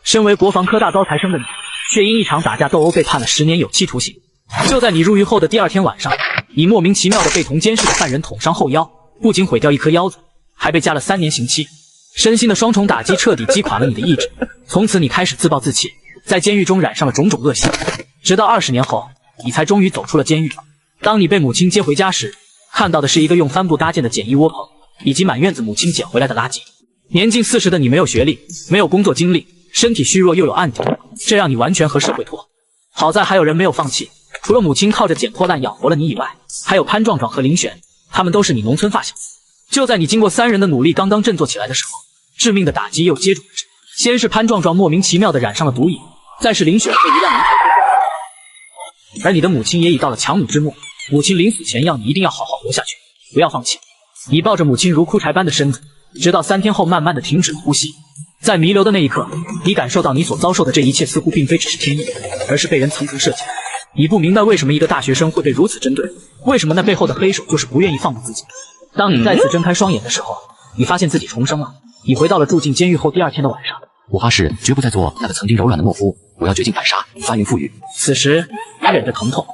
身为国防科大高材生的你，却因一场打架斗殴被判了10年有期徒刑。就在你入狱后的第2天晚上，你莫名其妙的被同监视的犯人捅伤后腰，不仅毁掉一颗腰子，还被加了3年刑期。身心的双重打击彻底击垮了你的意志，从此你开始自暴自弃，在监狱中染上了种种恶习。直到20年后，你才终于走出了监狱。当你被母亲接回家时，看到的是一个用帆布搭建的简易窝棚，以及满院子母亲捡回来的垃圾。年近40的你没有学历，没有工作经历，身体虚弱又有案底，这让你完全和社会脱。好在还有人没有放弃，除了母亲靠着捡破烂养活了你以外，还有潘壮壮和林璇，他们都是你农村发小。就在你经过3人的努力刚刚振作起来的时候，致命的打击又接踵而至。先是潘壮壮莫名其妙的染上了毒瘾，再是林璇被一辆名牌车撞，而你的母亲也已到了强弩之末。母亲临死前要你一定要好好活下去，不要放弃。你抱着母亲如枯柴般的身子，直到3天后慢慢的停止了呼吸。在弥留的那一刻，你感受到你所遭受的这一切似乎并非只是天意，而是被人层层设计。你不明白为什么一个大学生会被如此针对，为什么那背后的黑手就是不愿意放过自己。当你再次睁开双眼的时候，你发现自己重生了。你回到了住进监狱后第2天的晚上。我发誓绝不再做那个曾经柔软的懦夫，我要绝境反杀，翻云覆雨。此时你忍着疼痛，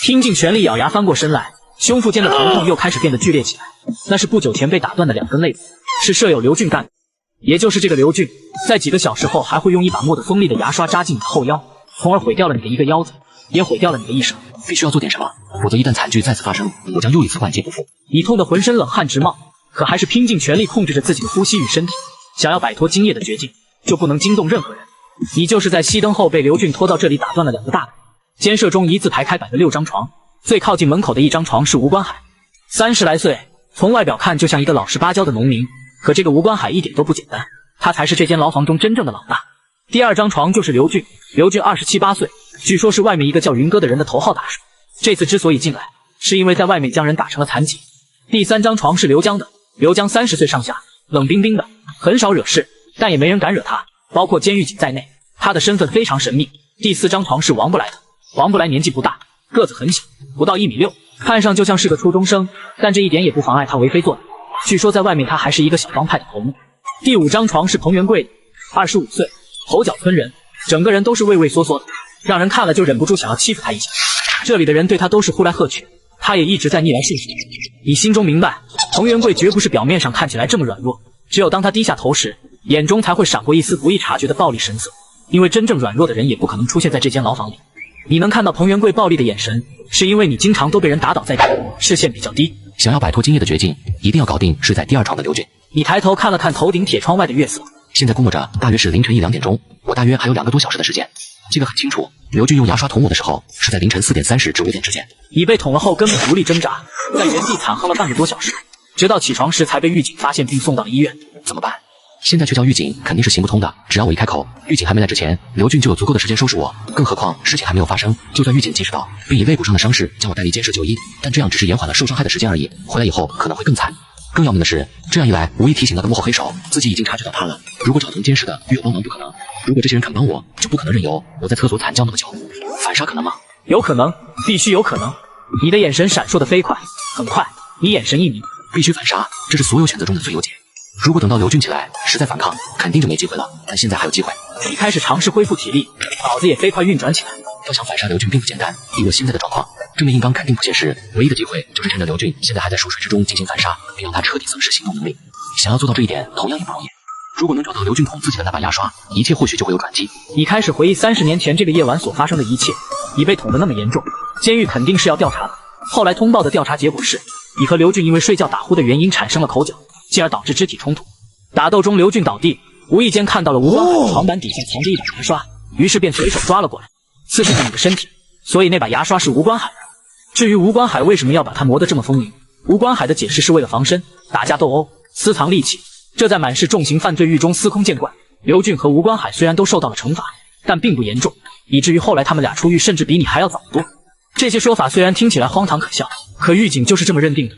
拼尽全力咬牙翻过身来，胸腹间的疼痛又开始变得剧烈起来。那是不久前被打断的2根肋骨，是舍友刘俊干的。也就是这个刘俊，在几个小时后还会用一把磨得锋利的牙刷扎进你的后腰，从而毁掉了你的一个腰子，也毁掉了你的一生。必须要做点什么，否则一旦惨剧再次发生，我将又一次万劫不复。你痛得浑身冷汗直冒，可还是拼尽全力控制着自己的呼吸与身体，想要摆脱今夜的绝境，就不能惊动任何人。你就是在熄灯后被刘俊拖到这里打断了2个大腿。监舍中一字排开摆了6张床，最靠近门口的一张床是吴关海，30来岁，从外表看就像一个老实巴交的农民，可这个吴关海一点都不简单，他才是这间牢房中真正的老大。第2张床就是刘俊，刘俊27、8岁，据说是外面一个叫云哥的人的头号打手，这次之所以进来，是因为在外面将人打成了残疾。第3张床是刘江的，刘江30岁上下，冷冰冰的，很少惹事，但也没人敢惹他，包括监狱警在内，他的身份非常神秘。第4张床是王不来的，王不来年纪不大，个子很小，不到1.6米，看上就像是个初中生，但这一点也不妨碍他为非作歹。据说在外面他还是一个小帮派的头目。第5张床是彭元贵的，25岁，头角村人，整个人都是畏畏缩缩的，让人看了就忍不住想要欺负他一下。这里的人对他都是呼来喝去，他也一直在逆来顺受。你心中明白，彭元贵绝不是表面上看起来这么软弱，只有当他低下头时，眼中才会闪过一丝不易察觉的暴力神色，因为真正软弱的人也不可能出现在这间牢房里。你能看到彭元贵暴力的眼神，是因为你经常都被人打倒在地，视线比较低。想要摆脱今夜的绝境，一定要搞定睡在第2床的刘俊。你抬头看了看头顶铁窗外的月色，现在估摸着大约是凌晨1、2点钟，我大约还有2个多小时的时间。记得很清楚，刘俊用牙刷捅我的时候是在凌晨4点30至5点之间。你被捅了后根本无力挣扎，在原地惨哼了半个多小时，直到起床时才被狱警发现并送到了医院。怎么办？现在去叫狱警肯定是行不通的，只要我一开口，狱警还没来之前，刘俊就有足够的时间收拾我。更何况事情还没有发生，就算狱警及时到，并以肋骨上的伤势将我带离监舍就医，但这样只是延缓了受伤害的时间而已，回来以后可能会更惨。更要命的是，这样一来无意提醒那个幕后黑手，自己已经察觉到他了。如果找同监室的狱友帮忙不可能，如果这些人肯帮我，就不可能任由我在厕所惨叫那么久。反杀可能吗？有可能，必须有可能。你的眼神闪烁的飞快，很快，你眼神一凝，必须反杀，这是所有选择中的最优解。如果等到刘俊起来实在反抗，肯定就没机会了，但现在还有机会。你开始尝试恢复体力，脑子也飞快运转起来。要想反杀刘俊并不简单，以我现在的状况，正面硬刚肯定不现实，唯一的机会就是趁着刘俊现在还在熟睡之中进行反杀，并让他彻底丧失行动能力。想要做到这一点，同样也不容易。如果能找到刘俊捅自己的那把牙刷，一切或许就会有转机。你开始回忆30年前这个夜晚所发生的一切。你被捅得那么严重，监狱肯定是要调查的。后来通报的调查结果是，你和刘俊因为睡觉打呼的原因产生了口角，进而导致肢体冲突。打斗中刘俊倒地，无意间看到了吴关海的床板底下藏着一把牙刷，于是便随手抓了过来，刺激着你的身体，所以那把牙刷是吴关海的。至于吴关海为什么要把它磨得这么锋利，吴关海的解释是为了防身，打架斗殴，私藏利器，这在满是重刑犯罪狱中司空见惯。刘俊和吴关海虽然都受到了惩罚，但并不严重，以至于后来他们俩出狱甚至比你还要早得多。这些说法虽然听起来荒唐可笑，可狱警就是这么认定的。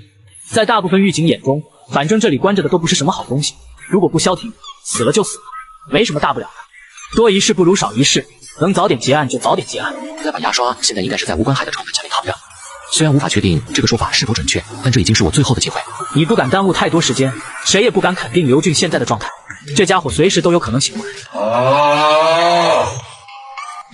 在大部分狱警眼中，反正这里关着的都不是什么好东西，如果不消停，死了就死了，没什么大不了的。多一事不如少一事，能早点结案就早点结案。那把牙刷现在应该是在吴关海的床板下面躺着，虽然无法确定这个说法是否准确，但这已经是我最后的机会。你不敢耽误太多时间，谁也不敢肯定刘俊现在的状态，这家伙随时都有可能醒过来。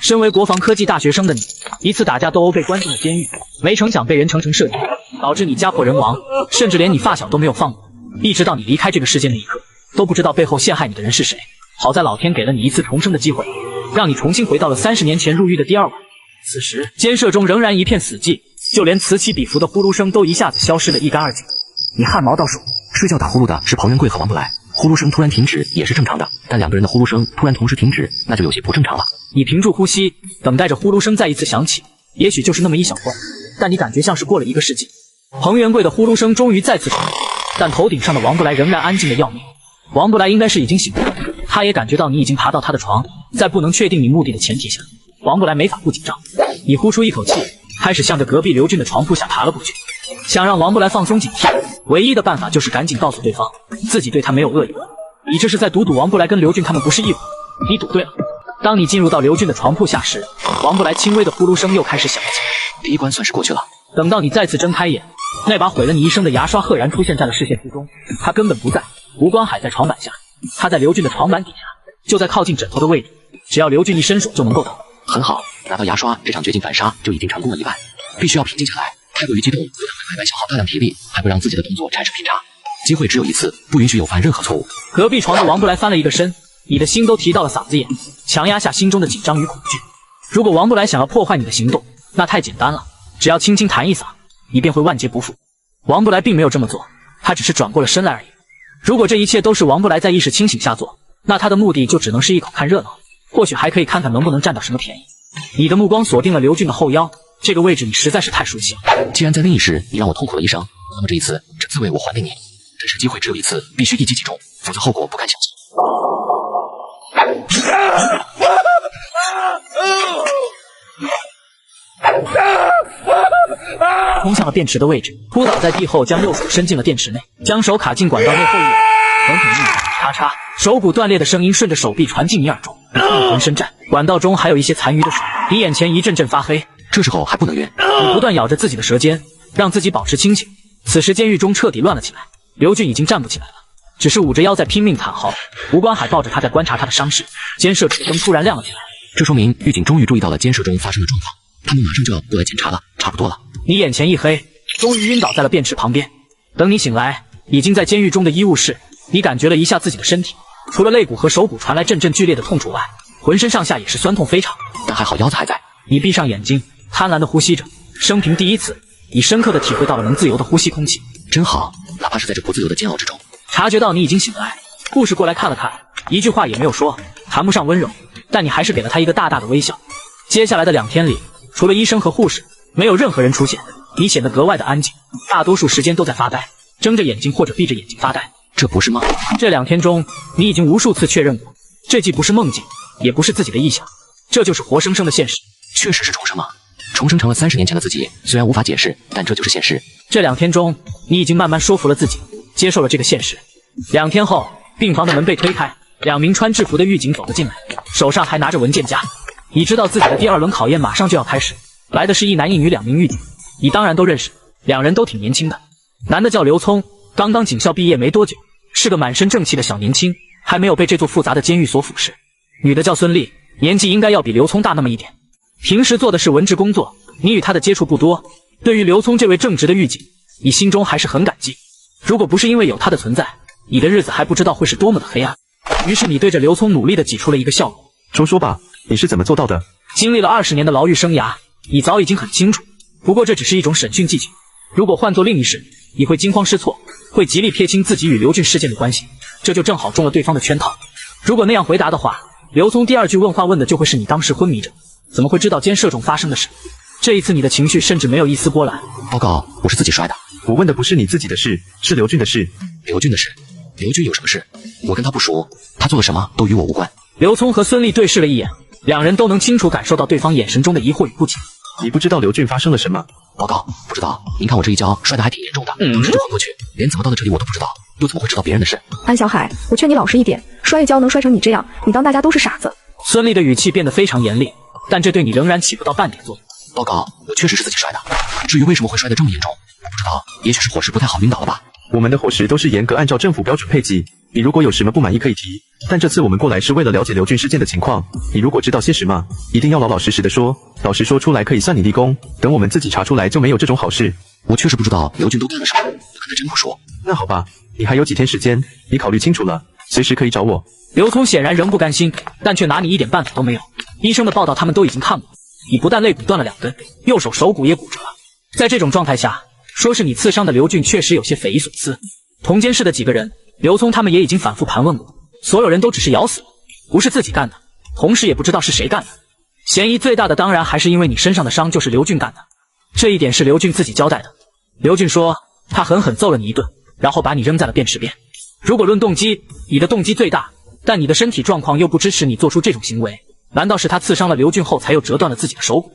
身为国防科技大学生的你，一次打架斗殴被关进了监狱，没成想被人层层设计，导致你家破人亡，甚至连你发小都没有放过，一直到你离开这个世界那一刻，都不知道背后陷害你的人是谁。好在老天给了你一次重生的机会，让你重新回到了30年前入狱的第2晚。此时监舍中仍然一片死寂，就连此起彼伏的呼噜声都一下子消失得一干二净。你汗毛倒数，睡觉打呼噜的是彭元贵和王不来，呼噜声突然停止也是正常的，但2个人的呼噜声突然同时停止，那就有些不正常了。你屏住呼吸，等待着呼噜声再一次响起，也许就是那么一小会儿，但你感觉像是过了1个世纪。彭元贵的呼噜声终于再次响起，但头顶上的王不来仍然安静的要命。王不来应该是已经醒过来，他也感觉到你已经爬到他的床，在不能确定你目的的前提下，王不来没法不紧张。你呼出一口气，开始向着隔壁刘俊的床铺下爬了过去。想让王不来放松警惕，唯一的办法就是赶紧告诉对方自己对他没有恶意。你这是在赌王不来跟刘俊他们不是一伙，你赌对了。当你进入到刘俊的床铺下时，王不来轻微的呼噜声又开始响了起来。第一关算是过去了。等到你再次睁开眼，那把毁了你一生的牙刷赫然出现在了视线之中，他根本不在。吴光海在床板下，他在刘俊的床板底下，就在靠近枕头的位置，只要刘俊一伸手就能够到。很好，拿到牙刷，这场绝境反杀就已经成功了一半。必须要平静下来，太过于激动，有可能会白白消耗大量体力，还会让自己的动作产生偏差。机会只有一次，不允许有犯任何错误。隔壁床的王不来翻了一个身，你的心都提到了嗓子眼，强压下心中的紧张与恐惧。如果王不来想要破坏你的行动，那太简单了，只要轻轻弹一嗓，你便会万劫不复。王不来并没有这么做，他只是转过了身来而已。如果这一切都是王不来在意识清醒下做，那他的目的就只能是一口看热闹，或许还可以看看能不能占到什么便宜。你的目光锁定了刘俊的后腰，这个位置你实在是太熟悉了。既然在另一时你让我痛苦了一生，那么这一次这滋味我还给你。真是机会只有一次，必须一击即中，否则后果不堪想象。冲向了电池的位置，扑倒在地后，将右手伸进了电池内，将手卡进管道内后一仰，狠狠一掌，咔嚓，手骨断裂的声音顺着手臂传进你耳中，你浑身颤，管道中还有一些残余的水，你眼前一阵阵发黑。这时候还不能晕，你不断咬着自己的舌尖，让自己保持清醒。此时监狱中彻底乱了起来，刘俊已经站不起来了，只是捂着腰在拼命惨嚎。吴光海抱着他在观察他的伤势，监舍主灯突然亮了起来，这说明狱警终于注意到了监舍中发生的状况，他们马上就要过来检查了，差不多了。你眼前一黑，终于晕倒在了便池旁边。等你醒来，已经在监狱中的医务室。你感觉了一下自己的身体，除了肋骨和手骨传来阵阵剧烈的痛楚外，浑身上下也是酸痛非常，但还好腰子还在。你闭上眼睛，贪婪地呼吸着，生平第一次，你深刻地体会到了能自由地呼吸空气，真好，哪怕是在这不自由的煎熬之中。察觉到你已经醒来，护士过来看了看，一句话也没有说，谈不上温柔，但你还是给了他一个大大的微笑。接下来的2天里，除了医生和护士，没有任何人出现，你显得格外的安静，大多数时间都在发呆，睁着眼睛或者闭着眼睛发呆。这不是梦。这2天中，你已经无数次确认过，这既不是梦境，也不是自己的臆想，这就是活生生的现实。确实是重生吗？重生成了30年前的自己，虽然无法解释，但这就是现实。这2天中，你已经慢慢说服了自己，接受了这个现实。2天后，病房的门被推开，2名穿制服的狱警走了进来，手上还拿着文件夹。你知道自己的第2轮考验马上就要开始，来的是一男一女2名狱警，你当然都认识，2人都挺年轻的。男的叫刘聪，刚刚警校毕业没多久，是个满身正气的小年轻，还没有被这座复杂的监狱所腐蚀。女的叫孙俪，年纪应该要比刘聪大那么一点，平时做的是文职工作，你与她的接触不多。对于刘聪这位正直的狱警，你心中还是很感激。如果不是因为有他的存在，你的日子还不知道会是多么的黑暗。于是你对着刘聪努力地挤出了一个笑容。说吧，你是怎么做到的？经历了20年的牢狱生涯，你早已经很清楚，不过这只是一种审讯技巧。如果换做另一时，你会惊慌失措，会极力撇清自己与刘俊事件的关系，这就正好中了对方的圈套。如果那样回答的话，刘聪第2句问话问的就会是你当时昏迷着，怎么会知道监舍中发生的事？这一次你的情绪甚至没有一丝波澜。报告，我是自己摔的。我问的不是你自己的事，是刘俊的事。刘俊的事？刘俊有什么事？我跟他不熟，他做了什么都与我无关。刘聪和孙俪对视了一眼，2人都能清楚感受到对方眼神中的疑惑与不解。你不知道刘俊发生了什么？报告，不知道。您看我这一跤摔得还挺严重的，当时就昏过去，连怎么到的这里我都不知道，又怎么会知道别人的事？安小海，我劝你老实一点，摔一跤能摔成你这样，你当大家都是傻子？孙俪的语气变得非常严厉，但这对你仍然起不到半点作用。报告，我确实是自己摔的，至于为什么会摔得这么严重，我不知道，也许是伙食不太好晕倒了吧。我们的伙食都是严格按照政府标准配给，你如果有什么不满意可以提，但这次我们过来是为了了解刘俊事件的情况。你如果知道些什么，一定要老老实实的说，老实说出来可以算你立功。等我们自己查出来就没有这种好事。我确实不知道刘俊都干了什么，我跟他真不熟。那好吧，你还有几天时间，你考虑清楚了，随时可以找我。刘聪显然仍不甘心，但却拿你一点办法都没有。医生的报道他们都已经看过，你不但肋骨断了2根，右手手骨也骨折了。在这种状态下，说是你刺伤的刘俊确实有些匪夷所思。同监室的几个人，刘聪他们也已经反复盘问过，所有人都只是咬死了，不是自己干的，同时也不知道是谁干的。嫌疑最大的当然还是因为你身上的伤就是刘俊干的，这一点是刘俊自己交代的。刘俊说他狠狠揍了你一顿，然后把你扔在了便池边。如果论动机，你的动机最大，但你的身体状况又不支持你做出这种行为。难道是他刺伤了刘俊后才又折断了自己的手骨？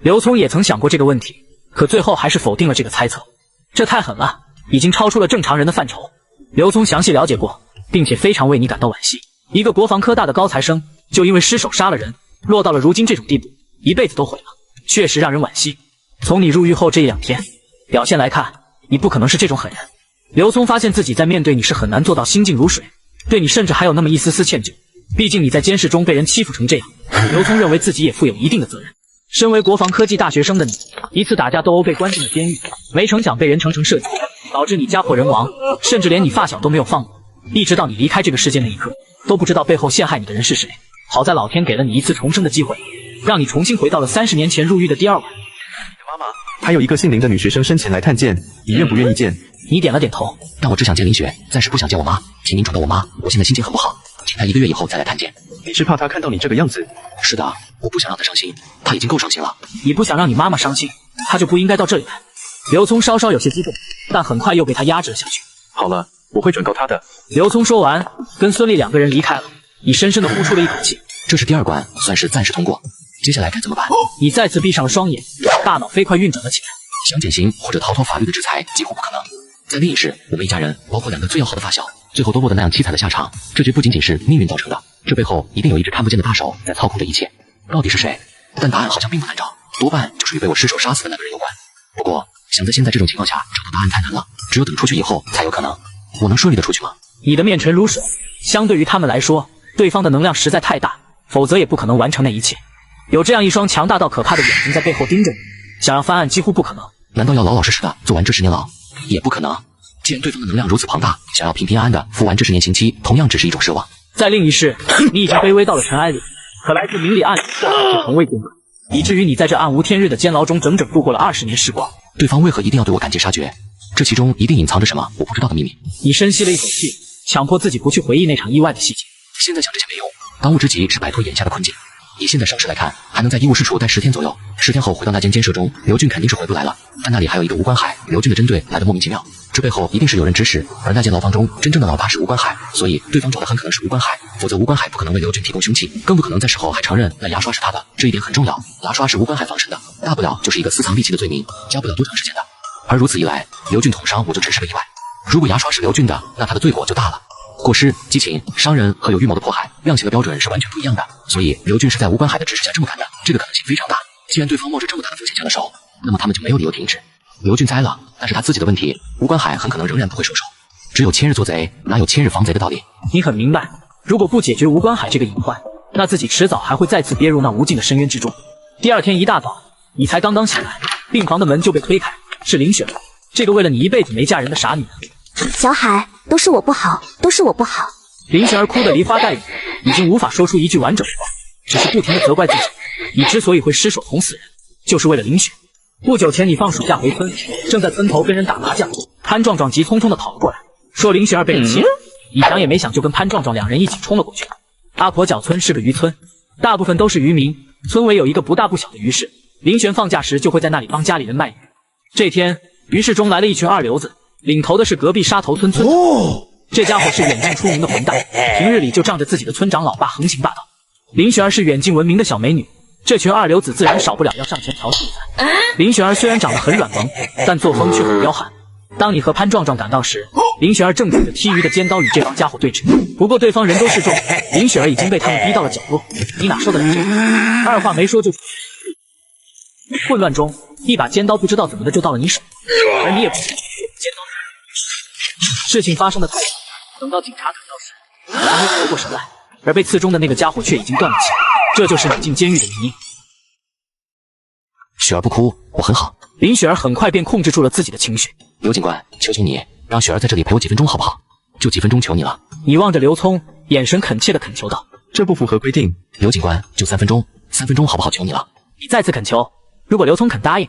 刘聪也曾想过这个问题，可最后还是否定了这个猜测。这太狠了，已经超出了正常人的范畴。刘聪详细了解过，并且非常为你感到惋惜。一个国防科大的高材生，就因为失手杀了人，落到了如今这种地步，一辈子都毁了，确实让人惋惜。从你入狱后这1-2天表现来看，你不可能是这种狠人。刘聪发现自己在面对你是很难做到心静如水，对你甚至还有那么一丝丝歉疚。毕竟你在监视中被人欺负成这样，刘聪认为自己也负有一定的责任。身为国防科技大学生的你，一次打架斗殴被关进了监狱，没成想被人层层设计，导致你家破人亡，甚至连你发小都没有放过。一直到你离开这个世界那一刻，都不知道背后陷害你的人是谁。好在老天给了你一次重生的机会，让你重新回到了30年前入狱的第2晚。妈妈，还有一个姓林的女学生生前来探监，你愿不愿意见？你点了点头。但我只想见林雪，暂时不想见我妈，请您转告我妈，我现在心情很不好，请她1个月以后再来探监。你是怕她看到你这个样子？是的，我不想让她伤心，她已经够伤心了。你不想让你妈妈伤心，她就不应该到这里来。刘聪稍稍有些激动，但很快又被他压制了下去。好了，我会转告她的。刘聪说完，跟孙俪2个人离开了。你深深地呼出了一口气，这是第2关，算是暂时通过。接下来该怎么办？你再次闭上了双眼，大脑飞快运转了起来。想减刑或者逃脱法律的制裁几乎不可能。在另一世，我们一家人，包括2个最要好的发小，最后都落得那样凄惨的下场，这绝不仅仅是命运造成的，这背后一定有一只看不见的大手在操控着一切。到底是谁？但答案好像并不难找，多半就是与被我失手杀死的那个人有关。不过想在现在这种情况下找到答案太难了，只有等出去以后才有可能。我能顺利的出去吗？你的面沉如水，相对于他们来说，对方的能量实在太大，否则也不可能完成那一切。有这样一双强大到可怕的眼睛在背后盯着你，想要翻案几乎不可能。难道要老老实实的做完这10年牢？也不可能。既然对方的能量如此庞大，想要平平安安的服完这10年刑期，同样只是一种奢望。在另一世，你已经卑微到了尘埃里，可来自明里暗里的却从未变过，以至于你在这暗无天日的监牢中整整度过了20年时光。对方为何一定要对我赶尽杀绝？这其中一定隐藏着什么我不知道的秘密。你深吸了一口气，强迫自己不去回忆那场意外的细节。现在想这些没用，当务之急是摆脱眼下的困境。以现在伤势来看，还能在医务室处待10天左右。10天后回到那间监舍中，刘俊肯定是回不来了。但那里还有一个吴关海，刘俊的针对来得莫名其妙，这背后一定是有人指使。而那间牢房中真正的老大是吴关海，所以对方找的很可能是吴关海，否则吴关海不可能为刘俊提供凶器，更不可能在事后还承认那牙刷是他的。这一点很重要，牙刷是吴关海防身的，大不了就是一个私藏利器的罪名，加不了多长时间的。而如此一来，刘俊捅伤我就只是个意外。如果牙刷是刘俊的，那他的罪过就大了。过失、激情、伤人和有预谋的迫害，量刑的标准是完全不一样的。所以刘俊是在吴关海的指示下这么干的，这个可能性非常大。既然对方冒着这么大的风险下了手，那么他们就没有理由停止。刘俊栽了，但是他自己的问题，吴关海很可能仍然不会收手。只有千日做贼，哪有千日防贼的道理？你很明白，如果不解决吴关海这个隐患，那自己迟早还会再次跌入那无尽的深渊之中。第2天一大早，你才刚刚醒来，病房的门就被推开，是林雪儿，这个为了你一辈子没嫁人的傻女人。小海，都是我不好，都是我不好。林雪儿哭得梨花带雨，已经无法说出一句完整的话，只是不停地责怪自己。你之所以会失手捅死人，就是为了林雪。不久前你放暑假回村，正在村头跟人打麻将，潘壮壮急匆匆地跑了过来，说林雪儿被人欺负。你想也没想就跟潘壮壮2人一起冲了过去。阿婆角村是个渔村，大部分都是渔民，村尾有一个不大不小的鱼市，林璇放假时就会在那里帮家里人卖鱼。这天鱼市中来了一群二流子，领头的是隔壁沙头村村长。这家伙是远近出名的混蛋，平日里就仗着自己的村长老爸横行霸道。林雪儿是远近闻名的小美女，这群二流子自然少不了要上前调戏一番。林雪儿虽然长得很软萌，但作风却很彪悍。当你和潘壮壮赶到时，林雪儿正举着踢鱼的尖刀与这帮家伙对峙，不过对方人多势众，林雪儿已经被他们逼到了角落，你哪受得了这个？二话没说就混乱中，一把尖刀不知道怎么的就到了你手，而你也不知道尖刀。事情发生的太早，等到警察赶到时，还没回过神来，而被刺中的那个家伙却已经断了气。这就是你进监狱的原因。雪儿不哭，我很好。林雪儿很快便控制住了自己的情绪。刘警官，求求你，让雪儿在这里陪我几分钟好不好？就几分钟，求你了。你望着刘聪，眼神恳切地恳求道：“这不符合规定。”刘警官，就3分钟，3分钟好不好？求你了。你再次恳求，如果刘聪肯答应，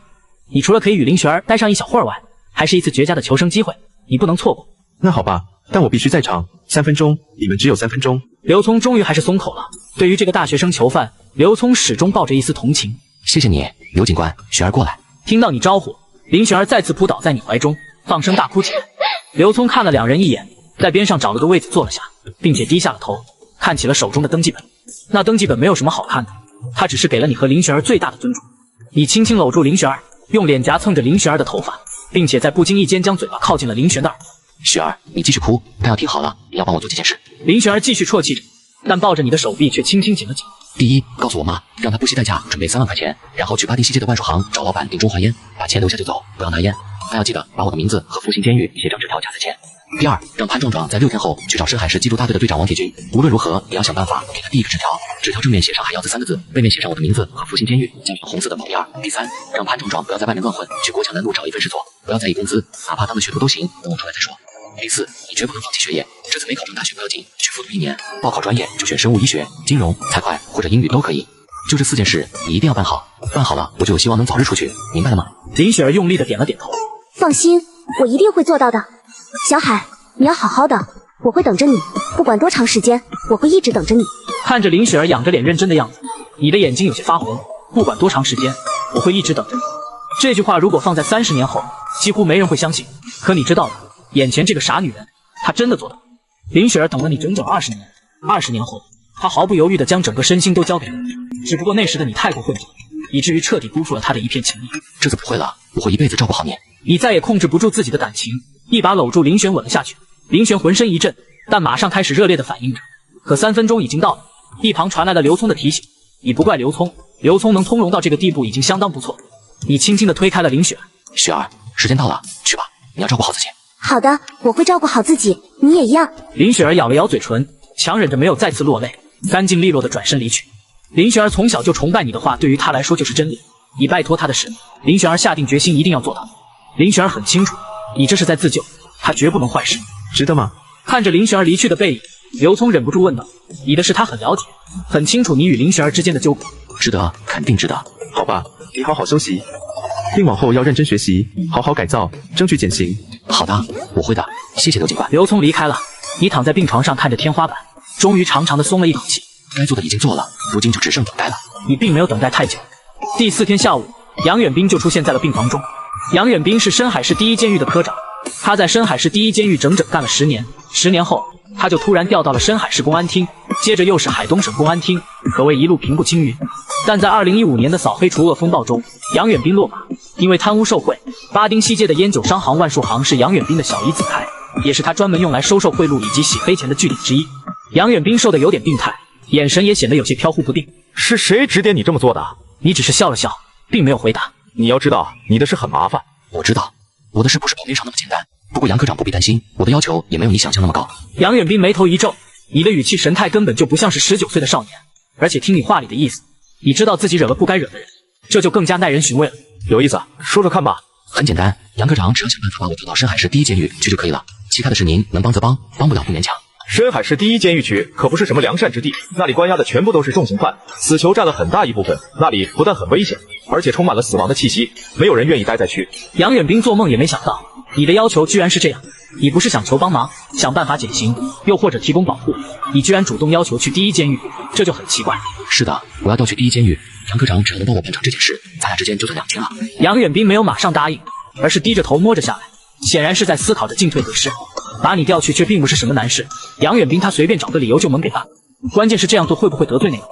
你除了可以与林雪儿待上一小会儿外，还是一次绝佳的求生机会，你不能错过。那好吧，但我必须在场3分钟，你们只有3分钟。刘聪终于还是松口了。对于这个大学生囚犯，刘聪始终抱着一丝同情。谢谢你，刘警官。雪儿过来。听到你招呼，林雪儿再次扑倒在你怀中，放声大哭起来。刘聪看了两人一眼，在边上找了个位子坐了下，并且低下了头，看起了手中的登记本。那登记本没有什么好看的，他只是给了你和林雪儿最大的尊重。你轻轻搂住林雪儿，用脸颊蹭着林雪儿的头发，并且在不经意间将嘴巴靠近了林雪儿的耳。雪儿，你继续哭，但要听好了，你要帮我做几件事。林雪儿继续啜泣着，但抱着你的手臂却轻轻紧了紧。第一，告诉我妈，让她不惜代价准备3万块钱，然后去巴丁西街的万寿行找老板定中还烟，把钱留下就走，不要拿烟。还要记得把我的名字和复兴监狱写张纸条夹在钱。第二，让潘壮壮在6天后去找深海市缉毒大队的队长王铁军，无论如何也要想办法给他递一个纸条，纸条正面写上海妖子3个字，背面写上我的名字和复兴监狱，加上红色的毛笔二。第三，让潘壮壮不要在外面乱混，去国强南路找一份事做，不要在意工资，哪怕当了学徒都行，等我出来再说。第四，你绝不能放弃学业，这次没考上大学不要紧，去复读1年，报考专业就选生物医学、金融、财会或者英语都可以。就这4件事，你一定要办好，办好了我就有希望能早日出去，明白了吗？林雪儿用力地点了点头。放心，我一定会做到的。小海，你要好好的，我会等着你，不管多长时间，我会一直等着你。看着林雪儿仰着脸认真的样子，你的眼睛有些发红。不管多长时间，我会一直等着你。这句话如果放在30年后，几乎没人会相信。可你知道的，眼前这个傻女人，她真的做到。林雪儿等了你整整20年，20年后，她毫不犹豫地将整个身心都交给了你。只不过那时的你太过混浊，以至于彻底辜负了她的一片情意。这次不会了，我会一辈子照顾好你。你再也控制不住自己的感情，一把搂住林璇吻了下去。林璇浑身一震，但马上开始热烈地反应着。可3分钟已经到了，一旁传来了刘聪的提醒：“你不怪刘聪，刘聪能通融到这个地步已经相当不错。”你轻轻地推开了林雪儿。雪儿，时间到了，去吧，你要照顾好自己。好的，我会照顾好自己，你也一样。林雪儿咬了咬嘴唇，强忍着没有再次落泪，干净利落地转身离去。林雪儿从小就崇拜你的话，对于她来说就是真理。你拜托她的事，林雪儿下定决心一定要做到。林雪儿很清楚，你这是在自救，她绝不能坏事。值得吗？看着林雪儿离去的背影，刘聪忍不住问道：“你的事他很了解，很清楚你与林雪儿之间的纠葛。”值得，肯定值得。好吧，你好好休息，并往后要认真学习，好好改造，争取减刑。好的，我会的，谢谢刘警官。刘聪离开了，你躺在病床上看着天花板，终于长长的松了一口气。该做的已经做了，如今就只剩等待了。你并没有等待太久。第4天下午，杨远斌就出现在了病房中。杨远斌是深海市第1监狱的科长，他在深海市第1监狱整整干了10年，10年后他就突然调到了深海市公安厅，接着又是海东省公安厅，可谓一路平步青云。但在2015年的扫黑除恶风暴中，杨远斌落马，因为贪污受贿。巴丁西街的烟酒商行万寿行是杨远斌的小姨子开，也是他专门用来收受贿赂以及洗黑钱的据点之一。杨远斌瘦得有点病态，眼神也显得有些飘忽不定。是谁指点你这么做的？你只是笑了笑，并没有回答。你要知道，你的事很麻烦。我知道，我的事不是表面上那么简单。不过杨科长不必担心，我的要求也没有你想象那么高。杨远斌眉头一皱，你的语气神态根本就不像是19岁的少年，而且听你话里的意思，你知道自己惹了不该惹的人，这就更加耐人寻味了。有意思，说说看吧。很简单，杨科长只要想办法把我调到深海市第1监狱去就可以了，其他的事您能帮则帮，帮不了不勉强。深海市第1监狱区可不是什么良善之地，那里关押的全部都是重刑犯，死囚占了很大一部分，那里不但很危险，而且充满了死亡的气息，没有人愿意待在区。杨远斌做梦也没想到，你的要求居然是这样。你不是想求帮忙，想办法减刑，又或者提供保护，你居然主动要求去第1监狱，这就很奇怪。是的，我要调去第1监狱，杨科长只要能帮我办成这件事，咱俩之间就算2清了。杨远斌没有马上答应，而是低着头摸着下来，显然是在思考着进退何失。把你调去却并不是什么难事，杨远斌他随便找个理由就能给办。关键是这样做会不会得罪那个？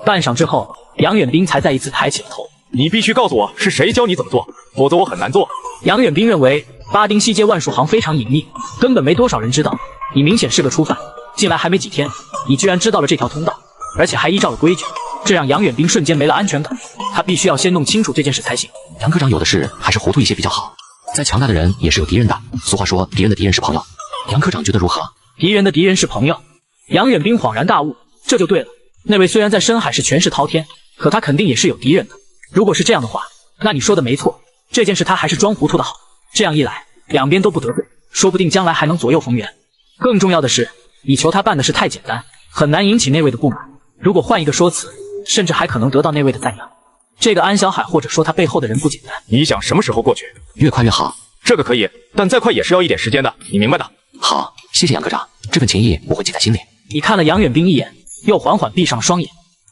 半晌之后，杨远斌才再一次抬起了头。你必须告诉我是谁教你怎么做，否则我很难做。杨远斌认为巴丁西街万寿行非常隐秘，根本没多少人知道。你明显是个初犯，进来还没几天，你居然知道了这条通道，而且还依照了规矩，这让杨远斌瞬间没了安全感。他必须要先弄清楚这件事才行。杨科长有的是，还是糊涂一些比较好。再强大的人也是有敌人的，俗话说敌人的敌人是朋友。杨科长觉得如何？敌人的敌人是朋友。杨远兵恍然大悟，这就对了。那位虽然在深海是权势滔天，可他肯定也是有敌人的。如果是这样的话，那你说的没错，这件事他还是装糊涂的好。这样一来，两边都不得罪，说不定将来还能左右逢源。更重要的是，以求他办的事太简单，很难引起那位的不满。如果换一个说辞，甚至还可能得到那位的赞扬。这个安小海，或者说他背后的人不简单。你想什么时候过去？越快越好。这个可以，但再快也是要一点时间的，你明白的。好，谢谢杨科长，这份情谊我会记在心里。你看了杨远兵一眼，又缓缓闭上双眼。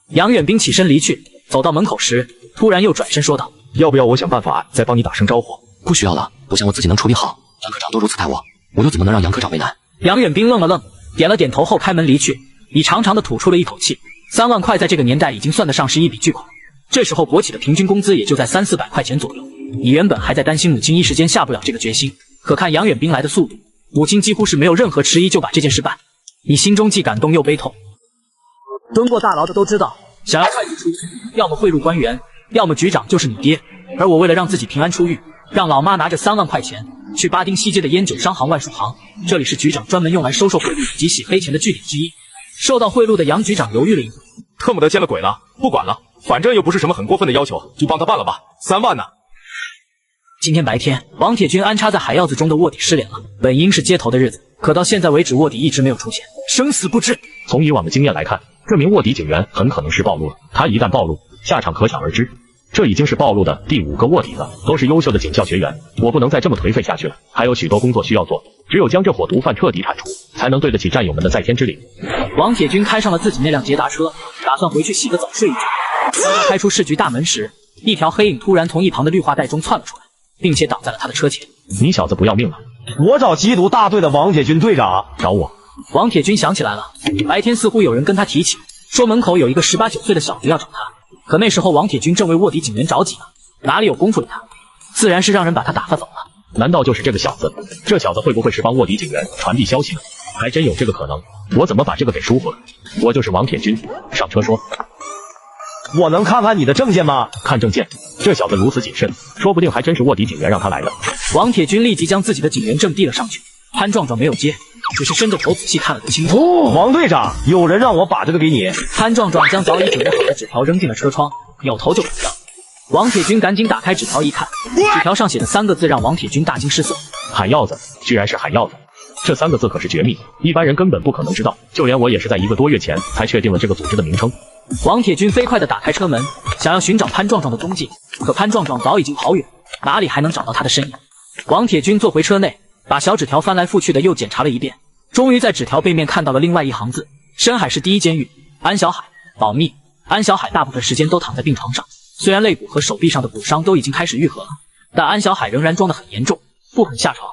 杨远兵起身离去，走到门口时，突然又转身说道：“要不要我想办法再帮你打声招呼？”不需要了，我想我自己能处理好。杨科长都如此待我，我又怎么能让杨科长为难？杨远兵愣了愣，点了点头后开门离去。你长长的吐出了一口气。3万块在这个年代已经算得上是一笔巨款。这时候国企的平均工资也就在300-400块钱左右。你原本还在担心母亲一时间下不了这个决心，可看杨远兵来的速度，母亲几乎是没有任何迟疑就把这件事办。你心中既感动又悲痛。蹲过大牢的都知道，想要快速出狱，要么贿赂官员，要么局长就是你爹。而我为了让自己平安出狱，让老妈拿着3万块钱去巴丁西街的烟酒商行万数行，这里是局长专门用来收受贿赂及洗黑钱的据点之一。受到贿赂的杨局长犹豫了一会，特么的见了鬼了，不管了，反正又不是什么很过分的要求，就帮他办了吧。3万呢？今天白天，王铁军安插在海鹞子中的卧底失联了，本应是接头的日子，可到现在为止卧底一直没有出现，生死不知。从以往的经验来看，这名卧底警员很可能是暴露了，他一旦暴露，下场可想而知。这已经是暴露的第5个卧底了，都是优秀的警校学员，我不能再这么颓废下去了，还有许多工作需要做，只有将这伙毒贩彻底铲除，才能对得起战友们的在天之灵。王铁军开上了自己那辆捷达车，打算回去洗个澡睡一觉。当他开出市局大门时，一条黑影突然从一旁的绿化带中窜了出来，并且挡在了他的车前。你小子不要命了！我找缉毒大队的王铁军队长。找我？王铁军想起来了，白天似乎有人跟他提起，说门口有一个18、19岁的小子要找他。可那时候王铁军正为卧底警员着急呢，哪里有功夫理他？自然是让人把他打发走了。难道就是这个小子？这小子会不会是帮卧底警员传递消息呢？还真有这个可能。我怎么把这个给疏忽了？我就是王铁军，上车说。我能看看你的证件吗？看证件？这小子如此谨慎，说不定还真是卧底警员让他来的。王铁军立即将自己的警员证递了上去，潘壮壮没有接，只是伸着头仔细看了个清楚。王队长，有人让我把这个给你。潘壮壮将早已准备好的纸条扔进了车窗，扭头就走掉。王铁军赶紧打开纸条一看，纸条上写的3个字让王铁军大惊失色：海鹞子，居然是海鹞子！这3个字可是绝密，一般人根本不可能知道，就连我也是在1个多月前才确定了这个组织的名称。王铁军飞快地打开车门，想要寻找潘壮壮的踪迹，可潘壮壮早已经跑远，哪里还能找到他的身影？王铁军坐回车内，把小纸条翻来覆去的又检查了一遍，终于在纸条背面看到了另外一行字：深海市第1监狱，安小海，保密。安小海大部分时间都躺在病床上，虽然肋骨和手臂上的骨伤都已经开始愈合了，但安小海仍然装得很严重，不肯下床。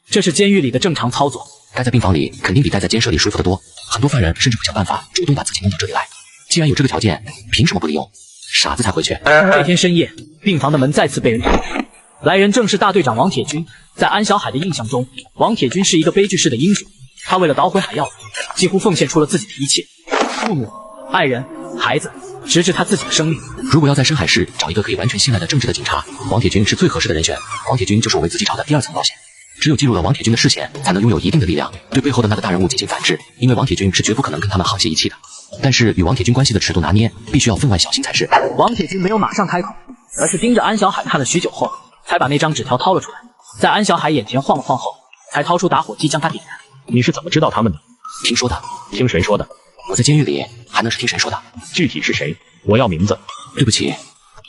这是监狱里的正常操作。待在病房里肯定比待在监舍里舒服得多，很多犯人甚至不想办法主动把自己弄到这里来。既然有这个条件，凭什么不利用？傻子才回去。这天深夜，病房的门再次被人推开，来人正是大队长王铁军。在安小海的印象中，王铁军是一个悲剧式的英雄，他为了捣毁海鹞子，几乎奉献出了自己的一切，父母、爱人、孩子，直至他自己的生命。如果要在深海市找一个可以完全信赖的正直的警察，王铁军是最合适的人选。王铁军就是我为自己找的第2层保险。只有记录了王铁军的视线，才能拥有一定的力量，对背后的那个大人物进行反制。因为王铁军是绝不可能跟他们沆瀣一气的。但是与王铁军关系的尺度拿捏，必须要分外小心才是。王铁军没有马上开口，而是盯着安小海看了许久后，才把那张纸条掏了出来，在安小海眼前晃了晃后，才掏出打火机将它点燃。你是怎么知道他们的？听说的。听谁说的？我在监狱里，还能是听谁说的？具体是谁？我要名字。对不起，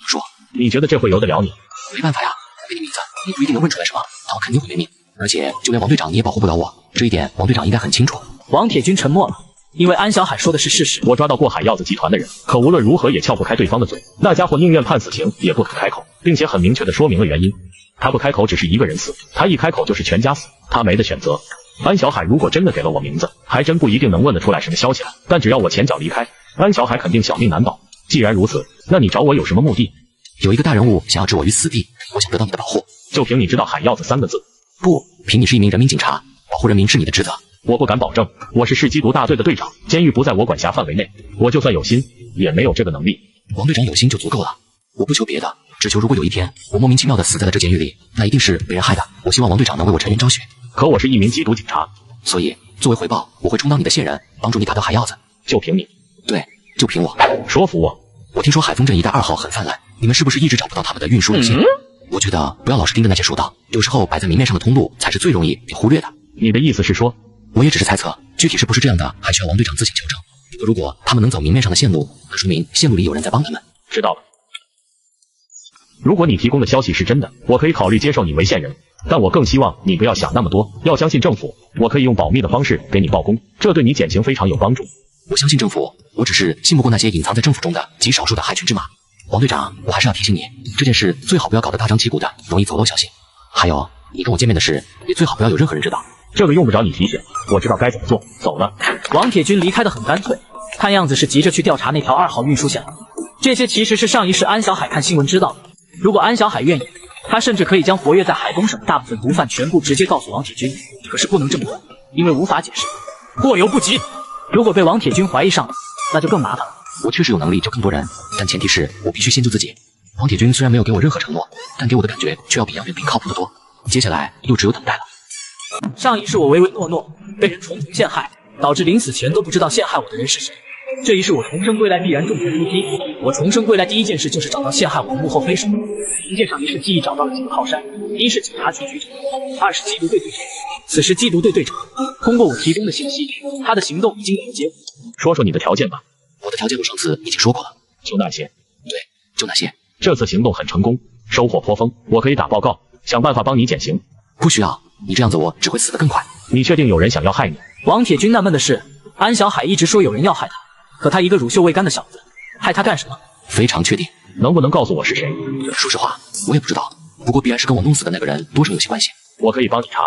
说。你觉得这会由得了你？没办法呀，给你名字，你不一定能问出来什么，但我肯定会没命。而且就连王队长你也保护不了我，这一点王队长应该很清楚。王铁军沉默了，因为安小海说的是事实。我抓到过海鹞子集团的人，可无论如何也撬不开对方的嘴。那家伙宁愿判死刑也不肯开口，并且很明确地说明了原因。他不开口只是一个人死，他一开口就是全家死，他没得选择。安小海如果真的给了我名字，还真不一定能问得出来什么消息来。但只要我前脚离开，安小海肯定小命难保。既然如此，那你找我有什么目的？有一个大人物想要置我于死地，我想得到你的保护。就凭你知道海鹞子3个字？不，凭你是一名人民警察，保护人民是你的职责。我不敢保证，我是市缉毒大队的队长，监狱不在我管辖范围内，我就算有心，也没有这个能力。王队长有心就足够了，我不求别的，只求如果有一天我莫名其妙的死在了这监狱里，那一定是被人害的。我希望王队长能为我沉冤昭雪。可我是一名缉毒警察，所以作为回报，我会充当你的线人，帮助你打掉海鹞子。就凭你？对，就凭我。说服我。我听说海丰镇一带2号很泛滥，你们是不是一直找不到他们的运输路线？我觉得不要老是盯着那些蜀道，有时候摆在明面上的通路才是最容易被忽略的。你的意思是说？我也只是猜测，具体是不是这样的，还需要王队长自行求证。不过如果他们能走明面上的线路，那说明线路里有人在帮他们。知道了。如果你提供的消息是真的，我可以考虑接受你为线人，但我更希望你不要想那么多，要相信政府。我可以用保密的方式给你报功，这对你减刑非常有帮助。我相信政府，我只是信不过那些隐藏在政府中的极少数的害群之马。王队长，我还是要提醒你，这件事最好不要搞得大张旗鼓的，容易走漏消息。还有，你跟我见面的事，也最好不要有任何人知道。这个用不着你提醒，我知道该怎么做。走了。王铁军离开的很干脆，看样子是急着去调查那条2号运输线。这些其实是上一世安小海看新闻知道的。如果安小海愿意，他甚至可以将活跃在海东省的大部分毒贩全部直接告诉王铁军。可是不能这么做，因为无法解释，过犹不及。如果被王铁军怀疑上了，那就更麻烦了。我确实有能力救更多人，但前提是我必须先救自己。王铁军虽然没有给我任何承诺，但给我的感觉却要比杨元斌靠谱得多。接下来又只有等待了。上一世我唯唯诺诺，被人重重陷害，导致临死前都不知道陷害我的人是谁。这一世我重生归来必然重拳出击。我重生归来第一件事就是找到陷害我的幕后黑手。凭借上一世记忆找到了几个靠山，一是警察局局长，二是缉毒队队长。此时缉毒队队长通过我提供的信息，他的行动已经有了结果。说说你的条件吧。我的条件我上次已经说过了，就那些。对，就那些。这次行动很成功，收获颇丰，我可以打报告，想办法帮你减刑。不需要，你这样子我只会死得更快。你确定有人想要害你？王铁军纳闷的是，安小海一直说有人要害他，可他一个乳臭未干的小子，害他干什么？非常确定。能不能告诉我是谁？说实话，我也不知道，不过必然是跟我弄死的那个人多少有些关系。我可以帮你查。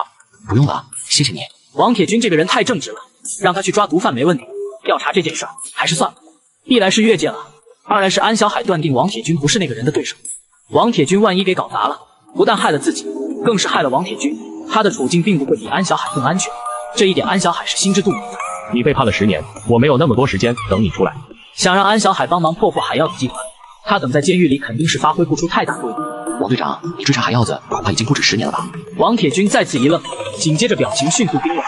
不用了，谢谢你。王铁军这个人太正直了，让他去抓毒贩没问题，调查这件事还是算了。一来是越界了，二来是安小海断定王铁军不是那个人的对手。王铁军万一给搞砸了，不但害了自己，更是害了王铁军。他的处境并不会比安小海更安全，这一点安小海是心知肚明的。你被判了10年，我没有那么多时间等你出来。想让安小海帮忙破获海鹞子集团，他等在监狱里肯定是发挥不出太大作用。王队长，你追查海鹞子恐怕已经不止10年了吧？王铁军再次一愣，紧接着表情迅速冰冷。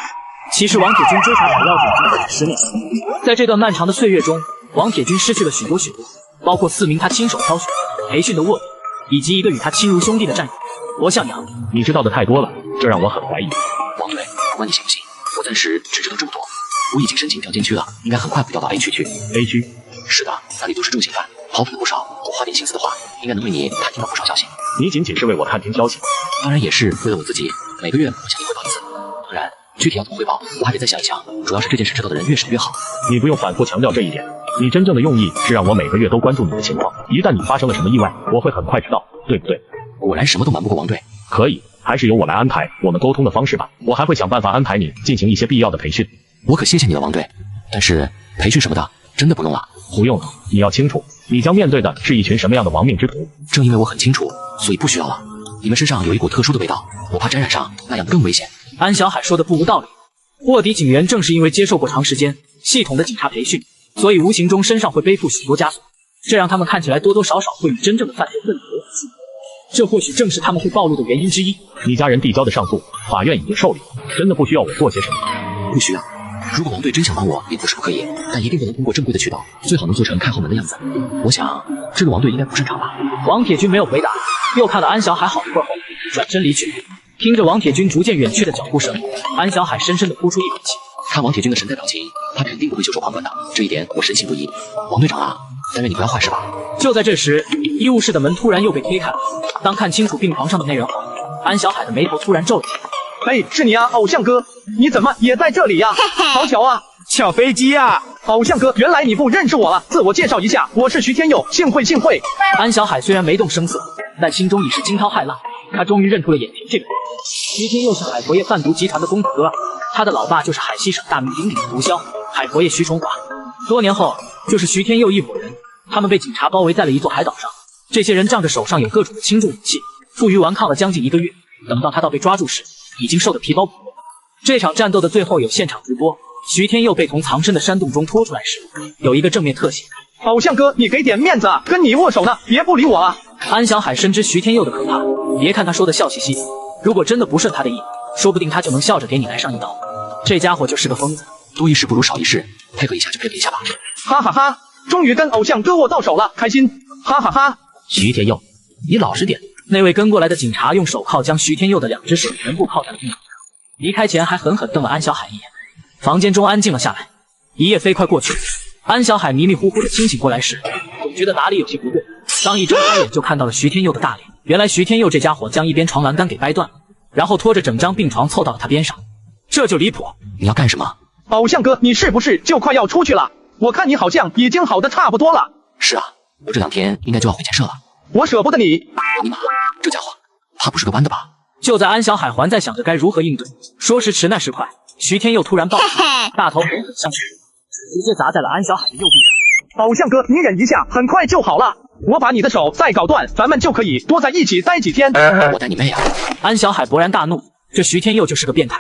其实王铁军追查海鹞子已经不止10年了，在这段漫长的岁月中，王铁军失去了许多，包括4名他亲手挑选、培训的卧底，以及一个与他亲如兄弟的战友罗向阳。你知道的太多了，这让我很怀疑。王队，不管你信不信，我暂时只知道这么多。我已经申请调监区了，应该很快会调到 A 区去。A 区？是的，那里都是重刑犯，跑腿了不少。多花点心思的话，应该能为你探听到不少消息。你仅仅是为我探听消息？当然也是为了我自己。每个月我向你汇报一次。当然，具体要怎么汇报，我还得再想一想。主要是这件事知道的人越少越好。你不用反复强调这一点。你真正的用意是让我每个月都关注你的情况，一旦你发生了什么意外，我会很快知道，对不对？果然什么都瞒不过王队。可以，还是由我来安排我们沟通的方式吧。我还会想办法安排你进行一些必要的培训。我可谢谢你了，王队。但是培训什么的，真的不用了。不用了，你要清楚，你将面对的是一群什么样的亡命之徒。正因为我很清楚，所以不需要了。你们身上有一股特殊的味道，我怕沾染上，那样更危险。安小海说的不无道理。卧底警员正是因为接受过长时间系统的警察培训，所以无形中身上会背负许多枷锁，这让他们看起来多多少少会与真正的犯罪分子有所区别。这或许正是他们会暴露的原因之一。你家人递交的上诉，法院已经受理，真的不需要我做些什么？不需要。如果王队真想帮我，也不是不可以，但一定不能通过正规的渠道，最好能做成开后门的样子。我想，这个王队应该不擅长吧？王铁军没有回答，又看了安小海好一会儿后，转身离去。听着王铁军逐渐远去的脚步声，安小海深深地呼出一口气。看王铁军的神态表情，他肯定不会袖手旁观的，这一点我深信不疑。王队长啊，但愿你不要坏事吧。就在这时，医务室的门突然又被推开了。当看清楚病床上的那人后，安小海的眉头突然皱了起来。哎，是你啊，偶像哥，你怎么也在这里呀？好巧啊，巧飞机啊！偶像哥，原来你不认识我了。自我介绍一下，我是徐天佑，幸会幸会。安小海虽然没动声色，但心中已是惊涛骇浪。他终于认出了眼前这个人，徐天佑是海佛业贩毒集团的公子哥，他的老爸就是海西省大名鼎鼎的毒枭海佛业徐崇华。多年后，就是徐天佑一伙人，他们被警察包围在了一座海岛上。这些人仗着手上有各种的轻重武器，负隅顽抗了将近1个月。等到他到被抓住时，已经瘦得皮包骨。这场战斗的最后有现场直播，徐天佑被从藏身的山洞中拖出来时，有一个正面特写。偶像哥，你给点面子啊，跟你握手呢，别不理我啊！安小海深知徐天佑的可怕，别看他说的笑嘻嘻，如果真的不顺他的意，说不定他就能笑着给你来上一刀。这家伙就是个疯子。多一事不如少一事，配合一下就配合一下吧。哈哈哈，终于跟偶像哥我到手了，开心！哈哈哈。徐天佑，你老实点。那位跟过来的警察用手铐将徐天佑的2只手全部铐在了胸口，离开前还狠狠瞪了安小海一眼。房间中安静了下来，一夜飞快过去。安小海迷迷糊糊的清醒过来时，总觉得哪里有些不对。刚一睁开眼就看到了徐天佑的大脸，原来徐天佑这家伙将一边床栏杆给掰断了，然后拖着整张病床凑到了他边上，这就离谱。你要干什么？偶像哥，你是不是就快要出去了？我看你好像已经好的差不多了。是啊，我这2天应该就要回建设了。我舍不得你。尼玛，这家伙怕不是个弯的吧？就在安小海还在想着该如何应对，说时迟那时快，徐天佑突然爆出，大头狠狠向前，直接砸在了安小海的右臂上。偶像哥，你忍一下，很快就好了。我把你的手再搞断，咱们就可以多在一起待几天。我带你妹啊！安小海勃然大怒，这徐天佑就是个变态。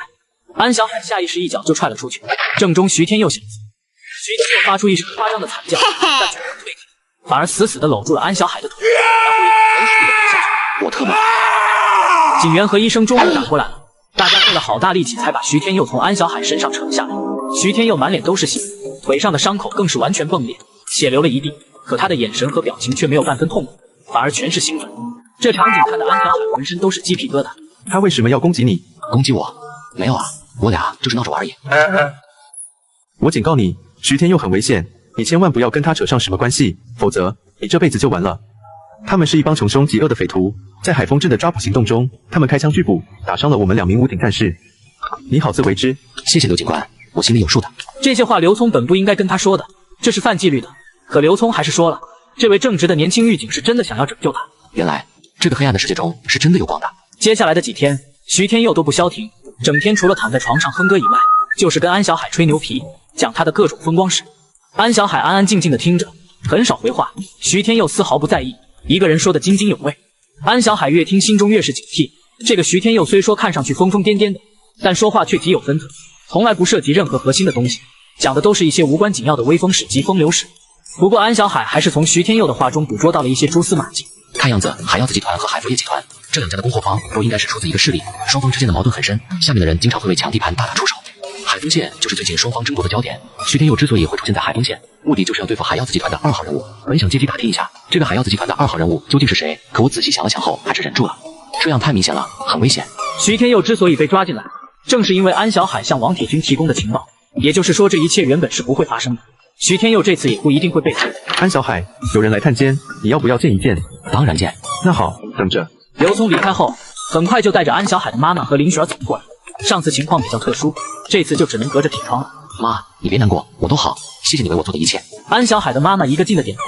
安小海下意识一脚就踹了出去，正中徐天佑小腹。徐天佑发出一声夸张的惨叫，但却没有退开，反而死死地搂住了安小海的腿，然后一口水下去。我特么！警员和医生终于赶过来了，大家费了好大力气才把徐天佑从安小海身上扯了下来。徐天佑满脸都是血，腿上的伤口更是完全迸裂，血流了一地，可他的眼神和表情却没有半分痛苦，反而全是兴奋。这场景看得安小海浑身都是鸡皮疙瘩。他为什么要攻击你？攻击我？没有啊，我俩就是闹着玩而已。我警告你，徐天佑很危险，你千万不要跟他扯上什么关系，否则你这辈子就完了。他们是一帮穷凶极恶的匪徒，在海丰镇的抓捕行动中，他们开枪拒捕，打伤了我们2名武警干事。你好自为之。谢谢刘警官，我心里有数的。这些话刘聪本不应该跟他说的，这是犯纪律的。可刘聪还是说了，这位正直的年轻狱警是真的想要拯救他。原来这个黑暗的世界中是真的有光的。接下来的几天，徐天佑都不消停，整天除了躺在床上哼歌以外，就是跟安小海吹牛皮，讲他的各种风光事。安小海安安静静的听着，很少回话。徐天佑丝毫不在意，一个人说的津津有味。安小海越听心中越是警惕，这个徐天佑虽说看上去疯疯癫癫的，但说话却极有分寸，从来不涉及任何核心的东西，讲的都是一些无关紧要的微风史及风流史。不过安小海还是从徐天佑的话中捕捉到了一些蛛丝马迹。看样子海药子集团和海福业集团这2家的供货方都应该是出自一个势力，双方之间的矛盾很深，下面的人经常会为抢地盘大打出手。海丰县就是最近双方争夺的焦点，徐天佑之所以会出现在海丰县，目的就是要对付海药子集团的2号人物。本想借机打听一下这个海药子集团的2号人物究竟是谁，可我仔细想了想后还是忍住了，这样太明显了，很危险。徐天佑之所以被抓进来，正是因为安小海向王铁军提供的情报，也就是说这一切原本是不会发生的。徐天佑这次也不一定会被捕。安小海，有人来探监，你要不要见一见？当然见。那好，等着。刘聪离开后，很快就带着安小海的妈妈和林雪儿走过来。上次情况比较特殊，这次就只能隔着铁窗了。妈，你别难过，我都好，谢谢你为我做的一切。安小海的妈妈一个劲的点头，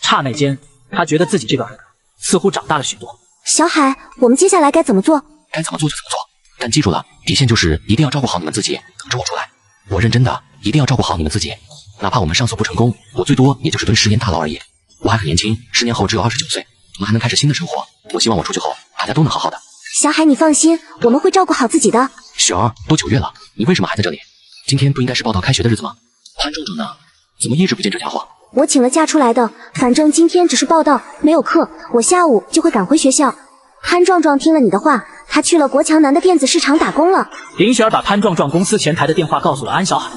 刹那间，她觉得自己这个儿子似乎长大了许多。小海，我们接下来该怎么做？该怎么做就怎么做，但记住了，底线就是一定要照顾好你们自己，等着我出来。我认真的，一定要照顾好你们自己。哪怕我们上诉不成功，我最多也就是蹲10年大牢而已。我还很年轻，10年后只有29岁，我们还能开始新的生活。我希望我出去后，大家都能好好的。小海，你放心，我们会照顾好自己的。雪儿，都9月了，你为什么还在这里？今天不应该是报道开学的日子吗？潘壮壮呢？怎么一直不见这家伙？我请了假出来的，反正今天只是报道，没有课，我下午就会赶回学校。潘壮壮听了你的话，他去了国强南的电子市场打工了。林雪儿把潘壮壮公司前台的电话告诉了安小海。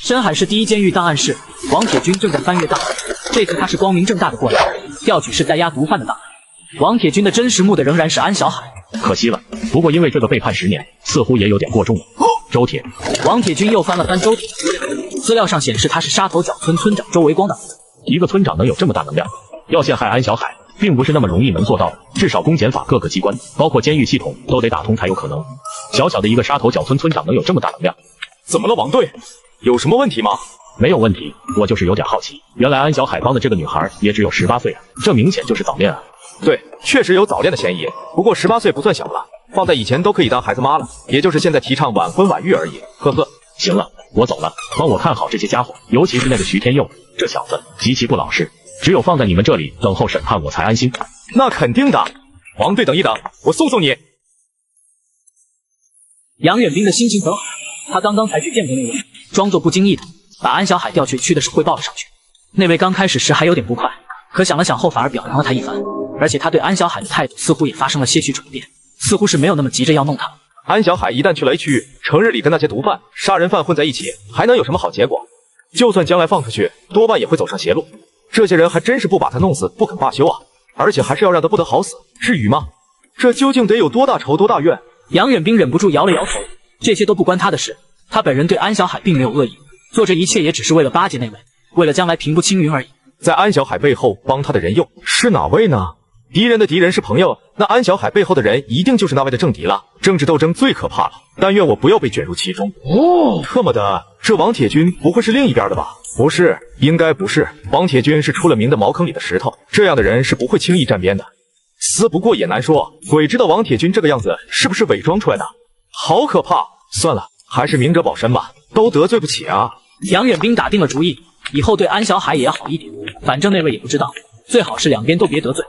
深海市第1监狱档案室，王铁军正在翻阅档案，这次他是光明正大的过来，调取是在押毒贩的档案。王铁军的真实目的仍然是安小海，可惜了。不过因为这个被判10年，似乎也有点过重了。周铁，王铁军又翻了翻周铁资料上显示他是沙头角村村长周维光的儿子。一个村长能有这么大能量，要陷害安小海，并不是那么容易能做到的。至少公检法各个机关，包括监狱系统都得打通才有可能。小小的一个沙头角村村长能有这么大能量？怎么了，王队？有什么问题吗？没有问题，我就是有点好奇，原来安小海帮的这个女孩也只有18岁啊，这明显就是早恋啊。对，确实有早恋的嫌疑，不过18岁不算小了，放在以前都可以当孩子妈了，也就是现在提倡晚婚晚育而已。呵呵。行了，我走了，帮我看好这些家伙，尤其是那个徐天佑，这小子极其不老实，只有放在你们这里等候审判我才安心。那肯定的，王队等一等，我送你。杨远兵的心情很好，他刚刚才去见过那位，装作不经意的把安小海调去的事汇报了上去。那位刚开始时还有点不快，可想了想后反而表扬了他一番，而且他对安小海的态度似乎也发生了些许转变，似乎是没有那么急着要弄他了。安小海一旦去了 A 区域，成日里跟那些毒贩、杀人犯混在一起，还能有什么好结果？就算将来放出去，多半也会走上邪路。这些人还真是不把他弄死不肯罢休啊！而且还是要让他不得好死，至于吗？这究竟得有多大仇多大怨？杨远兵忍不住摇了摇头，这些都不关他的事，他本人对安小海并没有恶意，做这一切也只是为了巴结那位，为了将来平步青云而已。在安小海背后帮他的人又是哪位呢？敌人的敌人是朋友，那安小海背后的人一定就是那位的政敌了。政治斗争最可怕了，但愿我不要被卷入其中。特么的，这王铁军不会是另一边的吧？不是，应该不是。王铁军是出了名的茅坑里的石头，这样的人是不会轻易站边的。撕不过也难说，鬼知道王铁军这个样子是不是伪装出来的？好可怕！算了，还是明哲保身吧，都得罪不起啊。杨远兵打定了主意，以后对安小海也要好一点，反正那位也不知道，最好是两边都别得罪。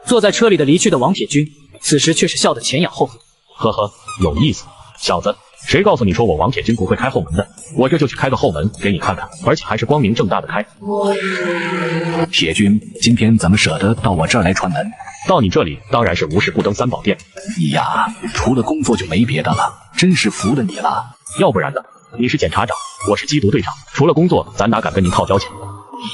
坐在车里的离去的王铁军，此时却是笑得前仰后合。呵呵，有意思，小子，谁告诉你说我王铁军不会开后门的？我这就去开个后门给你看看，而且还是光明正大的开。铁军，今天怎么舍得到我这儿来串门？到你这里当然是无事不登三宝殿。你呀，除了工作就没别的了，真是服了你了。要不然呢？你是检察长，我是缉毒队长，除了工作，咱哪敢跟您套交情？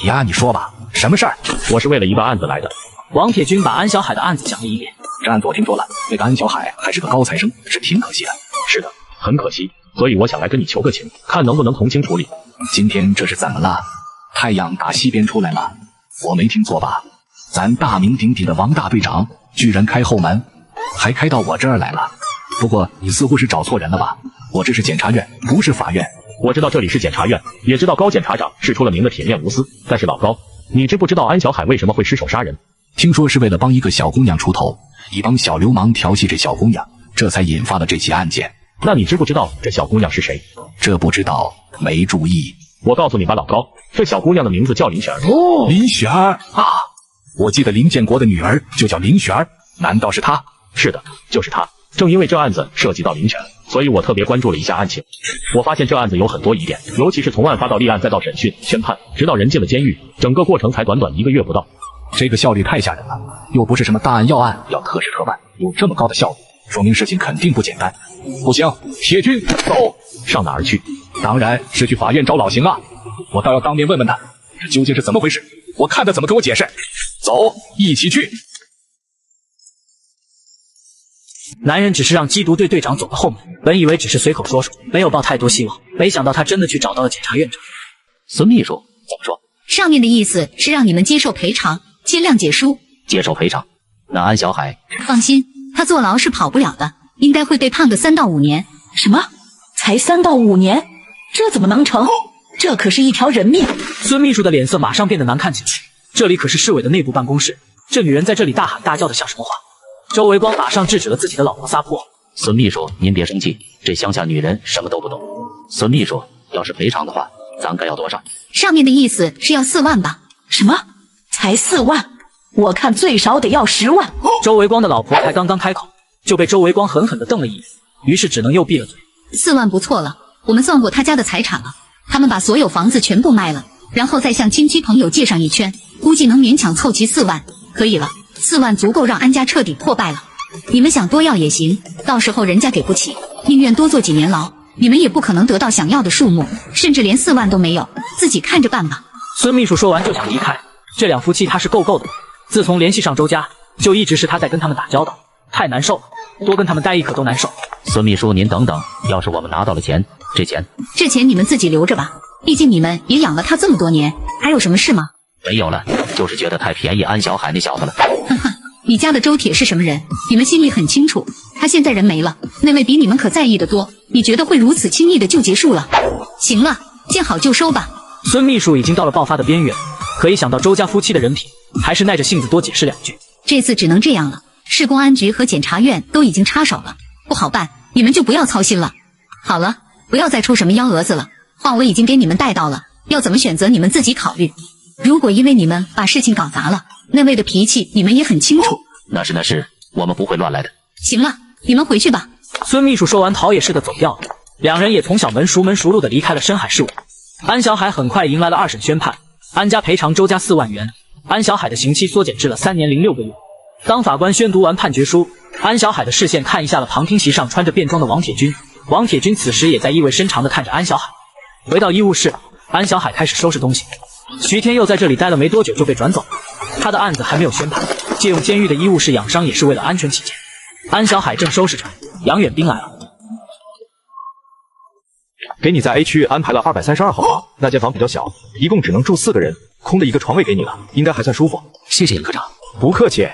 你呀，你说吧，什么事儿？我是为了一个案子来的。王铁军把安小海的案子讲了一遍。这案子我听说了，那个安小海还是个高材生，是挺可惜的。是的，很可惜，所以我想来跟你求个情，看能不能同情处理。今天这是怎么了？太阳打西边出来了，我没听错吧？咱大名鼎鼎的王大队长居然开后门，还开到我这儿来了。不过你似乎是找错人了吧？我这是检察院，不是法院。我知道这里是检察院，也知道高检察长是出了名的铁面无私，但是老高，你知不知道安小海为什么会失手杀人？听说是为了帮一个小姑娘出头，一帮小流氓调戏这小姑娘，这才引发了这起案件。那你知不知道这小姑娘是谁？这不知道，没注意。我告诉你吧，老高，这小姑娘的名字叫林璇儿。林璇儿啊，我记得林建国的女儿就叫林璇儿，难道是她？是的，就是她。正因为这案子涉及到林璇，所以我特别关注了一下案情。我发现这案子有很多疑点，尤其是从案发到立案再到审讯、宣判，直到人进了监狱，整个过程才短短1个月不到。这个效率太吓人了，又不是什么大案要案，要特事特办，有这么高的效率，说明事情肯定不简单。不行，铁军，走！上哪儿去？当然是去法院找老邢啊！我倒要当面问问他，这究竟是怎么回事？我看他怎么跟我解释。走，一起去。男人只是让缉毒队队长走个后门，本以为只是随口说说，没有抱太多希望，没想到他真的去找到了检察院长。孙秘书怎么说？上面的意思是让你们接受赔偿，尽量解书。接受赔偿？那安小海？放心，他坐牢是跑不了的，应该会被判个3到5年。什么？才3到5年？这怎么能成？这可是一条人命！孙秘书的脸色马上变得难看起来。这里可是市委的内部办公室，这女人在这里大喊大叫的像什么话？周维光马上制止了自己的老婆撒泼。孙秘书，您别生气，这乡下女人什么都不懂。孙秘书，要是赔偿的话，咱该要多少？上面的意思是要4万吧？什么？才4万？我看最少得要10万。周维光的老婆才刚刚开口，就被周维光狠狠地瞪了一眼，于是只能又闭了嘴。4万不错了，我们算过他家的财产了，他们把所有房子全部卖了，然后再向亲戚朋友借上一圈，估计能勉强凑齐4万。可以了，4万足够让安家彻底破败了。你们想多要也行，到时候人家给不起，宁愿多坐几年牢，你们也不可能得到想要的数目，甚至连4万都没有，自己看着办吧。孙秘书说完就想离开，这两夫妻他是够的。自从联系上周家，就一直是他在跟他们打交道，太难受了，多跟他们待一刻都难受。孙秘书，您等等，要是我们拿到了钱，这钱你们自己留着吧，毕竟你们也养了他这么多年，还有什么事吗？没有了，就是觉得太便宜安小海那小子了。哈哈，你家的周铁是什么人，你们心里很清楚，他现在人没了，那位比你们可在意的多，你觉得会如此轻易的就结束了？行了，见好就收吧。孙秘书已经到了爆发的边缘，可一想到周家夫妻的人品，还是耐着性子多解释2句。这次只能这样了，市公安局和检察院都已经插手了，不好办，你们就不要操心了。好了，不要再出什么幺蛾子了，话我已经给你们带到了，要怎么选择你们自己考虑。如果因为你们把事情搞砸了，那位的脾气你们也很清楚。那是，我们不会乱来的。行了，你们回去吧。孙秘书说完逃也似的走掉了，两人也从小门熟路的离开了深海市委。安小海很快迎来了2审宣判，安家赔偿周家4万元，安小海的刑期缩减至了3年0.6个月。当法官宣读完判决书，安小海的视线看一下了旁听席上穿着便装的王铁军，王铁军此时也在意味深长地看着安小海。回到医务室，安小海开始收拾东西。徐天佑在这里待了没多久就被转走了，他的案子还没有宣判，借用监狱的医务室养伤也是为了安全起见。安小海正收拾着，杨远兵来了。给你在 A 区安排了232号房，那间房比较小，一共只能住4个人，空的一个床位给你了，应该还算舒服。谢谢严科长。不客气。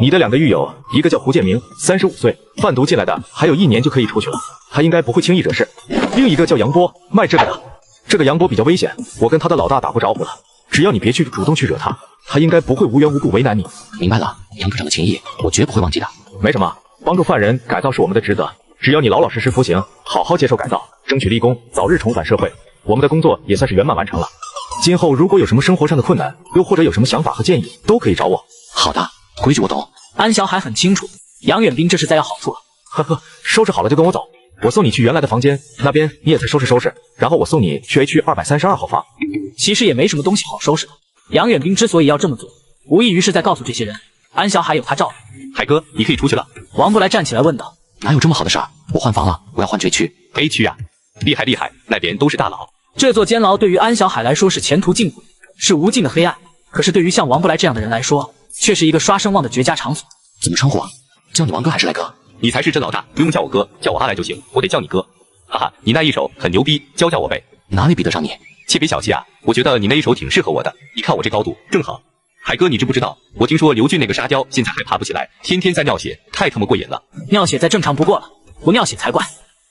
你的2个狱友，一个叫胡建明，35岁，贩毒进来的，还有1年就可以出去了，他应该不会轻易惹事。另一个叫杨波，卖这个的。这个杨波比较危险，我跟他的老大打过招呼了，只要你别去主动去惹他，他应该不会无缘无故为难你。明白了，杨科长的情谊，我绝不会忘记的。没什么，帮助犯人改造是我们的职责，只要你老老实实服刑，好好接受改造，争取立功，早日重返社会，我们的工作也算是圆满完成了。今后如果有什么生活上的困难，又或者有什么想法和建议，都可以找我。好的，规矩我懂。安小海很清楚，杨远兵这是在要好处了。呵呵，收拾好了就跟我走，我送你去原来的房间，那边你也再收拾收拾，然后我送你去 A 区232号房。其实也没什么东西好收拾的。杨远兵之所以要这么做，无异于是在告诉这些人，安小海有他罩着。海哥，你可以出去了。王不来站起来问道：“哪有这么好的事儿？我换房了，我要换这区。A 区啊，厉害厉害，那边都是大佬。这座监牢对于安小海来说是前途尽毁，是无尽的黑暗。可是对于像王不来这样的人来说，却是一个刷声望的绝佳场所。怎么称呼啊？叫你王哥还是来哥？你才是真老大，不用叫我哥，叫我阿来就行。我得叫你哥。哈哈，你那一手很牛逼，教我呗。哪里比得上你？切别小气啊，我觉得你那一手挺适合我的。你看我这高度正好。海哥，你知不知道？我听说刘俊那个沙雕现在还爬不起来，天天在尿血，太他妈过瘾了。尿血再正常不过了，不尿血才怪。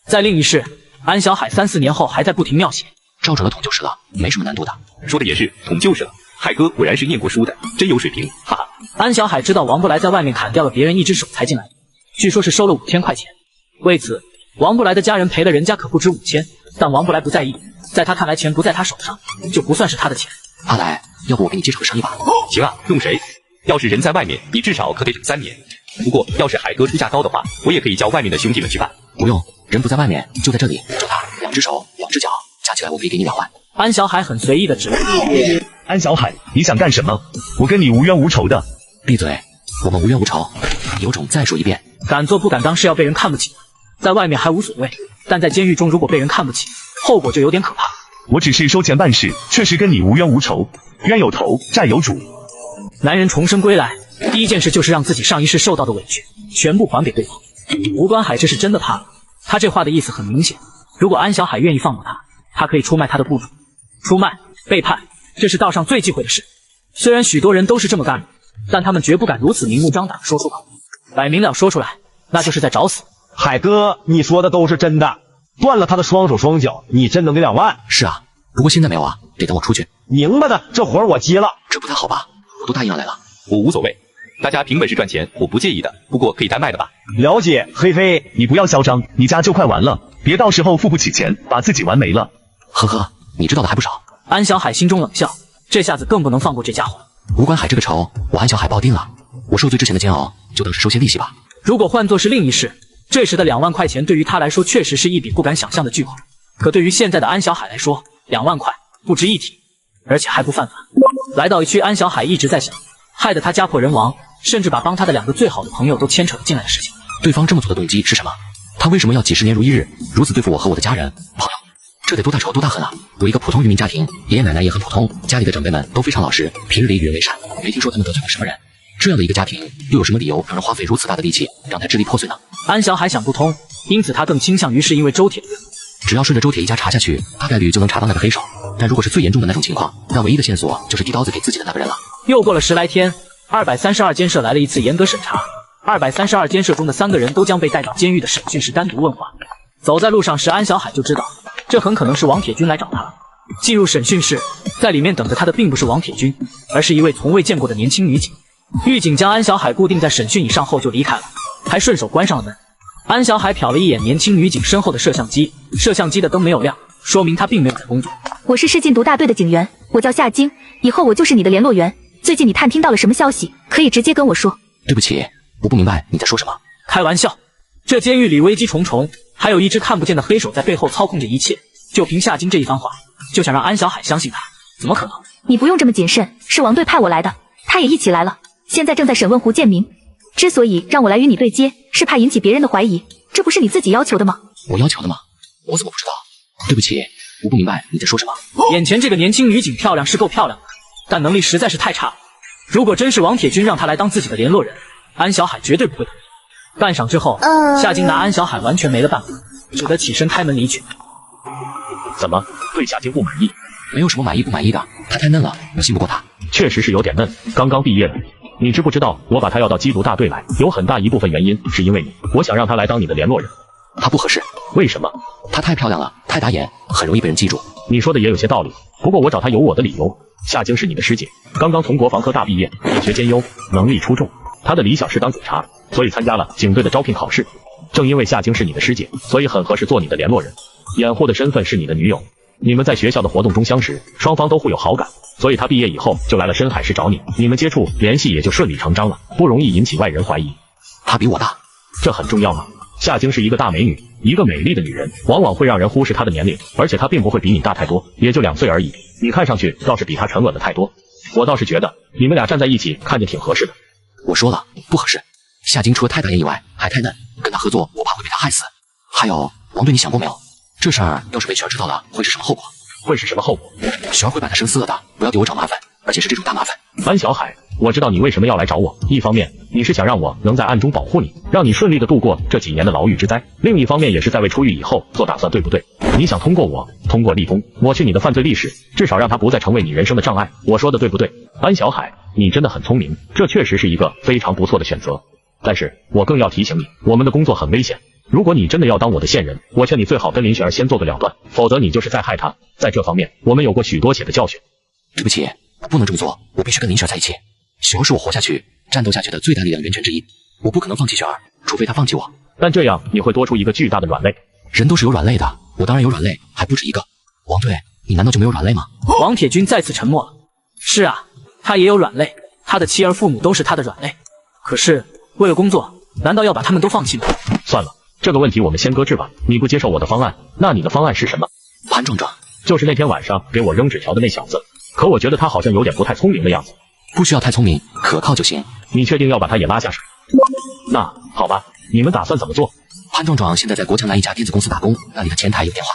在另一室，安小海3、4年后还在不停尿血，照准了捅就是了，没什么难度的。说的也是，捅就是了。海哥果然是念过书的，真有水平，哈哈。安小海知道王不来在外面砍掉了别人一只手才进来，据说是收了5000块钱。为此，王不来的家人赔了人家可不止5000，但王不来不在意，在他看来，钱不在他手上，就不算是他的钱。阿来，要不我给你介绍个生意吧？行啊，用谁？要是人在外面，你至少可得整3年。不过要是海哥出价高的话，我也可以叫外面的兄弟们去办。不用，人不在外面，就在这里。就他2只手2只脚，加起来我可以给你2万。安小海很随意的指了。安小海，你想干什么？我跟你无冤无仇的。闭嘴，我们无冤无仇。有种再说一遍。敢做不敢当是要被人看不起，在外面还无所谓，但在监狱中如果被人看不起，后果就有点可怕。我只是收钱办事，确实跟你无冤无仇，冤有头，债有主。男人重生归来，第一件事就是让自己上一世受到的委屈全部还给对方。吴端海这是真的怕了，他这话的意思很明显，如果安小海愿意放过他，他可以出卖他的雇主。出卖、背叛，这是道上最忌讳的事。虽然许多人都是这么干的，但他们绝不敢如此明目张胆地说出口，摆明了说出来，那就是在找死。海哥，你说的都是真的，断了他的双手双脚，你真能给2万？是啊，不过现在没有啊，得等我出去。明白的，这活儿我接了。这不太好吧？我都答应要来了。我无所谓，大家凭本事赚钱，我不介意的，不过可以单卖的吧？了解，黑飞，你不要嚣张，你家就快完了，别到时候付不起钱，把自己玩没了。呵呵，你知道的还不少。安小海心中冷笑，这下子更不能放过这家伙。吴关海这个仇，我安小海报定了。我受罪之前的煎熬，就当是收些利息吧。如果换作是另一世，这时的2万块钱对于他来说确实是一笔不敢想象的巨款。可对于现在的安小海来说，2万块不值一提，而且还不犯法。来到一区，安小海一直在想，害得他家破人亡，甚至把帮他的2个最好的朋友都牵扯了进来的事情。对方这么做的动机是什么？他为什么要几10年如一日，如此对付我和我的家人朋友？这得多大仇多大恨啊！我一个普通渔民家庭，爷爷奶奶也很普通，家里的长辈们都非常老实，平日里与人为善，没听说他们得罪过什么人。这样的一个家庭，又有什么理由让人花费如此大的力气，让他支离破碎呢？安小海想不通，因此他更倾向于是因为周铁的缘故。只要顺着周铁一家查下去，大概率就能查到那个黑手。但如果是最严重的那种情况，那唯一的线索就是递刀子给自己的那个人了。又过了10来天，232监舍来了一次严格审查，232监舍中的3个人都将被带到监狱的审讯室单独问话。走在路上时，安小海就知道，这很可能是王铁军来找他。进入审讯室，在里面等着他的并不是王铁军，而是一位从未见过的年轻女警。狱警将安小海固定在审讯椅上后就离开了，还顺手关上了门。安小海瞟了一眼年轻女警身后的摄像机，摄像机的灯没有亮，说明她并没有在工作。我是市禁毒大队的警员，我叫夏晶，以后我就是你的联络员。最近你探听到了什么消息，可以直接跟我说。对不起，我不明白你在说什么。开玩笑，这监狱里危机重重，还有一只看不见的黑手在背后操控着一切。就凭夏晶这一番话，就想让安小海相信他，怎么可能？你不用这么谨慎，是王队派我来的，他也一起来了，现在正在审问胡建明。之所以让我来与你对接，是怕引起别人的怀疑，这不是你自己要求的吗？我要求的吗？我怎么不知道？对不起，我不明白你在说什么。眼前这个年轻女警漂亮是够漂亮的，但能力实在是太差了。如果真是王铁军让她来当自己的联络人，安小海绝对不会同意。半晌之后，夏晶拿安小海完全没了办法，只得起身开门离去。怎么，对夏晶不满意？没有什么满意不满意的，她太嫩了，我信不过她。确实是有点嫩，刚刚毕业的。你知不知道，我把她要到缉毒大队来，有很大一部分原因是因为你，我想让她来当你的联络人。她不合适。为什么？她太漂亮了，太打眼，很容易被人记住。你说的也有些道理，不过我找她有我的理由。夏晶是你的师姐，刚刚从国防科大毕业，品学兼优，能力出众。她的理想是当警察，所以参加了警队的招聘考试。正因为夏晶是你的师姐，所以很合适做你的联络人。掩护的身份是你的女友，你们在学校的活动中相识，双方都互有好感，所以她毕业以后就来了深海市找你，你们接触联系也就顺理成章了，不容易引起外人怀疑。她比我大，这很重要吗？夏晶是一个大美女，一个美丽的女人，往往会让人忽视她的年龄，而且她并不会比你大太多，也就2岁而已。你看上去倒是比她沉稳了太多，我倒是觉得你们俩站在一起看着挺合适的。我说了，不合适。夏晶除了太打眼以外，还太嫩，跟她合作，我怕会被她害死。还有，王队，你想过没有？这事儿要是被雪儿知道了，会是什么后果？会是什么后果？雪儿会把她生撕了的，不要给我找麻烦，而且是这种大麻烦。安小海，我知道你为什么要来找我，一方面你是想让我能在暗中保护你，让你顺利的度过这几年的牢狱之灾，另一方面也是在为出狱以后做打算，对不对？你想通过我，通过立功，抹去你的犯罪历史，至少让它不再成为你人生的障碍，我说的对不对？安小海，你真的很聪明，这确实是一个非常不错的选择。但是我更要提醒你，我们的工作很危险。如果你真的要当我的线人，我劝你最好跟林雪儿先做个了断，否则你就是在害她。在这方面，我们有过许多血的教训。对不起，我不能这么做，我必须跟林雪儿在一起。雪儿是我活下去、战斗下去的最大力量源泉之一，我不可能放弃雪儿，除非她放弃我。但这样你会多出一个巨大的软肋。人都是有软肋的，我当然有软肋，还不止一个。王队，你难道就没有软肋吗？王铁军再次沉默了。是啊，他也有软肋，他的妻儿父母都是他的软肋。可是为了工作，难道要把他们都放弃吗？算了，这个问题我们先搁置吧。你不接受我的方案，那你的方案是什么？潘壮壮，就是那天晚上给我扔纸条的那小子。可我觉得他好像有点不太聪明的样子。不需要太聪明，可靠就行。你确定要把他也拉下水？那好吧，你们打算怎么做？潘壮壮现在在国强南一家电子公司打工，那里的前台有电话。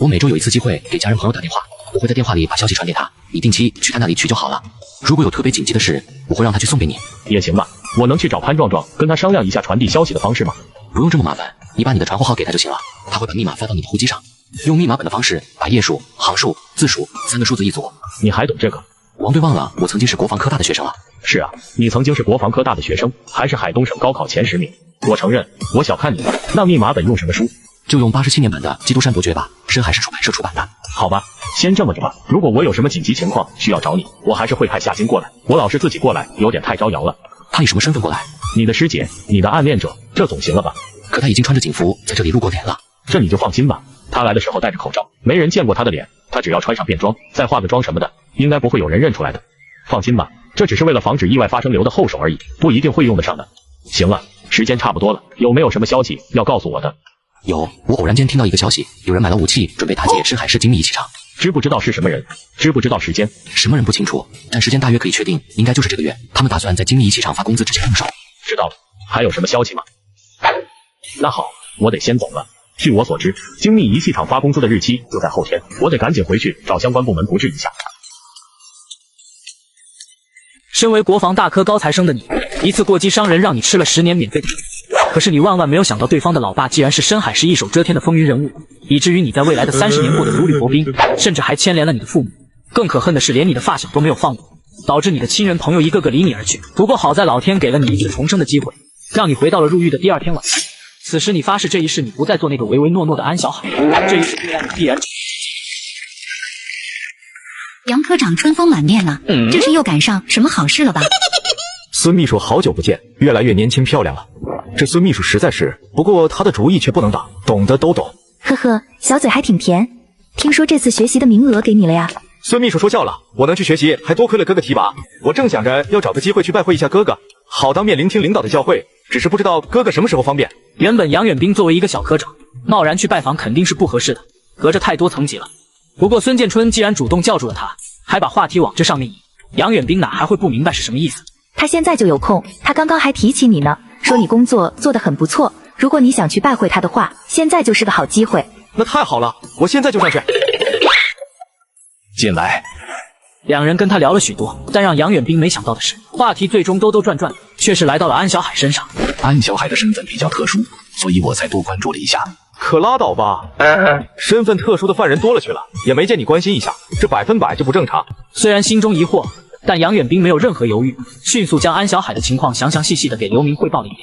我每周有一次机会给家人朋友打电话，我会在电话里把消息传给他，你定期去他那里取就好了。如果有特别紧急的事，我会让他去送给你。也行吧，我能去找潘壮壮，跟他商量一下传递消息的方式吗？不用这么麻烦，你把你的传呼号给他就行了，他会把密码发到你的呼机上，用密码本的方式把页数、行数、字数3个数字一组。你还懂这个？王队忘了，我曾经是国防科大的学生了。是啊，你曾经是国防科大的学生，还是海东省高考前10名。我承认，我小看你了。那密码本用什么书？就用87年版的《基督山伯爵》吧，深海市出版社出版的。好吧，先这么着吧。如果我有什么紧急情况需要找你，我还是会派夏金过来。我老是自己过来，有点太招摇了。他以什么身份过来？你的师姐，你的暗恋者，这总行了吧？可他已经穿着警服在这里露过脸了。这你就放心吧，他来的时候戴着口罩，没人见过他的脸。他只要穿上便装，再化个妆什么的，应该不会有人认出来的。放心吧，这只是为了防止意外发生留的后手而已，不一定会用得上的。行了，时间差不多了，有没有什么消息要告诉我的？有，我偶然间听到一个消息，有人买了武器，准备打劫深海市精密仪器厂。知不知道是什么人？知不知道时间？什么人不清楚，但时间大约可以确定，应该就是这个月。他们打算在精密仪器厂发工资之前动手。知道了，还有什么消息吗？那好，我得先走了。据我所知，精密仪器厂发工资的日期就在后天，我得赶紧回去找相关部门布置一下。身为国防大科高材生的你，一次过激伤人让你吃了10年免费的。可是你万万没有想到，对方的老爸既然是深海市一手遮天的风云人物，以至于你在未来的30年过得如履薄冰，甚至还牵连了你的父母。更可恨的是，连你的发小都没有放过，导致你的亲人朋友一个个离你而去。不过好在老天给了你一次重生的机会，让你回到了入狱的第2天晚上。此时你发誓这一世你不再做那个唯唯诺诺的安小海，这一世必然。杨科长春风满面呢，这是又赶上什么好事了吧？孙秘书好久不见，越来越年轻漂亮了。这孙秘书实在是，不过他的主意却不能打，懂的都懂。呵呵，小嘴还挺甜。听说这次学习的名额给你了呀？孙秘书说笑了，我能去学习，还多亏了哥哥提拔。我正想着要找个机会去拜会一下哥哥，好当面聆听领导的教诲，只是不知道哥哥什么时候方便。原本杨远兵作为一个小科长，贸然去拜访肯定是不合适的，隔着太多层级了。不过孙建春既然主动叫住了他，还把话题往这上面引，杨远兵哪还会不明白是什么意思？他现在就有空，他刚刚还提起你呢，说你工作做得很不错，如果你想去拜会他的话，现在就是个好机会。那太好了，我现在就上去。进来。两人跟他聊了许多，但让杨远兵没想到的是，话题最终兜兜转转，却是来到了安小海身上。安小海的身份比较特殊，所以我才多关注了一下。可拉倒吧，身份特殊的犯人多了去了，也没见你关心一下，这100%就不正常。虽然心中疑惑，但杨远兵没有任何犹豫，迅速将安小海的情况详详细细的给刘明汇报了一遍。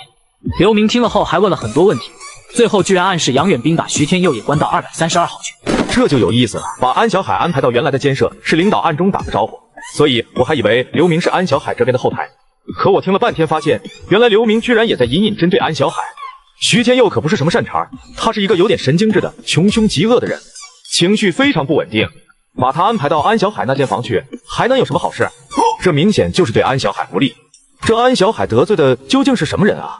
刘明听了后还问了很多问题，最后居然暗示杨远兵把徐天佑也关到232号去。这就有意思了，把安小海安排到原来的监舍，是领导暗中打个招呼，所以我还以为刘明是安小海这边的后台。可我听了半天，发现原来刘明居然也在隐隐针对安小海。徐天佑可不是什么善茬，他是一个有点神经质的穷凶极恶的人，情绪非常不稳定。把他安排到安小海那间房去，还能有什么好事？这明显就是对安小海不利。这安小海得罪的究竟是什么人啊？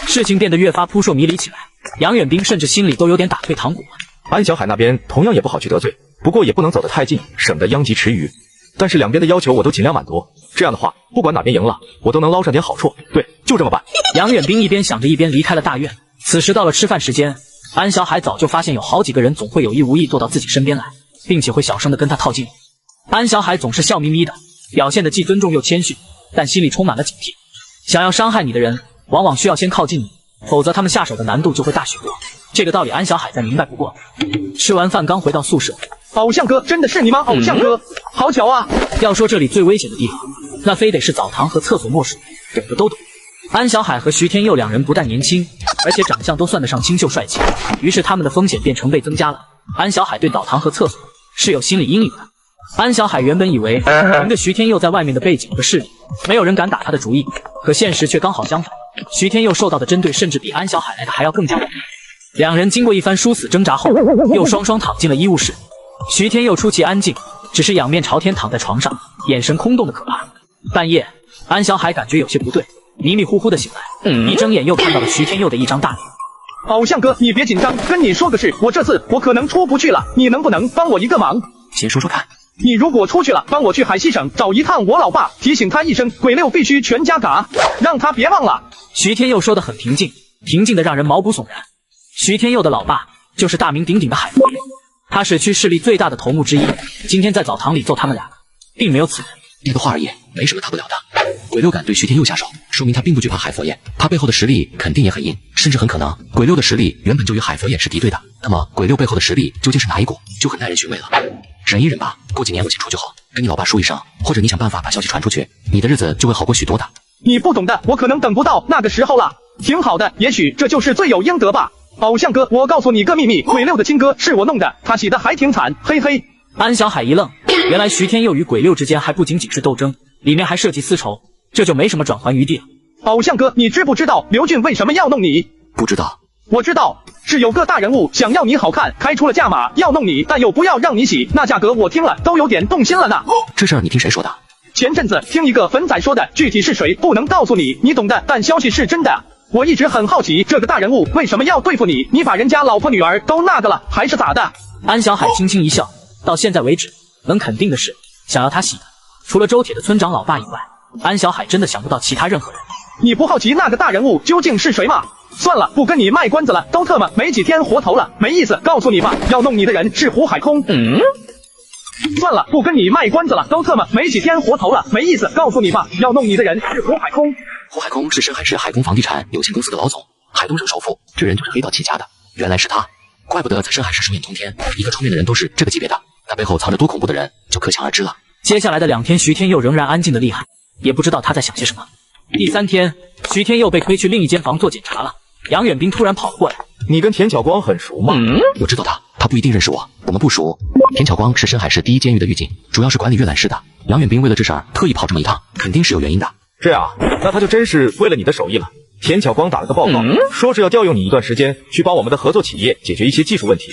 事情变得越发扑朔迷离起来，杨远兵甚至心里都有点打退堂鼓了。安小海那边同样也不好去得罪，不过也不能走得太近，省得殃及池鱼。但是两边的要求我都尽量满足，这样的话，不管哪边赢了，我都能捞上点好处。对，就这么办。杨远兵一边想着，一边离开了大院。此时到了吃饭时间，安小海早就发现有好几个人总会有意无意坐到自己身边来，并且会小声的跟他套近乎。安小海总是笑眯眯的，表现的既尊重又谦逊，但心里充满了警惕。想要伤害你的人，往往需要先靠近你，否则他们下手的难度就会大许多。这个道理安小海再明白不过。吃完饭刚回到宿舍，偶像哥，真的是你吗？偶像哥，好巧啊！要说这里最危险的地方，那非得是澡堂和厕所莫属，懂的都懂。安小海和徐天佑两人不但年轻，而且长相都算得上清秀帅气，于是他们的风险便成倍增加了。安小海对澡堂和厕所是有心理阴影的。安小海原本以为凭着徐天佑在外面的背景和势力，没有人敢打他的主意，可现实却刚好相反，徐天佑受到的针对甚至比安小海来的还要更加猛烈。两人经过一番殊死挣扎后，又双双躺进了医务室。徐天佑出奇安静，只是仰面朝天躺在床上，眼神空洞的可怕。半夜，安小海感觉有些不对，迷迷糊糊的醒来，一睁眼又看到了徐天佑的一张大脸。偶像哥，你别紧张，跟你说个事，我这次我可能出不去了，你能不能帮我一个忙？先说说看。你如果出去了，帮我去海西省找一趟我老爸，提醒他一声，鬼六必须全家嘎，让他别忘了。徐天佑说得很平静，平静的让人毛骨悚然。徐天佑的老爸就是大名鼎鼎的海佛爷，他是区势力最大的头目之一，今天在澡堂里揍他们俩，并没有此人。一个话而已，没什么大不了的。鬼六敢对徐天佑下手，说明他并不惧怕海佛爷，他背后的实力肯定也很硬，甚至很可能鬼六的实力原本就与海佛爷是敌对的。那么鬼六背后的实力究竟是哪一股，就很耐人寻味了。忍一忍吧，过几年我先出去后，跟你老爸说一声，或者你想办法把消息传出去，你的日子就会好过许多的。你不懂的，我可能等不到那个时候了。挺好的，也许这就是罪有应得吧。偶像哥，我告诉你个秘密，鬼六的亲哥是我弄的，他洗的还挺惨，嘿嘿。安小海一愣，原来徐天佑与鬼六之间还不仅仅是斗争，里面还涉及私仇，这就没什么转圜余地了。偶像哥，你知不知道刘俊为什么要弄你？不知道。我知道，是有个大人物想要你好看，开出了价码要弄你，但又不要让你洗，那价格我听了都有点动心了呢。这事儿你听谁说的？前阵子听一个粉仔说的，具体是谁不能告诉你，你懂的，但消息是真的。我一直很好奇，这个大人物为什么要对付你？你把人家老婆女儿都那个了，还是咋的？安小海轻轻一笑，到现在为止，能肯定的是，想要他洗的，除了周铁的村长老爸以外，安小海真的想不到其他任何人。你不好奇那个大人物究竟是谁吗？算了，不跟你卖关子了，都特么没几天活头了，没意思。告诉你吧，要弄你的人是胡海空。算了，不跟你卖关子了，都特么没几天活头了，没意思。告诉你吧，要弄你的人是胡海空。胡海空是深海市海空房地产有限公司的老总，海东省首富，这人就是黑道起家的。原来是他，怪不得在深海市手眼通天，一个出面的人都是这个级别的，那背后藏着多恐怖的人就可想而知了。接下来的2天，徐天佑仍然安静的厉害，也不知道他在想些什么。第3天，徐天佑被推去另一间房做检查了。杨远兵突然跑过来，你跟田巧光很熟吗？我知道他不一定认识我，我们不熟。田巧光是深海市第1监狱的狱警，主要是管理阅览室的。杨远兵为了这事儿特意跑这么一趟，肯定是有原因的。这样，那他就真是为了你的手艺了。田巧光打了个报告，说是要调用你一段时间去帮我们的合作企业解决一些技术问题，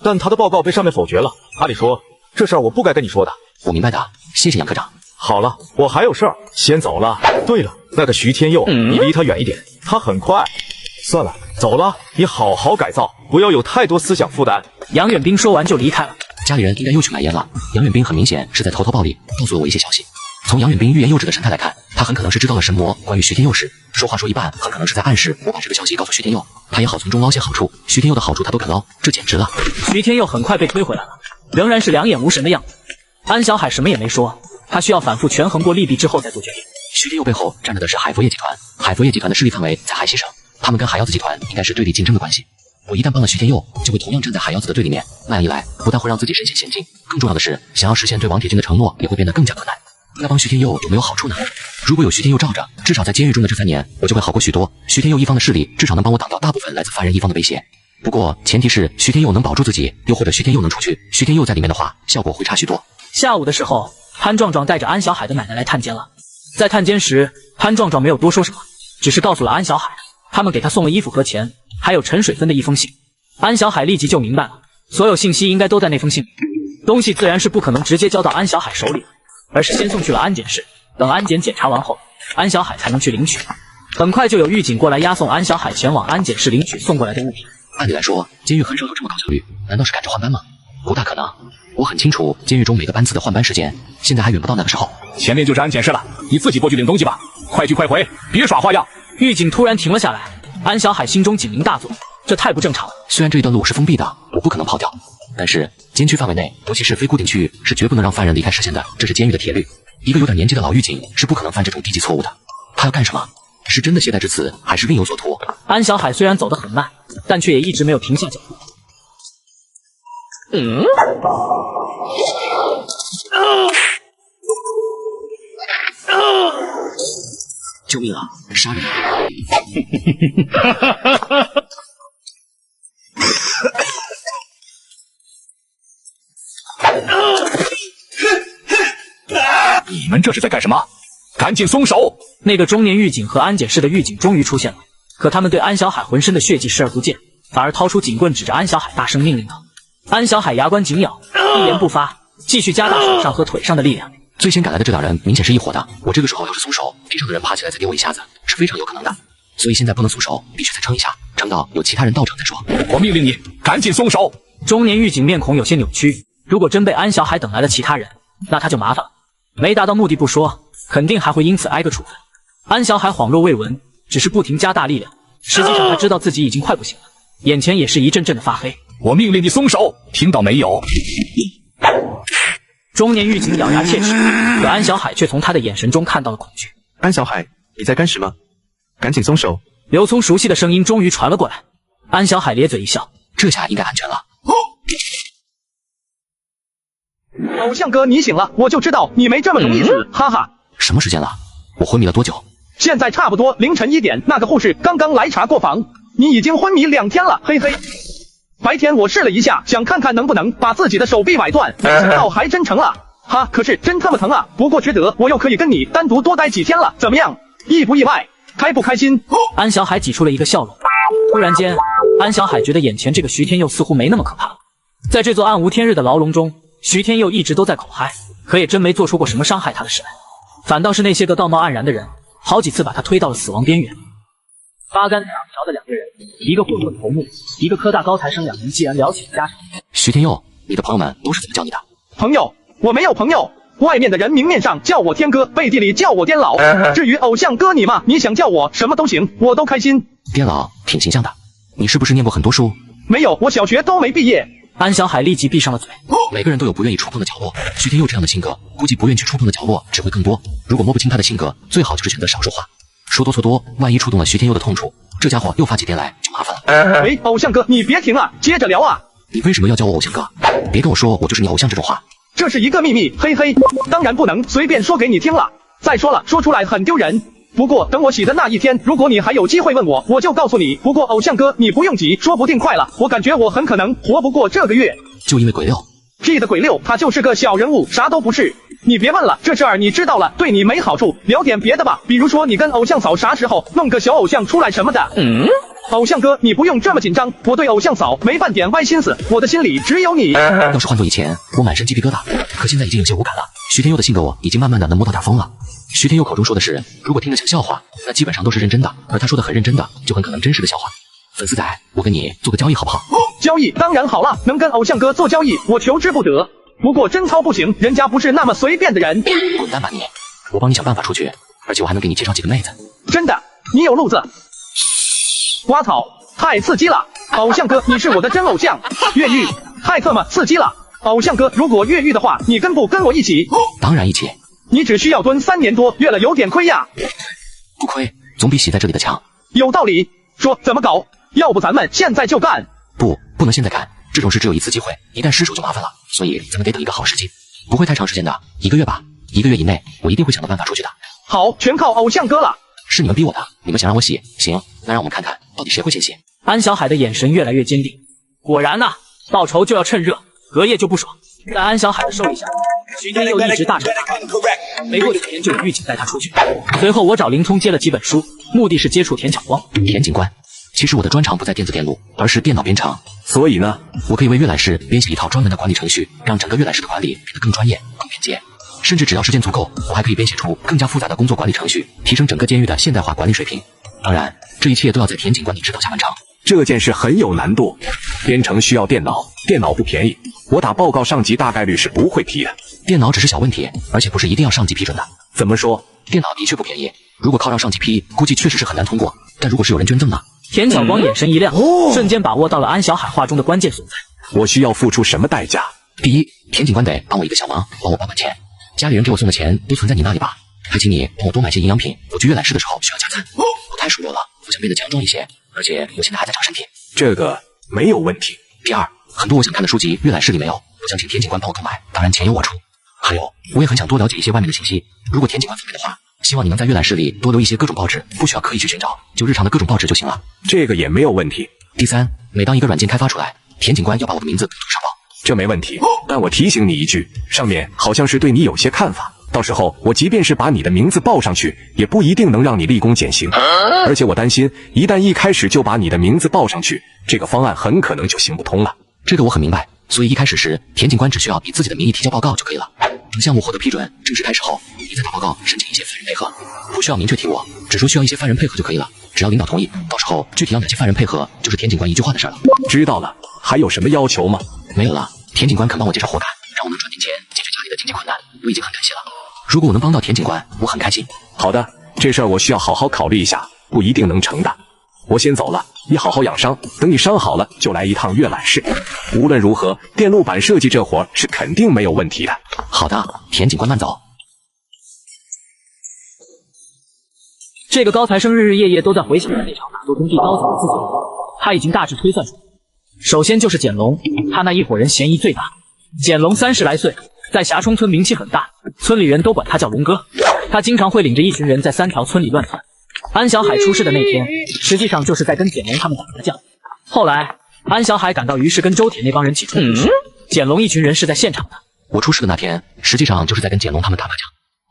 但他的报告被上面否决了。按理说，这事儿我不该跟你说的。我明白的，谢谢杨科长。好了，我还有事儿，先走了。对了，那个徐天佑，你离他远一点，他很快。算了，走了，你好好改造，不要有太多思想负担。杨远兵说完就离开了。家里人应该又去买烟了。杨远兵很明显是在投桃报李，告诉了我一些消息。从杨远兵欲言又止的神态来看，他很可能是知道了神魔关于徐天佑事，说话说一半，很可能是在暗示我把这个消息告诉徐天佑，他也好从中捞些好处。徐天佑的好处他都肯捞，这简直了。徐天佑很快被推回来了，仍然是两眼无神的样子。安小海什么也没说，他需要反复权衡过利弊之后再做决定。徐天佑背后站着的是海佛业集团，海佛业集团的势力范围在海西省，他们跟海妖子集团应该是对立竞争的关系。我一旦帮了徐天佑，就会同样站在海妖子的对立面，那样一来，不但会让自己身陷险境，更重要的是，想要实现对王铁军的承诺也会变得更加困难。那帮徐天佑有没有好处呢？如果有徐天佑罩着，至少在监狱中的这3年，我就会好过许多。徐天佑一方的势力至少能帮我挡掉大部分来自犯人一方的威胁。不过前提是徐天佑能保住自己，又或者徐天佑能出去，徐天佑在里面的话，效果会差许多。下午的时候，潘壮壮带着安小海的奶奶来探监了。在探监时，潘壮壮没有多说什么，只是告诉了安小海，他们给他送了衣服和钱，还有陈水芬的一封信。安小海立即就明白了，所有信息应该都在那封信里。东西自然是不可能直接交到安小海手里，而是先送去了安检室，等安检检查完后，安小海才能去领取。很快就有狱警过来押送安小海前往安检室领取送过来的物品。按理来说，监狱很少有这么高效率，难道是赶着换班吗？不大可能。我很清楚监狱中每个班次的换班时间，现在还远不到那个时候。前面就是安检室了，你自己过去领东西吧，快去快回，别耍花样。狱警突然停了下来，安小海心中警铃大作，这太不正常了。虽然这一段路是封闭的，我不可能跑掉，但是监区范围内，尤其是非固定区域，是绝不能让犯人离开视线的，这是监狱的铁律。一个有点年纪的老狱警是不可能犯这种低级错误的。他要干什么？是真的懈怠至此，还是另有所图？安小海虽然走得很慢，但却也一直没有停下脚步。救命啊！杀人！你们这是在干什么？赶紧松手！那个中年狱警和安检室的狱警终于出现了，可他们对安小海浑身的血迹视而不见，反而掏出警棍指着安小海大声命令道。安小海牙关紧咬，一言不发，继续加大手上和腿上的力量。最先赶来的这两人明显是一伙的，我这个时候要是松手，地上的人爬起来再给我一下子，是非常有可能的。所以现在不能松手，必须再撑一下，撑到有其他人到场再说。我命令你赶紧松手！中年狱警面孔有些扭曲，如果真被安小海等来了其他人，那他就麻烦了。没达到目的不说，肯定还会因此挨个处分。安小海恍若未闻，只是不停加大力量，实际上他知道自己已经快不行了，眼前也是一阵阵的发黑。我命令你松手，听到没有？中年狱警咬牙切齿，可安小海却从他的眼神中看到了恐惧。安小海，你在干什么？赶紧松手！刘聪熟悉的声音终于传了过来。安小海咧嘴一笑，这下应该安全了。偶像哥，你醒了，我就知道你没这么容易死，哈哈。什么时间了？我昏迷了多久？现在差不多凌晨1点，那个护士刚刚来查过房，你已经昏迷2天了，嘿嘿。白天我试了一下，想看看能不能把自己的手臂崴断，没想到还真成了，哈，可是真他妈疼啊！不过值得，我又可以跟你单独多待几天了，怎么样？意不意外？开不开心？安小海挤出了一个笑容。突然间，安小海觉得眼前这个徐天佑似乎没那么可怕。在这座暗无天日的牢笼中，徐天佑一直都在口嗨，可也真没做出过什么伤害他的事来，反倒是那些个道貌岸然的人，好几次把他推到了死亡边缘。八竿子打不着的两个人，一个混混头目，一个科大高材生，两人既然聊起了家常。徐天佑，你的朋友们都是怎么叫你的？朋友？我没有朋友，外面的人明面上叫我天哥，背地里叫我颠老。至于偶像哥你嘛，你想叫我什么都行，我都开心。颠老挺形象的，你是不是念过很多书？没有，我小学都没毕业。安小海立即闭上了嘴。每个人都有不愿意触碰的角落，徐天佑这样的性格，估计不愿去触碰的角落只会更多。如果摸不清他的性格，最好就是选择少说话，说多错多，万一触动了徐天佑的痛处，这家伙又发起癫来就麻烦了。喂，偶像哥，你别停啊，接着聊啊。你为什么要叫我偶像哥？别跟我说我就是你偶像这种话。这是一个秘密，嘿嘿，当然不能随便说给你听了。再说了，说出来很丢人。不过等我洗的那一天，如果你还有机会问我，我就告诉你。不过偶像哥，你不用急，说不定快了，我感觉我很可能活不过这个月。就因为鬼六？屁的鬼六，他就是个小人物，啥都不是。你别问了，这事儿你知道了，对你没好处。聊点别的吧，比如说你跟偶像嫂啥时候弄个小偶像出来什么的。偶像哥，你不用这么紧张，我对偶像嫂没半点歪心思，我的心里只有你。要是换做以前，我满身鸡皮疙瘩，可现在已经有些无感了。徐天佑的性格我已经慢慢的能摸到点风了。徐天佑口中说的是，如果听着像笑话，那基本上都是认真的，而他说的很认真的，就很可能真实的笑话。粉丝仔，我跟你做个交易好不好？交易当然好了，能跟偶像哥做交易，我求之不得。不过贞操不行，人家不是那么随便的人。滚蛋吧你！我帮你想办法出去，而且我还能给你介绍几个妹子。真的？你有路子。哇操，太刺激了！偶像哥，你是我的真偶像。越狱，太特么刺激了！偶像哥，如果越狱的话，你跟不跟我一起？当然一起。你只需要蹲3年多月了，有点亏呀。不亏，总比洗在这里的强。有道理，说怎么搞？要不咱们现在就干？不能现在干，这种事只有一次机会，一旦失手就麻烦了，所以咱们得等一个好时机，不会太长时间的，1个月吧，1个月以内，我一定会想到办法出去的。好，全靠偶像哥了。是你们逼我的，你们想让我洗，行，那让我们看看到底谁会先洗。安小海的眼神越来越坚定，果然呐，报仇就要趁热，隔夜就不爽。在安小海的授意下，徐天佑一直大吵大闹，没过几天就有狱警带他出去。随后我找林聪借了几本书，目的是接触田巧光。田警官，其实我的专长不在电子电路，而是电脑编程。所以呢，我可以为阅览室编写一套专门的管理程序，让整个阅览室的管理变得更专业、更便捷。甚至只要时间足够，我还可以编写出更加复杂的工作管理程序，提升整个监狱的现代化管理水平。当然，这一切都要在田警官你指导下完成。这件事很有难度，编程需要电脑，电脑不便宜。我打报告上级大概率是不会批的。电脑只是小问题，而且不是一定要上级批准的。怎么说？电脑的确不便宜，如果靠让上级批，估计确实是很难通过。但如果是有人捐赠呢？田巧光眼神一亮，瞬间把握到了安小海话中的关键所在。我需要付出什么代价？第一，田警官得帮我一个小忙，帮我保管钱。家里人给我送的钱都存在你那里吧？还请你帮我多买些营养品，我去阅览室的时候需要加餐。我太熟络了，我想变得强壮一些，而且我现在还在长身体。这个没有问题。第二，很多我想看的书籍阅览室里没有，我想请田警官帮我购买，当然钱由我出。还有，我也很想多了解一些外面的信息，如果田警官方便的话，希望你能在阅览室里多留一些各种报纸，不需要刻意去寻找，就日常的各种报纸就行了。这个也没有问题。第三，每当一个软件开发出来，田警官要把我的名字涂上报。这没问题，但我提醒你一句，上面好像是对你有些看法，到时候我即便是把你的名字报上去，也不一定能让你立功减刑。而且我担心，一旦一开始就把你的名字报上去，这个方案很可能就行不通了。这个我很明白，所以一开始时，田警官只需要以自己的名义提交报告就可以了。等项目获得批准，正式开始后，你再打报告申请一些犯人配合，不需要明确提我，只说需要一些犯人配合就可以了。只要领导同意，到时候具体要哪些犯人配合，就是田警官一句话的事了。知道了，还有什么要求吗？没有了。田警官肯帮我介绍活干，让我能赚点钱解决家里的经济困难，我已经很感谢了。如果我能帮到田警官，我很开心。好的，这事儿我需要好好考虑一下，不一定能成的。我先走了，你好好养伤，等你伤好了就来一趟阅览室。无论如何，电路板设计这活是肯定没有问题的。好的，田警官慢走。这个高材生日日夜夜都在回想着那场打斗中递刀子的自己，他已经大致推算出来。首先就是简龙，他那一伙人嫌疑最大。简龙30来岁，在霞冲村名气很大，村里人都管他叫龙哥。他经常会领着一群人在3条村里乱窜。安小海出事的那天，实际上就是在跟简龙他们打麻将。后来安小海赶到，于是跟周铁那帮人起冲突时，简龙一群人是在现场的。我出事的那天，实际上就是在跟简龙他们打麻将。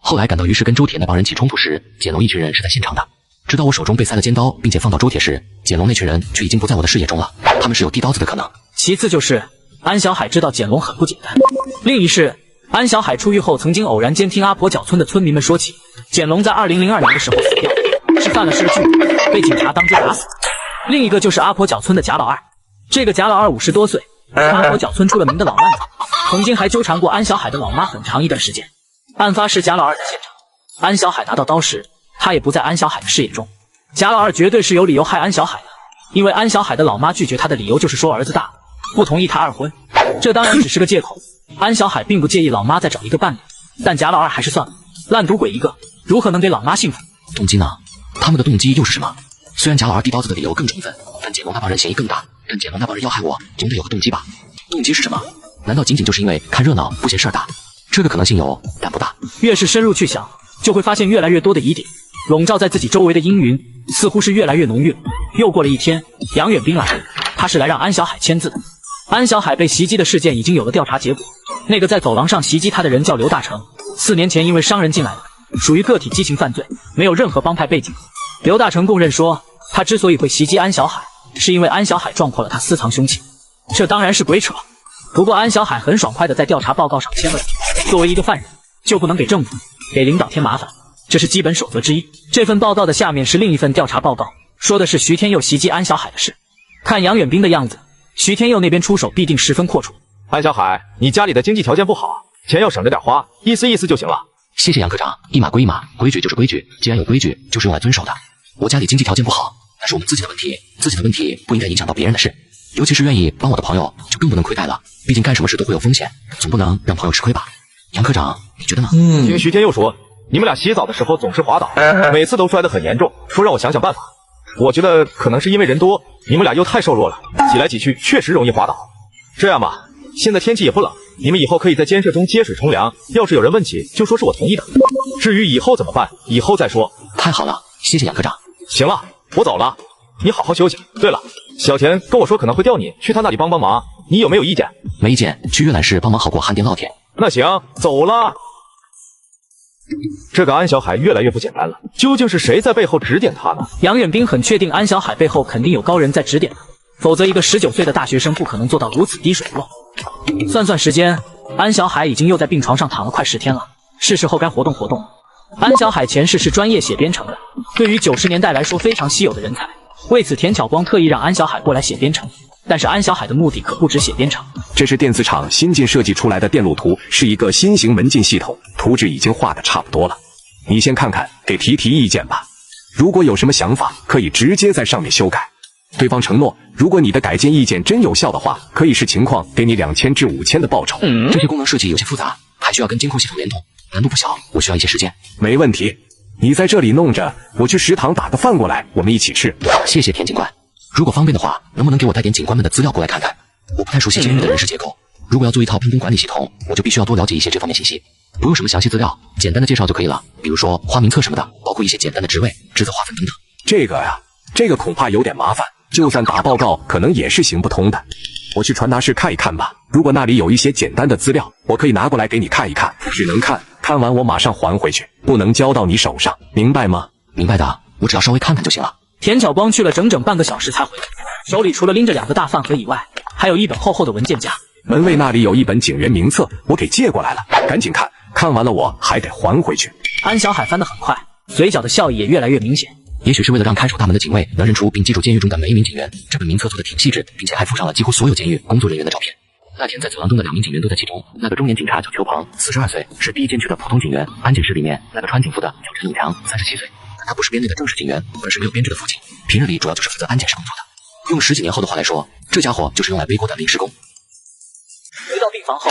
后来赶到，于是跟周铁那帮人起冲突时，简龙一群人是在现场的。直到我手中被塞了尖刀，并且放到周铁时，简龙那群人却已经不在我的视野中了。他们是有递刀子的可能。其次就是安小海知道简龙很不简单。另一是安小海出狱后曾经偶然间听阿婆角村的村民们说起，简龙在2002年的时候死掉，是犯了事巨恶，被警察当街打死。另一个就是阿婆角村的贾老二，这个贾老二50多岁，是阿婆角村出了名的老烂子，曾经还纠缠过安小海的老妈很长一段时间。案发时贾老二在现场，安小海拿到刀时，他也不在安小海的视野中。贾老二绝对是有理由害安小海的，因为安小海的老妈拒绝他的理由就是说儿子大了，不同意他2婚，这当然只是个借口。安小海并不介意老妈再找一个伴侣，但贾老二还是算了，烂赌鬼一个，如何能给老妈幸福？动机呢？他们的动机又是什么？虽然贾老二递刀子的理由更充分，但简龙那帮人嫌疑更大。但简龙那帮人要害我，总得有个动机吧？动机是什么？难道仅仅就是因为看热闹不嫌事儿大？这个可能性有，但不大。越是深入去想，就会发现越来越多的疑点笼罩在自己周围的阴云似乎是越来越浓郁了。又过了一天，杨远兵来了，他是来让安小海签字的。安小海被袭击的事件已经有了调查结果，那个在走廊上袭击他的人叫刘大成，4年前因为伤人进来的，属于个体激情犯罪，没有任何帮派背景。刘大成供认说，他之所以会袭击安小海，是因为安小海撞破了他私藏凶器，这当然是鬼扯。不过安小海很爽快的在调查报告上签了字，作为一个犯人，就不能给政府、给领导添麻烦，这是基本守则之一。这份报告的下面是另一份调查报告，说的是徐天佑袭击安小海的事。看杨远兵的样子，徐天佑那边出手必定十分阔绰。安小海，你家里的经济条件不好，钱要省着点花，意思意思就行了。谢谢杨科长，一码归一码，规矩就是规矩，既然有规矩，就是用来遵守的。我家里经济条件不好，那是我们自己的问题，自己的问题不应该影响到别人的事。尤其是愿意帮我的朋友，就更不能亏待了。毕竟干什么事都会有风险，总不能让朋友吃亏吧？杨科长，你觉得呢？听徐天佑说，你们俩洗澡的时候总是滑倒，每次都摔得很严重，说让我想想办法。我觉得可能是因为人多，你们俩又太瘦弱了，挤来挤去确实容易滑倒。这样吧，现在天气也不冷，你们以后可以在监舍中接水冲凉，要是有人问起，就说是我同意的。至于以后怎么办，以后再说。太好了，谢谢杨科长。行了，我走了，你好好休息。对了，小田跟我说可能会调你去他那里帮忙，你有没有意见？没意见，去阅览室帮忙好过旱地烙铁。那行，走了。这个安小海越来越不简单了，究竟是谁在背后指点他呢？杨远兵很确定安小海背后肯定有高人在指点他，否则一个19岁的大学生不可能做到如此滴水不漏。算算时间，安小海已经又在病床上躺了快10天了，是时候该活动活动了。安小海前世是专业写编程的，对于90年代来说非常稀有的人才，为此田巧光特意让安小海过来写编程。但是安小海的目的可不止写编程，这是电子厂新近设计出来的电路图，是一个新型门禁系统，图纸已经画得差不多了。你先看看，给提意见吧。如果有什么想法，可以直接在上面修改。对方承诺，如果你的改进意见真有效的话，可以视情况给你2000至5000的报酬。这些功能设计有些复杂，还需要跟监控系统联动，难度不小，我需要一些时间。没问题，你在这里弄着，我去食堂打个饭过来，我们一起吃。谢谢田警官。如果方便的话，能不能给我带点警官们的资料过来看看？我不太熟悉监狱的人事结构，如果要做一套分工管理系统，我就必须要多了解一些这方面信息。不用什么详细资料，简单的介绍就可以了，比如说花名册什么的，包括一些简单的职位、职责划分等等。这个恐怕有点麻烦，就算打报告，可能也是行不通的。我去传达室看一看吧，如果那里有一些简单的资料，我可以拿过来给你看一看，只能看完我马上还回去，不能交到你手上，明白吗？明白的，我只要稍微看看就行了。田巧光去了整整半个小时才回来，手里除了拎着2个大饭盒以外，还有一本厚厚的文件夹。门卫那里有一本警员名册，我给借过来了，赶紧看，看完了我还得还回去。安小海翻得很快，嘴角的笑意也越来越明显。也许是为了让看守大门的警卫能认出并记住监狱中的每一名警员，这本名册做的挺细致，并且还附上了几乎所有监狱工作人员的照片。那天在走廊中的2名警员都在其中，那个中年警察叫裘鹏，42岁，是第一监区的普通警员；安检室里面那个穿警服的叫陈永强，37岁。他不是编内的正式警员，而是没有编制的副警，平日里主要就是负责安检室工作的。用10几年后的话来说，这家伙就是用来背锅的临时工。回到病房后，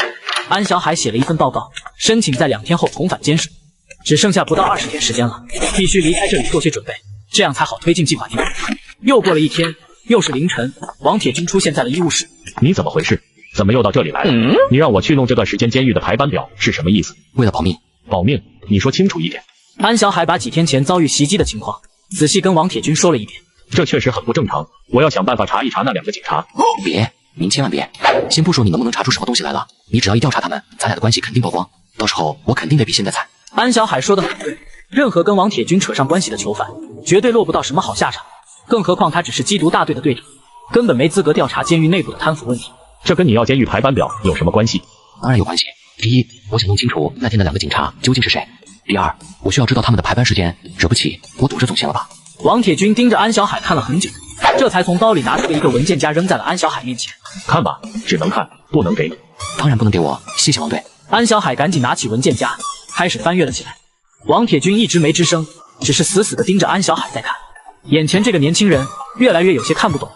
安小海写了一份报告，申请在2天后重返监舍。只剩下不到20天时间了，必须离开这里做些准备，这样才好推进计划进度。又过了1天，又是凌晨，王铁军出现在了医务室。你怎么回事？怎么又到这里来了？你让我去弄这段时间监狱的排班表是什么意思？为了保命。保命？你说清楚一点。安小海把几天前遭遇袭击的情况仔细跟王铁军说了一遍。这确实很不正常，我要想办法查一查那2个警察。别，您千万别。先不说你能不能查出什么东西来了，你只要一调查他们，咱俩的关系肯定曝光，到时候我肯定得比现在惨。安小海说的很对，任何跟王铁军扯上关系的囚犯，绝对落不到什么好下场。更何况他只是缉毒大队的队长，根本没资格调查监狱内部的贪腐问题。这跟你要监狱排班表有什么关系？当然有关系。第一，我想弄清楚那天的2个警察究竟是谁。第二，我需要知道他们的排班时间，惹不起我躲着总行了吧？王铁军盯着安小海看了很久，这才从包里拿出了一个文件夹扔在了安小海面前。看吧，只能看，不能给你。当然不能给我，谢谢王队。安小海赶紧拿起文件夹，开始翻阅了起来。王铁军一直没吱声，只是死死地盯着安小海在看。眼前这个年轻人越来越有些看不懂了。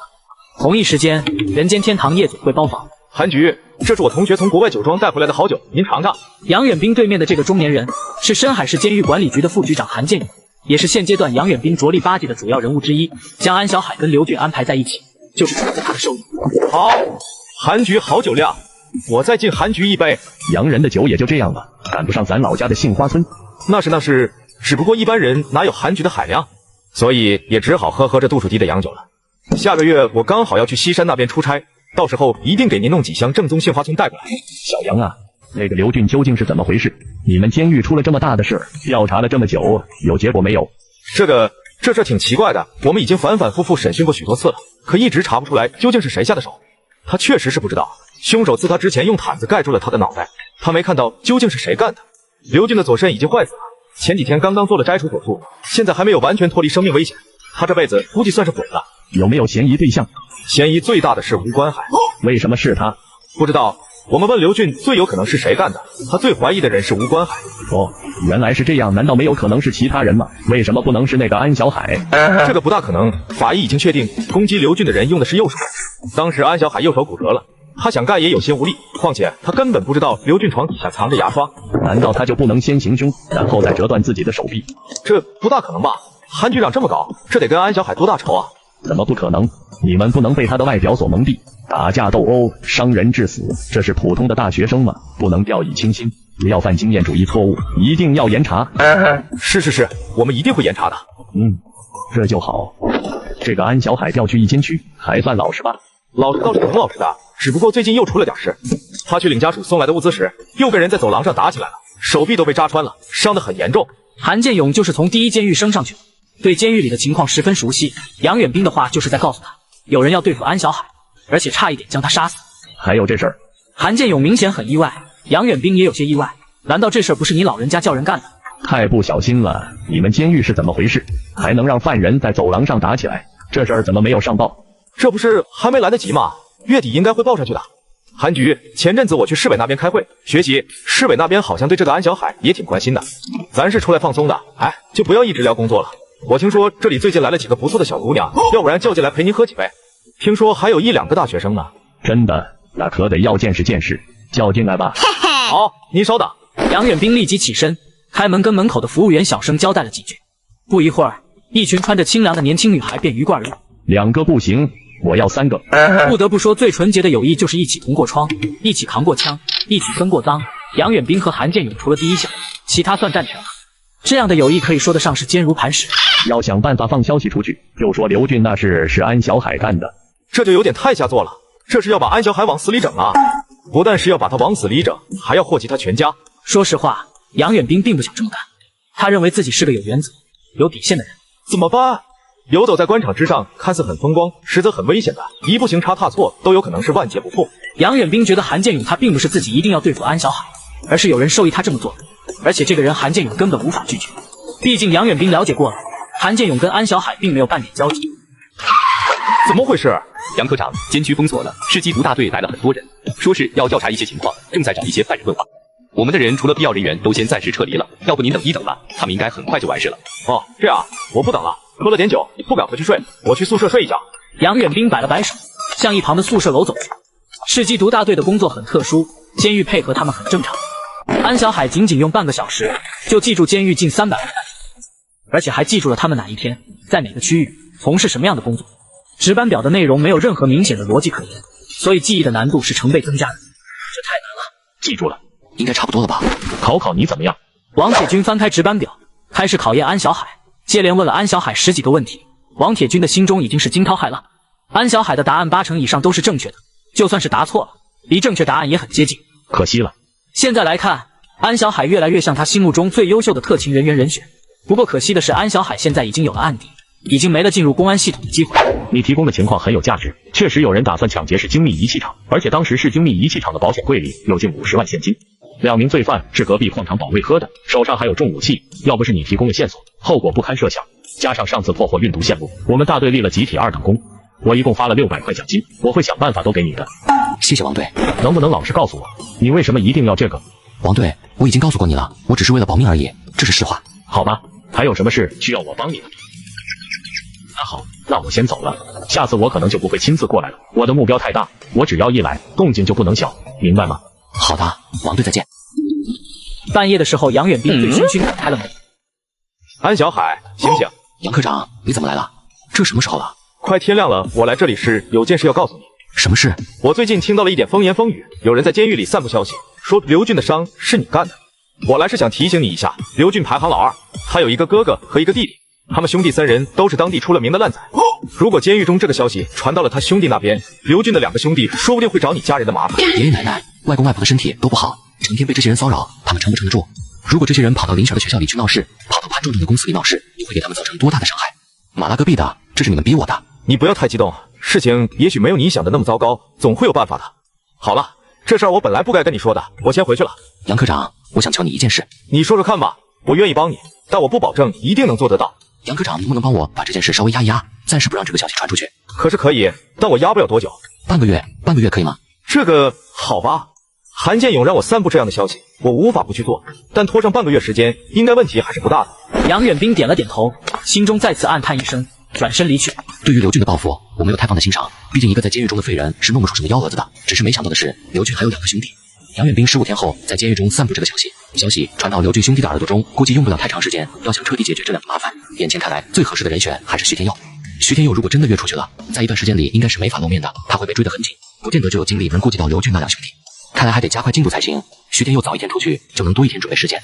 同一时间，人间天堂夜总会包房。韩局，这是我同学从国外酒庄带回来的好酒，您尝尝。杨远兵对面的这个中年人是深海市监狱管理局的副局长韩建宇，也是现阶段杨远兵着力巴结的主要人物之一。将安小海跟刘俊安排在一起，就是图他的收入。好，韩局好酒量，我再敬韩局一杯。洋人的酒也就这样了，赶不上咱老家的杏花村。那是，只不过一般人哪有韩局的海量，所以也只好喝这度数低的洋酒了。下个月我刚好要去西山那边出差，到时候一定给您弄几箱正宗杏花村带过来。小杨啊，那个刘俊究竟是怎么回事？你们监狱出了这么大的事，调查了这么久，有结果没有？这事挺奇怪的，我们已经反反复复审讯过许多次了，可一直查不出来究竟是谁下的手。他确实是不知道，凶手自他之前用毯子盖住了他的脑袋，他没看到究竟是谁干的。刘俊的左肾已经坏死了，前几天刚刚做了摘除手术，现在还没有完全脱离生命危险，他这辈子估计算是毁了。有没有嫌疑对象？嫌疑最大的是吴关海。为什么是他？不知道，我们问刘俊最有可能是谁干的，他最怀疑的人是吴关海。哦，原来是这样，难道没有可能是其他人吗？为什么不能是那个安小海？这个不大可能，法医已经确定攻击刘俊的人用的是右手，当时安小海右手骨折了，他想干也有些无力，况且他根本不知道刘俊床底下藏着牙刷。难道他就不能先行凶，然后再折断自己的手臂？这不大可能吧？韩局长这么搞，这得跟安小海多大仇啊？怎么不可能？你们不能被他的外表所蒙蔽。打架斗殴，伤人致死，这是普通的大学生吗？不能掉以轻心，不要犯经验主义错误，一定要严查。是，我们一定会严查的。这就好。这个安小海调去一监区，还算老实吧？老实倒是挺老实的，只不过最近又出了点事。他去领家属送来的物资时，又跟人在走廊上打起来了，手臂都被扎穿了，伤得很严重。韩建勇就是从第一监狱升上去的，对监狱里的情况十分熟悉。杨远兵的话就是在告诉他，有人要对付安小海，而且差一点将他杀死。还有这事儿，韩建勇明显很意外，杨远兵也有些意外。难道这事儿不是你老人家叫人干的？太不小心了！你们监狱是怎么回事？还能让犯人在走廊上打起来？这事儿怎么没有上报？这不是还没来得及吗？月底应该会报上去的。韩局，前阵子我去市委那边开会学习，市委那边好像对这个安小海也挺关心的。咱是出来放松的，就不要一直聊工作了。我听说这里最近来了几个不错的小姑娘，要不然叫进来陪您喝几杯。听说还有1-2个大学生呢。真的？那可得要见识见识，叫进来吧。好，您稍等。杨远兵立即起身，开门跟门口的服务员小声交代了几句。不一会儿，一群穿着清凉的年轻女孩便鱼贯入。2个不行，我要3个。不得不说，最纯洁的友谊就是一起同过窗，一起扛过枪，一起分过赃。杨远兵和韩建勇除了第一项，其他算占全了。这样的友谊可以说得上是坚如磐石。要想办法放消息出去，就说刘俊那事是安小海干的，这就有点太下作了。这是要把安小海往死里整啊！不但是要把他往死里整，还要祸及他全家。说实话，杨远兵并不想这么干，他认为自己是个有原则、有底线的人。怎么办？游走在官场之上，看似很风光，实则很危险的，一步行差踏错都有可能是万劫不复。杨远兵觉得韩建勇他并不是自己一定要对付安小海，而是有人授意他这么做，而且这个人韩建勇根本无法拒绝。毕竟杨远兵了解过了，韩建勇跟安小海并没有半点交集。怎么回事？杨科长，监区封锁了，市缉毒大队来了很多人，说是要调查一些情况，正在找一些犯人问话。我们的人除了必要人员都先暂时撤离了，要不您等一等吧，他们应该很快就完事了。哦，这样，我不等了，喝了点酒，不敢回去睡，我去宿舍睡一觉。杨远兵摆了摆手，向一旁的宿舍楼走去。市缉毒大队的工作很特殊，监狱配合他们很正常。安小海仅仅用半个小时就记住监狱近300位犯人，而且还记住了他们哪一天在哪个区域从事什么样的工作。值班表的内容没有任何明显的逻辑可言，所以记忆的难度是成倍增加的。这太难了。记住了，应该差不多了吧？考你怎么样？王铁军翻开值班表，开始考验安小海，接连问了安小海10几个问题。王铁军的心中已经是惊涛骇浪。安小海的答案8成以上都是正确的，就算是答错了，离正确答案也很接近。可惜了。现在来看，安小海越来越像他心目中最优秀的特勤人员人选。不过可惜的是，安小海现在已经有了案底，已经没了进入公安系统的机会。你提供的情况很有价值，确实有人打算抢劫市精密仪器厂，而且当时市精密仪器厂的保险柜里有近50万现金。2名罪犯是隔壁矿场保卫科的，手上还有重武器，要不是你提供的线索，后果不堪设想。加上上次破获运毒线路，我们大队立了集体2等功，我一共发了600块奖金，我会想办法都给你的。谢谢王队。能不能老实告诉我，你为什么一定要这个？王队，我已经告诉过你了，我只是为了保命而已，这是实话。好吧，还有什么事需要我帮你的？那好，那我先走了，下次我可能就不会亲自过来了。我的目标太大，我只要一来，动静就不能小，明白吗？好的，王队再见。半夜的时候，杨远兵醉醺醺打开了门。安小海，醒醒！杨科长，你怎么来了？这什么时候了？快天亮了，我来这里是有件事要告诉你。什么事？我最近听到了一点风言风语，有人在监狱里散布消息，说刘俊的伤是你干的。我来是想提醒你一下，刘俊排行老2，他有一个哥哥和一个弟弟，他们兄弟3人都是当地出了名的烂仔。如果监狱中这个消息传到了他兄弟那边，刘俊的2个兄弟说不定会找你家人的麻烦。爷爷奶奶、外公外婆的身体都不好，成天被这些人骚扰，他们撑不撑得住？如果这些人跑到邻舍的学校里去闹事，跑到潘壮壮的公司里闹事，会给他们造成多大的伤害？马拉戈壁的，这是你们逼我的。你不要太激动，事情也许没有你想的那么糟糕，总会有办法的。好了，这事儿我本来不该跟你说的，我先回去了。杨科长，我想求你一件事。你说说看吧，我愿意帮你，但我不保证一定能做得到。杨科长，能不能帮我把这件事稍微压一压，暂时不让这个消息传出去？可是可以，但我压不了多久。半个月可以吗？这个好吧，韩建勇让我散布这样的消息，我无法不去做，但拖上半个月时间，应该问题还是不大的。杨远兵点了点头，心中再次暗叹一声，转身离去。对于刘俊的报复，我没有太放在心上，毕竟一个在监狱中的废人是弄不出什么幺蛾子的。只是没想到的是，刘俊还有2个兄弟。杨远兵15天后在监狱中散布这个消息，消息传到刘俊兄弟的耳朵中，估计用不了太长时间，要想彻底解决这2个麻烦，眼前看来最合适的人选还是徐天佑。徐天佑如果真的约出去了，在一段时间里应该是没法露面的，他会被追得很紧，不见得就有精力能顾及到刘俊那2兄弟。看来还得加快进度才行。徐天佑早一天出去，就能多一天准备时间。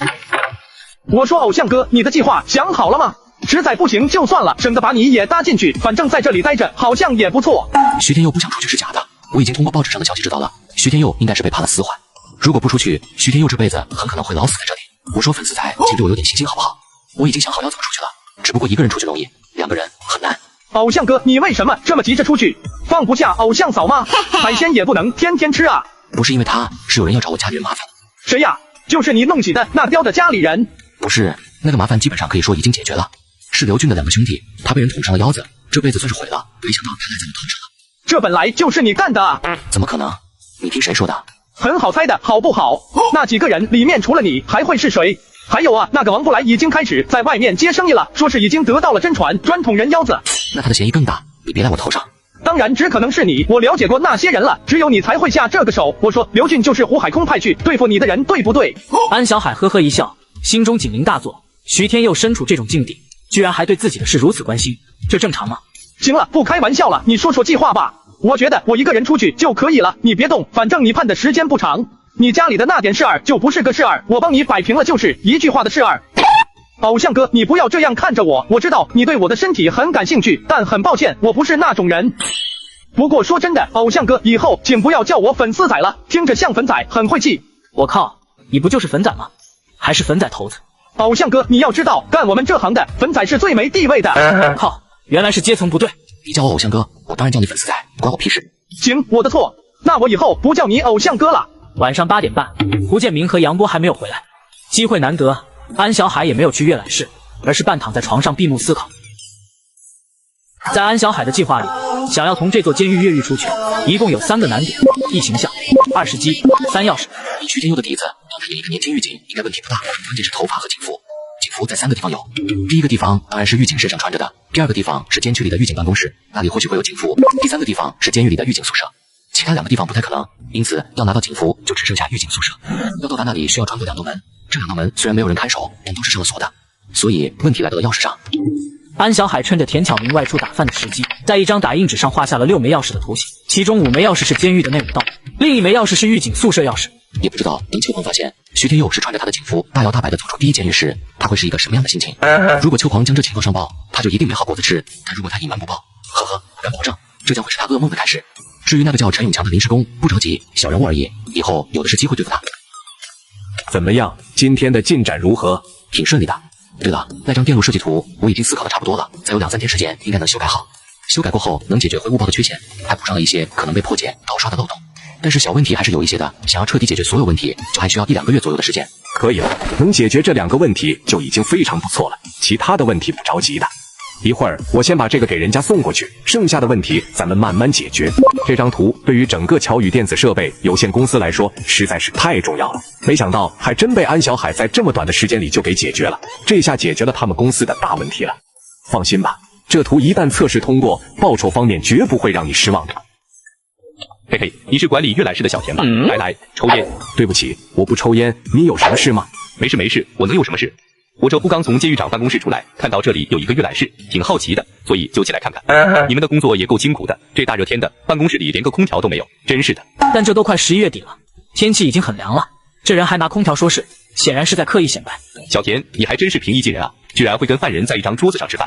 我说偶像哥，你的计划想好了吗？实在不行就算了，省得把你也搭进去，反正在这里待着好像也不错。徐天佑不想出去是假的，我已经通过报纸上的消息知道了，徐天佑应该是被判了死缓。如果不出去，徐天佑这辈子很可能会老死在这里。我说粉丝仔，请对我有点信心好不好？我已经想好要怎么出去了，只不过一个人出去容易，2个人很难。偶像哥，你为什么这么急着出去？放不下偶像嫂吗？海鲜也不能天天吃啊。不是因为他，是有人要找我家里人麻烦。谁呀？就是你弄死的那刁的家里人。不是，那个麻烦基本上可以说已经解决了。是刘俊的2个兄弟，他被人捅伤了腰子，这辈子算是毁了，没想到他赖在我头上了。这本来就是你干的啊！怎么可能？你听谁说的？很好猜的好不好？那几个人里面除了你还会是谁？还有啊，那个王不来已经开始在外面接生意了，说是已经得到了真传，专捅人腰子。那他的嫌疑更大，你别赖我头上。当然只可能是你，我了解过那些人了，只有你才会下这个手。我说刘俊就是胡海空派去对付你的人，对不对？安小海呵呵一笑，心中警铃大作。徐天佑身处这种境地，居然还对自己的事如此关心，这正常吗？行了，不开玩笑了，你说说计划吧。我觉得我一个人出去就可以了，你别动，反正你判的时间不长。你家里的那点事儿就不是个事儿，我帮你摆平了，就是一句话的事儿。偶像哥，你不要这样看着我，我知道你对我的身体很感兴趣，但很抱歉，我不是那种人。不过说真的，偶像哥，以后请不要叫我粉丝仔了，听着像粉仔，很晦气。我靠，你不就是粉仔吗？还是粉仔头子？偶像哥，你要知道，干我们这行的粉仔是最没地位的。靠，原来是阶层不对。你叫我偶像哥，我当然叫你粉丝仔，关我屁事。行，我的错，那我以后不叫你偶像哥了。晚上8点半，胡建明和杨波还没有回来，机会难得，安小海也没有去阅览室，而是半躺在床上闭目思考。在安小海的计划里，想要从这座监狱越狱出去，一共有3个难点：1形象、2时机、3钥匙。以徐天佑的底子，让他演一个年轻狱警应该问题不大，关键是头发和警服。警服在3个地方有，第一个地方当然是狱警身上穿着的，第2个地方是监区里的狱警办公室，那里或许会有警服，第3个地方是监狱里的狱警宿舍。其他2个地方不太可能，因此要拿到警服就只剩下狱警宿舍。要到达那里需要穿过2道门，这2道门虽然没有人看守，但都是上了锁的，所以问题来到了钥匙上。安小海趁着田巧明外出打饭的时机，在一张打印纸上画下了6枚钥匙的图形，其中5枚钥匙是监狱的内务道，另1枚钥匙是狱警宿舍钥匙。也不知道等秋黄发现徐天佑是穿着他的警服大摇大摆地走出第1监狱时，他会是一个什么样的心情？如果秋黄将这情况上报，他就一定没好果子吃，但如果他隐瞒不报，呵呵，我敢保证，这将会是他噩梦的开始。至于那个叫陈永强的临时工，不着急，小人物而已，以后有的是机会对付他。怎么样，今天的进展如何？挺顺利的。对了，那张电路设计图我已经思考的差不多了，再有2-3天时间应该能修改好。修改过后能解决会误报的缺陷，还补上了一些可能被破解盗刷的漏洞。但是小问题还是有一些的，想要彻底解决所有问题，就还需要1-2个月左右的时间。可以了，能解决这2个问题就已经非常不错了，其他的问题不着急的。一会儿我先把这个给人家送过去，剩下的问题咱们慢慢解决。这张图对于整个乔宇电子设备有限公司来说实在是太重要了，没想到还真被安小海在这么短的时间里就给解决了，这下解决了他们公司的大问题了。放心吧，这图一旦测试通过，报酬方面绝不会让你失望的。嘿嘿，你是管理阅览室的小田吧？来，抽烟。对不起，我不抽烟，你有什么事吗？没事，我能有什么事？我这不刚从监狱长办公室出来，看到这里有一个阅览室，挺好奇的，所以就起来看看。你们的工作也够辛苦的，这大热天的，办公室里连个空调都没有，真是的。但这都快11月底了，天气已经很凉了，这人还拿空调说事，显然是在刻意显摆。小田，你还真是平易近人啊，居然会跟犯人在一张桌子上吃饭。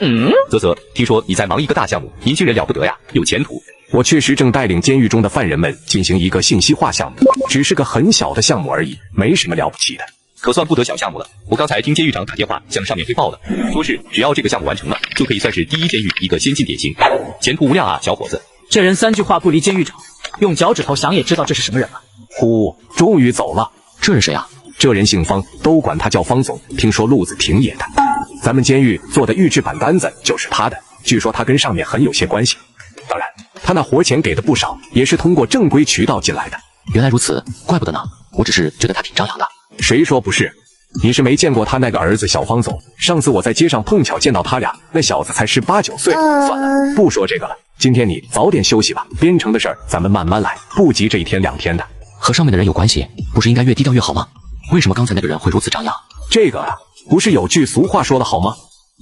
啧，听说你在忙一个大项目，年轻人了不得呀，有前途。我确实正带领监狱中的犯人们进行一个信息化项目，只是个很小的项目而已，没什么了不起的。可算不得小项目了，我刚才听监狱长打电话向上面汇报了，说是只要这个项目完成了，就可以算是第1监狱一个先进典型，前途无量啊，小伙子。这人3句话不离监狱长，用脚趾头想也知道这是什么人了。呼，终于走了。这人谁啊？这人姓方，都管他叫方总，听说路子挺野的。咱们监狱做的预制板单子就是他的，据说他跟上面很有些关系。当然，他那活钱给的不少，也是通过正规渠道进来的。原来如此，怪不得呢。我只是觉得他挺张扬的。谁说不是？你是没见过他那个儿子小方总，上次我在街上碰巧见到他俩，那小子才18、19岁。算了，不说这个了。今天你早点休息吧，编程的事儿咱们慢慢来，不急这1天2天的。和上面的人有关系，不是应该越低调越好吗？为什么刚才那个人会如此张扬？这个不是有句俗话说的好吗？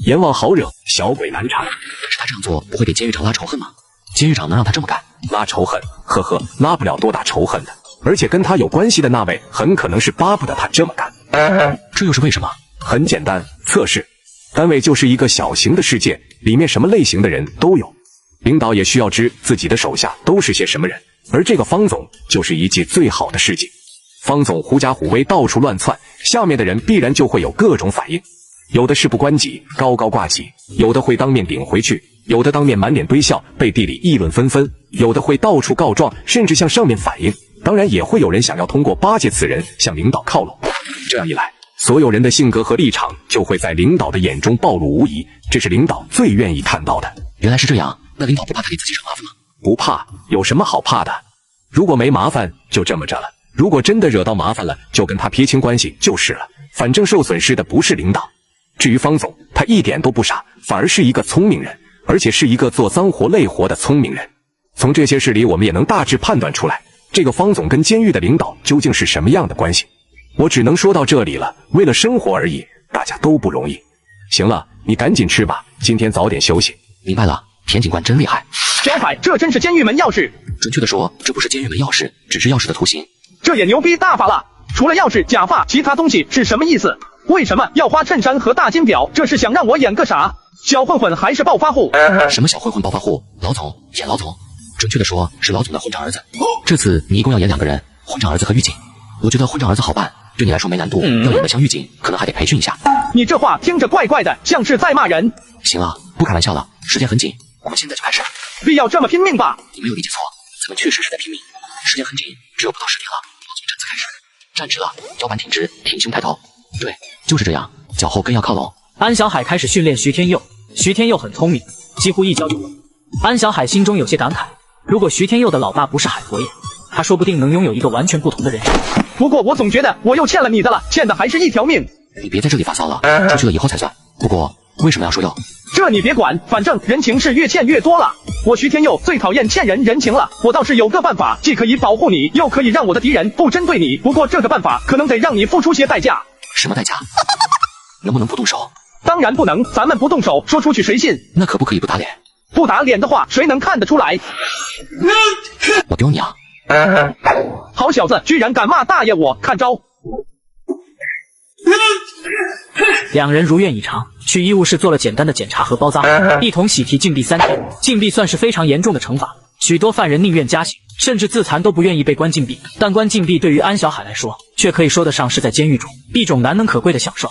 阎王好惹，小鬼难缠。但是他这样做不会给监狱长拉仇恨吗？监狱长能让他这么干？拉仇恨？呵呵，拉不了多大仇恨的。而且跟他有关系的那位很可能是巴不得他这么干。这又是为什么？很简单，测试。单位就是一个小型的世界，里面什么类型的人都有。领导也需要知自己的手下都是些什么人，而这个方总就是一剂最好的试剂。方总狐假虎威，到处乱窜，下面的人必然就会有各种反应。有的事不关己，高高挂起；有的会当面顶回去；有的当面满脸堆笑，背地里议论纷纷；有的会到处告状，甚至向上面反映。当然也会有人想要通过巴结此人向领导靠拢。这样一来，所有人的性格和立场就会在领导的眼中暴露无遗，这是领导最愿意看到的。原来是这样，那领导不怕他给自己惹麻烦吗？不怕，有什么好怕的？如果没麻烦就这么着了，如果真的惹到麻烦了，就跟他撇清关系就是了。反正受损失的不是领导。至于方总，他一点都不傻，反而是一个聪明人，而且是一个做脏活累活的聪明人。从这些事里，我们也能大致判断出来，这个方总跟监狱的领导究竟是什么样的关系。我只能说到这里了，为了生活而已，大家都不容易。行了，你赶紧吃吧，今天早点休息。明白了，田警官真厉害。小海，这真是监狱门钥匙。准确的说，这不是监狱门钥匙，只是钥匙的图形。这也牛逼大发了。除了钥匙、假发，其他东西是什么意思？为什么要花衬衫和大金表？这是想让我演个啥？小混混还是暴发户？什么小混混暴发户？老总演老总，准确的说是老总的混账儿子。这次你一共要演2个人，混账儿子和狱警。我觉得混账儿子好办，对你来说没难度，要演的像狱警，可能还得培训一下。你这话听着怪怪的，像是在骂人。行了，不开玩笑了，时间很紧，我们现在就开始。必要这么拼命吧？你没有理解错，咱们确实是在拼命。时间很紧，只有不到10天了。从站姿开始，站直了，腰板挺直，挺胸抬头。对，就是这样，脚后跟要靠拢。安小海开始训练徐天佑，徐天佑很聪明，几乎一教就会。安小海心中有些感慨，如果徐天佑的老爸不是海佛爷，他说不定能拥有一个完全不同的人生。不过我总觉得我又欠了你的了，欠的还是一条命。你别在这里发骚了，出去了以后才算。不过为什么要说要？这你别管，反正人情是越欠越多了。我徐天佑最讨厌欠人人情了，我倒是有个办法，既可以保护你，又可以让我的敌人不针对你。不过这个办法可能得让你付出些代价。什么代价？能不能不动手？当然不能，咱们不动手，说出去谁信？那可不可以不打脸？不打脸的话，谁能看得出来？我丢你啊！好小子，居然敢骂大爷我，看招！两人如愿以偿，去医务室做了简单的检查和包扎，一同喜提禁闭3天。禁闭算是非常严重的惩罚，许多犯人宁愿加刑，甚至自残都不愿意被关禁闭。但关禁闭对于安小海来说，却可以说得上是在监狱中一种难能可贵的享受。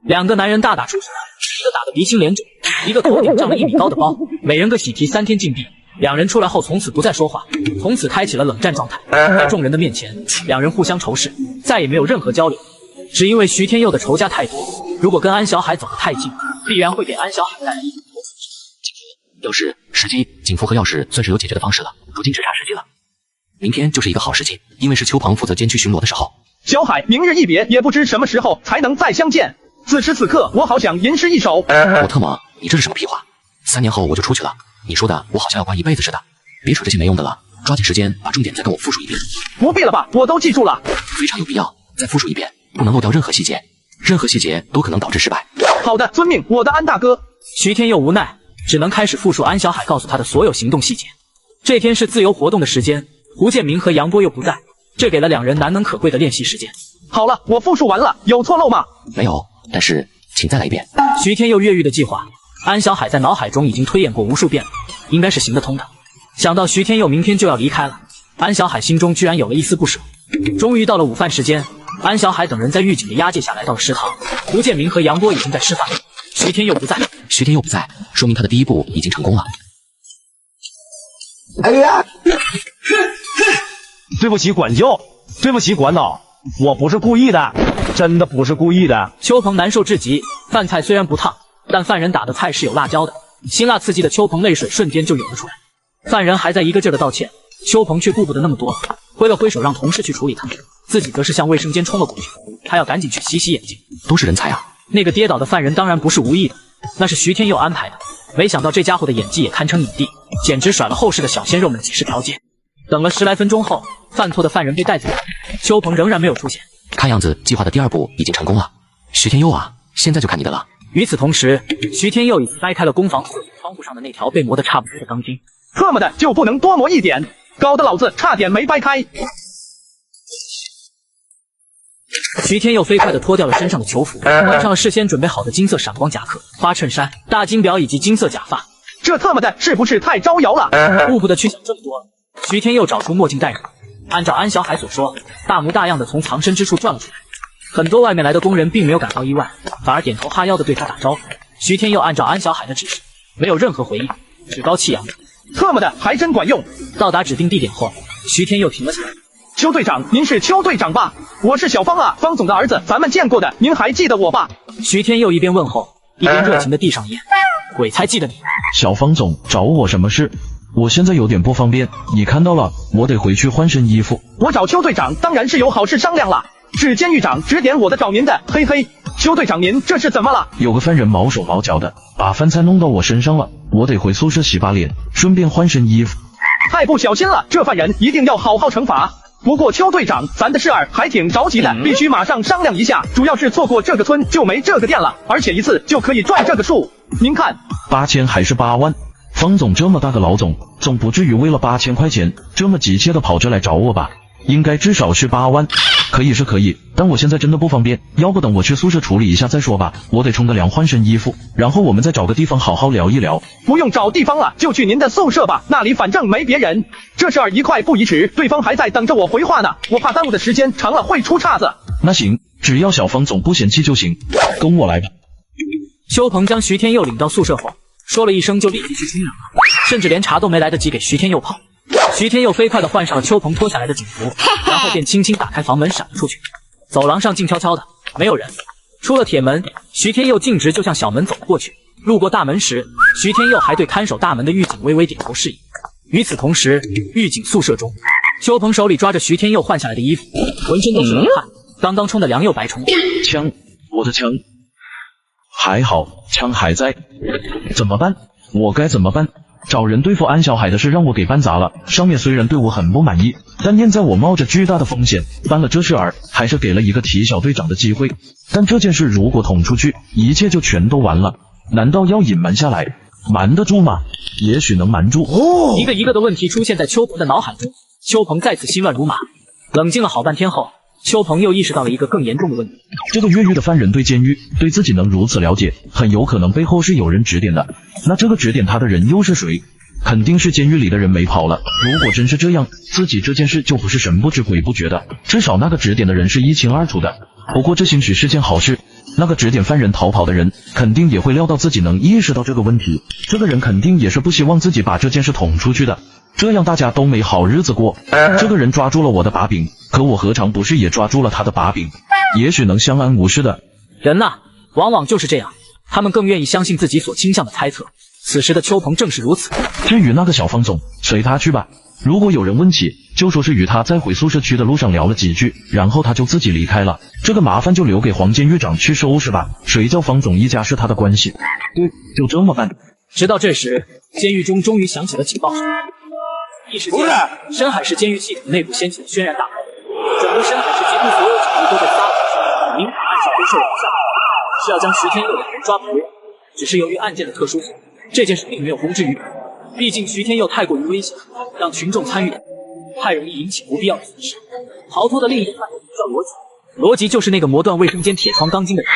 2个男人大打出手，一个打得鼻青脸肿，一个头顶胀了1米高的包，每人各喜提3天禁闭。2人出来后从此不再说话，从此开启了冷战状态。在众人的面前，2人互相仇视，再也没有任何交流。只因为徐天佑的仇家太多，如果跟安小海走得太近，必然会给安小海带来一种投诉。钥匙、时机、警服和钥匙算是有解决的方式了，如今只差时机了。明天就是一个好时机，因为是邱鹏负责监区巡逻的时候。小海，明日一别，也不知什么时候才能再相见。此时此刻，我好想吟诗一首。我特么，你这是什么屁话？3年后我就出去了，你说的我好像要关一辈子似的。别扯这些没用的了，抓紧时间把重点再跟我复述一遍。不必了吧，我都记住了。非常有必要，再复述一遍，不能漏掉任何细节，任何细节都可能导致失败。好的，遵命，我的安大哥。徐天佑无奈，只能开始复述安小海告诉他的所有行动细节。这天是自由活动的时间，胡建明和杨波又不在，这给了2人难能可贵的练习时间。好了，我复述完了，有错漏吗？没有，但是请再来一遍。徐天佑越狱的计划，安小海在脑海中已经推演过无数遍了，应该是行得通的。想到徐天佑明天就要离开了，安小海心中居然有了一丝不舍。终于到了午饭时间，安小海等人在狱警的押解下来到了食堂，胡建明和杨波已经在吃饭了。徐天佑不在，徐天佑不在，说明他的第一步已经成功了。哎呀！对不起，管教，对不起，管导，我不是故意的，真的不是故意的。邱鹏难受至极，饭菜虽然不烫，但犯人打的菜是有辣椒的，辛辣刺激的邱鹏泪水瞬间就涌了出来。犯人还在一个劲儿的道歉，邱鹏却顾不得那么多，挥了挥手让同事去处理他，自己则是向卫生间冲了过去。他要赶紧去洗洗眼睛。都是人才啊！那个跌倒的犯人当然不是无意的，那是徐天佑安排的。没想到这家伙的演技也堪称影帝，简直甩了后世的小鲜肉们几十条街。等了10来分钟后，犯错的犯人被带走，邱鹏仍然没有出现。看样子计划的第2步已经成功了。徐天佑啊，现在就看你的了。与此同时，徐天佑已经掰开了攻防厕所窗户上的那条被磨得差不多的钢筋。特么的，就不能多磨一点，搞得老子差点没掰开。徐天佑飞快地脱掉了身上的囚服，换上了事先准备好的金色闪光夹克、花衬衫、大金表以及金色假发。这特么的是不是太招摇了？顾不得去想这么多了。徐天佑找出墨镜戴上，按照安小海所说，大模大样的从藏身之处转了出来。很多外面来的工人并没有感到意外，反而点头哈腰地对他打招呼。徐天佑按照安小海的指示，没有任何回应，趾高气扬。特么的还真管用。到达指定地点后，徐天佑停了下来。邱队长，您是邱队长吧？我是小方啊，方总的儿子，咱们见过的，您还记得我吧？徐天佑一边问候，一边热情地递上烟。鬼才记得你。小方总，找我什么事？我现在有点不方便，你看到了，我得回去换身衣服。我找邱队长当然是有好事商量了，是监狱长指点我的找您的，嘿嘿。邱队长您这是怎么了？有个犯人毛手毛脚的，把饭菜弄到我身上了，我得回宿舍洗把脸，顺便换身衣服。太不小心了，这犯人一定要好好惩罚。不过邱队长，咱的事儿还挺着急的，必须马上商量一下。主要是错过这个村就没这个店了，而且一次就可以赚这个数。您看，8000还是8万？方总这么大个老总，总不至于为了8000块钱这么急切的跑这来找我吧？应该至少是8万。可以是可以，但我现在真的不方便，要不等我去宿舍处理一下再说吧。我得冲个凉换身衣服，然后我们再找个地方好好聊一聊。不用找地方了，就去您的宿舍吧，那里反正没别人。这事儿一快不宜迟，对方还在等着我回话呢，我怕耽误的时间长了会出岔子。那行，只要小方总不嫌弃就行，跟我来吧。邱鹏将徐天佑领到宿舍后，说了一声就立即去冲凉了，甚至连茶都没来得及给徐天佑泡。徐天佑飞快地换上了邱鹏脱下来的警服，然后便轻轻打开房门闪了出去。走廊上静悄悄的，没有人。出了铁门，徐天佑径直就向小门走了过去。路过大门时，徐天佑还对看守大门的狱警微微点头示意。与此同时，狱警宿舍中，邱鹏手里抓着徐天佑换下来的衣服，浑身都是冷汗，刚刚冲的凉又白冲。枪，我的枪，还好枪还在，怎么办？我该怎么办？找人对付安小海的事让我给办砸了，上面虽然对我很不满意，但念在我冒着巨大的风险办了这事儿，还是给了一个提小队长的机会。但这件事如果捅出去，一切就全都完了。难道要隐瞒下来？瞒得住吗？也许能瞒住。一个一个的问题出现在邱鹏的脑海中，邱鹏再次心乱如麻。冷静了好半天后，邱鹏又意识到了一个更严重的问题。这个越狱的犯人对监狱对自己能如此了解，很有可能背后是有人指点的。那这个指点他的人又是谁？肯定是监狱里的人没跑了。如果真是这样，自己这件事就不是神不知鬼不觉的，至少那个指点的人是一清二楚的。不过这兴许是件好事，那个指点犯人逃跑的人肯定也会料到自己能意识到这个问题，这个人肯定也是不希望自己把这件事捅出去的，这样大家都没好日子过。这个人抓住了我的把柄，可我何尝不是也抓住了他的把柄？也许能相安无事的。人呐，往往就是这样，他们更愿意相信自己所倾向的猜测。此时的邱鹏正是如此。至于那个小方总，随他去吧。如果有人问起，就说是与他在回宿舍区的路上聊了几句，然后他就自己离开了。这个麻烦就留给黄监狱长去收拾吧，谁叫方总一家是他的关系。对，就这么办。直到这时，监狱中终于响起了警报声。一时间，深海市监狱系统内部掀起了轩然大波，整个深海市几乎所有警力都被撒了出去，明法按照公社往下，是要将徐天佑两人抓捕归案。只是由于案件的特殊性，这件事并没有公之于众，毕竟徐天佑太过于危险，让群众参与太容易引起不必要的损失。逃脱的另一个犯人叫罗辑，罗辑就是那个磨断卫生间铁窗钢筋的人。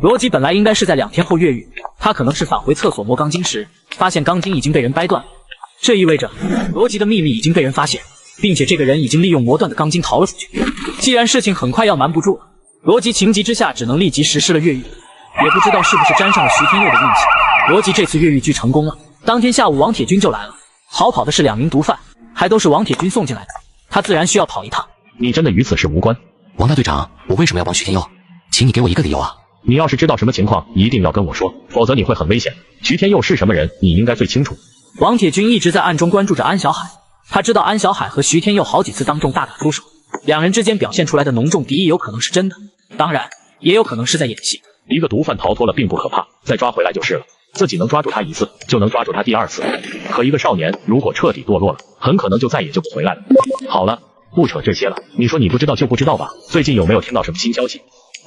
罗辑本来应该是在2天后越狱，他可能是返回厕所磨钢筋时，发现钢筋已经被人掰断了，这意味着罗辑的秘密已经被人发现，并且这个人已经利用磨断的钢筋逃了出去。既然事情很快要瞒不住了，罗辑情急之下只能立即实施了越狱。也不知道是不是沾上了徐天佑的运气，罗辑这次越狱剧成功了。当天下午王铁军就来了，逃跑的是2名毒贩，还都是王铁军送进来的，他自然需要跑一趟。你真的与此事无关？王大队长，我为什么要帮徐天佑？请你给我一个理由啊！你要是知道什么情况，一定要跟我说，否则你会很危险。徐天佑是什么人，你应该最清楚。王铁军一直在暗中关注着安小海，他知道安小海和徐天佑好几次当众大打出手，两人之间表现出来的浓重敌意有可能是真的，当然也有可能是在演戏。一个毒贩逃脱了并不可怕，再抓回来就是了。自己能抓住他一次，就能抓住他第二次。可一个少年如果彻底堕落了，很可能就再也救不回来了。好了，不扯这些了。你说你不知道就不知道吧。最近有没有听到什么新消息？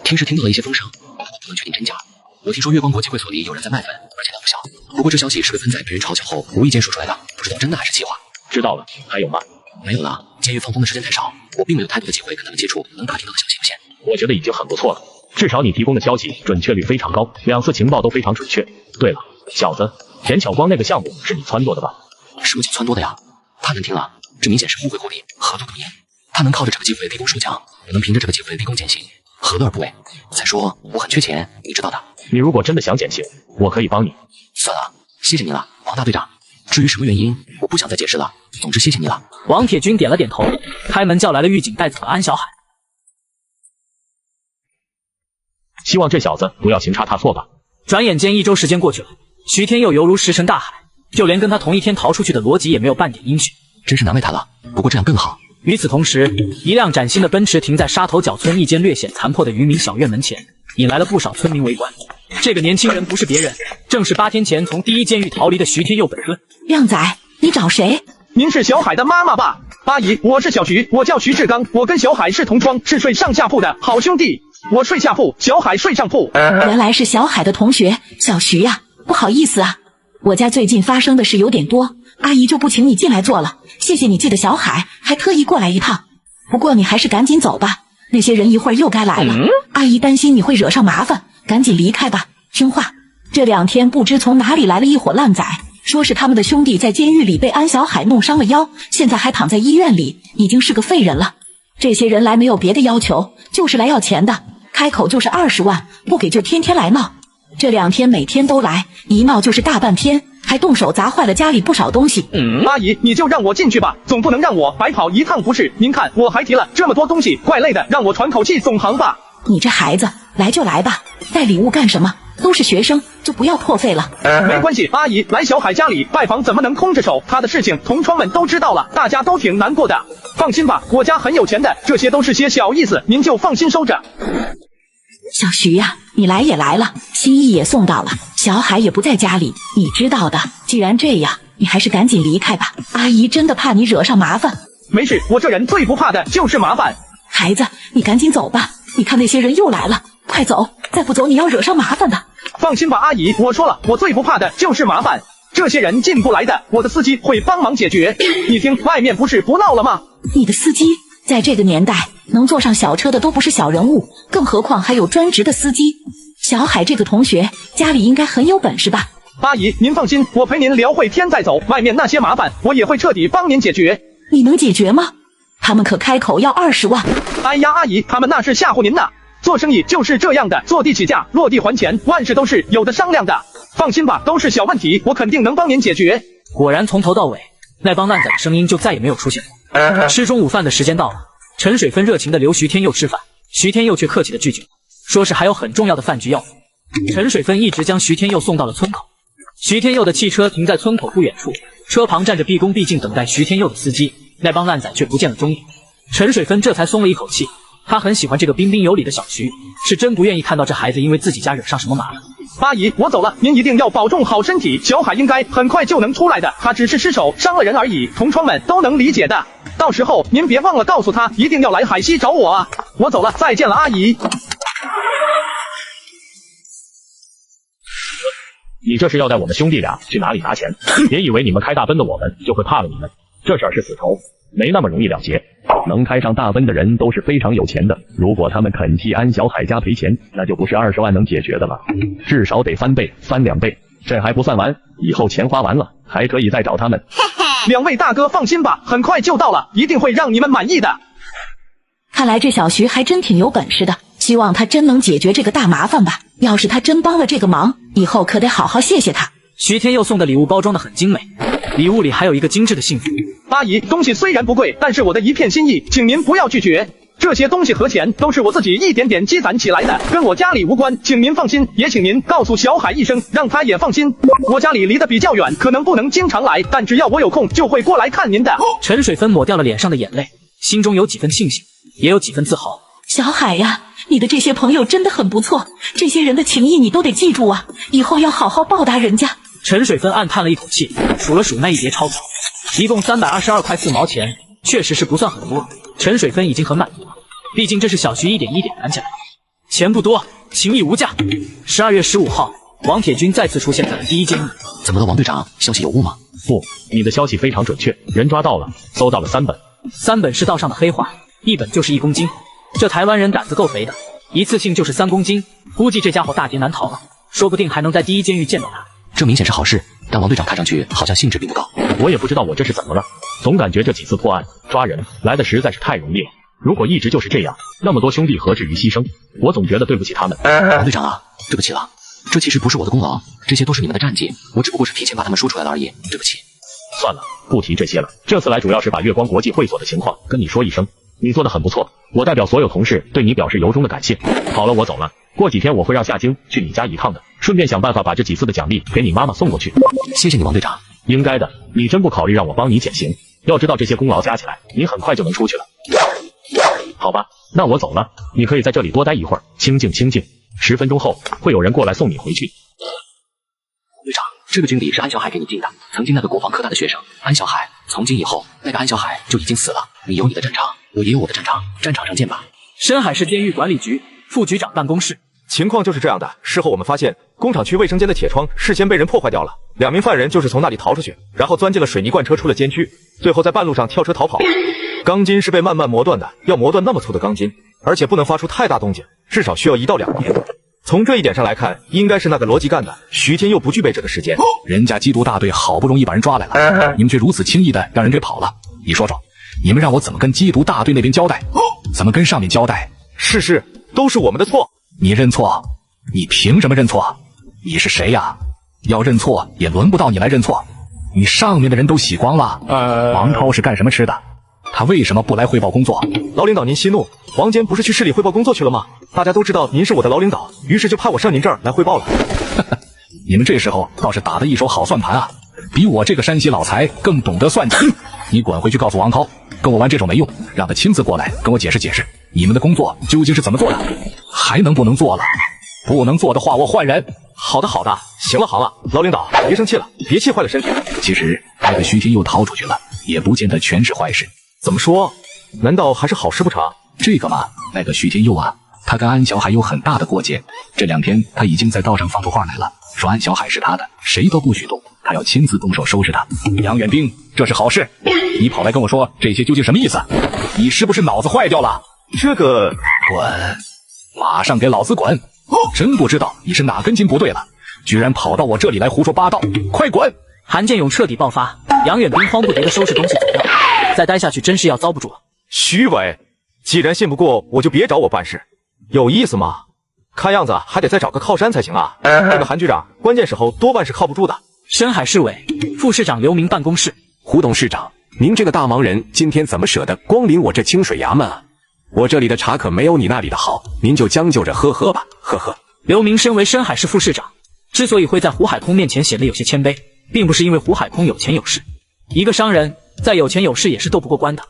听是听到了一些风声，不能确定真假。我听说月光国际会所里有人在卖粉，而且量不小。不过这消息是个分在被人嘲笑后无意间说出来的，不知道真的还是气话。知道了，还有吗？没有了。监狱放风的时间太少，我并没有太多的机会跟他们接触，能打听到的消息有限。我觉得已经很不错了，至少你提供的消息准确率非常高，2次情报都非常准确。对了，小子，田巧光那个项目是你撺掇的吧？是我姐撺掇的呀，太难听了，这明显是误会获利，合作不严。他能靠着这个机会立功受奖，也能凭着这个机会立功减刑，何乐而不为？再说我很缺钱，你知道的。你如果真的想减刑，我可以帮你。算了，谢谢你了，王大队长。至于什么原因，我不想再解释了。总之谢谢你了。王铁军点了点头，开门叫来了狱警，带走了安小海。希望这小子不要行差踏错吧。转眼间1周时间过去了，徐天佑犹如石沉大海，就连跟他同一天逃出去的罗辑也没有半点音讯，真是难为他了。不过这样更好。与此同时，一辆崭新的奔驰停在沙头角村一间略显残破的渔民小院门前，引来了不少村民围观。这个年轻人不是别人，正是8天前从第一监狱逃离的徐天佑本尊。靓仔，你找谁？您是小海的妈妈吧？阿姨，我是小徐，我叫徐志刚，我跟小海是同窗，是睡上下铺的好兄弟。我睡下铺，小海睡上铺。原来是小海的同学，小徐呀，不好意思啊，我家最近发生的事有点多，阿姨就不请你进来坐了。谢谢你记得小海，还特意过来一趟。不过你还是赶紧走吧，那些人一会儿又该来了，阿姨担心你会惹上麻烦，赶紧离开吧。听话。这2天不知从哪里来了一伙烂仔，说是他们的兄弟在监狱里被安小海弄伤了腰，现在还躺在医院里，已经是个废人了。这些人来没有别的要求，就是来要钱的，开口就是20万，不给就天天来闹。这2天每天都来，一闹就是大半天，还动手砸坏了家里不少东西。阿姨，你就让我进去吧，总不能让我白跑一趟不是？您看我还提了这么多东西，怪累的，让我喘口气总行吧。你这孩子，来就来吧，带礼物干什么？都是学生，就不要破费了。没关系，阿姨，来小海家里拜访怎么能空着手？他的事情同窗们都知道了，大家都挺难过的。放心吧，我家很有钱的，这些都是些小意思，您就放心收着。小徐呀，你来也来了，心意也送到了，小海也不在家里，你知道的。既然这样，你还是赶紧离开吧，阿姨真的怕你惹上麻烦。没事，我这人最不怕的就是麻烦。孩子，你赶紧走吧，你看那些人又来了，快走，再不走你要惹上麻烦的。放心吧，阿姨，我说了，我最不怕的就是麻烦。这些人进不来的，我的司机会帮忙解决。你听，外面不是不闹了吗？你的司机在这个年代能坐上小车的都不是小人物，更何况还有专职的司机。小海这个同学家里应该很有本事吧？阿姨，您放心，我陪您聊会天再走，外面那些麻烦我也会彻底帮您解决。你能解决吗？他们可开口要20万。哎呀，阿姨，他们那是吓唬您呢。做生意就是这样的，坐地起价，落地还钱，万事都是有的商量的。放心吧，都是小问题，我肯定能帮您解决。果然从头到尾，那帮烂仔的声音就再也没有出现过。吃中午饭的时间到了，陈水芬热情的留徐天佑吃饭，徐天佑却客气的拒绝，说是还有很重要的饭局要做。陈水芬一直将徐天佑送到了村口。徐天佑的汽车停在村口不远处，车旁站着毕恭毕敬等待徐天佑的司机，那帮烂仔却不见了踪影。陈水芬这才松了一口气，她很喜欢这个彬彬有礼的小徐，是真不愿意看到这孩子因为自己家惹上什么麻烦。阿姨，我走了，您一定要保重好身体。小海应该很快就能出来的，他只是失手伤了人而已，同窗们都能理解的。到时候您别忘了告诉他，一定要来海西找我啊！我走了，再见了，阿姨。你这是要带我们兄弟俩去哪里拿钱？别以为你们开大奔的我们就会怕了你们，这事儿是死仇，没那么容易了结。能开上大奔的人都是非常有钱的，如果他们肯替安小海家赔钱，那就不是20万能解决的了，至少得翻倍、翻2倍。这还不算完，以后钱花完了还可以再找他们。2位大哥放心吧，很快就到了，一定会让你们满意的。看来这小徐还真挺有本事的，希望他真能解决这个大麻烦吧。要是他真帮了这个忙，以后可得好好谢谢他。徐天佑送的礼物包装得很精美，礼物里还有一个精致的信符。阿姨，东西虽然不贵，但是我的一片心意，请您不要拒绝。这些东西和钱都是我自己一点点积攒起来的，跟我家里无关，请您放心，也请您告诉小海一声，让他也放心。我家里离得比较远，可能不能经常来，但只要我有空就会过来看您的。陈水芬抹掉了脸上的眼泪，心中有几分庆幸，也有几分自豪。小海呀，你的这些朋友真的很不错，这些人的情谊你都得记住啊，以后要好好报答人家。陈水芬暗叹了一口气，数了数那一叠钞票，一共322块4毛钱，确实是不算很多。陈水芬已经很满足了，毕竟这是小徐一点一点攒起来的，钱不多，情谊无价。12月15号，王铁军再次出现在了第一监狱。怎么了，王队长？消息有误吗？不，你的消息非常准确，人抓到了，搜到了3本。3本是道上的黑话，1本就是1公斤。这台湾人胆子够肥的，一次性就是3公斤，估计这家伙大劫难逃了，说不定还能在第一监狱见到他。这明显是好事，但王队长看上去好像兴致并不高。我也不知道我这是怎么了，总感觉这几次破案抓人来的实在是太容易了。如果一直就是这样，那么多兄弟何至于牺牲？我总觉得对不起他们。王队长啊，对不起了，这其实不是我的功劳，这些都是你们的战绩，我只不过是提前把他们说出来了而已，对不起。算了，不提这些了。这次来主要是把月光国际会所的情况跟你说一声，你做的很不错，我代表所有同事对你表示由衷的感谢。好了，我走了，过几天我会让夏京去你家一趟的，顺便想办法把这几次的奖励给你妈妈送过去。谢谢你，王队长。应该的，你真不考虑让我帮你减刑？要知道这些功劳加起来，你很快就能出去了。好吧，那我走了，你可以在这里多待一会儿，清静清静。10分钟后会有人过来送你回去。队长，这个军礼是安小海给你定的，曾经那个国防科大的学生安小海，从今以后那个安小海就已经死了。你有你的战场，我也有我的战场，战场上见吧。深海市监狱管理局副局长办公室。情况就是这样的，事后我们发现工厂区卫生间的铁窗事先被人破坏掉了，2名犯人就是从那里逃出去，然后钻进了水泥罐车出了监区，最后在半路上跳车逃跑。钢筋是被慢慢磨断的，要磨断那么粗的钢筋，而且不能发出太大动静，至少需要1到2年。从这一点上来看，应该是那个逻辑干的，徐天佑不具备这个时间。人家缉毒大队好不容易把人抓来了，你们却如此轻易的让人给跑了，你说说，你们让我怎么跟缉毒大队那边交代？怎么跟上面交代？是，都是我们的错。你认错？你凭什么认错？你是谁呀？要认错也轮不到你来认错，你上面的人都洗光了。王涛是干什么吃的？他为什么不来汇报工作？老领导您息怒，王坚不是去市里汇报工作去了吗？大家都知道您是我的老领导，于是就派我上您这儿来汇报了。你们这时候倒是打得一手好算盘啊，比我这个山西老财更懂得算计。你滚回去告诉王涛，跟我玩这种没用，让他亲自过来跟我解释解释，你们的工作究竟是怎么做的？还能不能做了？不能做的话，我换人。好的，行了，老领导别生气了，别气坏了身体。其实那个徐天佑逃出去了，也不见得全是坏事。怎么说？难道还是好事不成？这个嘛，那个徐天佑啊，他跟安小海有很大的过节。这2天他已经在道上放出话来了，说安小海是他的，谁都不许动，他要亲自动手收拾他。杨远兵，这是好事。你跑来跟我说这些究竟什么意思？你是不是脑子坏掉了？这个滚，马上给老子滚！真不知道你是哪根筋不对了，居然跑到我这里来胡说八道，快滚！韩建勇彻底爆发，杨远兵慌不迭地收拾东西走掉，再待下去真是要遭不住了。徐伟，既然信不过我就别找我办事，有意思吗？看样子还得再找个靠山才行啊。这个韩局长关键时候多半是靠不住的。深海市委副市长刘明办公室。胡董事长，您这个大忙人今天怎么舍得光临我这清水衙门啊？我这里的茶可没有你那里的好，您就将就着喝喝吧，呵呵。刘明身为深海市副市长，之所以会在胡海空面前显得有些谦卑，并不是因为胡海空有钱有势，一个商人再有钱有势也是斗不过关的。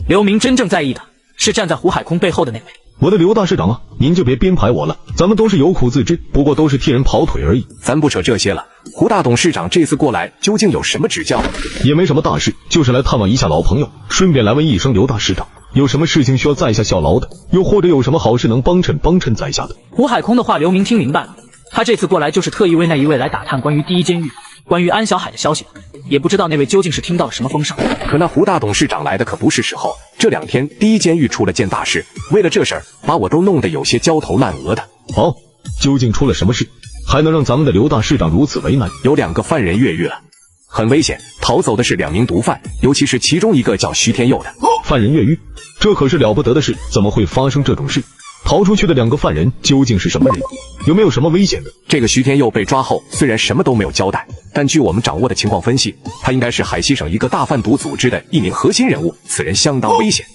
刘明真正在意的是站在胡海空背后的那位。我的刘大市长啊，您就别编排我了，咱们都是有苦自知，不过都是替人跑腿而已。咱不扯这些了，胡大董事长这次过来究竟有什么指教？也没什么大事，就是来探望一下老朋友，顺便来问一声刘大市长，有什么事情需要在下效劳的，又或者有什么好事能帮衬在下的。胡海空的话刘明听明白了，他这次过来就是特意为那一位来打探关于第一监狱、关于安小海的消息的，也不知道那位究竟是听到了什么风声。可那胡大董事长来的可不是时候，这2天第一监狱出了件大事，为了这事儿把我都弄得有些焦头烂额的。哦，究竟出了什么事，还能让咱们的刘大市长如此为难？有2个犯人越狱了，很危险，逃走的是2名毒贩，尤其是其中一个叫徐天佑的。犯人越狱，这可是了不得的事，怎么会发生这种事？逃出去的2个犯人究竟是什么人？有没有什么危险的？这个徐天佑被抓后，虽然什么都没有交代，但据我们掌握的情况分析，他应该是海西省一个大贩毒组织的一名核心人物，此人相当危险。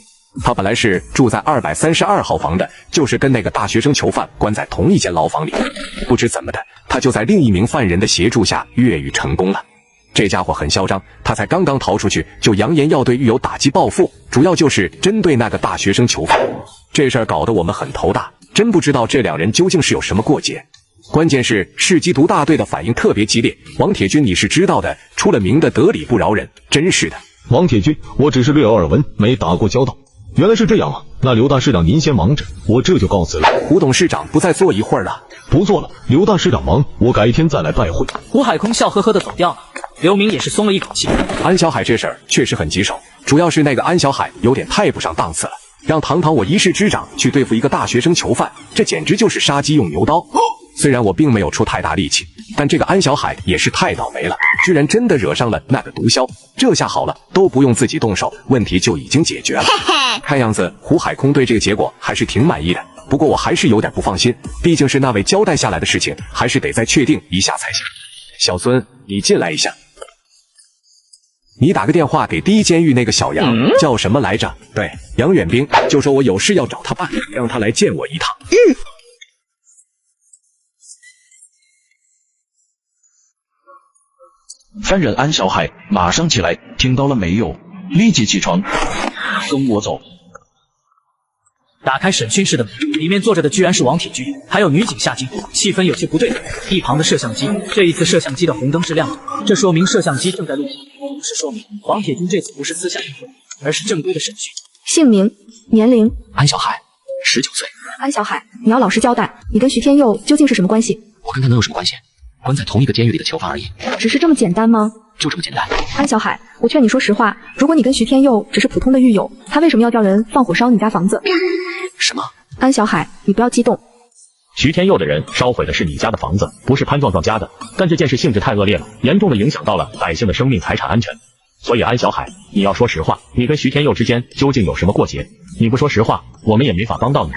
他本来是住在232号房的，就是跟那个大学生囚犯关在同一间牢房里。不知怎么的，他就在另一名犯人的协助下越狱成功了。这家伙很嚣张，他才刚刚逃出去，就扬言要对狱友打击报复，主要就是针对那个大学生囚犯。这事儿搞得我们很头大，真不知道这两人究竟是有什么过节。关键是市缉毒大队的反应特别激烈，王铁军你是知道的，出了名的得理不饶人，真是的。王铁军，我只是略有耳闻，没打过交道。原来是这样啊，那刘大师长您先忙着，我这就告辞了。胡董事长不再坐一会儿了？不做了，刘大师长忙，我改天再来拜会。胡海空笑呵呵的走掉了，刘明也是松了一口气。安小海这事儿确实很棘手，主要是那个安小海有点太不上档次了，让堂堂我一市之长去对付一个大学生囚犯，这简直就是杀鸡用牛刀。虽然我并没有出太大力气，但这个安小海也是太倒霉了，居然真的惹上了那个毒枭。这下好了，都不用自己动手，问题就已经解决了。看样子胡海空对这个结果还是挺满意的，不过我还是有点不放心，毕竟是那位交代下来的事情，还是得再确定一下才行。小孙，你进来一下。你打个电话给第一监狱那个小杨，叫什么来着？对，杨远兵，就说我有事要找他办，让他来见我一趟。犯人安小海马上起来，听到了没有？立即起床，跟我走。打开审讯室的门，里面坐着的居然是王铁军，还有女警夏金，气氛有些不对头。一旁的摄像机，这一次摄像机的红灯是亮的，这说明摄像机正在录像，同时说明王铁军这次不是私下约会，而是正规的审讯。姓名、年龄？安小海，19岁。安小海，你要老实交代，你跟徐天佑究竟是什么关系？我跟他能有什么关系？关在同一个监狱里的囚犯而已。只是这么简单吗？就这么简单。安小海，我劝你说实话，如果你跟徐天佑只是普通的狱友，他为什么要叫人放火烧你家房子？什么？安小海，你不要激动。徐天佑的人烧毁的是你家的房子，不是潘壮壮家的。但这件事性质太恶劣了，严重的影响到了百姓的生命财产安全。所以安小海，你要说实话，你跟徐天佑之间究竟有什么过节？你不说实话，我们也没法帮到你。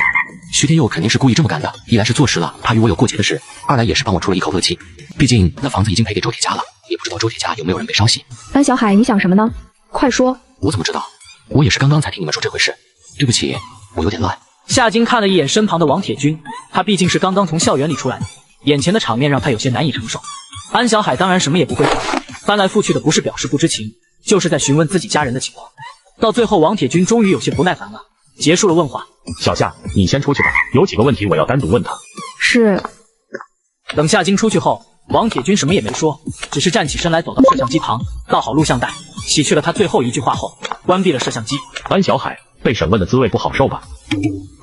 徐天佑肯定是故意这么干的，一来是坐实了他与我有过节的事，二来也是帮我出了一口恶气。毕竟那房子已经赔给周铁家了，也不知道周铁家有没有人被烧死。安小海，你想什么呢？快说。我怎么知道？我也是刚刚才听你们说这回事。对不起，我有点乱。夏金看了一眼身旁的王铁军，他毕竟是刚刚从校园里出来的，眼前的场面让他有些难以承受。安小海当然什么也不会做，翻来覆去的不是表示不知情，就是在询问自己家人的情况。到最后，王铁军终于有些不耐烦了，结束了问话。小夏，你先出去吧，有几个问题我要单独问他。是。等夏金出去后，王铁军什么也没说，只是站起身来走到摄像机旁，倒好录像带，洗去了他最后一句话后，关闭了摄像机。安小海，被审问的滋味不好受吧？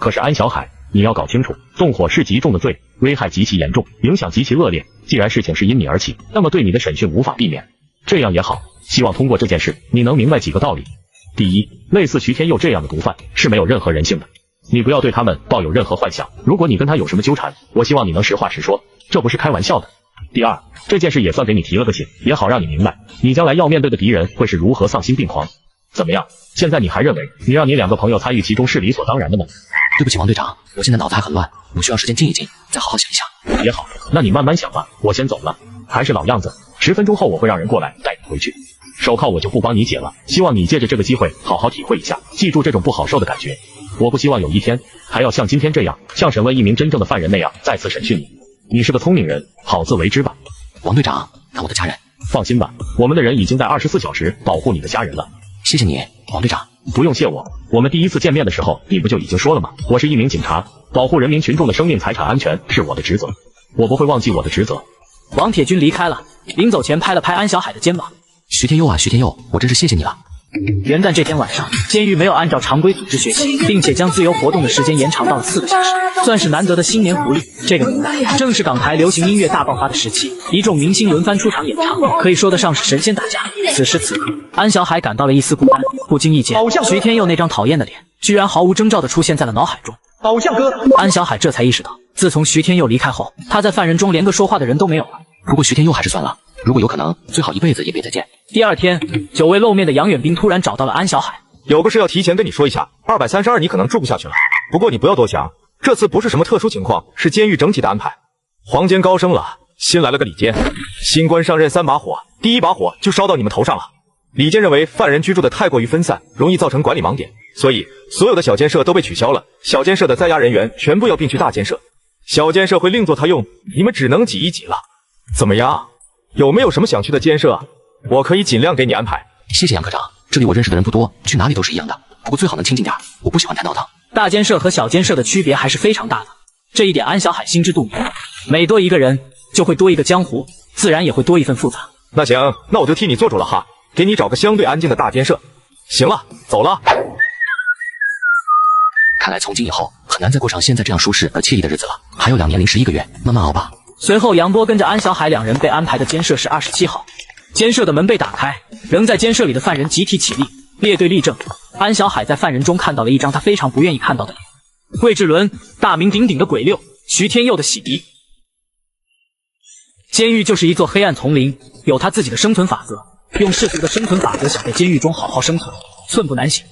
可是安小海，你要搞清楚，纵火是极重的罪，危害极其严重，影响极其恶劣。既然事情是因你而起，那么对你的审讯无法避免。这样也好，希望通过这件事，你能明白几个道理。第一，类似徐天佑这样的毒贩是没有任何人性的，你不要对他们抱有任何幻想。如果你跟他有什么纠缠，我希望你能实话实说，这不是开玩笑的。第二，这件事也算给你提了个醒，也好让你明白，你将来要面对的敌人会是如何丧心病狂。怎么样？现在你还认为你让你两个朋友参与其中是理所当然的吗？对不起，王队长，我现在脑子还很乱，我需要时间静一静，再好好想一想。也好，那你慢慢想吧，我先走了。还是老样子，10分钟后我会让人过来带你回去。手铐我就不帮你解了，希望你借着这个机会好好体会一下，记住这种不好受的感觉。我不希望有一天还要像今天这样，像审问一名真正的犯人那样再次审讯你。你是个聪明人，好自为之吧。王队长，那我的家人？放心吧，我们的人已经在24小时保护你的家人了。谢谢你，王队长。不用谢我，我们第一次见面的时候你不就已经说了吗？我是一名警察，保护人民群众的生命财产安全是我的职责，我不会忘记我的职责。王铁军离开了，临走前拍了拍安小海的肩膀。徐天佑啊，徐天佑，我真是谢谢你了。元旦这天晚上，监狱没有按照常规组织学习，并且将自由活动的时间延长到了4个小时，算是难得的新年福利。这个年代正是港台流行音乐大爆发的时期，一众明星轮番出场演唱，可以说得上是神仙打架。此时此刻，安小海感到了一丝孤单，不经意间，徐天佑那张讨厌的脸居然毫无征兆地出现在了脑海中。偶像哥，安小海这才意识到，自从徐天佑离开后，他在犯人中连个说话的人都没有了。不过徐天佑还是算了，如果有可能，最好一辈子也别再见。第二天，久未露面的杨远兵突然找到了安小海。有个事要提前跟你说一下，232你可能住不下去了。不过你不要多想，这次不是什么特殊情况，是监狱整体的安排。黄监高升了，新来了个李监，新官上任3把火，第1把火就烧到你们头上了。李坚认为犯人居住的太过于分散，容易造成管理盲点，所以所有的小监舍都被取消了，小监舍的在押人员全部要并去大监舍，小监舍会另作他用，你们只能挤一挤了。怎么样？有没有什么想去的监舍？我可以尽量给你安排。谢谢杨科长，这里我认识的人不多，去哪里都是一样的，不过最好能清静点，我不喜欢太闹腾。大监舍和小监舍的区别还是非常大的，这一点安小海心知肚明。每多一个人，就会多一个江湖，自然也会多一份复杂。那行，那我就替你做主了哈，给你找个相对安静的大监舍。行了，走了。看来从今以后很难再过上现在这样舒适而惬意的日子了，还有2年零11个月，慢慢熬吧。随后杨波跟着安小海2人被安排的监舍是27号，监舍的门被打开，仍在监舍里的犯人集体起立，列队立正。安小海在犯人中看到了一张他非常不愿意看到的脸，桂志伦、大名鼎鼎的鬼六、徐天佑的洗涤。监狱就是一座黑暗丛林，有他自己的生存法则，用世俗的生存法则想在监狱中好好生存，寸步难行。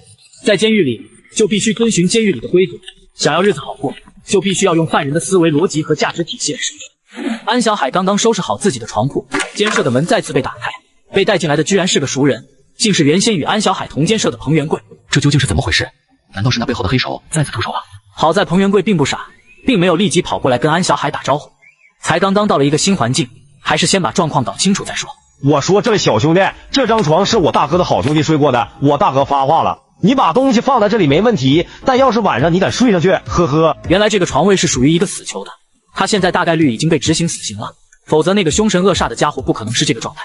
在监狱里就必须遵循监狱里的规则，想要日子好过，就必须要用犯人的思维逻辑和价值体现。安小海刚刚收拾好自己的床铺，监舍的门再次被打开，被带进来的居然是个熟人，竟是原先与安小海同监舍的彭元贵。这究竟是怎么回事？难道是那背后的黑手再次出手了？好在彭元贵并不傻，并没有立即跑过来跟安小海打招呼，才刚刚到了一个新环境，还是先把状况搞清楚再说。我说这位小兄弟，这张床是我大哥的好兄弟睡过的，我大哥发话了，你把东西放在这里没问题，但要是晚上你敢睡上去，呵呵。原来这个床位是属于一个死囚的，他现在大概率已经被执行死刑了，否则那个凶神恶煞的家伙不可能是这个状态。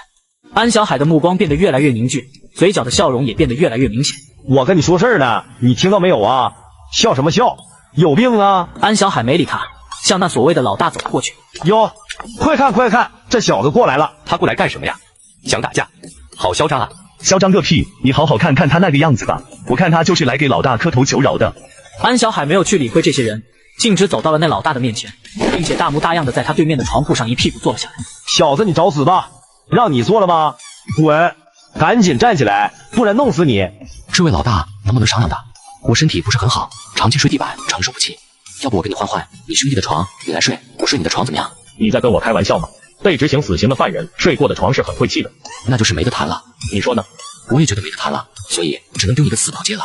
安小海的目光变得越来越凝聚，嘴角的笑容也变得越来越明显。我跟你说事儿呢，你听到没有啊？笑什么笑？有病啊！安小海没理他，向那所谓的老大走了过去。哟，快看快看，这小子过来了。他过来干什么呀？想打架？好嚣张啊！嚣张个屁！你好好看看他那个样子吧，我看他就是来给老大磕头求饶的。安小海没有去理会这些人，径直走到了那老大的面前，并且大模大样的在他对面的床铺上一屁股坐了下来。小子，你找死吧！让你做了吗？滚！赶紧站起来，不然弄死你！这位老大，能不能商量的？我身体不是很好，长期睡地板，承受不起。要不我跟你换换，你兄弟的床你来睡，我睡你的床怎么样？你在跟我开玩笑吗？被执行死刑的犯人睡过的床是很晦气的，那就是没得谈了。你说呢？我也觉得没得谈了，所以只能丢你个死保街了。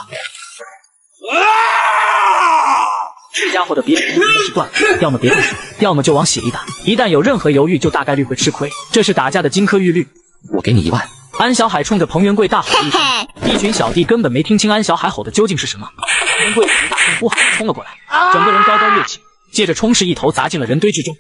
这家伙的别人习惯，要么别动手，要么就往血里打。一旦有任何犹豫，就大概率会吃亏。这是打架的金科玉律。我给你1万。安小海冲着彭元贵大吼一声，一群小弟根本没听清安小海吼的究竟是什么。彭元贵从大声呼喊冲了过来，整个人高高跃起，接着冲势一头砸进了人堆之中。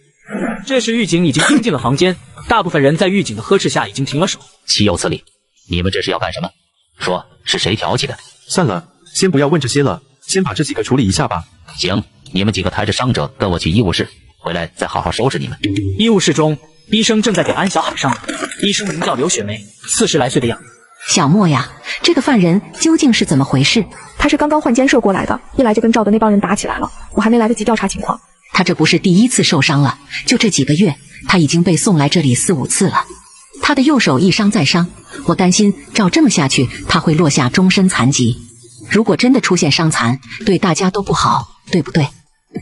这时狱警已经冲进了房间，大部分人在狱警的呵斥下已经停了手。岂有此理！你们这是要干什么？说是谁挑起的？算了，先不要问这些了，先把这几个处理一下吧。行，你们几个抬着伤者跟我去医务室，回来再好好收拾你们。医务室中，医生正在给安小海上药。医生名叫刘雪梅，40来岁的样子。小莫呀，这个犯人究竟是怎么回事？他是刚刚换监舍过来的，一来就跟赵的那帮人打起来了，我还没来得及调查情况。他这不是第一次受伤了，就这几个月，他已经被送来这里4、5次了。他的右手一伤再伤，我担心照这么下去，他会落下终身残疾。如果真的出现伤残，对大家都不好，对不对？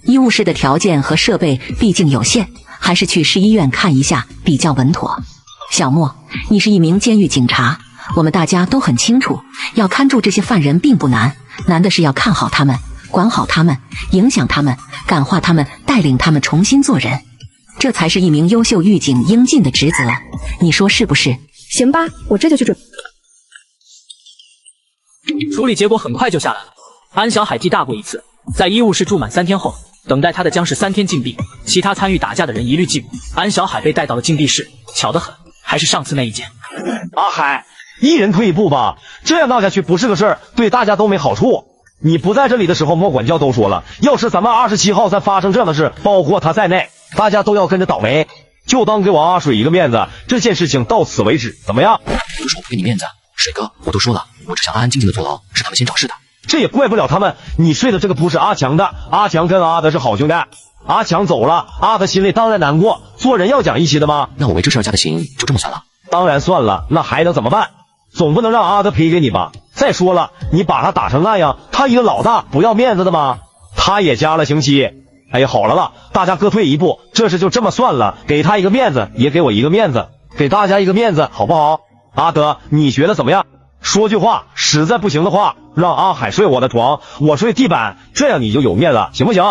医务室的条件和设备毕竟有限，还是去市医院看一下比较稳妥。小莫，你是一名监狱警察，我们大家都很清楚，要看住这些犯人并不难，难的是要看好他们，管好他们，影响他们，感化他们，带领他们重新做人，这才是一名优秀狱警应尽的职责，你说是不是？行吧，我这就去准。处理结果很快就下来了。安小海记大过一次，在医务室住满3天后，等待他的将是3天禁闭，其他参与打架的人一律记录。安小海被带到了禁闭室，巧得很，还是上次那一间。阿海，一人退一步吧，这样闹下去不是个事儿，对大家都没好处。你不在这里的时候，莫管教都说了，要是咱们27号再发生这样的事，包括他在内，大家都要跟着倒霉。就当给我阿水一个面子，这件事情到此为止，怎么样？有什么不给你面子？水哥，我都说了，我只想安安静静的坐牢，是他们先找事的。这也怪不了他们，你睡的这个不是阿强的，阿强跟阿德是好兄弟，阿强走了，阿德心里当然难过，做人要讲义气的吗？那我为这事儿加的刑就这么算了？当然算了，那还能怎么办？总不能让阿德赔给你吧？再说了，你把他打成那样，他一个老大不要面子的吗？他也加了刑期。哎呀，好了，大家各退一步，这事就这么算了，给他一个面子，也给我一个面子，给大家一个面子，好不好？阿德，你觉得怎么样？说句话，实在不行的话，让阿海睡我的床，我睡地板，这样你就有面子，行不行？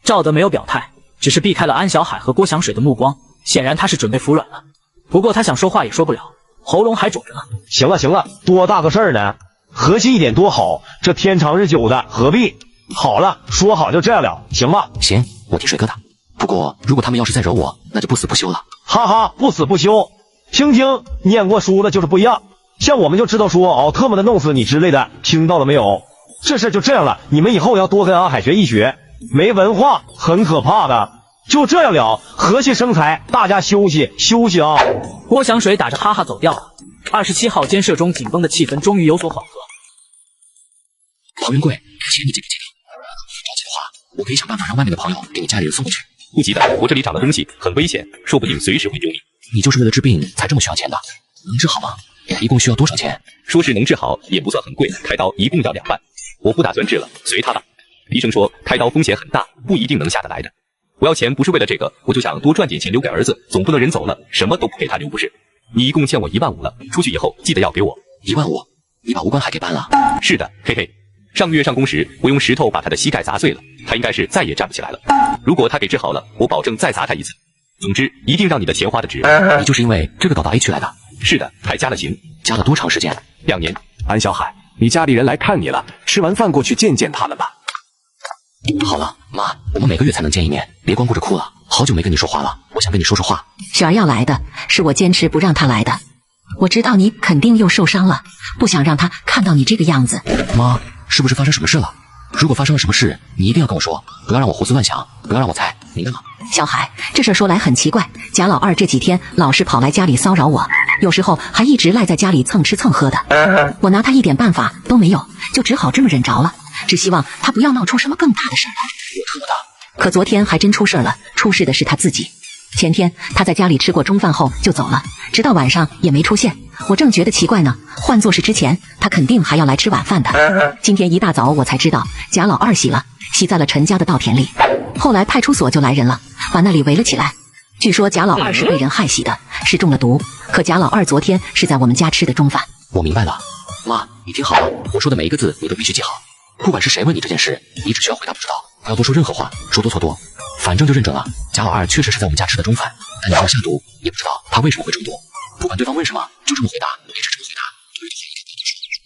赵德没有表态，只是避开了安小海和郭祥水的目光，显然他是准备服软了。不过他想说话也说不了，喉咙还肿着呢。行了行了，多大个事儿呢？和气一点多好，这天长日久的，何必？好了，说好就这样了，行吗？行，我替水哥的。不过如果他们要是再惹我，那就不死不休了。哈哈，不死不休。听听，念过书的就是不一样。像我们就知道说奥特曼的弄死你之类的，听到了没有？这事就这样了，你们以后要多跟阿海学一学，没文化很可怕的。就这样了，和气生财，大家休息休息啊！郭祥水打着哈哈走掉了。27号监舍中紧绷的气氛终于有所缓和。陶云贵，钱你借不借？着急的话，我可以想办法让外面的朋友给你家里人送过去。不急的，我这里长的东西很危险，说不定随时会丢命。你就是为了治病才这么需要钱的？能治好吗？一共需要多少钱？说是能治好，也不算很贵，开刀一共要2万。我不打算治了，随他吧。医生说开刀风险很大，不一定能下得来的。我要钱不是为了这个，我就想多赚点钱留给儿子，总不能人走了什么都不给他留不是？你一共欠我1万5了，出去以后记得要给我1万5。你把无关还给搬了？是的，嘿嘿。上个月上工时，我用石头把他的膝盖砸碎了，他应该是再也站不起来了。如果他给治好了，我保证再砸他一次。总之，一定让你的钱花的值。你就是因为这个搞到 A 区来的？是的，还加了刑。加了多长时间？2年。安小海，你家里人来看你了，吃完饭过去见见他们吧。好了，妈，我们每个月才能见一面，别光顾着哭了。好久没跟你说话了，我想跟你说说话。雪儿要来的，是我坚持不让她来的。我知道你肯定又受伤了，不想让她看到你这个样子。妈，是不是发生什么事了？如果发生了什么事，你一定要跟我说，不要让我胡思乱想，不要让我猜，明白吗？小海，这事说来很奇怪，贾老二这几天老是跑来家里骚扰我，有时候还一直赖在家里蹭吃蹭喝的。我拿他一点办法都没有，就只好这么忍着了，只希望他不要闹出什么更大的事来。我特么的！可昨天还真出事了，出事的是他自己。前天他在家里吃过中饭后就走了，直到晚上也没出现。我正觉得奇怪呢，换作是之前，他肯定还要来吃晚饭的。今天一大早我才知道，贾老二洗了，洗在了陈家的稻田里。后来派出所就来人了，把那里围了起来。据说贾老二是被人害死的，是中了毒。可贾老二昨天是在我们家吃的中饭。我明白了，妈，你听好了，我说的每一个字你都必须记好。不管是谁问你这件事，你只需要回答不知道，不要多说任何话，说多错多。反正就认准了，贾老二确实是在我们家吃的中饭，但你要下毒，也不知道他为什么会中毒。不管对方问什么，就这么回答，一直这么回答，对着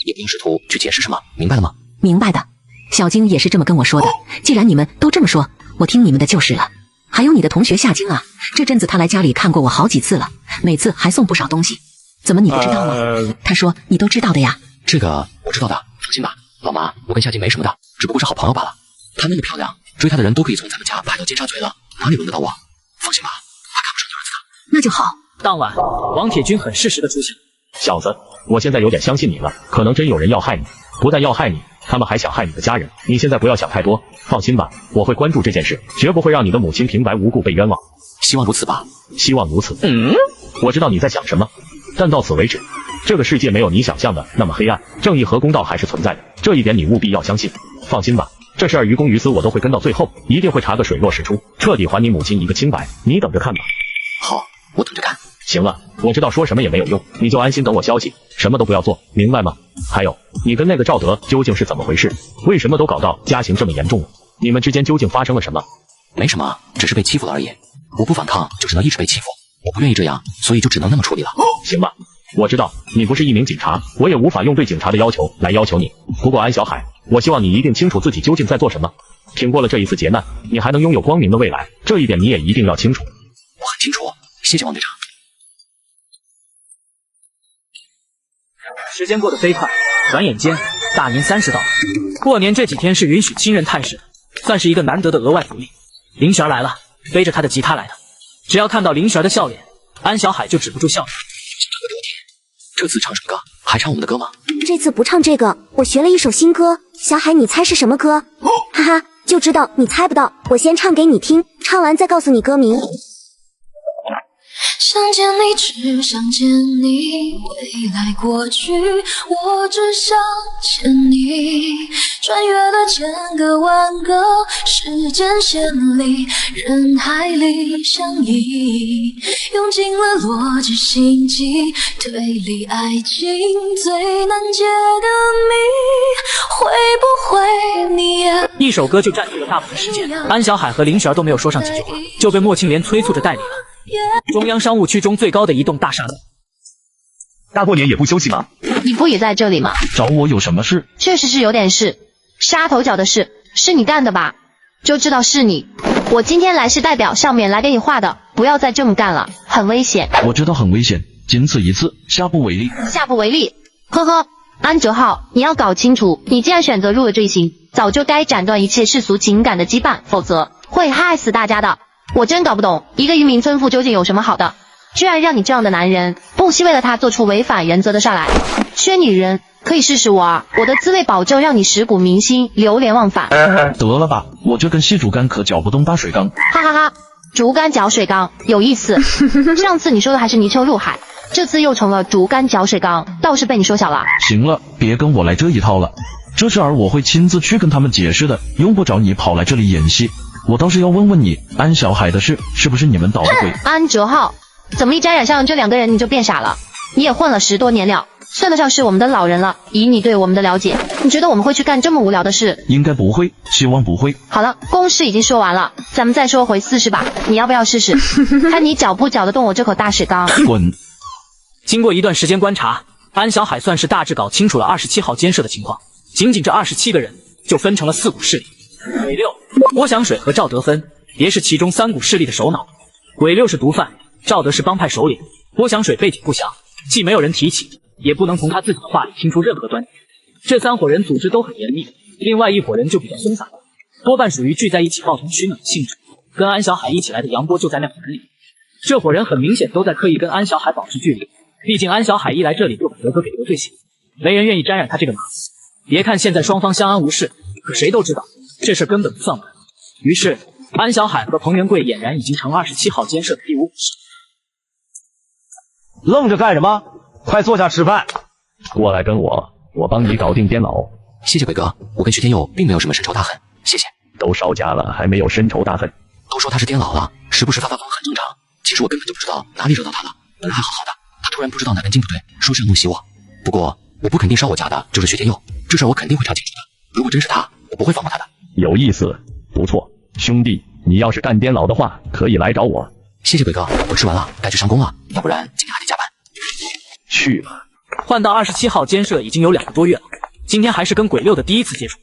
也不用试图去解释什么，明白了吗？明白的。小晶也是这么跟我说的。既然你们都这么说，我听你们的就是了。还有你的同学夏晶啊，这阵子他来家里看过我好几次了，每次还送不少东西。怎么你不知道吗？他说你都知道的呀。这个我知道的，放心吧，老妈，我跟夏晶没什么的，只不过是好朋友罢了。她那么漂亮，追她的人都可以从咱们家排到尖沙咀了，哪里轮得到我？放心吧，她看不上你儿子的。那就好。当晚，王铁军很适时的出现。小子，我现在有点相信你了，可能真有人要害你，不但要害你，他们还想害你的家人。你现在不要想太多，放心吧，我会关注这件事，绝不会让你的母亲平白无故被冤枉。希望如此吧。希望如此。我知道你在想什么，但到此为止。这个世界没有你想象的那么黑暗，正义和公道还是存在的，这一点你务必要相信。放心吧，这事儿于公于私我都会跟到最后，一定会查个水落石出，彻底还你母亲一个清白。你等着看吧。好，我等着看。行了，我知道说什么也没有用，你就安心等我消息，什么都不要做，明白吗？还有，你跟那个赵德究竟是怎么回事？为什么都搞到家刑这么严重了？你们之间究竟发生了什么？没什么，只是被欺负了而已。我不反抗，就只能一直被欺负。我不愿意这样，所以就只能那么处理了。行吧，我知道你不是一名警察，我也无法用对警察的要求来要求你。不过安小海，我希望你一定清楚自己究竟在做什么。挺过了这一次劫难，你还能拥有光明的未来，这一点你也一定要清楚。我很清楚，谢谢王队长。时间过得飞快，转眼间大年30到了。过年这几天是允许亲人探视的，算是一个难得的额外福利。林璇来了，背着他的吉他来的。只要看到林璇的笑脸，安小海就止不住笑。这次唱什么歌？还唱我们的歌吗？这次不唱这个，我学了一首新歌。小海，你猜是什么歌？哈哈，就知道你猜不到。我先唱给你听，唱完再告诉你歌名。想见你，只想见你，未来过去，我只想见你。穿越了千个万个时间线里，人海里相依，用尽了逻辑心机，推理爱情最难解的谜，会不会你也？一首歌就占据了大部分时间，安小海和林璇都没有说上几句话，就被莫庆莲催促着带领了中央商务区中最高的一栋大厦内。大过年也不休息吗？你不也在这里吗？找我有什么事？确实是有点事，杀头脚的事，是你干的吧？就知道是你。我今天来是代表上面来给你画的，不要再这么干了，很危险。我知道很危险，仅此一次，下不为例。下不为例。呵呵，安哲浩，你要搞清楚，你既然选择入了这一行，早就该斩断一切世俗情感的羁绊，否则会害死大家的。我真搞不懂，一个渔民村妇究竟有什么好的，居然让你这样的男人不惜为了他做出违反原则的事来。缺女人可以试试我啊，我的滋味保证让你蚀骨铭心，流连忘返。得了吧，我这根细竹竿可搅不动大水缸。哈哈哈，竹竿搅水缸有意思。上次你说的还是泥鳅入海，这次又成了竹竿搅水缸，倒是被你说小了。行了，别跟我来这一套了，这事儿我会亲自去跟他们解释的，用不着你跑来这里演戏。我倒是要问问你，安小海的事是不是你们捣的鬼？安哲浩，怎么一沾染上这两个人你就变傻了？你也混了10多年了，算得上是我们的老人了。以你对我们的了解，你觉得我们会去干这么无聊的事？应该不会，希望不会。好了，公事已经说完了，咱们再说回私事吧。你要不要试试？看你搅不搅得动我这口大水缸？滚！经过一段时间观察，安小海算是大致搞清楚了27号监舍的情况。仅仅这27个人就分成了4股势力。鬼六、郭祥水和赵德芬也是其中3股势力的首脑。鬼六是毒贩，赵德是帮派首领，郭祥水背景不详，既没有人提起，也不能从他自己的话里听出任何端倪。这3伙人组织都很严密，另外1伙人就比较松散了，多半属于聚在一起抱团取暖的性质。跟安小海一起来的杨波就在那伙人里。这伙人很明显都在刻意跟安小海保持距离，毕竟安小海一来这里就把德哥给得罪起，没人愿意沾染他这个麻。别看现在双方相安无事，可谁都知道这事根本不算完。于是安小海和彭元贵俨然已经成27号监舍的第5股势力。愣着干什么？快坐下吃饭。过来跟我帮你搞定颠老。谢谢鬼哥，我跟徐天佑并没有什么深仇大恨，谢谢。都烧家了还没有深仇大恨？都说他是颠老了，时不时发疯很正常。其实我根本就不知道哪里惹到他了，本来还好好的，他突然不知道哪根筋不对，说是要弄死我。不过我不肯定烧我家的就是徐天佑，这事我肯定会查清楚的。如果真是他，我不会放过他的。有意思，不错，兄弟，你要是干颠老的话，可以来找我。谢谢鬼哥，我吃完了，该去上工了，要不然今天还得加班。去吧。换到27号监舍已经有2个多月了，今天还是跟鬼六的第一次接触。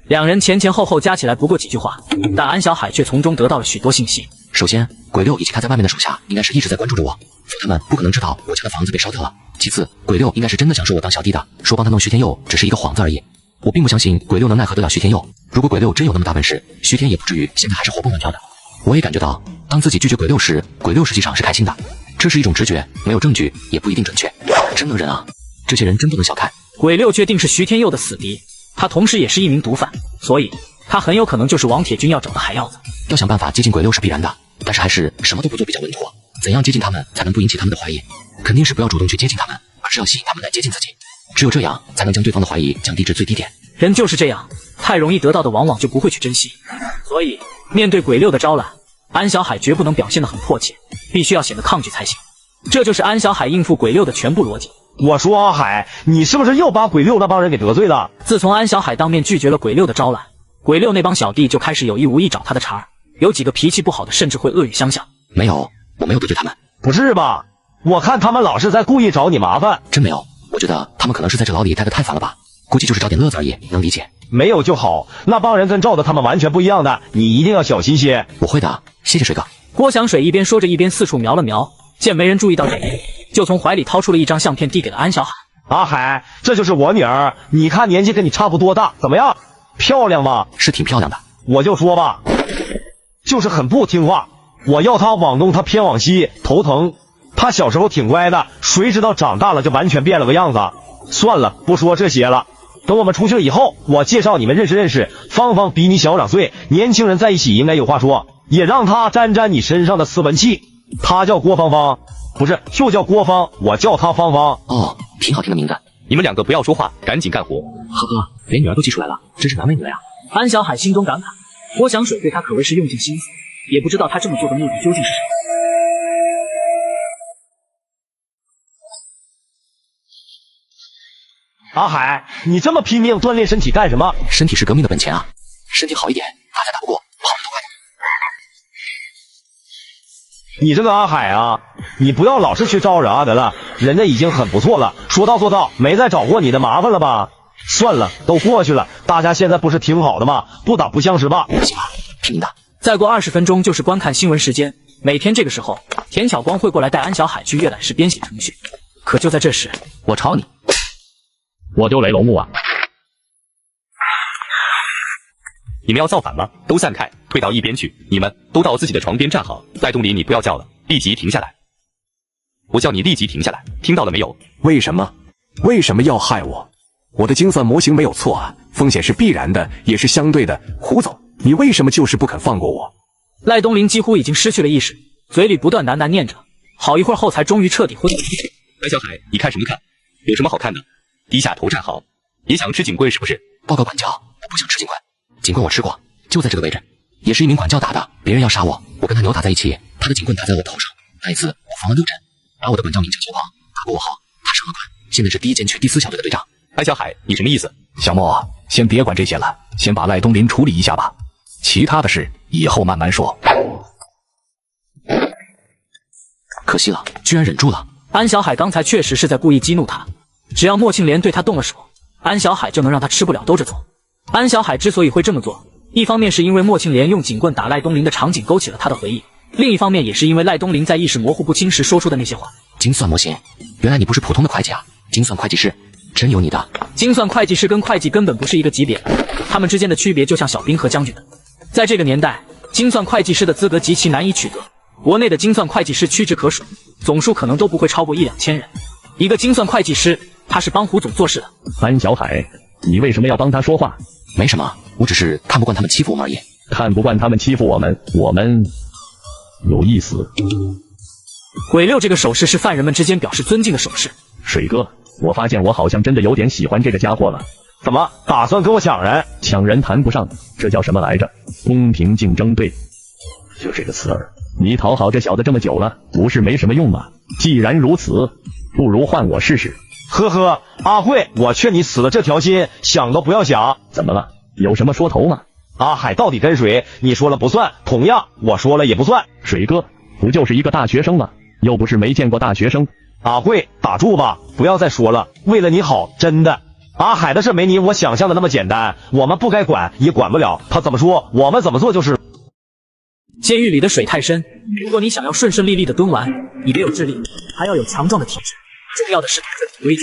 2人前后加起来不过几句话，但安小海却从中得到了许多信息。首先，鬼六以及他在外面的手下应该是一直在关注着我，他们不可能知道我家的房子被烧掉了。其次，鬼六应该是真的想收我当小弟的，说帮他弄徐天佑只是一个幌子而已。我并不相信鬼六能奈何得了徐天佑，如果鬼六真有那么大本事，徐天也不至于现在还是活蹦乱跳的。我也感觉到，当自己拒绝鬼六时，鬼六实际上是开心的，这是一种直觉，没有证据也不一定准确。真能忍啊，这些人真不能小看。鬼六确定是徐天佑的死敌，他同时也是一名毒贩，所以他很有可能就是王铁军要找的海药子。要想办法接近鬼六是必然的，但是还是什么都不做比较稳妥。怎样接近他们才能不引起他们的怀疑？肯定是不要主动去接近他们，而是要吸引他们来接近自己。只有这样才能将对方的怀疑降低至最低点。人就是这样，太容易得到的往往就不会去珍惜。所以面对鬼六的招揽，安小海绝不能表现得很迫切，必须要显得抗拒才行。这就是安小海应付鬼六的全部逻辑。我说阿海，你是不是又把鬼六那帮人给得罪了？自从安小海当面拒绝了鬼六的招揽，鬼六那帮小弟就开始有意无意找他的茬儿，有几个脾气不好的甚至会恶语相向。没有，我没有得罪他们。不是吧？我看他们老是在故意找你麻烦。真没有，我觉得他们可能是在这牢里待得太烦了吧，估计就是找点乐子而已，能理解。没有就好，那帮人跟赵的他们完全不一样的，你一定要小心些。我会的，谢谢水哥。郭祥水一边说着一边四处瞄了瞄，见没人注意到这里，就从怀里掏出了一张相片递给了安小海。阿海，这就是我女儿，你看年纪跟你差不多大，怎么样？漂亮吗？是挺漂亮的。我就说吧，就是很不听话，我要她往东她偏往西，头疼。她小时候挺乖的，谁知道长大了就完全变了个样子。算了，不说这些了，等我们出去了以后，我介绍你们认识认识。芳芳比你小2岁，年轻人在一起应该有话说，也让她沾沾你身上的斯文气。她叫郭芳芳，不是就叫郭芳，我叫她芳芳。哦，挺好听的名字。你们两个不要说话，赶紧干活。呵呵，连女儿都记出来了，真是难为你了呀。安小海心中感慨，郭祥水对他可谓是用尽心思，也不知道他这么做的目的究竟是什么。阿海，你这么拼命锻炼身体干什么？身体是革命的本钱啊，身体好一点，大家打不过，跑得都快。你这个阿海啊，你不要老是去招惹阿德了，人家已经很不错了，说到做到，没再找过你的麻烦了吧？算了，都过去了，大家现在不是挺好的吗？不打不相识吧？行吧，听你的。再过20分钟就是观看新闻时间，每天这个时候，田巧光会过来带安小海去阅览室编写程序。可就在这时，我朝你。我丢雷龙木啊！你们要造反吗？都散开，退到一边去！你们都到自己的床边站好。赖东林，你不要叫了，立即停下来！我叫你立即停下来，听到了没有？为什么？为什么要害我？我的精算模型没有错啊，风险是必然的，也是相对的。胡总，你为什么就是不肯放过我？赖东林几乎已经失去了意识，嘴里不断喃喃念着，好一会儿后才终于彻底昏迷。白小海，你看什么看？有什么好看的？低下头站好。你想吃警棍是不是？报告管教，我不想吃警棍。警棍我吃过，就在这个位置，也是一名管教打的。别人要杀我，我跟他扭打在一起，他的警棍打在我头上。那一次我防了6针，把我的管教名叫球王，打过我后，他上了管，现在是第1监区第4小队的队长。安小海，你什么意思？小莫，先别管这些了，先把赖东林处理一下吧，其他的事以后慢慢说。可惜了，居然忍住了。安小海刚才确实是在故意激怒他，只要莫庆莲对他动了手，安小海就能让他吃不了兜着走。安小海之所以会这么做，一方面是因为莫庆莲用警棍打赖东林的场景勾起了他的回忆，另一方面也是因为赖东林在意识模糊不清时说出的那些话。精算模型，原来你不是普通的会计啊，精算会计师，真有你的。精算会计师跟会计根本不是一个级别，他们之间的区别就像小兵和将军的。在这个年代，精算会计师的资格极其难以取得，国内的精算会计师屈指可数，总数可能都不会超过1-2千人。一个精算会计师，他是帮胡总做事的。安小海，你为什么要帮他说话？没什么，我只是看不惯他们欺负我们而已。看不惯他们欺负我们，我们有意思。鬼六这个手势是犯人们之间表示尊敬的手势。水哥，我发现我好像真的有点喜欢这个家伙了。怎么打算跟我抢人？抢人谈不上，这叫什么来着？公平竞争，对，就这个词儿。你讨好这小子这么久了，不是没什么用吗？既然如此，不如换我试试。呵呵，阿慧，我劝你死了这条心，想都不要想。怎么了？有什么说头吗？阿海到底跟谁？你说了不算，同样我说了也不算。水哥，不就是一个大学生吗？又不是没见过大学生。阿慧，打住吧，不要再说了，为了你好，真的。阿海的事没你我想象的那么简单，我们不该管也管不了，他怎么说我们怎么做就是。监狱里的水太深，如果你想要顺顺利利的蹲完，你得有智力，还要有强壮的体质，重要的是遵守规矩。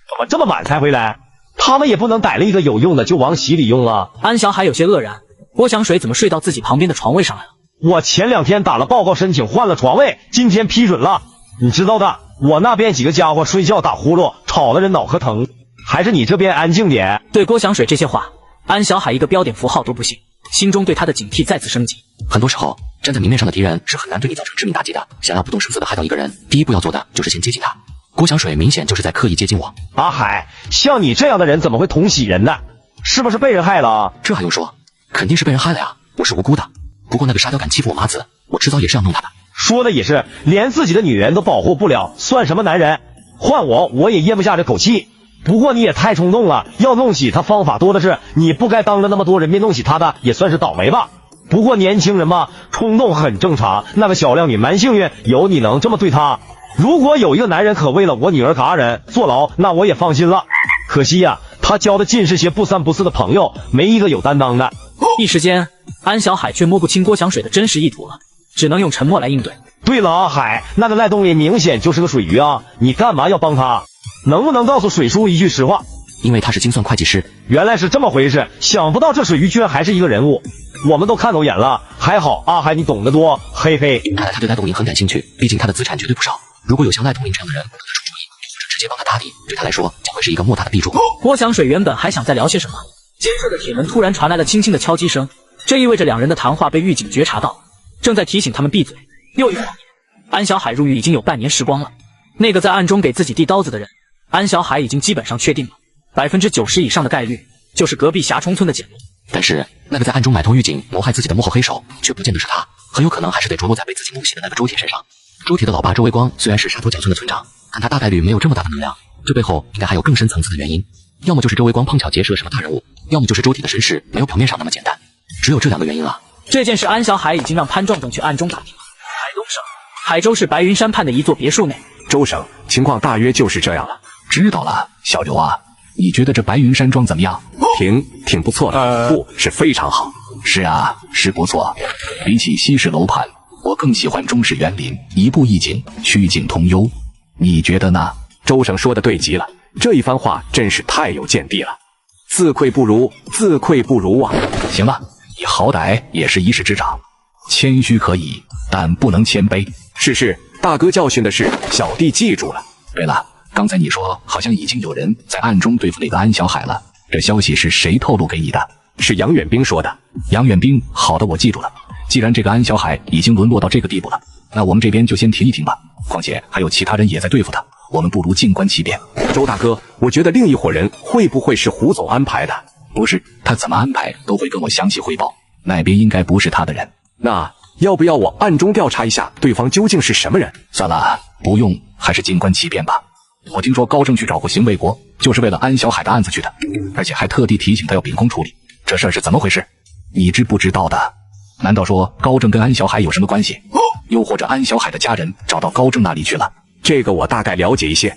怎么这么晚才回来？他们也不能逮了一个有用的就往洗里用啊！安小海有些愕然，郭祥水怎么睡到自己旁边的床位上来了？我前2天打了报告申请换了床位，今天批准了。你知道的，我那边几个家伙睡觉打呼噜，吵得人脑壳疼。还是你这边安静点。对郭祥水这些话，安小海一个标点符号都不信，心中对他的警惕再次升级。很多时候，站在明面上的敌人是很难对你造成致命打击的。想要不动声色的害到一个人，第一步要做的就是先接近他。郭祥水明显就是在刻意接近我。阿海，像你这样的人怎么会捅喜人呢？是不是被人害了？这还用说？肯定是被人害了呀！我是无辜的。不过那个沙雕敢欺负我麻子，我迟早也是要弄他的。说的也是，连自己的女人都保护不了，算什么男人？换我也咽不下这口气。不过你也太冲动了，要弄死他方法多的是，你不该当着那么多人面弄死他的，也算是倒霉吧。不过年轻人嘛，冲动很正常。那个小靓女蛮幸运，有你能这么对她。如果有一个男人可为了我女儿嘎人坐牢，那我也放心了。可惜呀，他交的尽是些不三不四的朋友，没一个有担当的。一时间，安小海却摸不清郭祥水的真实意图了，只能用沉默来应对。对了，阿海，那个赖东林明显就是个水鱼啊，你干嘛要帮他？能不能告诉水叔一句实话？因为他是精算会计师。原来是这么回事，想不到这水鱼居然还是一个人物，我们都看走眼了。还好阿海你懂得多，嘿嘿。看来他对赖东林很感兴趣，毕竟他的资产绝对不少。如果有像赖东林这样的人不得出主意，或者直接帮他打理，对他来说将会是一个莫大的弊处。郭祥水原本还想再聊些什么，监舍的铁门突然传来了轻轻的敲击声，这意味着两人的谈话被狱警觉察到，正在提醒他们闭嘴。又一晃眼，安小海入狱已经有半年时光了。那个在暗中给自己递刀子的人，安小海已经基本上确定了，90%以上的概率就是隔壁霞冲村的简龙。但是那个在暗中买通狱警谋害自己的幕后黑手，却不见得是他，很有可能还是得着落在被自己目袭的那个周铁身上。周铁的老爸周维光虽然是沙头角村的村长，但他大概率没有这么大的能量，这背后应该还有更深层次的原因。要么就是周维光碰巧结识了什么大人物，要么就是周铁的身世没有表面上那么简单。只有这2个原因了。这件事安小海已经让潘壮壮去暗中打听了。海东省海州市白云山畔的一座别墅内，周省情况大约就是这样了。知道了，小刘啊，你觉得这白云山庄怎么样？挺不错的，不是非常好。是啊，是不错。比起西式楼盘，我更喜欢中式园林，一步一景，曲景通幽。你觉得呢？周省说的对极了，这一番话真是太有见地了。自愧不如，自愧不如啊！行了，你好歹也是一市之长，谦虚可以，但不能谦卑。是，大哥教训的是，小弟记住了。对了，刚才你说好像已经有人在暗中对付那个安小海了，这消息是谁透露给你的？是杨远兵说的。杨远兵，好的，我记住了。既然这个安小海已经沦落到这个地步了，那我们这边就先停一停吧。况且还有其他人也在对付他，我们不如静观其变。周大哥，我觉得另一伙人会不会是胡总安排的？不是，他怎么安排都会跟我详细汇报，那边应该不是他的人。那要不要我暗中调查一下对方究竟是什么人？算了，不用，还是静观其变吧。我听说高正去找过邢卫国，就是为了安小海的案子去的，而且还特地提醒他要秉公处理。这事儿是怎么回事？你知不知道的？难道说高正跟安小海有什么关系？又或者安小海的家人找到高正那里去了？这个我大概了解一些。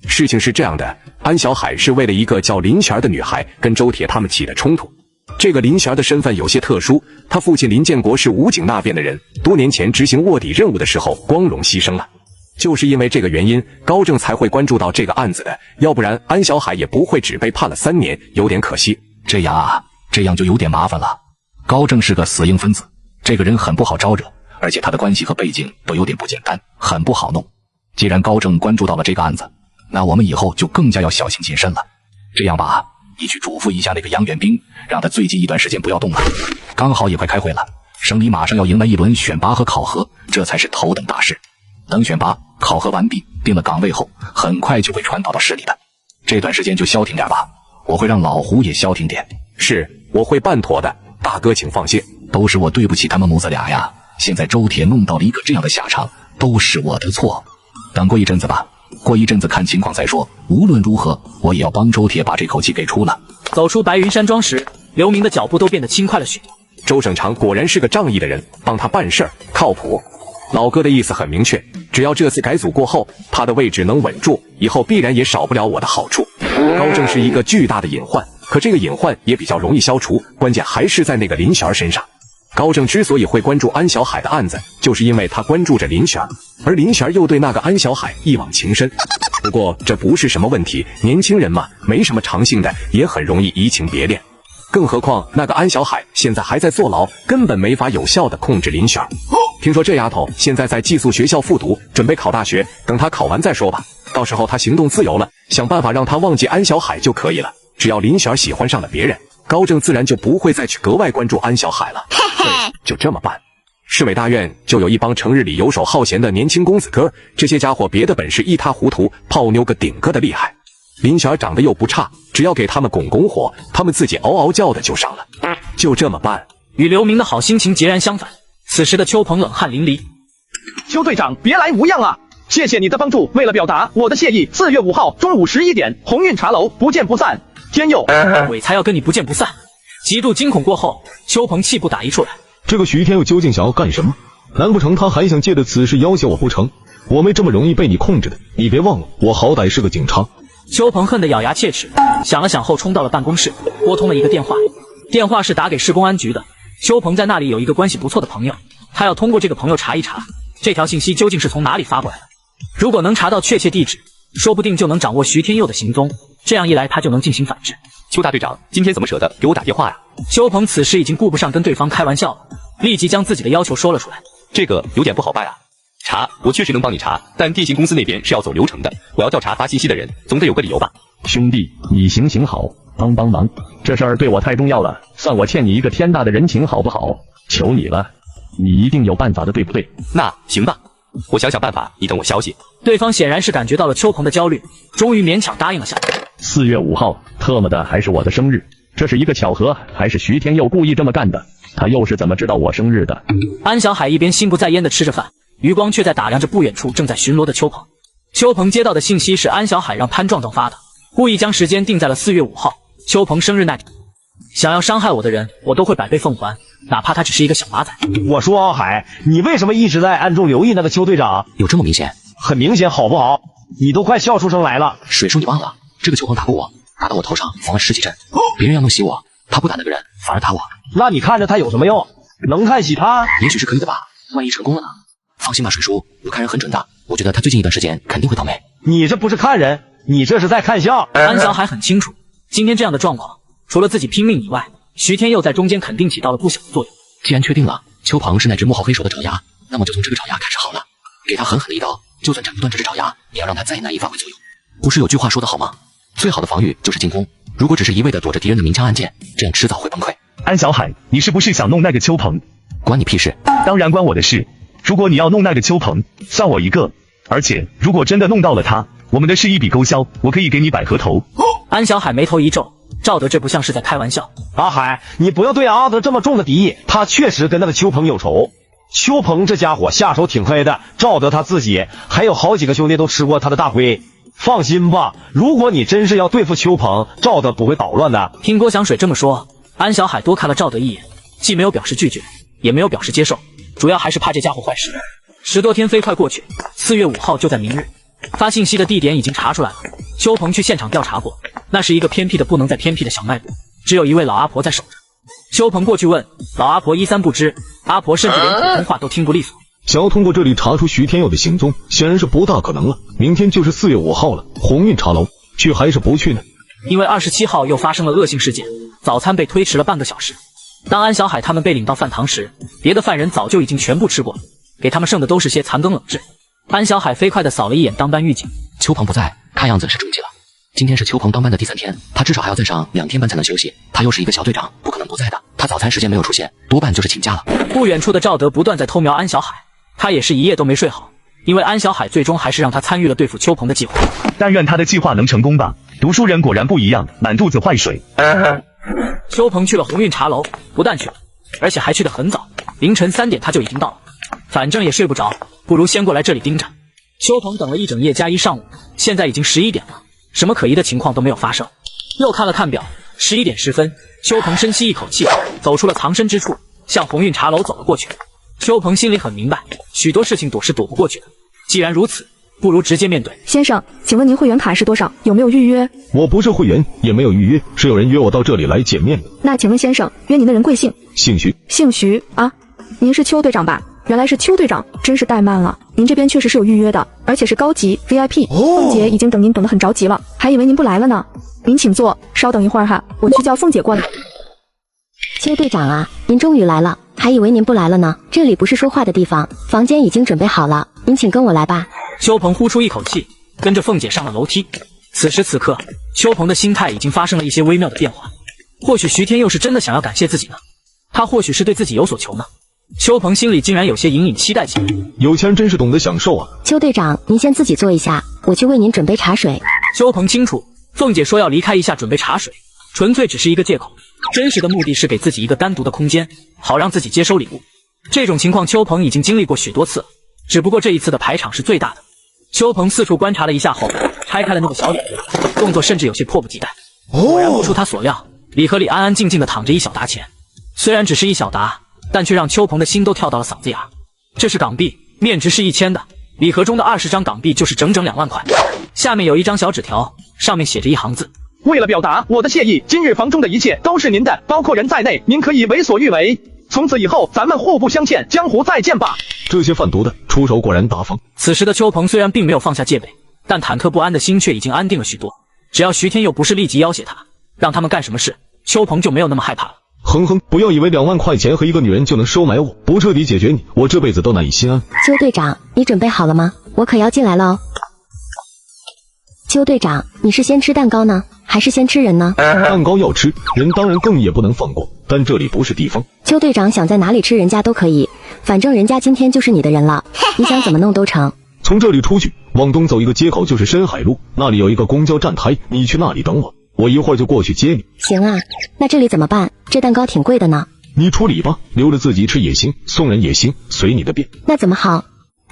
事情是这样的，安小海是为了一个叫林璇的女孩跟周铁他们起的冲突。这个林璇的身份有些特殊，他父亲林建国是武警那边的人，多年前执行卧底任务的时候光荣牺牲了。就是因为这个原因，高正才会关注到这个案子的，要不然安小海也不会只被判了3年，有点可惜。这样啊，这样就有点麻烦了。高正是个死硬分子，这个人很不好招惹，而且他的关系和背景都有点不简单，很不好弄。既然高正关注到了这个案子，那我们以后就更加要小心谨慎了。这样吧，你去嘱咐一下那个杨远兵，让他最近一段时间不要动了。刚好也快开会了，省里马上要迎来一轮选拔和考核，这才是头等大事。等选拔考核完毕，定了岗位后，很快就会传导到市里的。这段时间就消停点吧，我会让老胡也消停点。是，我会办妥的，大哥请放心。都是我对不起他们母子俩呀，现在周铁弄到了一个这样的下场，都是我的错。等过一阵子吧，过一阵子看情况再说。无论如何，我也要帮周铁把这口气给出了。走出白云山庄时，刘明的脚步都变得轻快了许多。周省长果然是个仗义的人，帮他办事儿靠谱。老哥的意思很明确，只要这次改组过后，他的位置能稳住，以后必然也少不了我的好处。高正是一个巨大的隐患，可这个隐患也比较容易消除，关键还是在那个林璇身上。高正之所以会关注安小海的案子，就是因为他关注着林璇，而林璇又对那个安小海一往情深。不过这不是什么问题，年轻人嘛，没什么长性的，也很容易移情别恋。更何况那个安小海现在还在坐牢，根本没法有效的控制林璇。听说这丫头现在在寄宿学校复读，准备考大学，等她考完再说吧。到时候她行动自由了，想办法让她忘记安小海就可以了。只要林璇喜欢上了别人，高正自然就不会再去格外关注安小海了。就这么办。市委大院就有一帮成日里游手好闲的年轻公子哥，这些家伙别的本事一塌糊涂，泡妞个顶个的厉害。林璇长得又不差，只要给他们拱拱火，他们自己嗷嗷叫的就上了。就这么办。与刘明的好心情截然相反，此时的邱鹏冷汗淋漓。邱队长别来无恙啊，谢谢你的帮助，为了表达我的谢意，4月5号中午11点鸿运茶楼不见不散。天佑，鬼才要跟你不见不散。极度惊恐过后，邱鹏气不打一处来。这个徐天佑究竟想要干什么？难不成他还想借着此事要挟我不成？我没这么容易被你控制的，你别忘了，我好歹是个警察。邱鹏恨得咬牙切齿，想了想后冲到了办公室，拨通了一个电话。电话是打给市公安局的。邱鹏在那里有一个关系不错的朋友，他要通过这个朋友查一查，这条信息究竟是从哪里发过来的。如果能查到确切地址，说不定就能掌握徐天佑的行踪，这样一来他就能进行反制。邱大队长，今天怎么舍得给我打电话呀？邱鹏此时已经顾不上跟对方开玩笑了，立即将自己的要求说了出来。这个有点不好办啊。查，我确实能帮你查，但电信公司那边是要走流程的，我要调查发信息的人，总得有个理由吧。兄弟，你行行好，帮帮忙，这事儿对我太重要了，算我欠你一个天大的人情好不好？求你了，你一定有办法的，对不对？那行吧，我想想办法，你等我消息。对方显然是感觉到了邱鹏的焦虑，终于勉强答应了下来。4月5号，特么的还是我的生日，这是一个巧合，还是徐天佑故意这么干的？他又是怎么知道我生日的？安小海一边心不在焉地吃着饭，余光却在打量着不远处正在巡逻的邱鹏。邱鹏接到的信息是安小海让潘壮壮发的，故意将时间定在了4月5号，邱鹏生日那天。想要伤害我的人，我都会百倍奉还，哪怕他只是一个小马仔。我说敖海，你为什么一直在暗中留意那个邱队长？有这么明显？很明显，好不好？你都快笑出声来了。水叔，你忘了，这个邱鹏打过我，打到我头上缝了10几针。别人要弄死我，他不打那个人，反而打我。那你看着他有什么用？能看喜他？也许是可以的吧，万一成功了呢？放心吧，水叔，我看人很准的，我觉得他最近一段时间肯定会倒霉。你这不是看人，你这是在看相。安小海很清楚，今天这样的状况，除了自己拼命以外，徐天佑在中间肯定起到了不小的作用。既然确定了邱鹏是那只幕后黑手的爪牙，那么就从这个爪牙开始好了，给他狠狠的一刀，就算斩不断这只爪牙，也要让他再难以发挥作用。不是有句话说的好吗？最好的防御就是进攻，如果只是一味的躲着敌人的明枪暗箭，这样迟早会崩溃。安小海，你是不是想弄那个邱鹏？关你屁事！当然关我的事。如果你要弄那个邱鹏，算我一个。而且如果真的弄到了他，我们的事一笔勾销，我可以给你百合头。安小海眉头一皱，赵德这不像是在开玩笑。阿海，你不要对阿德这么重的敌意，他确实跟那个邱鹏有仇。邱鹏这家伙下手挺黑的，赵德他自己还有好几个兄弟都吃过他的大亏。放心吧，如果你真是要对付邱鹏，赵德不会捣乱的。听郭祥水这么说，安小海多看了赵德一眼，既没有表示拒绝，也没有表示接受，主要还是怕这家伙坏事。10多天飞快过去，4月5号就在明日。发信息的地点已经查出来了，邱鹏去现场调查过，那是一个偏僻的不能再偏僻的小卖部，只有一位老阿婆在守着。邱鹏过去问，老阿婆一三不知，阿婆甚至连普通话都听不利索。想要通过这里查出徐天佑的行踪，显然是不大可能了。明天就是4月5号了，鸿运茶楼去还是不去呢？因为27号又发生了恶性事件，早餐被推迟了半个小时。当安小海他们被领到饭堂时，别的犯人早就已经全部吃过了，给他们剩的都是些残羹冷炙。安小海飞快地扫了一眼当班狱警，邱鹏不在，看样子是中计了。今天是邱鹏当班的第3天，他至少还要再上2天班才能休息。他又是一个小队长，不可能不在的。他早餐时间没有出现，多半就是请假了。不远处的赵德不断在偷瞄安小海，他也是一夜都没睡好，因为安小海最终还是让他参与了对付邱鹏的计划。但愿他的计划能成功吧。读书人果然不一样，满肚子坏水。邱鹏去了鸿运茶楼，不但去了，而且还去得很早，凌晨3点他就已经到了。反正也睡不着，不如先过来这里盯着。邱鹏等了一整夜加一上午，现在已经11点了，什么可疑的情况都没有发生。又看了看表，11点10分，邱鹏深吸一口气，走出了藏身之处，向鸿运茶楼走了过去。邱鹏心里很明白，许多事情躲是躲不过去的，既然如此，不如直接面对。先生，请问您会员卡是多少？有没有预约？我不是会员，也没有预约，是有人约我到这里来见面的。那请问先生，约您的人贵姓？姓徐。姓徐啊？您是邱队长吧？原来是邱队长，真是怠慢了。您这边确实是有预约的，而且是高级 VIP。凤姐已经等您等得很着急了，还以为您不来了呢。您请坐，稍等一会儿哈，我去叫凤姐过来。邱队长啊，您终于来了，还以为您不来了呢。这里不是说话的地方，房间已经准备好了，您请跟我来吧。邱鹏呼出一口气，跟着凤姐上了楼梯。此时此刻，邱鹏的心态已经发生了一些微妙的变化。或许徐天佑是真的想要感谢自己呢，他或许是对自己有所求呢。邱鹏心里竟然有些隐隐期待起来。有钱人真是懂得享受啊！邱队长，您先自己坐一下，我去为您准备茶水。邱鹏清楚，凤姐说要离开一下准备茶水，纯粹只是一个借口，真实的目的是给自己一个单独的空间，好让自己接收礼物。这种情况邱鹏已经经历过许多次了，只不过这一次的排场是最大的。邱鹏四处观察了一下后，拆开了那个小礼盒，动作甚至有些迫不及待。果然不出他所料，礼盒里安安静静的躺着一小沓钱，虽然只是一小沓，但却让邱鹏的心都跳到了嗓子眼。这是港币，面值是1000的，礼盒中的20张港币就是整整2万块。下面有一张小纸条，上面写着一行字：为了表达我的谢意，今日房中的一切都是您的，包括人在内，您可以为所欲为。从此以后，咱们互不相欠，江湖再见吧。这些贩毒的出手果然大方。此时的邱鹏虽然并没有放下戒备，但忐忑不安的心却已经安定了许多。只要徐天佑不是立即要挟他，让他们干什么事，邱鹏就没有那么害怕了。哼哼，不要以为2万块钱和一个女人就能收买我，不彻底解决你，我这辈子都难以心安。邱队长，你准备好了吗？我可要进来了哦。邱队长，你是先吃蛋糕呢，还是先吃人呢？蛋糕要吃，人当然更也不能放过。但这里不是地方。邱队长想在哪里吃人家都可以，反正人家今天就是你的人了，你想怎么弄都成。从这里出去，往东走一个街口就是深海路，那里有一个公交站台，你去那里等我，我一会儿就过去接你。行啊，那这里怎么办？这蛋糕挺贵的呢。你处理吧，留着自己吃也行，送人也行，随你的便。那怎么好？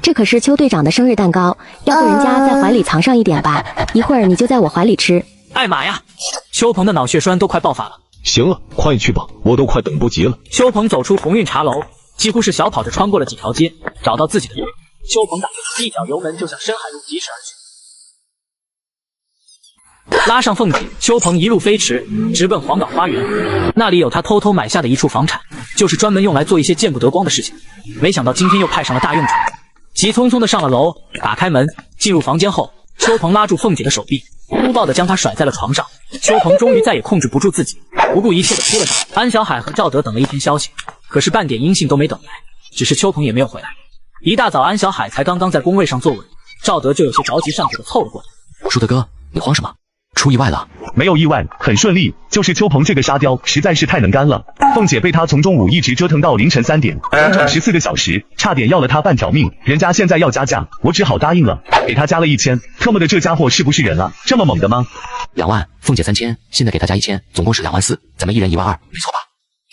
这可是邱队长的生日蛋糕，要不人家在怀里藏上一点吧，一会儿你就在我怀里吃。艾玛呀，邱鹏的脑血栓都快爆发了。行了，快去吧，我都快等不及了。邱鹏走出鸿运茶楼，几乎是小跑着穿过了几条街，找到自己的地方。邱鹏打一脚油门就向深海路疾驰而去。拉上凤姐，邱鹏一路飞驰，直奔黄岛花园。那里有他偷偷买下的一处房产，就是专门用来做一些见不得光的事情。没想到今天又派上了大用场，急匆匆的上了楼，打开门进入房间后，邱鹏拉住凤姐的手臂，粗暴的将她甩在了床上。邱鹏终于再也控制不住自己，不顾一切的出了门。安小海和赵德等了一天消息，可是半点音信都没等来，只是邱鹏也没有回来。一大早，安小海才刚刚在工位上坐稳，赵德就有些着急上火的凑了过来。我说德哥，你慌什么？出意外了？没有意外，很顺利。就是邱鹏这个沙雕实在是太能干了，凤姐被他从中午一直折腾到凌晨3点，整整14个小时，差点要了他半条命。人家现在要加价，我只好答应了，给他加了1000。特么的，这家伙是不是人啊？这么猛的吗？2万，凤姐3000，现在给他加1000，总共是2万4，咱们一人1万2，没错吧？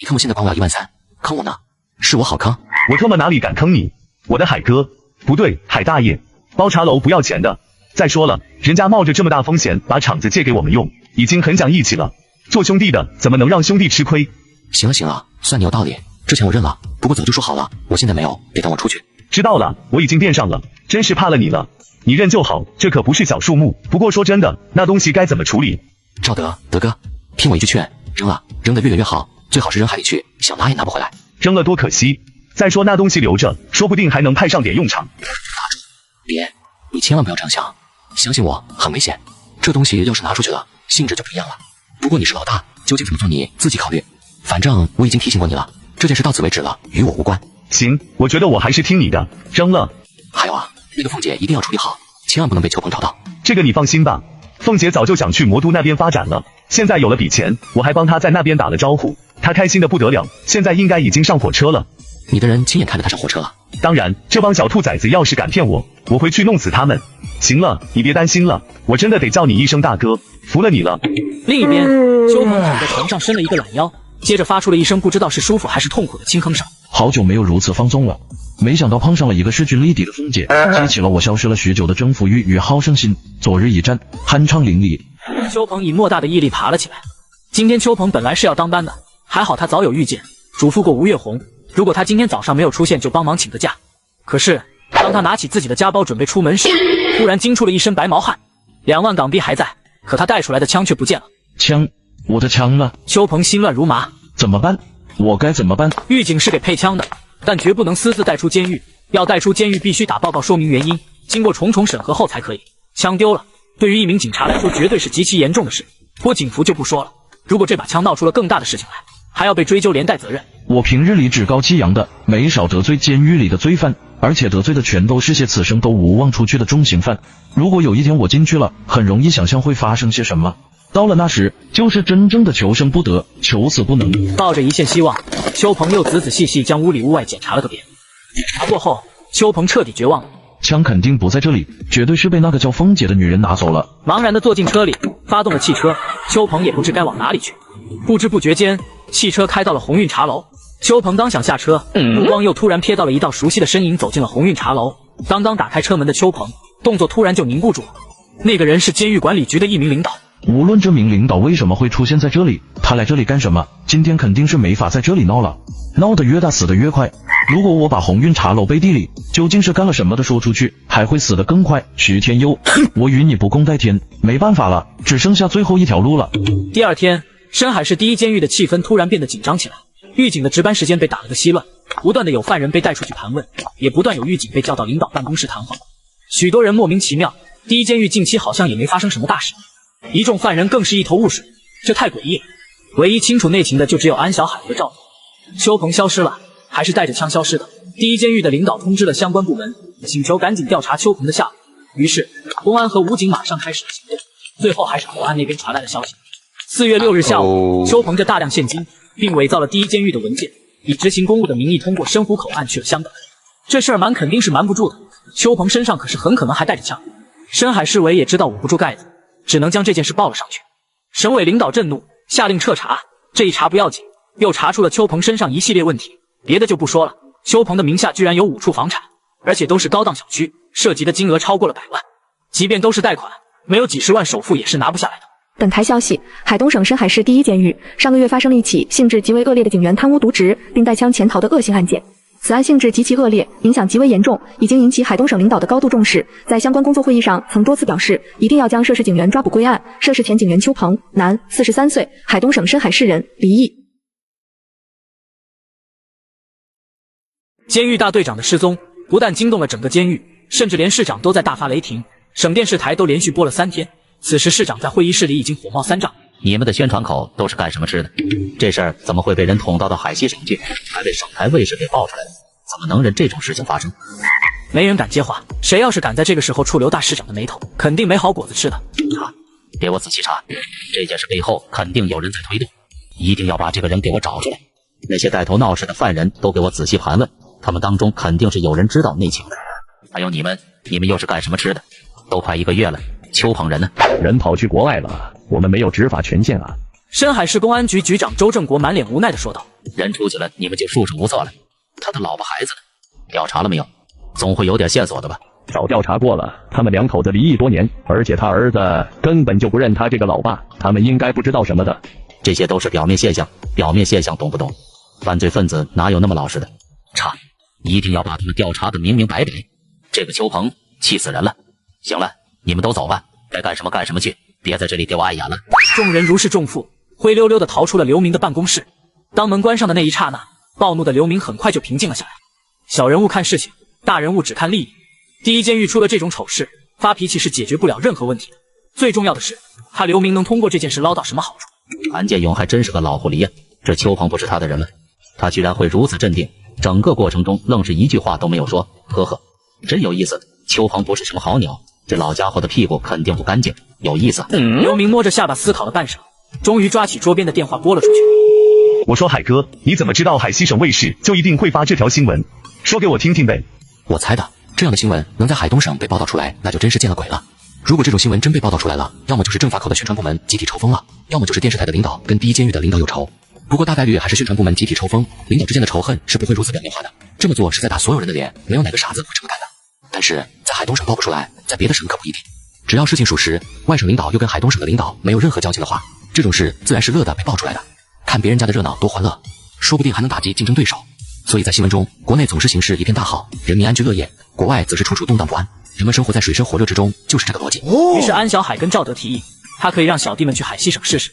你特么现在管我要1万3，坑我呢？是我好坑？我特么哪里敢坑你？我的海哥，不对，海大爷，包茶楼不要钱的。再说了，人家冒着这么大风险把场子借给我们用，已经很讲义气了。做兄弟的怎么能让兄弟吃亏？行了行了，算你有道理，之前我认了，不过早就说好了，我现在没有，得等我出去。知道了，我已经垫上了，真是怕了你了。你认就好，这可不是小数目。不过说真的，那东西该怎么处理？赵德，德哥，听我一句劝，扔了，扔得越远越好，最好是扔海里去，想拿也拿不回来。扔了多可惜。再说那东西留着，说不定还能派上点用场。别，你千万不要这样想，相信我，很危险。这东西要是拿出去了，性质就不一样了。不过你是老大，究竟怎么做你自己考虑。反正我已经提醒过你了，这件事到此为止了，与我无关。行，我觉得我还是听你的，扔了。还有啊，那个凤姐一定要处理好，千万不能被邱鹏找到。这个你放心吧，凤姐早就想去魔都那边发展了，现在有了笔钱，我还帮她在那边打了招呼，她开心的不得了，现在应该已经上火车了。你的人亲眼看着他上火车了？当然，这帮小兔崽子要是敢骗我，我会去弄死他们。行了，你别担心了，我真的得叫你一声大哥，服了你了。另一边，邱鹏躺在床上伸了一个懒腰，接着发出了一声不知道是舒服还是痛苦的轻哼声。好久没有如此放纵了，没想到碰上了一个势均力敌的凤姐，激起了我消失了许久的征服欲与好胜心。昨日一战，酣畅淋漓。邱鹏以莫大的毅力爬了起来。今天邱鹏本来是要当班的，还好他早有预见，嘱咐过吴月红，如果他今天早上没有出现，就帮忙请个假。可是当他拿起自己的家包准备出门时，突然惊出了一身白毛汗。2万港币还在，可他带出来的枪却不见了。枪，我的枪呢？邱鹏心乱如麻，怎么办？我该怎么办？狱警是给配枪的，但绝不能私自带出监狱，要带出监狱必须打报告说明原因，经过重重审核后才可以。枪丢了，对于一名警察来说绝对是极其严重的事，脱警服就不说了，如果这把枪闹出了更大的事情来，还要被追究连带责任。我平日里趾高气扬的，没少得罪监狱里的罪犯，而且得罪的全都是些此生都无望出去的重刑犯。如果有一天我进去了，很容易想象会发生些什么。到了那时，就是真正的求生不得，求死不能。抱着一线希望，邱鹏又仔仔细细将屋里屋外检查了个遍。检查过后，邱鹏彻底绝望了。枪肯定不在这里，绝对是被那个叫凤姐的女人拿走了。茫然地坐进车里，发动了汽车。邱鹏也不知该往哪里去。不知不觉间，汽车开到了鸿运茶楼。邱鹏刚想下车，目光又突然瞥到了一道熟悉的身影走进了鸿运茶楼。刚刚打开车门的邱鹏，动作突然就凝固住了。那个人是监狱管理局的一名领导。无论这名领导为什么会出现在这里，他来这里干什么？今天肯定是没法在这里闹了，闹得越大死得越快。如果我把鸿运茶楼背地里究竟是干了什么的说出去，还会死得更快。徐天佑，我与你不共戴天，没办法了，只剩下最后一条路了。第二天，深海市第一监狱的气氛突然变得紧张起来，狱警的值班时间被打了个稀乱，不断的有犯人被带出去盘问，也不断有狱警被叫到领导办公室谈话。许多人莫名其妙，第一监狱近期好像也没发生什么大事，一众犯人更是一头雾水，这太诡异了。唯一清楚内情的就只有安小海和赵总。邱鹏消失了，还是带着枪消失的。第一监狱的领导通知了相关部门，请求赶紧调查邱鹏的下落。于是公安和武警马上开始了行动。最后还是国安那边传来的消息，4月6日下午，邱鹏着大量现金并伪造了第一监狱的文件，以执行公务的名义通过深湖口岸去了香港。这事儿瞒肯定是瞒不住的，邱鹏身上可是很可能还带着枪。深海市委也知道捂不住盖子，只能将这件事报了上去。省委领导震怒，下令彻查。这一查不要紧，又查出了邱鹏身上一系列问题。别的就不说了，邱鹏的名下居然有5处房产，而且都是高档小区，涉及的金额超过了100万。即便都是贷款，没有几10万首付也是拿不下来的。本台消息，海东省深海市第一监狱上个月发生了一起性质极为恶劣的警员贪污渎职并带枪潜逃的恶性案件。此案性质极其恶劣，影响极为严重，已经引起海东省领导的高度重视。在相关工作会议上，曾多次表示，一定要将涉事警员抓捕归案。涉事前警员邱鹏，男，43岁，海东省深海市人，离异。监狱大队长的失踪，不但惊动了整个监狱，甚至连市长都在大发雷霆。省电视台都连续播了3天。此时市长在会议室里已经火冒三丈。你们的宣传口都是干什么吃的？这事儿怎么会被人捅到海西省去，还被省台卫视给爆出来了？怎么能忍这种事情发生？没人敢接话，谁要是敢在这个时候触刘大市长的眉头，肯定没好果子吃的。查，给我仔细查，这件事背后肯定有人在推动，一定要把这个人给我找出来。那些带头闹事的犯人都给我仔细盘问，他们当中肯定是有人知道内情的。还有你们又是干什么吃的？都快1个月了，邱鹏人呢？人跑去国外了，我们没有执法权限啊。深海市公安局局长周正国满脸无奈地说道：人出去了，你们就束手无策了。他的老婆孩子呢？调查了没有？总会有点线索的吧？早调查过了，他们2口子离异多年，而且他儿子根本就不认他这个老爸，他们应该不知道什么的。这些都是表面现象，懂不懂？犯罪分子哪有那么老实的？查，一定要把他们调查得明明白白。这个邱鹏气死人了。行了，你们都走吧，该干什么干什么去，别在这里给我碍眼了。众人如释重负，灰溜溜地逃出了刘明的办公室。当门关上的那一刹那，暴怒的刘明很快就平静了下来。小人物看事情，大人物只看利益。第一监狱出了这种丑事，发脾气是解决不了任何问题的。最重要的是，他刘明能通过这件事捞到什么好处？韩建勇还真是个老狐狸呀，这邱鹏不是他的人吗？他居然会如此镇定，整个过程中愣是一句话都没有说，呵呵，真有意思。邱鹏不是什么好鸟，这老家伙的屁股肯定不干净，有意思。刘明摸着下巴思考了半晌，终于抓起桌边的电话拨了出去。我说海哥，你怎么知道海西省卫视就一定会发这条新闻？说给我听听呗。我猜的，这样的新闻能在海东省被报道出来，那就真是见了鬼了。如果这种新闻真被报道出来了，要么就是政法口的宣传部门集体抽风了，要么就是电视台的领导跟第一监狱的领导有仇。不过大概率还是宣传部门集体抽风，领导之间的仇恨是不会如此表面化的。这么做是在打所有人的脸，没有哪个傻子会这么干的。但是在海东省报不出来，在别的省可不一定。只要事情属实，外省领导又跟海东省的领导没有任何交情的话，这种事自然是乐的被爆出来的。看别人家的热闹多欢乐，说不定还能打击竞争对手。所以在新闻中，国内总是形势一片大好，人民安居乐业，国外则是处处动荡不安，人们生活在水深火热之中，就是这个逻辑。于是安小海跟赵德提议，他可以让小弟们去海西省试试。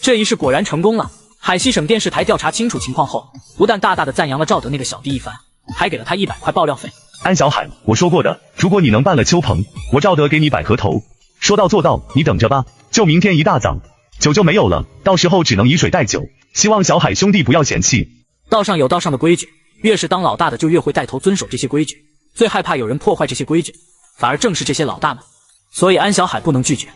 这一试果然成功了。海西省电视台调查清楚情况后，不但大大的赞扬了赵德那个小弟一番，还给了他100块爆料费。安小海，我说过的，如果你能办了邱鹏，我赵德给你摆盒头，说到做到，你等着吧。就明天一大早，酒就没有了，到时候只能以水代酒，希望小海兄弟不要嫌弃。道上有道上的规矩，越是当老大的就越会带头遵守这些规矩，最害怕有人破坏这些规矩，反而正是这些老大们。所以安小海不能拒绝。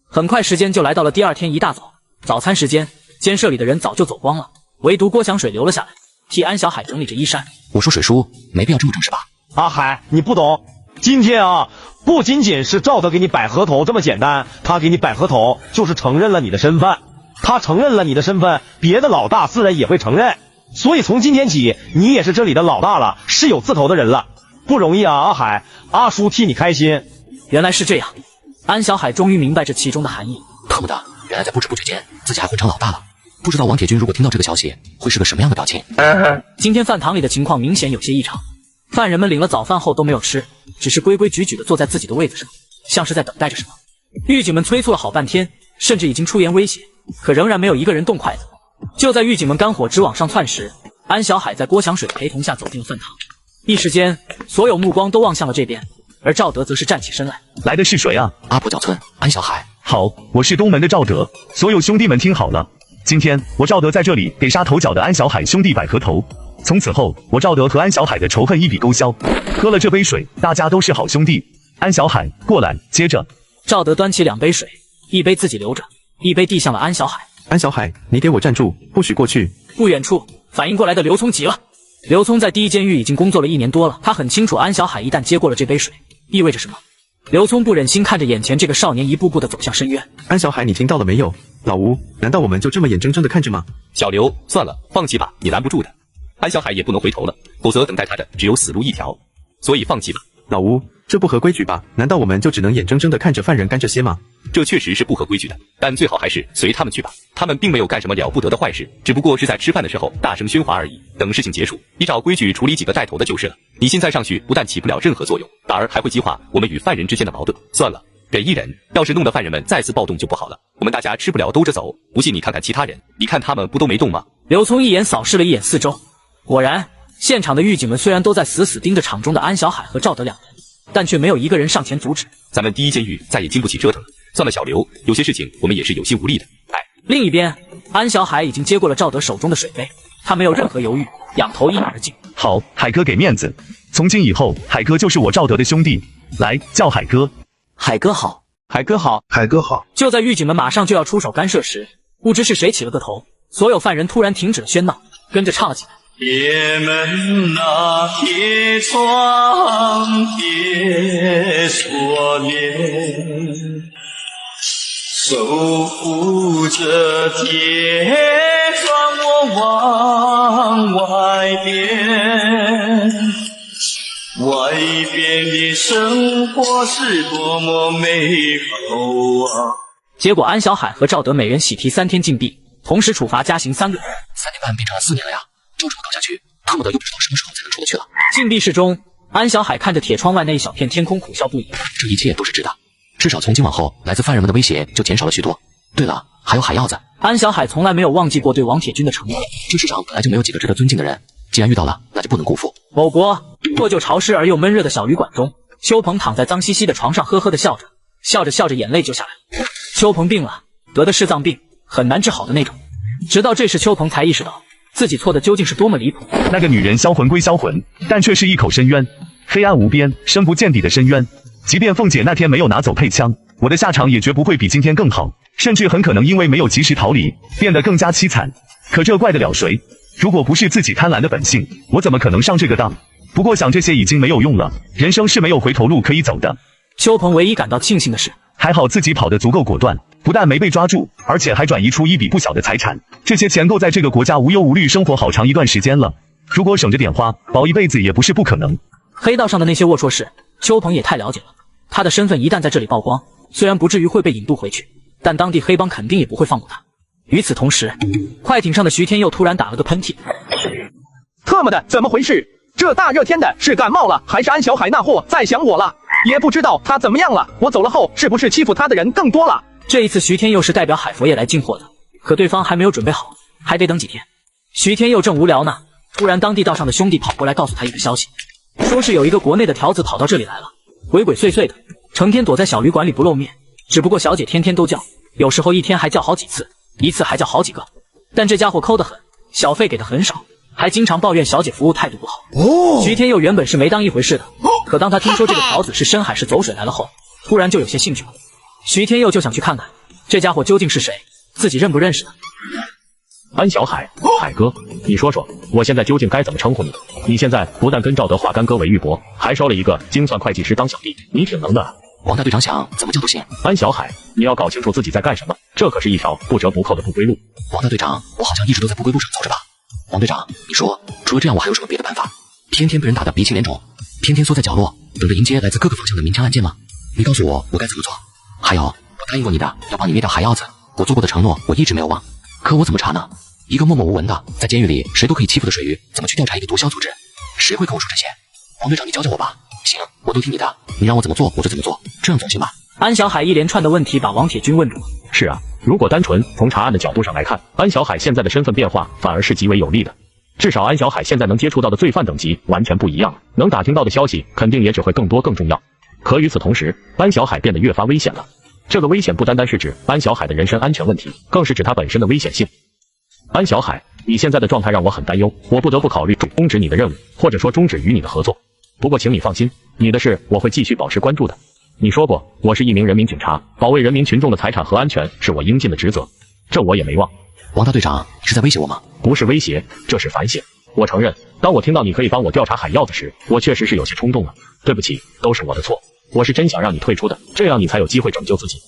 很快时间就来到了第2天一大早，早餐时间，监舍里的人早就走光了，唯独郭祥水留了下来，替安小海整理着衣衫。我说水叔，没必要这么正式吧？阿海，你不懂，今天啊，不仅仅是赵德给你摆盒头这么简单，他给你摆盒头就是承认了你的身份。他承认了你的身份，别的老大自然也会承认。所以从今天起，你也是这里的老大了，是有字头的人了，不容易啊，阿海，阿叔替你开心。原来是这样，安小海终于明白这其中的含义。特么的，原来在不知不觉间，自己还混成老大了。不知道王铁军如果听到这个消息，会是个什么样的表情？今天饭堂里的情况明显有些异常。犯人们领了早饭后都没有吃，只是规规矩矩地坐在自己的位子上，像是在等待着什么。狱警们催促了好半天，甚至已经出言威胁，可仍然没有一个人动筷子。就在狱警们肝火直往上窜时，安小海在郭祥水的陪同下走进了饭堂。一时间，所有目光都望向了这边，而赵德则是站起身来。来的是谁啊？阿婆角村安小海。好，我是东门的赵德，所有兄弟们听好了，今天我赵德在这里给杀头脚的安小海兄弟摆盒头。从此后，我赵德和安小海的仇恨一笔勾销。喝了这杯水，大家都是好兄弟。安小海，过来。接着，赵德端起2杯水，一杯自己留着，一杯递向了安小海。安小海，你给我站住，不许过去！不远处，反应过来的刘聪急了。刘聪在第一监狱已经工作了1年多了，他很清楚安小海一旦接过了这杯水，意味着什么。刘聪不忍心看着眼前这个少年一步步的走向深渊。安小海，你听到了没有？老吴，难道我们就这么眼睁睁的看着吗？小刘，算了，放弃吧，你拦不住的。安小海也不能回头了，否则等待他的只有死路一条。所以放弃吧。老吴，这不合规矩吧？难道我们就只能眼睁睁的看着犯人干这些吗？这确实是不合规矩的，但最好还是随他们去吧。他们并没有干什么了不得的坏事，只不过是在吃饭的时候大声喧哗而已。等事情结束，依照规矩处理几个带头的就是了。你现在上去不但起不了任何作用，反而还会激化我们与犯人之间的矛盾。算了，忍一忍，要是弄得犯人们再次暴动就不好了。我们大家吃不了兜着走，不信你看看其他人，你看他们不都没动吗？刘聪一眼扫视了一眼四周，果然，现场的狱警们虽然都在死死盯着场中的安小海和赵德两人，但却没有一个人上前阻止。咱们第一监狱再也经不起折腾了。算了，小刘，有些事情我们也是有心无力的。另一边，安小海已经接过了赵德手中的水杯，他没有任何犹豫，仰头一饮而尽。好，海哥给面子，从今以后，海哥就是我赵德的兄弟，来叫海哥。海哥好，海哥好，海哥好。就在狱警们马上就要出手干涉时，不知是谁起了个头，所有犯人突然停止了喧闹，跟着唱了起来。铁门啊，铁窗，铁锁链，守护着铁窗，我往外边，外边的生活是多么美好啊！结果安小海和赵德每人喜提3天禁闭，同时处罚加刑3个月。3年半变成了4年了呀！就这么搞下去，恨不得又不知道什么时候才能出得去了。禁闭室中，安小海看着铁窗外那一小片天空，苦笑不已。这一切都是值得，至少从今往后，来自犯人们的威胁就减少了许多。对了，还有海药子。安小海从来没有忘记过对王铁军的承诺。这世上本来就没有几个值得尊敬的人，既然遇到了，那就不能辜负。某国破旧潮湿而又闷热的小旅馆中，邱鹏躺在脏兮兮的床上，呵呵的笑着，笑着眼泪就下来了。邱鹏病了，得的是脏病，很难治好的那种。直到这时，邱鹏才意识到自己错的究竟是多么离谱。那个女人销魂归销魂，但却是一口深渊，黑暗无边、深不见底的深渊。即便凤姐那天没有拿走配枪，我的下场也绝不会比今天更好，甚至很可能因为没有及时逃离，变得更加凄惨。可这怪得了谁？如果不是自己贪婪的本性，我怎么可能上这个当？不过想这些已经没有用了，人生是没有回头路可以走的。邱鹏唯一感到庆幸的是，还好自己跑得足够果断，不但没被抓住，而且还转移出一笔不小的财产。这些钱够在这个国家无忧无虑生活好长一段时间了。如果省着点花，保一辈子也不是不可能。黑道上的那些龌龊事，邱鹏也太了解了。他的身份一旦在这里曝光，虽然不至于会被引渡回去，但当地黑帮肯定也不会放过他。与此同时，快艇上的徐天佑突然打了个喷嚏。特么的，怎么回事？这大热天的，是感冒了，还是安小海那货在想我了？也不知道他怎么样了。我走了后，是不是欺负他的人更多了？这一次徐天佑是代表海佛爷来进货的，可对方还没有准备好，还得等几天。徐天佑正无聊呢，突然当地道上的兄弟跑过来告诉他一个消息，说是有一个国内的条子跑到这里来了，鬼鬼祟祟的，成天躲在小旅馆里不露面，只不过小姐天天都叫，有时候一天还叫好几次，一次还叫好几个。但这家伙抠得很，小费给的很少，还经常抱怨小姐服务态度不好。徐天佑原本是没当一回事的，可当他听说这个条子是深海是走水来了后，突然就有些兴趣了。徐天佑就想去看看这家伙究竟是谁，自己认不认识呢？安小海，海哥，你说说，我现在究竟该怎么称呼你？你现在不但跟赵德化干戈为玉帛，还收了一个精算会计师当小弟，你挺能的。王大队长想怎么叫都行。安小海，你要搞清楚自己在干什么，这可是一条不折不扣的不归路。王大队长，我好像一直都在不归路上走着吧？王队长，你说，除了这样，我还有什么别的办法？天天被人打得鼻青脸肿，天天缩在角落，等着迎接来自各个方向的明枪暗箭吗？你告诉我，我该怎么做？还有，我答应过你的，要帮你灭掉海药子，我做过的承诺，我一直没有忘。可我怎么查呢？一个默默无闻的，在监狱里谁都可以欺负的水鱼，怎么去调查一个毒枭组织？谁会跟我说这些？王队长，你教教我吧。行，我都听你的，你让我怎么做我就怎么做，这样总行吧？安小海一连串的问题把王铁军问住了。是啊，如果单纯从查案的角度上来看，安小海现在的身份变化反而是极为有利的。至少安小海现在能接触到的罪犯等级完全不一样，能打听到的消息肯定也只会更多更重要。可与此同时，安小海变得越发危险了。这个危险不单单是指安小海的人身安全问题，更是指他本身的危险性。安小海，你现在的状态让我很担忧，我不得不考虑终止你的任务，或者说终止与你的合作。不过请你放心，你的事我会继续保持关注的。你说过，我是一名人民警察，保卫人民群众的财产和安全是我应尽的职责。这我也没忘。王大队长，你是在威胁我吗？不是威胁，这是反省。我承认，当我听到你可以帮我调查海药子时，我确实是有些冲动了。对不起，都是我的错。我是真想让你退出的，这样你才有机会拯救自己。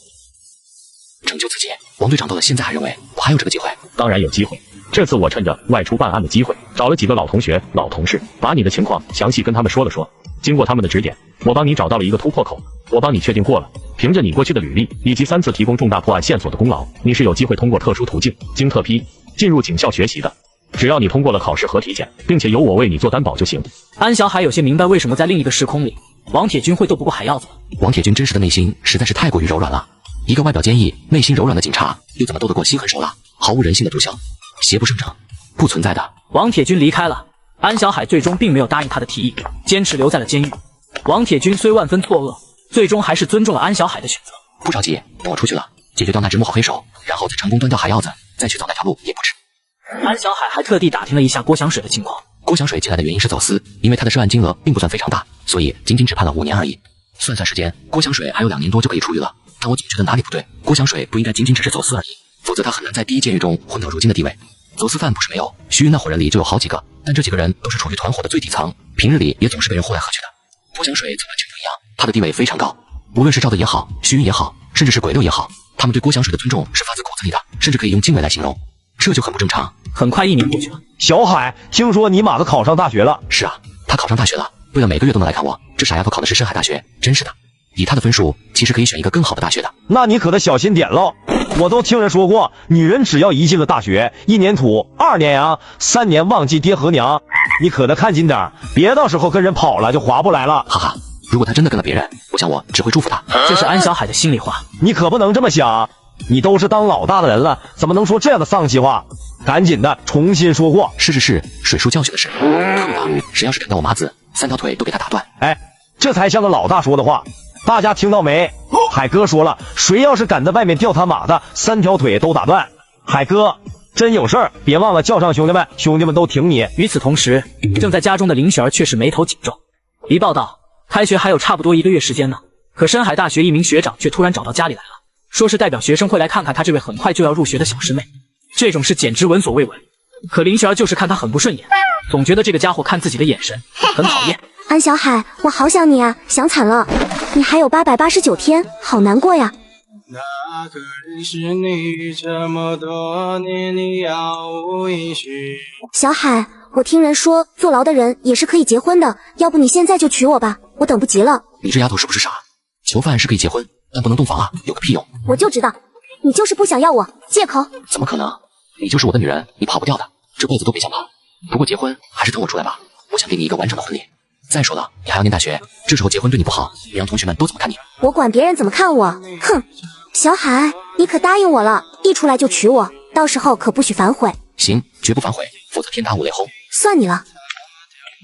拯救自己？王队长到了现在还认为我还有这个机会？当然有机会。这次我趁着外出办案的机会，找了几个老同学、老同事，把你的情况详细跟他们说了说。经过他们的指点，我帮你找到了一个突破口，我帮你确定过了。凭着你过去的履历以及3次提供重大破案线索的功劳，你是有机会通过特殊途径，经特批进入警校学习的。只要你通过了考试和体检，并且由我为你做担保就行。安小海有些明白为什么在另一个时空里，王铁军会斗不过海药子了。王铁军真实的内心实在是太过于柔软了，一个外表坚毅、内心柔软的警察，又怎么斗得过心狠手辣、毫无人性的毒枭？邪不胜正，不存在的。王铁军离开了，安小海最终并没有答应他的提议，坚持留在了监狱。王铁军虽万分错愕，最终还是尊重了安小海的选择。不着急，等我出去了，解决掉那只幕后黑手，然后再成功端掉海药子，再去走那条路也不迟。安小海还特地打听了一下郭祥水的情况。郭祥水进来的原因是走私，因为他的涉案金额并不算非常大，所以仅仅只判了5年而已。算时间，郭祥水还有2年多就可以出狱了。但我总觉得哪里不对，郭祥水不应该仅仅只是走私而已，否则他很难在第一监狱中混到如今的地位。走私犯不是没有，徐云那伙人里就有好几个，但这几个人都是处于团伙的最底层，平日里也总是被人呼来喝去的。郭祥水则完全不一样，他的地位非常高，无论是赵德也好，徐云也好，甚至是鬼六也好，他们对郭祥水的尊重是发自骨子里的，甚至可以用敬畏来形容，这就很不正常。很快1年过去了，小海，听说你马子考上大学了？是啊，他考上大学了，为了每个月都能来看我，这傻丫头考的是深海大学，真是的。以他的分数，其实可以选一个更好的大学的。那你可得小心点喽！我都听人说过，女人只要一进了大学，1年土，2年洋，3年忘记爹和娘。你可得看紧点，别到时候跟人跑了就划不来了。哈哈，如果他真的跟了别人，我想我只会祝福他。这是安小海的心里话。你可不能这么想，你都是当老大的人了，怎么能说这样的丧气话？赶紧的，重新说过。是，水叔教训的是。谁要是看到我麻子，3条腿都给他打断。哎，这才像个老大说的话。大家听到没？海哥说了，谁要是敢在外面吊他马的，3条腿都打断。海哥真有事儿，别忘了叫上兄弟们，兄弟们都挺你。与此同时，正在家中的林雪儿却是眉头紧皱。一报道，开学还有差不多1个月时间呢，可深海大学一名学长却突然找到家里来了，说是代表学生会来看看他这位很快就要入学的小师妹。这种事简直闻所未闻。可林雪儿就是看他很不顺眼，总觉得这个家伙看自己的眼神很讨厌。安小海，我好想你啊，想惨了。你还有889天，好难过呀。那个人是你，这么多年你杳无音讯。小海，我听人说坐牢的人也是可以结婚的，要不你现在就娶我吧，我等不及了。你这丫头是不是傻？囚犯是可以结婚，但不能洞房啊，有个屁用！我就知道，你就是不想要我，借口。怎么可能？你就是我的女人，你跑不掉的，这辈子都别想跑。不过结婚还是等我出来吧，我想给你一个完整的婚礼。再说了，你还要念大学，这时候结婚对你不好，你让同学们都怎么看你？我管别人怎么看我？哼！小海，你可答应我了，一出来就娶我，到时候可不许反悔。行，绝不反悔，否则天打五雷轰。算你了。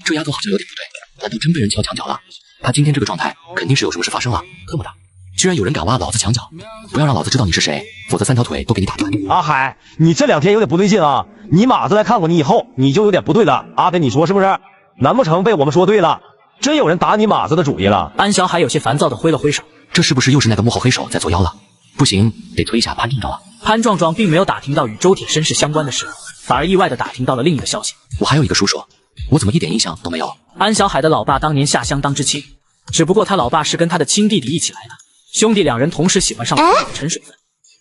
这丫头好像有点不对，难道真被人敲墙角了？她今天这个状态，肯定是有什么事发生了。特么的，居然有人敢挖老子墙角！不要让老子知道你是谁，否则3条腿都给你打断。阿海，你这2天有点不对劲啊！你马子来看过你以后，你就有点不对了。阿飞，你说是不是？难不成被我们说对了？真有人打你马子的主意了？安小海有些烦躁的挥了挥手，这是不是又是那个幕后黑手在作妖了？不行，得推一下潘壮壮了。潘壮壮并没有打听到与周铁身世相关的事，反而意外的打听到了另一个消息。我还有一个叔叔，我怎么一点印象都没有？安小海的老爸当年下乡当知青，只不过他老爸是跟他的亲弟弟一起来的，兄弟2人同时喜欢上了陈水芬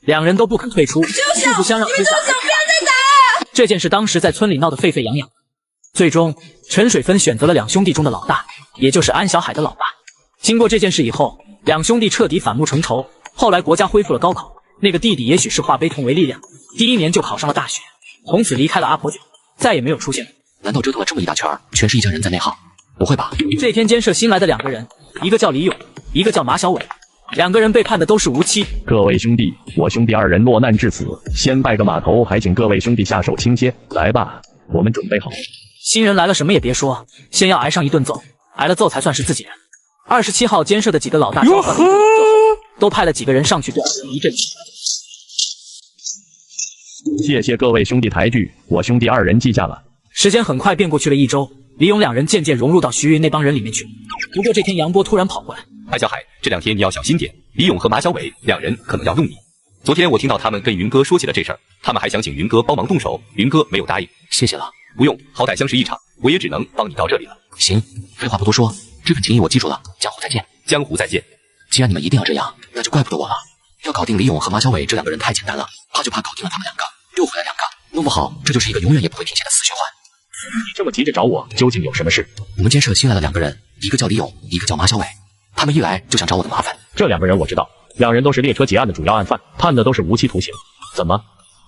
，2人都不肯退出，互不相让之下，这件事当时在村里闹得沸沸扬扬。最终，陈水芬选择了2兄弟中的老大，也就是安小海的老爸。经过这件事以后，2兄弟彻底反目成仇。后来国家恢复了高考，那个弟弟也许是化悲痛为力量，第1年就考上了大学，从此离开了阿婆家，再也没有出现过。难道折腾了这么一大圈，全是一家人在内耗？不会吧？这天监舍新来的2个人，一个叫李勇，一个叫马小伟，2个人被判的都是无期。各位兄弟，我兄弟2人落难至此，先拜个码头，还请各位兄弟下手轻些。来吧，我们准备好。新人来了什么也别说，先要挨上一顿揍，挨了揍才算是自己人。27号监舍的几个老大召唤都派了几个人上去调查一阵。谢谢各位兄弟抬举，我兄弟2人记下了。时间很快便过去了1周，李勇2人渐渐融入到徐云那帮人里面去。不过这天杨波突然跑过来，安小海，这2天你要小心点，李勇和马小伟2人可能要用你。昨天我听到他们跟云哥说起了这事儿，他们还想请云哥帮忙动手，云哥没有答应。谢谢了。不用，好歹相识一场，我也只能帮你到这里了。行，废话不多说，这份情谊我记住了，江湖再见。江湖再见。既然你们一定要这样，那就怪不得我了。要搞定李勇和马小伟这2个人太简单了，怕就怕搞定了他们2个，又回来2个，弄不好这就是一个永远也不会停歇的死循环。你这么急着找我，究竟有什么事？我们监舍新来了2个人，一个叫李勇，一个叫马小伟。他们一来就想找我的麻烦。这2个人我知道，2人都是列车劫案的主要案犯，判的都是无期徒刑。怎么，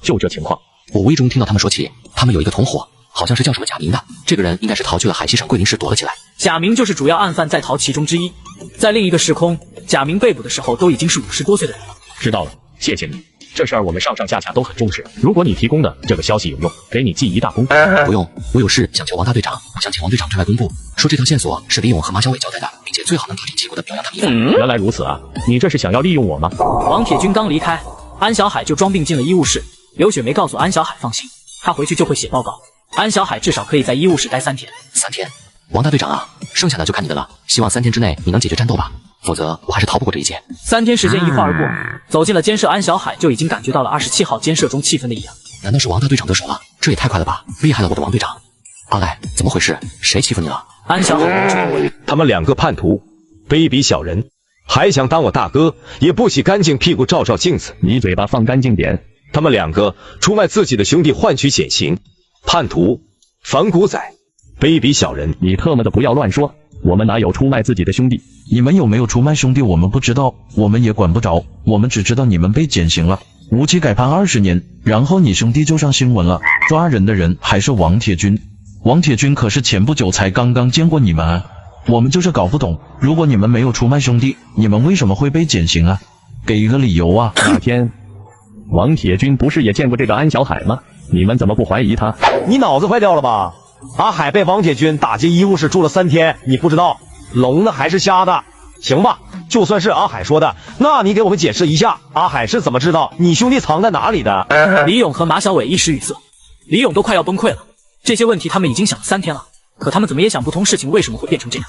就这情况？我无意中听到他们说起，他们有一个同伙，好像是叫什么贾明的。这个人应该是逃去了海西省桂林市躲了起来。贾明就是主要案犯在逃其中之一。在另一个时空，贾明被捕的时候都已经是50多岁的人了。知道了，谢谢你。这事儿我们上下都很重视。如果你提供的这个消息有用，给你记一大功。不用，我有事想求王大队长，我想请王队长对外公布，说这条线索是李勇和马小伟交代的，并且最好能大张旗鼓的表扬他们一番。原来如此啊，你这是想要利用我吗？王铁军刚离开，安小海就装病进了医务室。刘雪梅告诉安小海放心，他回去就会写报告。安小海至少可以在医务室待3天。3天？王大队长啊，剩下的就看你的了。希望3天之内你能解决战斗吧，否则我还是逃不过这一劫。3天时间一晃而过，走进了监舍，安小海就已经感觉到了27号监舍中气氛的异样。难道是王大队长得手了？这也太快了吧！厉害了我的王队长！阿赖，怎么回事？谁欺负你了？安小海他们2个叛徒，卑鄙小人，还想当我大哥，也不洗干净屁股照照镜子。你嘴巴放干净点！他们2个出卖自己的兄弟换取减刑，叛徒，反骨仔，卑鄙小人！你特么的不要乱说，我们哪有出卖自己的兄弟？你们有没有出卖兄弟我们不知道，我们也管不着，我们只知道你们被减刑了，无期改判20年，然后你兄弟就上新闻了，抓人的人还是王铁军。王铁军可是前不久才刚刚见过你们啊，我们就是搞不懂，如果你们没有出卖兄弟，你们为什么会被减刑啊？给一个理由啊！那天王铁军不是也见过这个安小海吗？你们怎么不怀疑他？你脑子坏掉了吧？阿海被王铁军打进医务室住了3天，你不知道？聋的还是瞎的？行吧，就算是阿海说的，那你给我们解释一下，阿海是怎么知道你兄弟藏在哪里的？李勇和马小伟一时语塞，李勇都快要崩溃了。这些问题他们已经想了3天了，可他们怎么也想不通事情为什么会变成这样。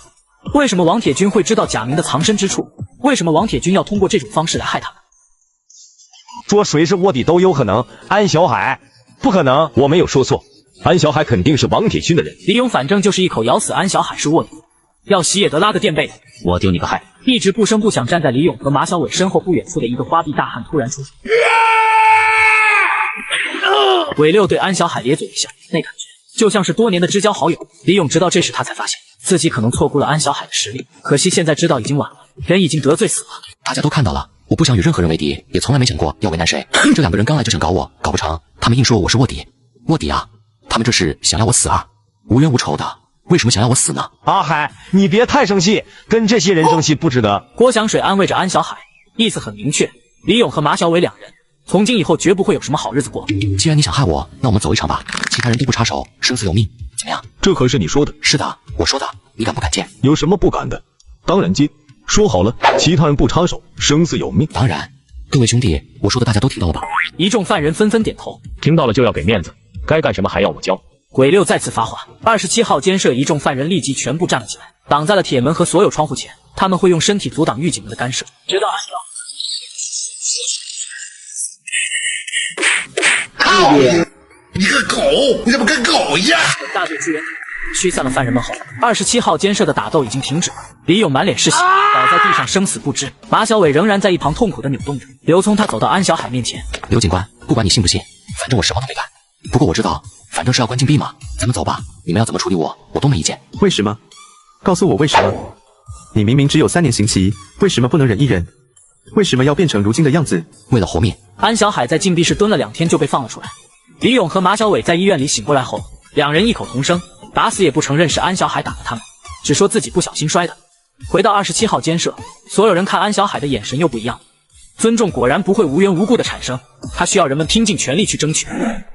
为什么王铁军会知道贾明的藏身之处？为什么王铁军要通过这种方式来害他们？说谁是卧底都有可能，安小海不可能，我没有说错，安小海肯定是王铁军的人。李勇反正就是一口咬死安小海是卧底，要洗也得拉个垫背的。我丢你个害！一直不声不响站在李勇和马小伟身后不远处的一个花臂大汉突然出现。鬼六对安小海咧嘴一笑，那感觉就像是多年的知交好友。李勇直到这时他才发现自己可能错估了安小海的实力，可惜现在知道已经晚了，人已经得罪死了。大家都看到了，我不想与任何人为敌，也从来没想过要为难谁。这2个人刚来就想搞我，搞不成，他们硬说我是卧底。卧底啊！他们这是想要我死啊！无冤无仇的，为什么想要我死呢？阿海，你别太生气，跟这些人生气不值得。郭祥水安慰着安小海，意思很明确，李勇和马小伟2人从今以后绝不会有什么好日子过。既然你想害我，那我们走一场吧，其他人都不插手，生死有命，怎么样？这可是你说的。是的，我说的，你敢不敢见？有什么不敢的？当然进。说好了，其他人不插手，生死有命。当然，各位兄弟，我说的大家都听到了吧？一众犯人纷纷点头，听到了就要给面子，该干什么还要我教。鬼六再次发话，27号监舍一众犯人立即全部站了起来，挡在了铁门和所有窗户前，他们会用身体阻挡狱警们的干涉，直到安小。靠！你个狗，你怎么跟狗一样？大队支援驱散了犯人们后，27号监舍的打斗已经停止了。李勇满脸是血，倒在地上生死不知。马小伟仍然在一旁痛苦地扭动着。刘聪他走到安小海面前，刘警官，不管你信不信，反正我什么都没干。不过我知道，反正是要关禁闭嘛，咱们走吧。你们要怎么处理我都没意见。为什么？告诉我为什么？你明明只有3年刑期，为什么不能忍一忍？为什么要变成如今的样子？为了活命。安小海在禁闭室蹲了2天就被放了出来。李勇和马小伟在医院里醒过来后，2人异口同声，打死也不承认是安小海打了他们，只说自己不小心摔的。回到27号监舍，所有人看安小海的眼神又不一样。尊重果然不会无缘无故的产生，他需要人们拼尽全力去争取。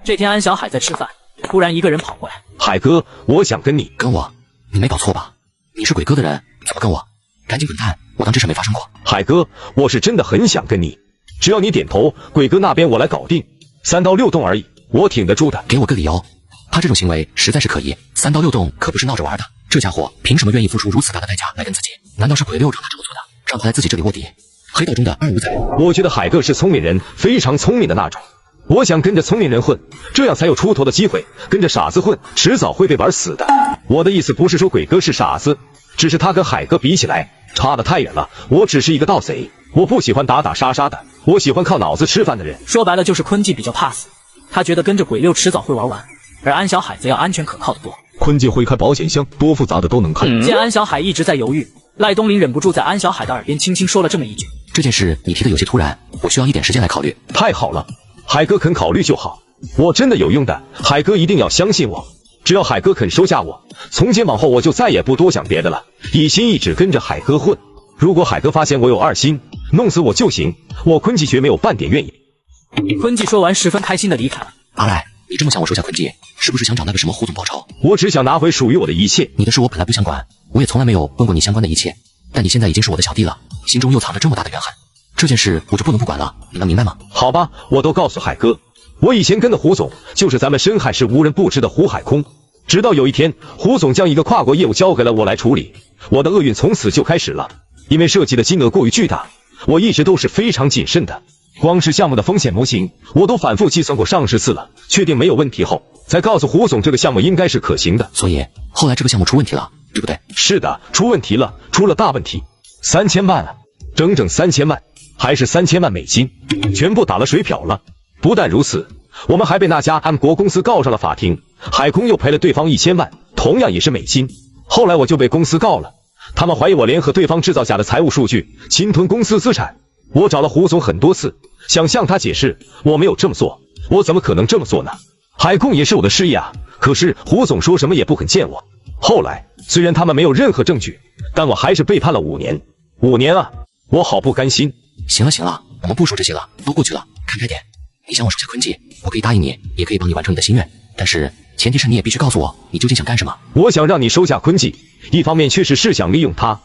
这天安小海在吃饭，突然一个人跑过来。海哥，我想跟你。跟我？你没搞错吧？你是鬼哥的人，怎么跟我？赶紧滚蛋，我当这事没发生过。海哥，我是真的很想跟你，只要你点头，鬼哥那边我来搞定，3到6洞而已，我挺得住的。给我个理由。他这种行为实在是可疑，3到6洞可不是闹着玩的。这家伙凭什么愿意付出如此大的代价来跟自己？难道是鬼六让他这么做的，让他来自己这里卧底？黑道中的二五仔。我觉得海哥是聪明人，非常聪明的那种。我想跟着聪明人混，这样才有出头的机会。跟着傻子混，迟早会被玩死的。我的意思不是说鬼哥是傻子，只是他跟海哥比起来差得太远了。我只是一个盗贼，我不喜欢打打杀杀的，我喜欢靠脑子吃饭的人。说白了就是坤季比较怕死，他觉得跟着鬼六迟早会玩完，而安小海则要安全可靠的多。坤季会开保险箱，多复杂的都能看。见安小海一直在犹豫，赖东林忍不住在安小海的耳边轻轻说了这么一句：这件事你提的有些突然，我需要一点时间来考虑。太好了，海哥肯考虑就好，我真的有用的，海哥一定要相信我。只要海哥肯收下我，从今往后我就再也不多想别的了，一心一直跟着海哥混。如果海哥发现我有二心，弄死我就行，我坤季绝没有半点怨言。坤季说完十分开心的离开了。阿赖，你这么想我收下坤季，是不是想找那个什么胡总报仇？我只想拿回属于我的一切。你的事我本来不想管，我也从来没有问过你相关的一切，但你现在已经是我的小弟了，心中又藏着这么大的怨恨，这件事我就不能不管了，你能明白吗？好吧，我都告诉海哥，我以前跟的胡总就是咱们深海市无人不知的胡海空，直到有一天胡总将一个跨国业务交给了我来处理，我的厄运从此就开始了。因为涉及的金额过于巨大，我一直都是非常谨慎的，光是项目的风险模型我都反复计算过上十次了，确定没有问题后才告诉胡总这个项目应该是可行的。所以后来这个项目出问题了，对不对？是的，出问题了，出了大问题，3000万啊，整整3000万，还是3000万美金，全部打了水漂了。不但如此，我们还被那家安国公司告上了法庭，海空又赔了对方1000万，同样也是美金。后来我就被公司告了，他们怀疑我联合对方制造假的财务数据，侵吞公司资产。我找了胡总很多次，想向他解释我没有这么做，我怎么可能这么做呢？海控也是我的事业啊，可是胡总说什么也不肯见我。后来虽然他们没有任何证据，但我还是被判了5年。5年啊，我好不甘心。行了行了，我们不说这些了，都过去了，看开点。你想我收下坤季，我可以答应你，也可以帮你完成你的心愿，但是前提是你也必须告诉我你究竟想干什么。我想让你收下坤季，一方面确实是想利用他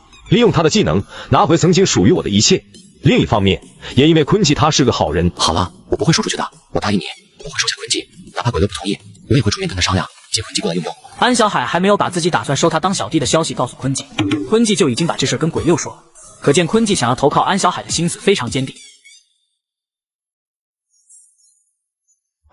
的技能拿回曾经属于我的一切，另一方面也因为坤季他是个好人。好了，我不会说出去的，我答应你，我会收下坤季，哪怕鬼哥不同意，我也会出面跟他商量，借坤季过来用用。安小海还没有把自己打算收他当小弟的消息告诉坤季，坤季就已经把这事跟鬼六说了，可见坤季想要投靠安小海的心思非常坚定。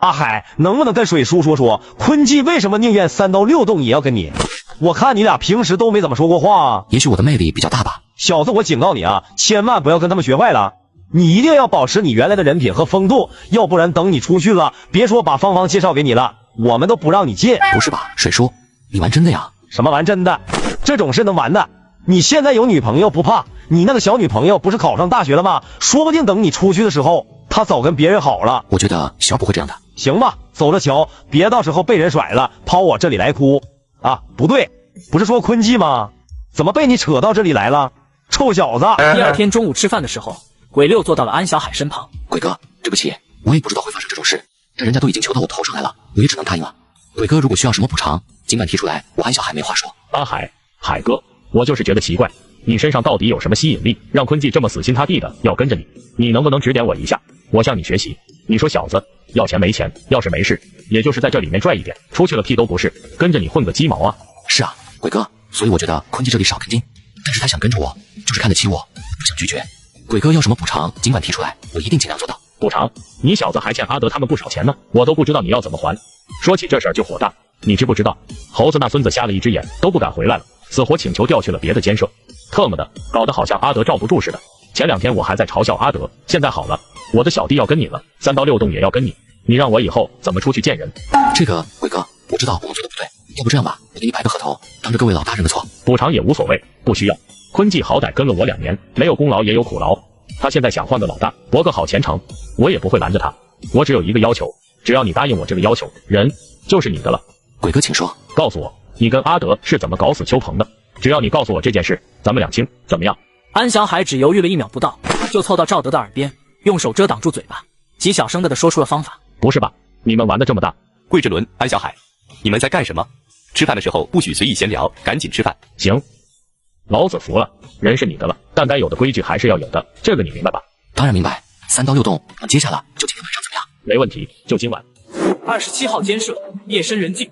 阿海，能不能跟水叔说，坤季为什么宁愿3刀6洞也要跟你？我看你俩平时都没怎么说过话啊。也许我的魅力比较大吧。小子，我警告你啊，千万不要跟他们学坏了，你一定要保持你原来的人品和风度，要不然等你出去了，别说把芳芳介绍给你了，我们都不让你进。不是吧，水叔，你玩真的呀？什么玩真的？这种事能玩的？你现在有女朋友不怕，你那个小女朋友不是考上大学了吗？说不定等你出去的时候，她早跟别人好了。我觉得小不会这样的。行吧，走着瞧，别到时候被人甩了，跑我这里来哭啊！不对，不是说坤季吗？怎么被你扯到这里来了？臭小子！第二天中午吃饭的时候，鬼六坐到了安小海身旁。鬼哥，对不起，我也不知道会发生这种事，但人家都已经求到我头上来了，我也只能答应了。鬼哥如果需要什么补偿，尽管提出来，我安小海没话说。阿海，海哥，我就是觉得奇怪，你身上到底有什么吸引力，让坤季这么死心塌地的要跟着你？你能不能指点我一下，我向你学习？你说小子，要钱没钱，要是没事，也就是在这里面拽一点，出去了屁都不是，跟着你混个鸡毛啊！是啊，鬼哥，所以我觉得坤季这里少根筋，但是他想跟着我，就是看得起我，不想拒绝。鬼哥要什么补偿，尽管提出来，我一定尽量做到。补偿？你小子还欠阿德他们不少钱呢，我都不知道你要怎么还。说起这事儿就火大，你知不知道，猴子那孙子瞎了一只眼，都不敢回来了，死活请求调去了别的监舍，特么的，搞得好像阿德罩不住似的。前2天我还在嘲笑阿德，现在好了，我的小弟要跟你了，3刀6洞也要跟你，你让我以后怎么出去见人？这个鬼哥，我知道我们做的不对，要不这样吧，我给你摆个合同，当着各位老大人的错。补偿也无所谓，不需要。坤季好歹跟了我2年，没有功劳也有苦劳，他现在想换个老大，博个好前程，我也不会拦着他。我只有一个要求，只要你答应我这个要求，人就是你的了。鬼哥请说。告诉我，你跟阿德是怎么搞死邱鹏的？只要你告诉我这件事，咱们两清，怎么样？安小海只犹豫了1秒不到，就凑到赵德的耳边，用手遮挡住嘴巴，极小声的说出了方法。不是吧？你们玩的这么大？桂志伦、安小海，你们在干什么？吃饭的时候不许随意闲聊，赶紧吃饭。行，老子服了，人是你的了，但该有的规矩还是要有的，这个你明白吧？当然明白。3刀6洞，接下了，就今天晚上怎么样？没问题，就今晚。27号监舍，夜深人静，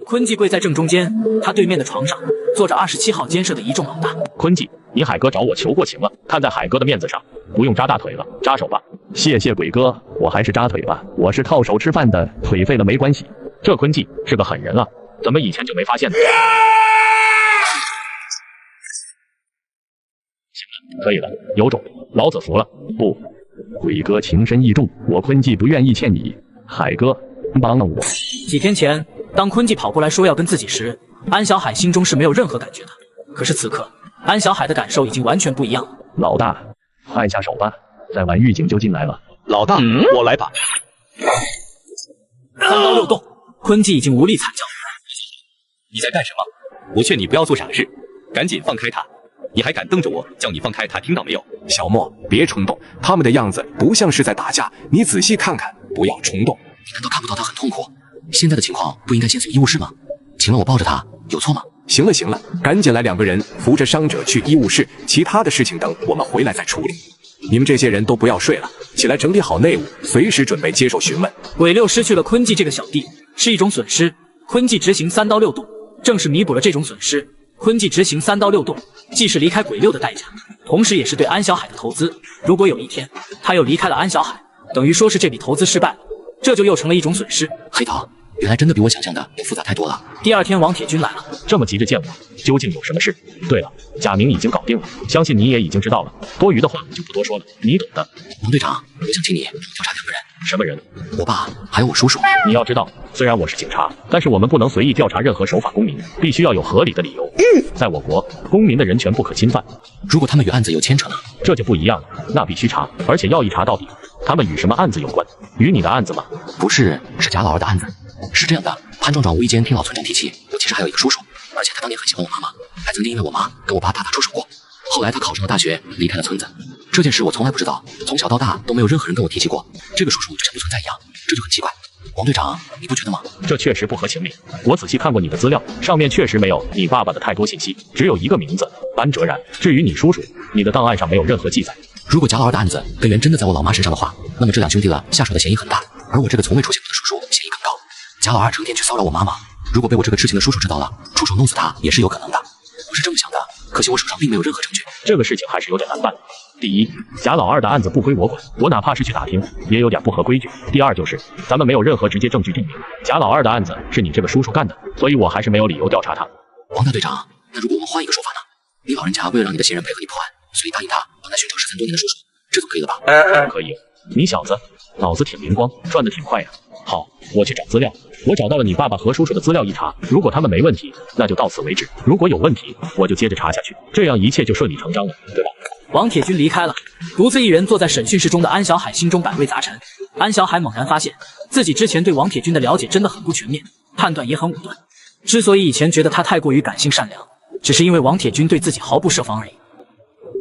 坤季跪在正中间，他对面的床上坐着27号监舍的一众老大。坤季，你海哥找我求过情了，看在海哥的面子上，不用扎大腿了，扎手吧。谢谢鬼哥，我还是扎腿吧，我是靠手吃饭的，腿废了没关系。这坤季是个狠人啊，怎么以前就没发现呢？行了，可以了，有种，老子服了。不，鬼哥情深意重，我坤季不愿意欠你，海哥帮我。几天前，当坤季跑过来说要跟自己时，安小海心中是没有任何感觉的。可是此刻，安小海的感受已经完全不一样了。老大，按下手吧，再玩狱警就进来了。老大，我来吧。3刀6洞，坤季已经无力惨叫。你在干什么？我劝你不要做傻事，赶紧放开他。你还敢瞪着我，叫你放开他，听到没有？小莫，别冲动，他们的样子不像是在打架，你仔细看看，不要冲动。你难道看不到他很痛苦？现在的情况不应该先去医务室吗？请了我抱着他，有错吗？行了行了，赶紧来2个人扶着伤者去医务室，其他的事情等我们回来再处理。你们这些人都不要睡了，起来整理好内务，随时准备接受询问。鬼六失去了坤季这个小弟是一种损失，坤季执行3刀6洞，正是弥补了这种损失。坤季执行3刀6洞，既是离开鬼六的代价，同时也是对安小海的投资。如果有一天他又离开了安小海，等于说是这笔投资失败了，这就又成了一种损失。黑桃，原来真的比我想象的复杂太多了。第2天，王铁军来了，这么急着见我，究竟有什么事？对了，贾明已经搞定了，相信你也已经知道了。多余的话就不多说了，你懂的。王队长，我想请你调查2个人。什么人？我爸还有我叔叔。你要知道，虽然我是警察，但是我们不能随意调查任何守法公民，必须要有合理的理由。在我国，公民的人权不可侵犯。如果他们与案子有牵扯呢？这就不一样了，那必须查，而且要一查到底。他们与什么案子有关？与你的案子吗？不是，是贾老二的案子。是这样的，潘壮壮无意间听老村长提起，我其实还有一个叔叔，而且他当年很喜欢我妈妈，还曾经因为我妈跟我爸大打出手过。后来他考上了大学，离开了村子。这件事我从来不知道，从小到大都没有任何人跟我提起过。这个叔叔就像不存在一样，这就很奇怪。王队长，你不觉得吗？这确实不合情理。我仔细看过你的资料，上面确实没有你爸爸的太多信息，只有一个名字安哲然。至于你叔叔，你的档案上没有任何记载。如果贾老二的案子根源真的在我老妈身上的话，那么这2兄弟了下手的嫌疑很大，而我这个从未出现过的叔叔嫌疑更高。贾老二成天去骚扰我妈妈，如果被我这个痴情的叔叔知道了，出手弄死他也是有可能的。我是这么想的，可惜我手上并没有任何证据。这个事情还是有点难办。第一，贾老二的案子不归我管，我哪怕是去打听，也有点不合规矩。第二就是咱们没有任何直接证据证明贾老二的案子是你这个叔叔干的，所以我还是没有理由调查他。王大队长，那如果我们换一个说法呢？你老人家为了让你的嫌人配合你破案，所以答应他帮他寻找失散多年的叔叔，这总可以了吧？可以。你小子脑子挺灵光，转得挺快呀。好，我去找资料。我找到了你爸爸和叔叔的资料，一查，如果他们没问题，那就到此为止；如果有问题，我就接着查下去，这样一切就顺理成章了，对吧？王铁军离开了，独自一人坐在审讯室中的安小海心中百味杂陈。安小海猛然发现自己之前对王铁军的了解真的很不全面，判断也很武断。之所以以前觉得他太过于感性善良，只是因为王铁军对自己毫不设防而已。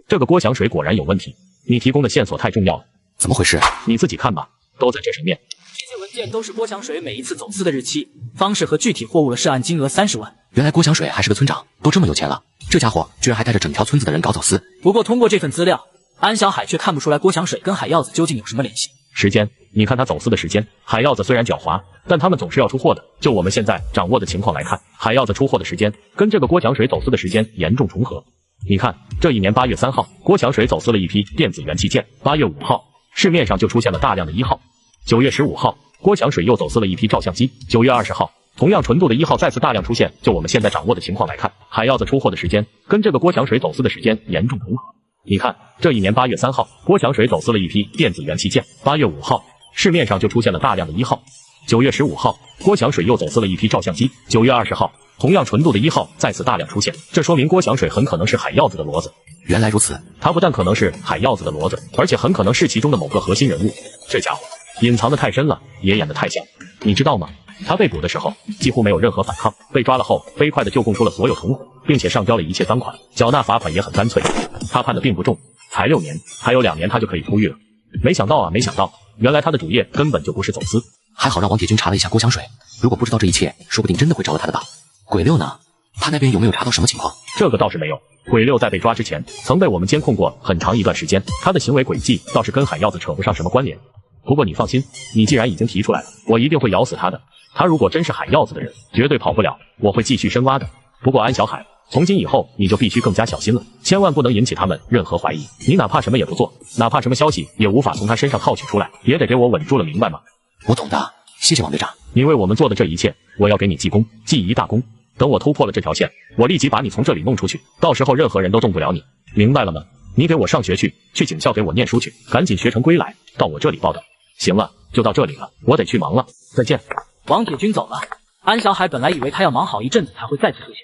这个郭祥水果然有问题，你提供的线索太重要了。怎么回事？你自己看吧，都在这上面。这些文件都是郭祥水每一次走私的日期、方式和具体货物的涉案金额30万。原来郭祥水还是个村长，都这么有钱了，这家伙居然还带着整条村子的人搞走私。不过通过这份资料，安小海却看不出来郭祥水跟海耀子究竟有什么联系。时间，你看他走私的时间，海耀子虽然狡猾，但他们总是要出货的。就我们现在掌握的情况来看，海耀子出货的时间跟这个郭祥水走私的时间严重重合。你看，这一年8月3号，郭祥水走私了一批电子元器件，8月5号，市面上就出现了大量的1号。9月15号，郭祥水又走私了一批照相机，9月20号，同样纯度的1号再次大量出现。就我们现在掌握的情况来看，海耀子出货的时间跟这个郭祥水走私的时间严重重合。你看，这一年8月3号，郭祥水走私了一批电子元器件，8月5号，市面上就出现了大量的1号。9月15号，郭祥水又走私了一批照相机，9月20号，同样纯度的1号再次大量出现，这说明郭祥水很可能是海耀子的骡子。原来如此，他不但可能是海耀子的骡子，而且很可能是其中的某个核心人物。这家伙隐藏的太深了，也演得太像。你知道吗？他被捕的时候几乎没有任何反抗，被抓了后飞快的就供出了所有同伙，并且上交了一切赃款，缴纳罚款也很干脆。他判的并不重，才6年，还有2年他就可以出狱了。没想到啊，没想到，原来他的主业根本就不是走私。还好让王铁军查了一下郭祥水，如果不知道这一切，说不定真的会着了他的道。鬼六呢？他那边有没有查到什么情况？这个倒是没有。鬼六在被抓之前，曾被我们监控过很长一段时间，他的行为轨迹倒是跟海耀子扯不上什么关联。不过你放心，你既然已经提出来了，我一定会咬死他的。他如果真是海耀子的人，绝对跑不了，我会继续深挖的。不过安小海，从今以后你就必须更加小心了，千万不能引起他们任何怀疑。你哪怕什么也不做，哪怕什么消息也无法从他身上套取出来，也得给我稳住了，明白吗？我懂的，谢谢王队长。你为我们做的这一切，我要给你记功，记一大功。等我突破了这条线，我立即把你从这里弄出去，到时候任何人都动不了你，明白了吗？你给我上学去，去警校给我念书去，赶紧学成归来，到我这里报道。行了，就到这里了，我得去忙了，再见。王铁军走了，安小海本来以为他要忙好一阵子才会再次出现，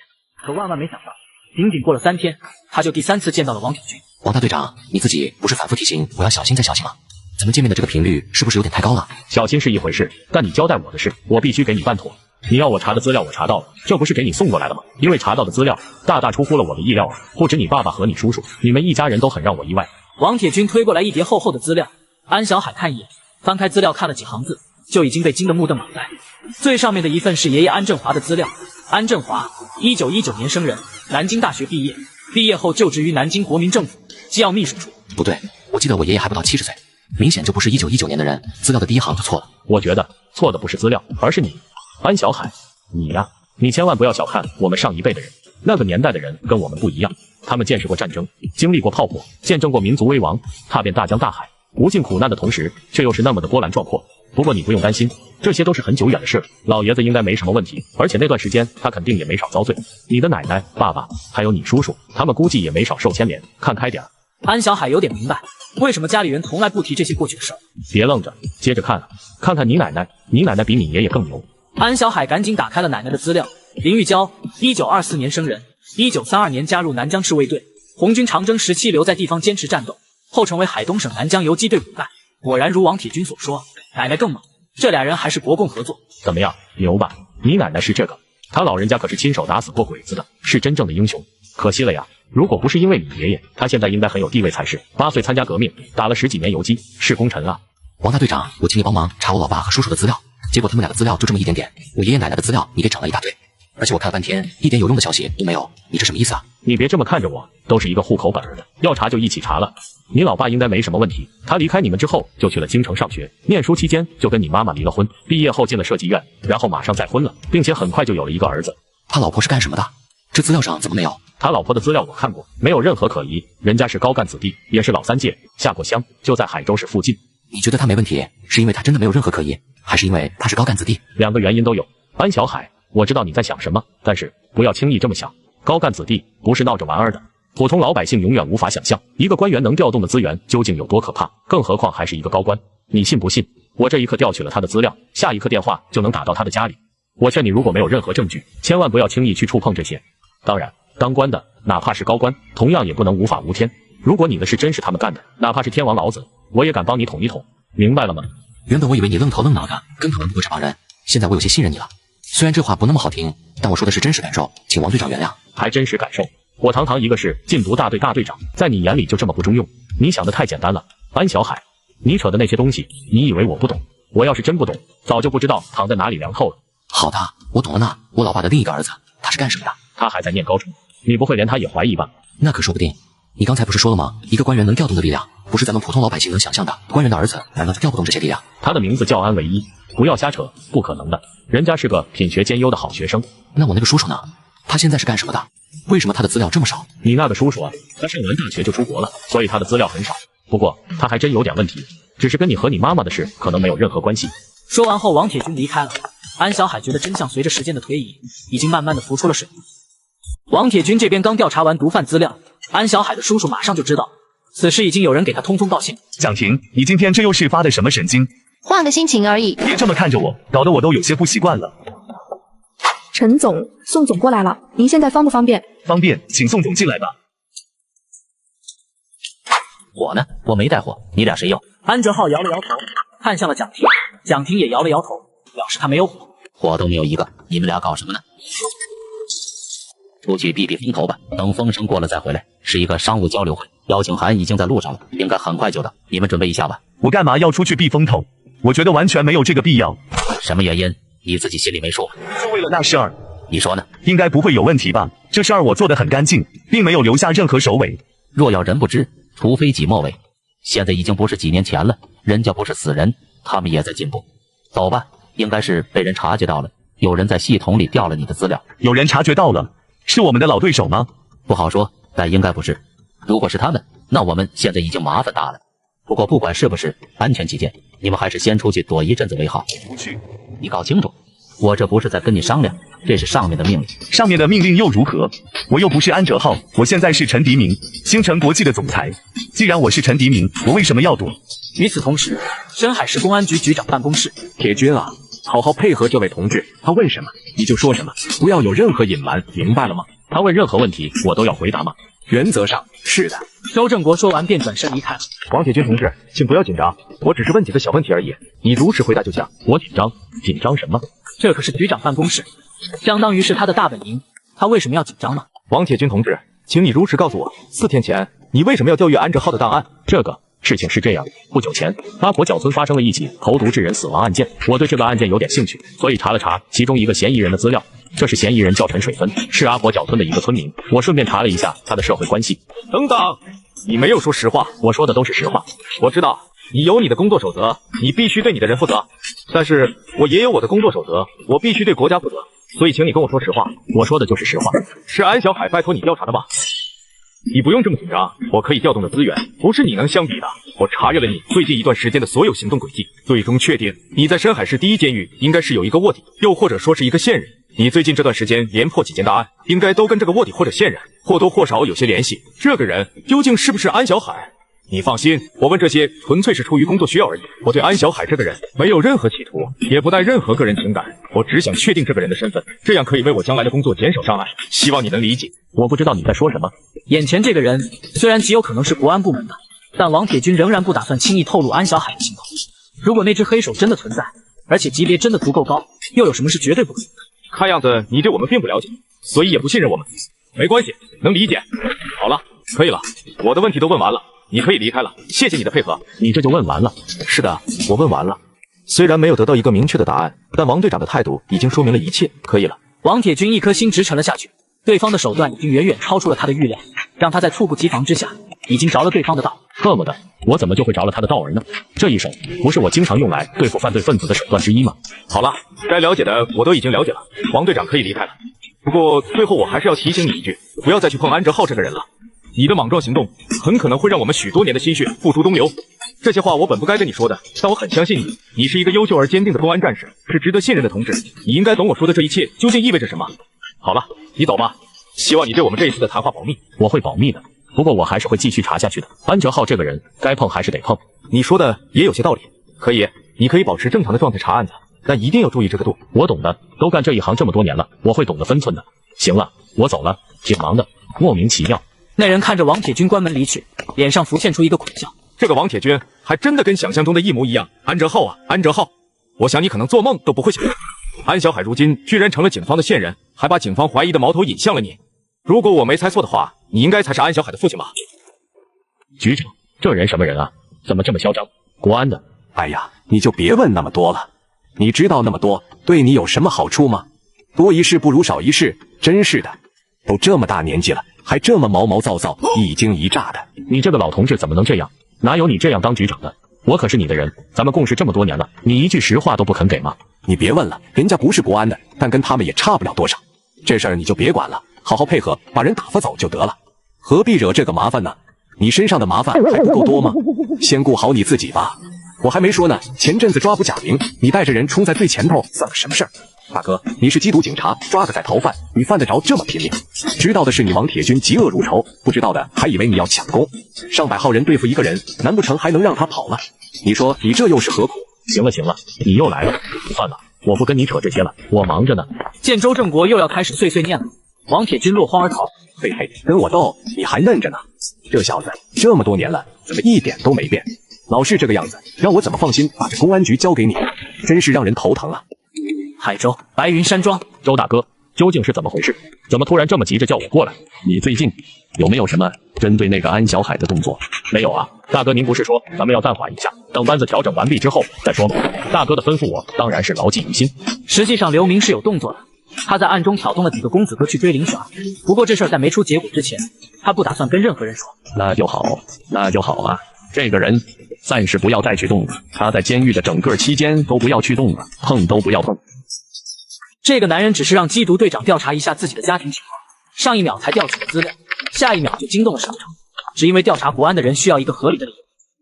可万万没想到，仅仅过了3天，他就第3次见到了王铁军。王大队长，你自己不是反复提醒我要小心再小心吗？咱们见面的这个频率是不是有点太高了？小心是一回事，但你交代我的事，我必须给你办妥。你要我查的资料我查到了，这不是给你送过来了吗？因为查到的资料大大出乎了我的意料啊！不止你爸爸和你叔叔，你们一家人都很让我意外。王铁军推过来一叠厚厚的资料，安小海看一眼，翻开资料看了几行字，就已经被惊得目瞪口呆。最上面的一份是爷爷安振华的资料，安振华，1919年生人，南京大学毕业，毕业后就职于南京国民政府机要秘书处。不对，我记得我爷爷还不到70岁，明显就不是1919年的人，资料的第一行就错了。我觉得错的不是资料，而是你，安小海，你呀，你千万不要小看我们上一辈的人，那个年代的人跟我们不一样，他们见识过战争，经历过炮火，见证过民族危亡，踏遍大江大海，无尽苦难的同时，却又是那么的波澜壮阔。不过你不用担心，这些都是很久远的事，老爷子应该没什么问题，而且那段时间他肯定也没少遭罪。你的奶奶、爸爸还有你叔叔，他们估计也没少受牵连，看开点。安小海有点明白，为什么家里人从来不提这些过去的事儿。别愣着，接着看啊，看看你奶奶，你奶奶比你爷爷更牛。安小海赶紧打开了奶奶的资料，林玉娇，1924年生人，1932年加入南江侍卫队，红军长征时期留在地方坚持战斗，后成为海东省南江游击队骨干。果然如王铁军所说，奶奶更猛，这俩人还是国共合作。怎么样，牛吧？你奶奶是这个，他老人家可是亲手打死过鬼子的，是真正的英雄。可惜了呀，如果不是因为你爷爷，他现在应该很有地位才是。8岁参加革命，打了10几年游击，是功臣啊。王大队长，我请你帮忙查我老爸和叔叔的资料，结果他们俩的资料就这么一点点，我爷爷奶奶的资料你给整了一大堆，而且我看了半天，一点有用的消息都没有，你这什么意思啊？你别这么看着我，都是一个户口本的，要查就一起查了。你老爸应该没什么问题，他离开你们之后就去了京城上学，念书期间就跟你妈妈离了婚，毕业后进了设计院，然后马上再婚了，并且很快就有了一个儿子。他老婆是干什么的？这资料上怎么没有？他老婆的资料我看过，没有任何可疑，人家是高干子弟，也是老3届，下过乡，就在海州市附近。你觉得他没问题，是因为他真的没有任何可疑，还是因为他是高干子弟？2个原因都有。安小海，我知道你在想什么，但是不要轻易这么想。高干子弟不是闹着玩儿的，普通老百姓永远无法想象一个官员能调动的资源究竟有多可怕，更何况还是一个高官。你信不信？我这一刻调取了他的资料，下一刻电话就能打到他的家里。我劝你，如果没有任何证据，千万不要轻易去触碰这些。当然，当官的哪怕是高官，同样也不能无法无天。如果你的事真是他们干的，哪怕是天王老子，我也敢帮你捅一捅，明白了吗？原本我以为你愣头愣脑的，根本不过这帮人，现在我有些信任你了。虽然这话不那么好听，但我说的是真实感受，请王队长原谅。还真实感受？我堂堂一个是禁毒大队大队长，在你眼里就这么不中用？你想的太简单了，安小海，你扯的那些东西，你以为我不懂？我要是真不懂，早就不知道躺在哪里凉透了。好的，我懂了呢。我老爸的另一个儿子，他是干什么的？他还在念高中，你不会连他也怀疑吧？那可说不定。你刚才不是说了吗？一个官员能调动的力量，不是咱们普通老百姓能想象的。官员的儿子难道就调不动这些力量？他的名字叫安唯一，不要瞎扯，不可能的。人家是个品学兼优的好学生。那我那个叔叔呢？他现在是干什么的？为什么他的资料这么少？你那个叔叔啊，他上完大学就出国了，所以他的资料很少。不过他还真有点问题，只是跟你和你妈妈的事可能没有任何关系。说完后，王铁军离开了。安小海觉得真相随着时间的推移，已经慢慢的浮出了水面。王铁军这边刚调查完毒贩资料，安小海的叔叔马上就知道此事已经有人给他通风报信。蒋婷，你今天这又是发的什么神经？换个心情而已。别这么看着我，搞得我都有些不习惯了。陈总，宋总过来了，您现在方不方便？方便，请宋总进来吧。火呢？我没带火，你俩谁有？安哲浩摇了摇头，看向了蒋婷，蒋婷也摇了摇头，表示他没有火。火都没有一个，你们俩搞什么呢？出去避避风头吧，等风声过了再回来。是一个商务交流会，邀请函已经在路上了，应该很快就到，你们准备一下吧。我干嘛要出去避风头？我觉得完全没有这个必要。什么原因？你自己心里没数？就为了那事儿。你说呢？应该不会有问题吧？这事儿我做得很干净，并没有留下任何首尾。若要人不知，除非己莫为。现在已经不是几年前了，人家不是死人，他们也在进步。走吧，应该是被人察觉到了，有人在系统里调了你的资料。有人察觉到了？是我们的老对手吗？不好说，但应该不是。如果是他们，那我们现在已经麻烦大了。不过不管是不是，安全起见，你们还是先出去躲一阵子为好。不去，你搞清楚，我这不是在跟你商量，这是上面的命令。上面的命令又如何？我又不是安哲浩，我现在是陈迪明，星辰国际的总裁。既然我是陈迪明，我为什么要躲？与此同时，深海市公安局局长办公室，铁军啊，好好配合这位同志，他问什么你就说什么，不要有任何隐瞒，明白了吗？他问任何问题，我都要回答吗？原则上是的。周正国说完便转身离开了。王铁军同志，请不要紧张，我只是问几个小问题而已，你如实回答就行。我紧张？紧张什么？这可是局长办公室，相当于是他的大本营，他为什么要紧张呢？王铁军同志，请你如实告诉我，4天前你为什么要调阅安哲浩的档案？这个事情是这样，不久前阿婆角村发生了一起投毒致人死亡案件，我对这个案件有点兴趣，所以查了查其中一个嫌疑人的资料。这是嫌疑人叫陈水芬，是阿婆角村的一个村民。我顺便查了一下他的社会关系。等等，你没有说实话。我说的都是实话。我知道你有你的工作守则，你必须对你的人负责。但是我也有我的工作守则，我必须对国家负责。所以请你跟我说实话。我说的就是实话。是安小海拜托你调查的吗？你不用这么紧张，我可以调动的资源不是你能相比的。我查阅了你最近一段时间的所有行动轨迹，最终确定你在深海市第一监狱应该是有一个卧底，又或者说是一个线人。你最近这段时间连破几件大案，应该都跟这个卧底或者线人或多或少有些联系。这个人究竟是不是安小海？你放心，我问这些纯粹是出于工作需要而已。我对安小海这个人没有任何企图，也不带任何个人情感，我只想确定这个人的身份，这样可以为我将来的工作减少障碍。希望你能理解。我不知道你在说什么。眼前这个人虽然极有可能是国安部门的，但王铁军仍然不打算轻易透露安小海的行动。如果那只黑手真的存在，而且级别真的足够高，又有什么是绝对不可能的？看样子你对我们并不了解，所以也不信任我们。没关系，能理解。好了，可以了，我的问题都问完了，你可以离开了。谢谢你的配合。你这就问完了？是的，我问完了。虽然没有得到一个明确的答案，但王队长的态度已经说明了一切，可以了。王铁军一颗心直沉了下去，对方的手段已经远远超出了他的预料，让他在猝不及防之下已经着了对方的道。特么的，我怎么就会着了他的道儿呢？这一手不是我经常用来对付犯罪分子的手段之一吗？好了，该了解的我都已经了解了，王队长可以离开了。不过最后我还是要提醒你一句，不要再去碰安哲浩这个人了。你的莽撞行动很可能会让我们许多年的心血付诸东流。这些话我本不该跟你说的，但我很相信你，你是一个优秀而坚定的公安战士，是值得信任的同志。你应该懂我说的这一切究竟意味着什么。好了，你走吧。希望你对我们这一次的谈话保密。我会保密的，不过我还是会继续查下去的。安哲浩这个人，该碰还是得碰。你说的也有些道理，可以，你可以保持正常的状态查案子，但一定要注意这个度。我懂的，都干这一行这么多年了，我会懂得分寸的。行了，我走了，挺忙的，莫名其妙。那人看着王铁军关门离去，脸上浮现出一个苦笑。这个王铁军还真的跟想象中的一模一样。安哲浩啊，安哲浩，我想你可能做梦都不会想到，安小海如今居然成了警方的线人，还把警方怀疑的矛头引向了你。如果我没猜错的话，你应该才是安小海的父亲吧？局长，这人什么人啊？怎么这么嚣张？国安的？哎呀，你就别问那么多了。你知道那么多对你有什么好处吗？多一事不如少一事，真是的。都这么大年纪了，还这么毛毛躁躁、一惊一乍的。你这个老同志怎么能这样？哪有你这样当局长的？我可是你的人，咱们共事这么多年了，你一句实话都不肯给吗？你别问了，人家不是国安的，但跟他们也差不了多少。这事儿你就别管了，好好配合，把人打发走就得了，何必惹这个麻烦呢？你身上的麻烦还不够多吗？先顾好你自己吧。我还没说呢，前阵子抓捕贾明，你带着人冲在最前头，算个什么事儿？大哥，你是缉毒警察，抓个在逃犯，你犯得着这么拼命？知道的是你王铁军嫉恶如仇，不知道的还以为你要抢功。上百号人对付一个人，难不成还能让他跑了？你说你这又是何苦？行了行了，你又来了，算了，我不跟你扯这些了，我忙着呢。见周正国又要开始碎碎念了，王铁军落荒而逃。嘿嘿，跟我斗，你还嫩着呢。这小子这么多年了，怎么一点都没变？老是这个样子，让我怎么放心把这公安局交给你？真是让人头疼啊！海州白云山庄，周大哥，究竟是怎么回事？怎么突然这么急着叫我过来？你最近有没有什么针对那个安小海的动作？没有啊，大哥，您不是说咱们要暂缓一下，等班子调整完毕之后再说吗？大哥的吩咐我当然是牢记于心。实际上刘明是有动作的，他在暗中挑动了几个公子哥去追林耍，不过这事儿在没出结果之前，他不打算跟任何人说。那就好，那就好啊。这个人暂时不要再去动了，他在监狱的整个期间都不要去动了，碰都不要碰。这个男人只是让缉毒队长调查一下自己的家庭情况，上一秒才调取的资料，下一秒就惊动了省长，只因为调查国安的人需要一个合理的理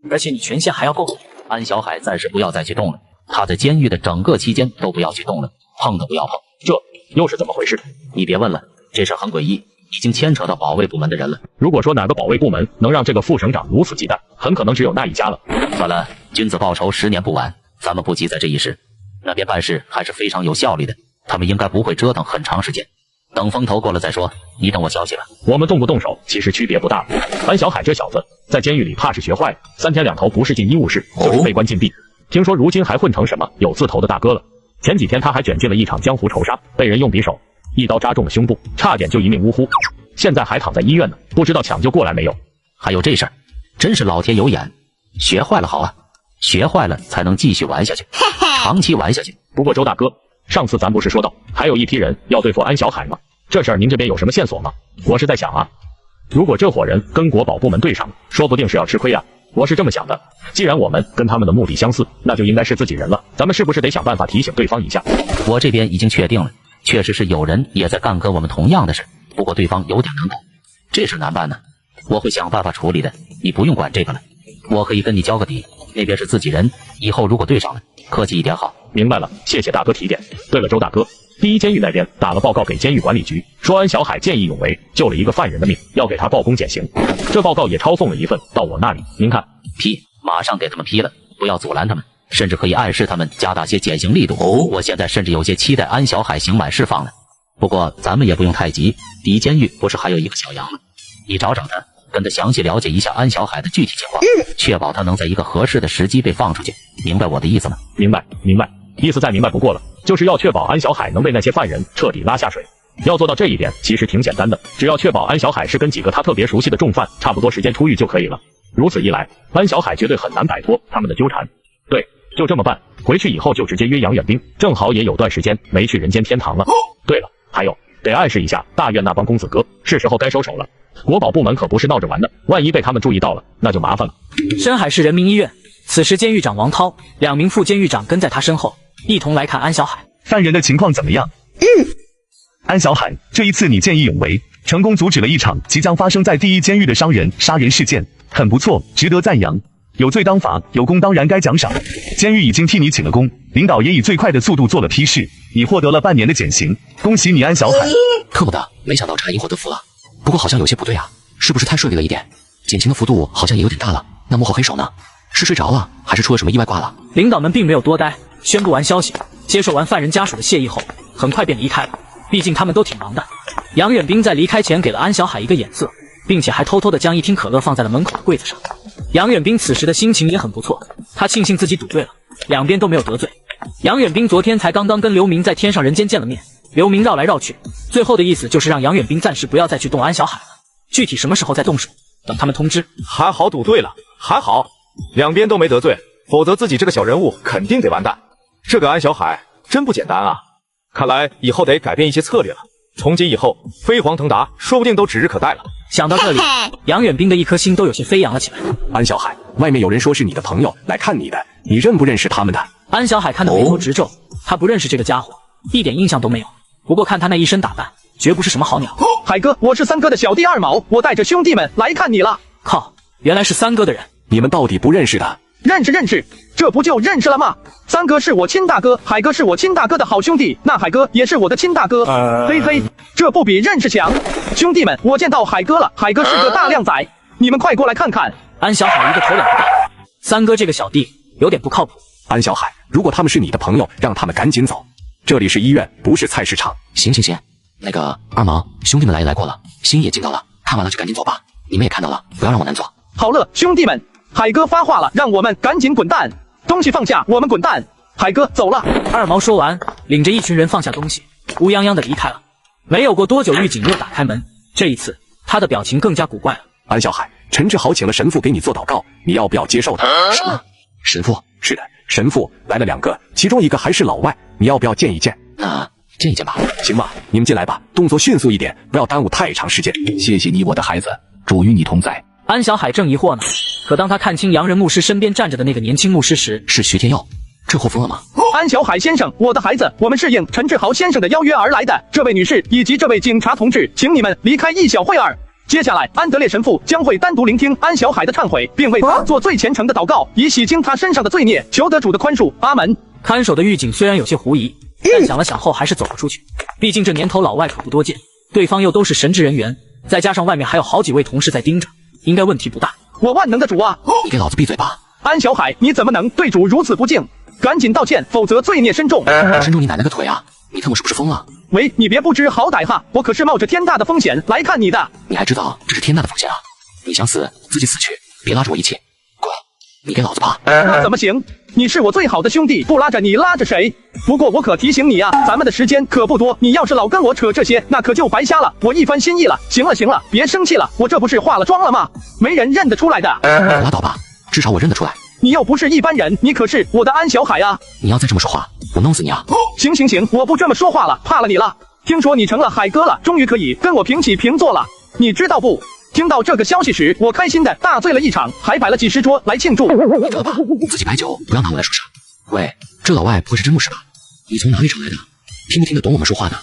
由，而且你权限还要够。安小海暂时不要再去动了，他在监狱的整个期间都不要去动了，碰都不要碰。这又是怎么回事？你别问了，这事很诡异，已经牵扯到保卫部门的人了。如果说哪个保卫部门能让这个副省长如此忌惮，很可能只有那一家了。算了，君子报仇10年不晚，咱们不急在这一时。那边办事还是非常有效率的，他们应该不会折腾很长时间。等风头过了再说，你等我消息吧。我们动不动手其实区别不大。安小海这小子在监狱里怕是学坏了，3天2头不是进医务室就是被关禁闭。听说如今还混成什么有字头的大哥了。前几天他还卷进了一场江湖仇杀，被人用匕首一刀扎中了胸部，差点就一命呜呼。现在还躺在医院呢，不知道抢救过来没有。还有这事儿，真是老天有眼，学坏了好啊，学坏了才能继续玩下去，长期玩下去。不过周大哥，上次咱不是说到还有一批人要对付安小海吗？这事儿您这边有什么线索吗？我是在想啊，如果这伙人跟国保部门对上了，说不定是要吃亏啊。我是这么想的，既然我们跟他们的目的相似，那就应该是自己人了，咱们是不是得想办法提醒对方一下？我这边已经确定了，确实是有人也在干跟我们同样的事，不过对方有点难搞，这事难办呢，我会想办法处理的，你不用管这个了，我可以跟你交个底，那边是自己人，以后如果对上了，客气一点好。明白了，谢谢大哥提点。对了，周大哥，第一监狱那边打了报告给监狱管理局，说安小海见义勇为，救了一个犯人的命，要给他报功减刑。这报告也抄送了一份到我那里，您看。批，马上给他们批了，不要阻拦他们，甚至可以暗示他们加大些减刑力度。我现在甚至有些期待安小海刑满释放了。不过咱们也不用太急，第一监狱不是还有一个小杨吗？你找找他，跟他详细了解一下安小海的具体情况，确保他能在一个合适的时机被放出去。明白我的意思吗？明白，明白，意思再明白不过了，就是要确保安小海能被那些犯人彻底拉下水。要做到这一点其实挺简单的，只要确保安小海是跟几个他特别熟悉的重犯差不多时间出狱就可以了。如此一来，安小海绝对很难摆脱他们的纠缠。对，就这么办，回去以后就直接约杨远兵，正好也有段时间没去人间天堂了。对了，还有得暗示一下大院那帮公子哥，是时候该收手了。国保部门可不是闹着玩的，万一被他们注意到了，那就麻烦了。深海市人民医院，此时监狱长王涛，2名副监狱长跟在他身后，一同来看安小海。犯人的情况怎么样？安小海，这一次你见义勇为，成功阻止了一场即将发生在第一监狱的伤人杀人事件，很不错，值得赞扬。有罪当罚，有功当然该奖赏。监狱已经替你请了功，领导也以最快的速度做了批示，你获得了半年的减刑，恭喜你安小海。特么的，没想到差因祸得福了。不过好像有些不对啊，是不是太顺利了一点？减刑的幅度好像也有点大了。那幕后黑手呢？是睡着了，还是出了什么意外挂了？领导们并没有多待，宣布完消息，接受完犯人家属的谢意后，很快便离开了。毕竟他们都挺忙的。杨远兵在离开前给了安小海一个眼色，并且还偷偷的将一听可乐放在了门口的柜子上。杨远兵此时的心情也很不错，他庆幸自己赌对了，两边都没有得罪。杨远兵昨天才刚刚跟刘明在天上人间见了面，刘明绕来绕去，最后的意思就是让杨远兵暂时不要再去动安小海了，具体什么时候再动手，等他们通知。还好赌对了，还好两边都没得罪，否则自己这个小人物肯定得完蛋。这个安小海真不简单啊，看来以后得改变一些策略了。从今以后，飞黄腾达说不定都指日可待了。想到这里，杨远兵的一颗心都有些飞扬了起来。安小海，外面有人说是你的朋友来看你的，你认不认识他们的？安小海看得眉头直皱，他不认识这个家伙，一点印象都没有。不过看他那一身打扮，绝不是什么好鸟。海哥，我是三哥的小弟二毛，我带着兄弟们来看你了。靠，原来是三哥的人。你们到底不认识的？认识，这不就认识了吗？三哥是我亲大哥，海哥是我亲大哥的好兄弟，那海哥也是我的亲大哥。嘿，这不比认识强。兄弟们，我见到海哥了，海哥是个大靓仔，你们快过来看看。安小海一个头两个大，三哥这个小弟有点不靠谱。安小海，如果他们是你的朋友，让他们赶紧走，这里是医院，不是菜市场。行，那个二毛，兄弟们来也来过了，心也尽到了，看完了就赶紧走吧。你们也看到了，不要让我难做。好了，兄弟们，海哥发话了，让我们赶紧滚蛋，东西放下，我们滚蛋。海哥走了。二毛说完，领着一群人放下东西，乌泱泱的离开了。没有过多久，狱警又打开门，这一次他的表情更加古怪了。安小海，陈志豪请了神父给你做祷告，你要不要接受他？什么？神父？是的，神父来了2个，其中一个还是老外，你要不要见一见？那见一见吧。行吧，你们进来吧，动作迅速一点，不要耽误太长时间。谢谢你，我的孩子，主与你同在。安小海正疑惑呢，可当他看清洋人牧师身边站着的那个年轻牧师时，是徐天佑。这货疯了吗？安小海先生，我的孩子，我们是应陈志豪先生的邀约而来的。这位女士以及这位警察同志，请你们离开一小会儿。接下来，安德烈神父将会单独聆听安小海的忏悔，并为他做最虔诚的祷告，以洗清他身上的罪孽，求得主的宽恕。阿门。看守的狱警虽然有些狐疑，但想了想后还是走了出去。毕竟这年头老外可不多见，对方又都是神职人员，再加上外面还有好几位同事在盯着，应该问题不大。我万能的主啊！你给老子闭嘴吧！安小海，你怎么能对主如此不敬？赶紧道歉，否则罪孽深重。深重你奶奶个腿啊！你看我是不是疯了？喂，你别不知好歹哈，我可是冒着天大的风险来看你的。你还知道这是天大的风险啊？你想死自己死去，别拉着我一起。滚！你给老子趴！那怎么行？你是我最好的兄弟，不拉着你拉着谁？不过我可提醒你啊，咱们的时间可不多，你要是老跟我扯这些，那可就白瞎了我一番心意了。行了，别生气了，我这不是化了妆了吗？没人认得出来的。拉倒吧，至少我认得出来。你又不是一般人，你可是我的安小海啊！你要再这么说话，我弄死你啊！行，我不这么说话了，怕了你了。听说你成了海哥了，终于可以跟我平起平坐了，你知道不？听到这个消息时，我开心的大醉了一场，还摆了几十桌来庆祝。你得了吧，自己摆酒，不要拿我来说事。喂，这老外不会是真牧师吧？你从哪里找来的？听不听得懂我们说话呢？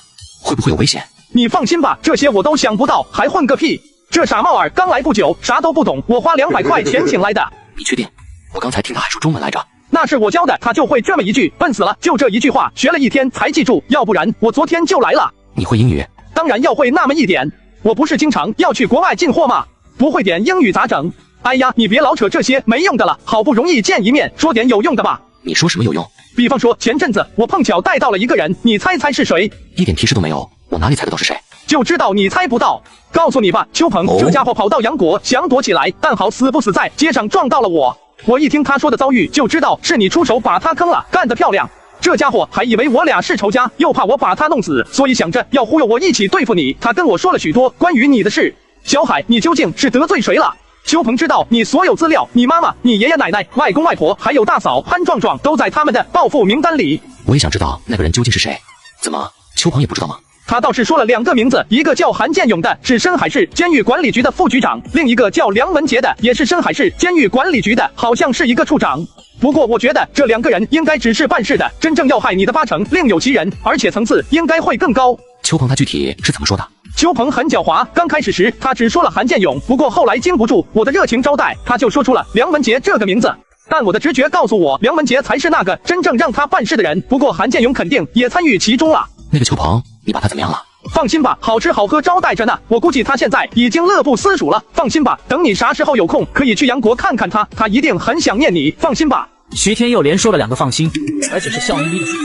会不会有危险？你放心吧，这些我都想不到，还混个屁！这傻帽儿刚来不久，啥都不懂，我花200块钱请来的。你确定？我刚才听他还说中文来着。那是我教的，他就会这么一句，笨死了，就这一句话，学了1天才记住，要不然我昨天就来了。你会英语？当然要会那么一点，我不是经常要去国外进货吗？不会点英语咋整？哎呀，你别老扯这些没用的了，好不容易见一面，说点有用的吧。你说什么有用？比方说前阵子我碰巧带到了一个人，你猜猜是谁？一点提示都没有，我哪里猜得到是谁？就知道你猜不到。告诉你吧，邱鹏，这家伙跑到杨国想躲起来，但好死不死在街上撞到了我。我一听他说的遭遇，就知道是你出手把他坑了，干得漂亮。这家伙还以为我俩是仇家，又怕我把他弄死，所以想着要忽悠我一起对付你。他跟我说了许多关于你的事。小海，你究竟是得罪谁了？邱鹏知道你所有资料，你妈妈、你爷爷奶奶、外公外婆还有大嫂潘壮壮都在他们的报复名单里。我也想知道那个人究竟是谁。怎么，邱鹏也不知道吗？他倒是说了2个名字，一个叫韩建勇的，是深海市监狱管理局的副局长，另一个叫梁文杰的，也是深海市监狱管理局的，好像是一个处长。不过我觉得这2个人应该只是办事的，真正要害你的8成另有其人，而且层次应该会更高。邱鹏他具体是怎么说的？邱鹏很狡猾，刚开始时他只说了韩建勇，不过后来经不住我的热情招待，他就说出了梁文杰这个名字。但我的直觉告诉我，梁文杰才是那个真正让他办事的人，不过韩建勇肯定也参与其中了。那个邱鹏，你把他怎么样了？放心吧，好吃好喝招待着呢。我估计他现在已经乐不思蜀了。放心吧，等你啥时候有空，可以去杨国看看他，他一定很想念你。放心吧。徐天佑连说了2个放心，而且是笑眯眯的说，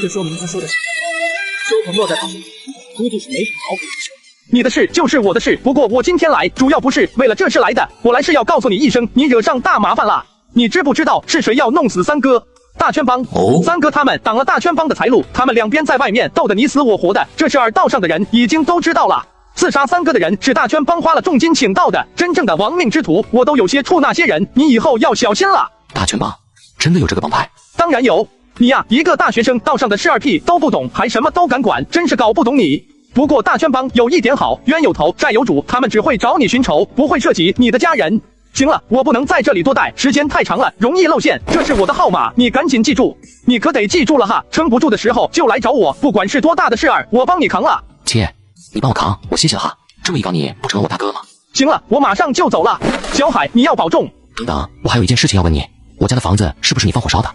这说明他说的是邱鹏落在他手里，估计是没什么好鬼的事。你的事就是我的事，不过我今天来主要不是为了这事来的，我来是要告诉你一声，你惹上大麻烦了。你知不知道是谁要弄死三哥？大圈帮。三哥他们挡了大圈帮的财路，他们2边在外面斗得你死我活的，这事儿道上的人已经都知道了。刺杀三哥的人是大圈帮花了重金请到的，真正的亡命之徒，我都有些怵那些人，你以后要小心了。大圈帮真的有这个帮派？当然有。你呀，一个大学生，道上的事儿屁都不懂，还什么都敢管，真是搞不懂你。不过大圈帮有一点好，冤有头债有主，他们只会找你寻仇，不会涉及你的家人。行了，我不能在这里多待，时间太长了，容易露馅。这是我的号码，你赶紧记住。你可得记住了哈，撑不住的时候就来找我，不管是多大的事儿，我帮你扛了。姐，你帮我扛，我谢谢了哈。这么一搞你，不成了我大哥了吗？行了，我马上就走了。小海，你要保重。等等，我还有一件事情要问你，我家的房子是不是你放火烧的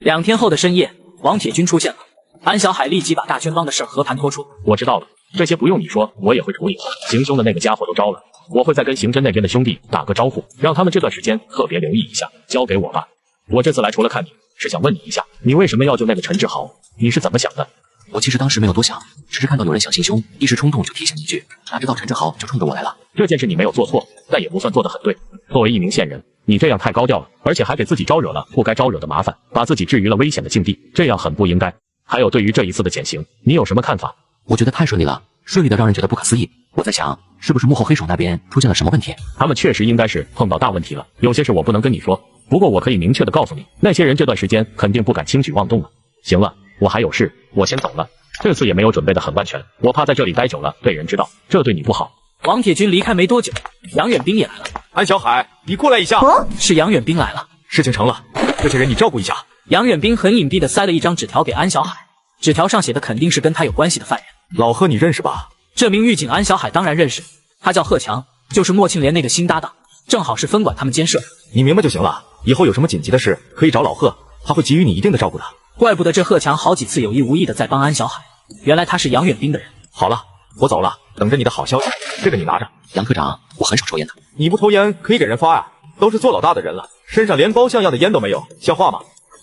？2天后的深夜，王铁军出现了。安小海立即把大圈帮的事和盘托出。我知道了，这些不用你说，我也会处理。行凶的那个家伙都招了，我会再跟刑侦那边的兄弟打个招呼，让他们这段时间特别留意一下，交给我吧。我这次来除了看你，是想问你一下，你为什么要救那个陈志豪？你是怎么想的？我其实当时没有多想，只是看到有人想行凶，一时冲动就提醒你一句，哪知道陈志豪就冲着我来了。这件事你没有做错，但也不算做得很对。作为一名线人，你这样太高调了，而且还给自己招惹了不该招惹的麻烦，把自己置于了危险的境地，这样很不应该。还有对于这一次的减刑，你有什么看法？我觉得太顺利了，顺利的让人觉得不可思议。我在想，是不是幕后黑手那边出现了什么问题？他们确实应该是碰到大问题了，有些事我不能跟你说，不过我可以明确的告诉你，那些人这段时间肯定不敢轻举妄动了。行了，我还有事，我先走了。这次也没有准备的很万全，我怕在这里待久了被人知道，这对你不好。王铁军离开没多久，杨远兵也来了。安小海，你过来一下。是杨远兵来了。事情成了，这些人你照顾一下。杨远兵很隐蔽的塞了一张纸条给安小海，纸条上写的肯定是跟他有关系的犯人。老贺你认识吧？这名狱警安小海当然认识，他叫贺强，就是莫庆莲那个新搭档，正好是分管他们监舍。你明白就行了，以后有什么紧急的事可以找老贺，他会给予你一定的照顾的。怪不得这贺强好几次有意无意的在帮安小海，原来他是杨远兵的人。好了，我走了，等着你的好消息。这个你拿着。杨科长，我很少抽烟的。你不抽烟可以给人发呀，都是做老大的人了，身上连包像样的烟都没有，像话吗？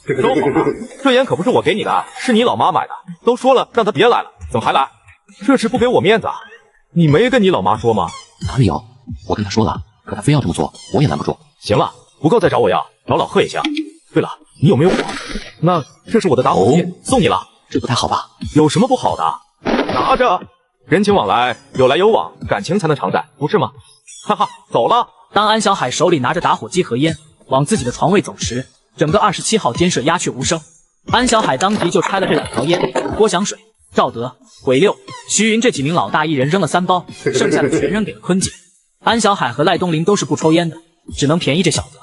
周好了，这烟可不是我给你的，是你老妈买的，都说了让他别来了，怎么还来？这是不给我面子啊！你没跟你老妈说吗？哪里有，我跟他说了，可他非要这么做，我也拦不住。行了，不够再找我要，找老贺也行。对了，你有没有火？那这是我的打火机，送你了。这不太好吧？有什么不好的？拿着，人情往来，有来有往，感情才能常在，不是吗？哈哈，走了。当安小海手里拿着打火机和烟往自己的床位走时，整个27号监舍鸦雀无声。安小海当即就拆了这2条烟，郭祥水、赵德、鬼六、徐云这几名老大一人扔了3包，剩下的全扔给了坤姐。安小海和赖东林都是不抽烟的，只能便宜这小子。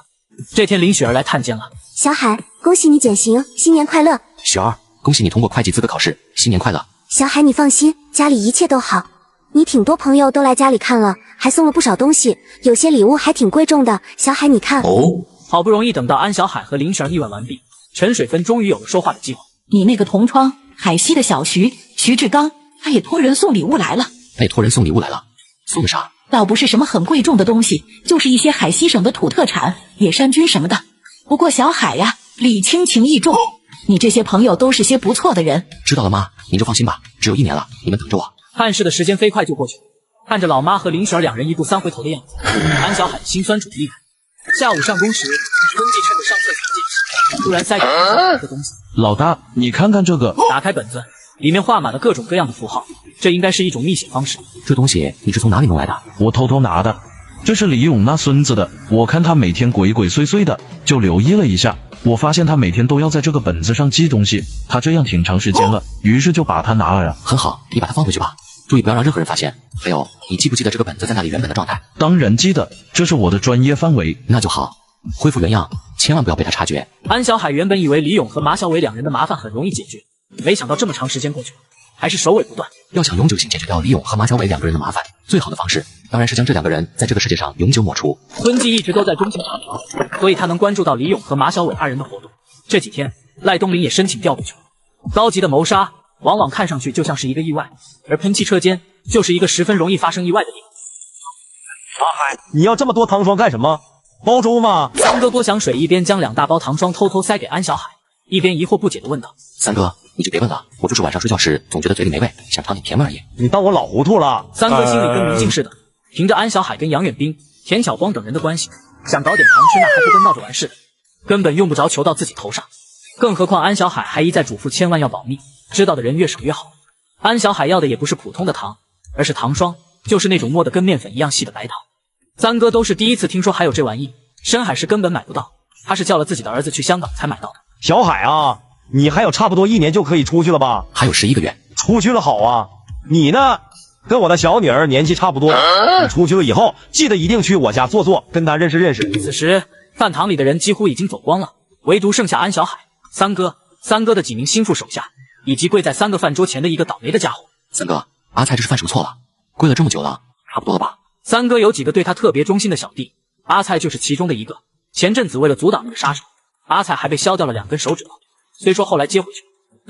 这天林雪儿来探监了。小海，恭喜你减刑，新年快乐！雪儿，恭喜你通过会计资格考试，新年快乐！小海，你放心，家里一切都好。你挺多朋友都来家里看了，还送了不少东西，有些礼物还挺贵重的。小海，你看。好不容易等到安小海和林雪儿议论完毕，陈水芬终于有了说话的机会。你那个同窗海西的小徐志刚，他也托人送礼物来了。他也托人送礼物来了，送的啥？倒不是什么很贵重的东西，就是一些海西省的土特产、野山菌什么的。不过小海呀，礼轻情意重，你这些朋友都是些不错的人。知道了妈，您就放心吧，只有1年了，你们等着我。探视的时间飞快就过去了，看着老妈和林雪儿2人一步3回头的样子，安小海心酸楚厉害。下午上工时，坤记趁着上厕所间隙，突然塞给安小海一个东西。老大，你看看这个。打开本子，里面画满了各种各样的符号，这应该是一种密写方式。这东西你是从哪里弄来的？我偷偷拿的，这是李勇那孙子的。我看他每天鬼鬼祟祟的，就留意了一下。我发现他每天都要在这个本子上记东西，他这样挺长时间了，于是就把它拿了。很好，你把它放回去吧，注意不要让任何人发现。还有，你记不记得这个本子在那里原本的状态？当然记得，这是我的专业范围。那就好，恢复原样，千万不要被他察觉。安小海原本以为李勇和马小伟2人的麻烦很容易解决，没想到这么长时间过去了，还是首尾不断。要想永久性解决掉李勇和马小伟2个人的麻烦，最好的方式当然是将这2个人在这个世界上永久抹除。坤记一直都在中情查条，所以他能关注到李勇和马小伟2人的活动。这几天，赖东林也申请调过去了。高级的谋杀往往看上去就像是一个意外，而喷气车间就是一个十分容易发生意外的地方。阿海，你要这么多糖霜干什么？煲粥吗？三哥郭祥水一边将2大包糖霜偷偷塞给安小海，一边疑惑不解地问道：“三哥，你就别问了，我就是晚上睡觉时总觉得嘴里没味，想尝点甜味而已。你当我老糊涂了？”三哥心里跟明镜似的，凭着安小海跟杨远兵、田巧光等人的关系，想搞点糖吃那还不跟闹着玩似的，根本用不着求到自己头上。更何况安小海还一再嘱咐千万要保密，知道的人越少越好。安小海要的也不是普通的糖，而是糖霜，就是那种摸得跟面粉一样细的白糖。三哥都是第一次听说还有这玩意，深海市根本买不到，他是叫了自己的儿子去香港才买到的。小海啊，你还有差不多1年就可以出去了吧？还有11个月。出去了好啊，你呢？跟我的小女儿年纪差不多，你出去了以后，记得一定去我家坐坐，跟她认识认识。此时饭堂里的人几乎已经走光了，唯独剩下安小海、三哥的几名心腹手下，以及跪在3个饭桌前的一个倒霉的家伙。三哥，阿菜这是犯什么错了？跪了这么久了，差不多了吧？三哥有几个对他特别忠心的小弟，阿菜就是其中的一个。前阵子为了阻挡那个杀手，阿菜还被削掉了2根手指头。虽说后来接回去，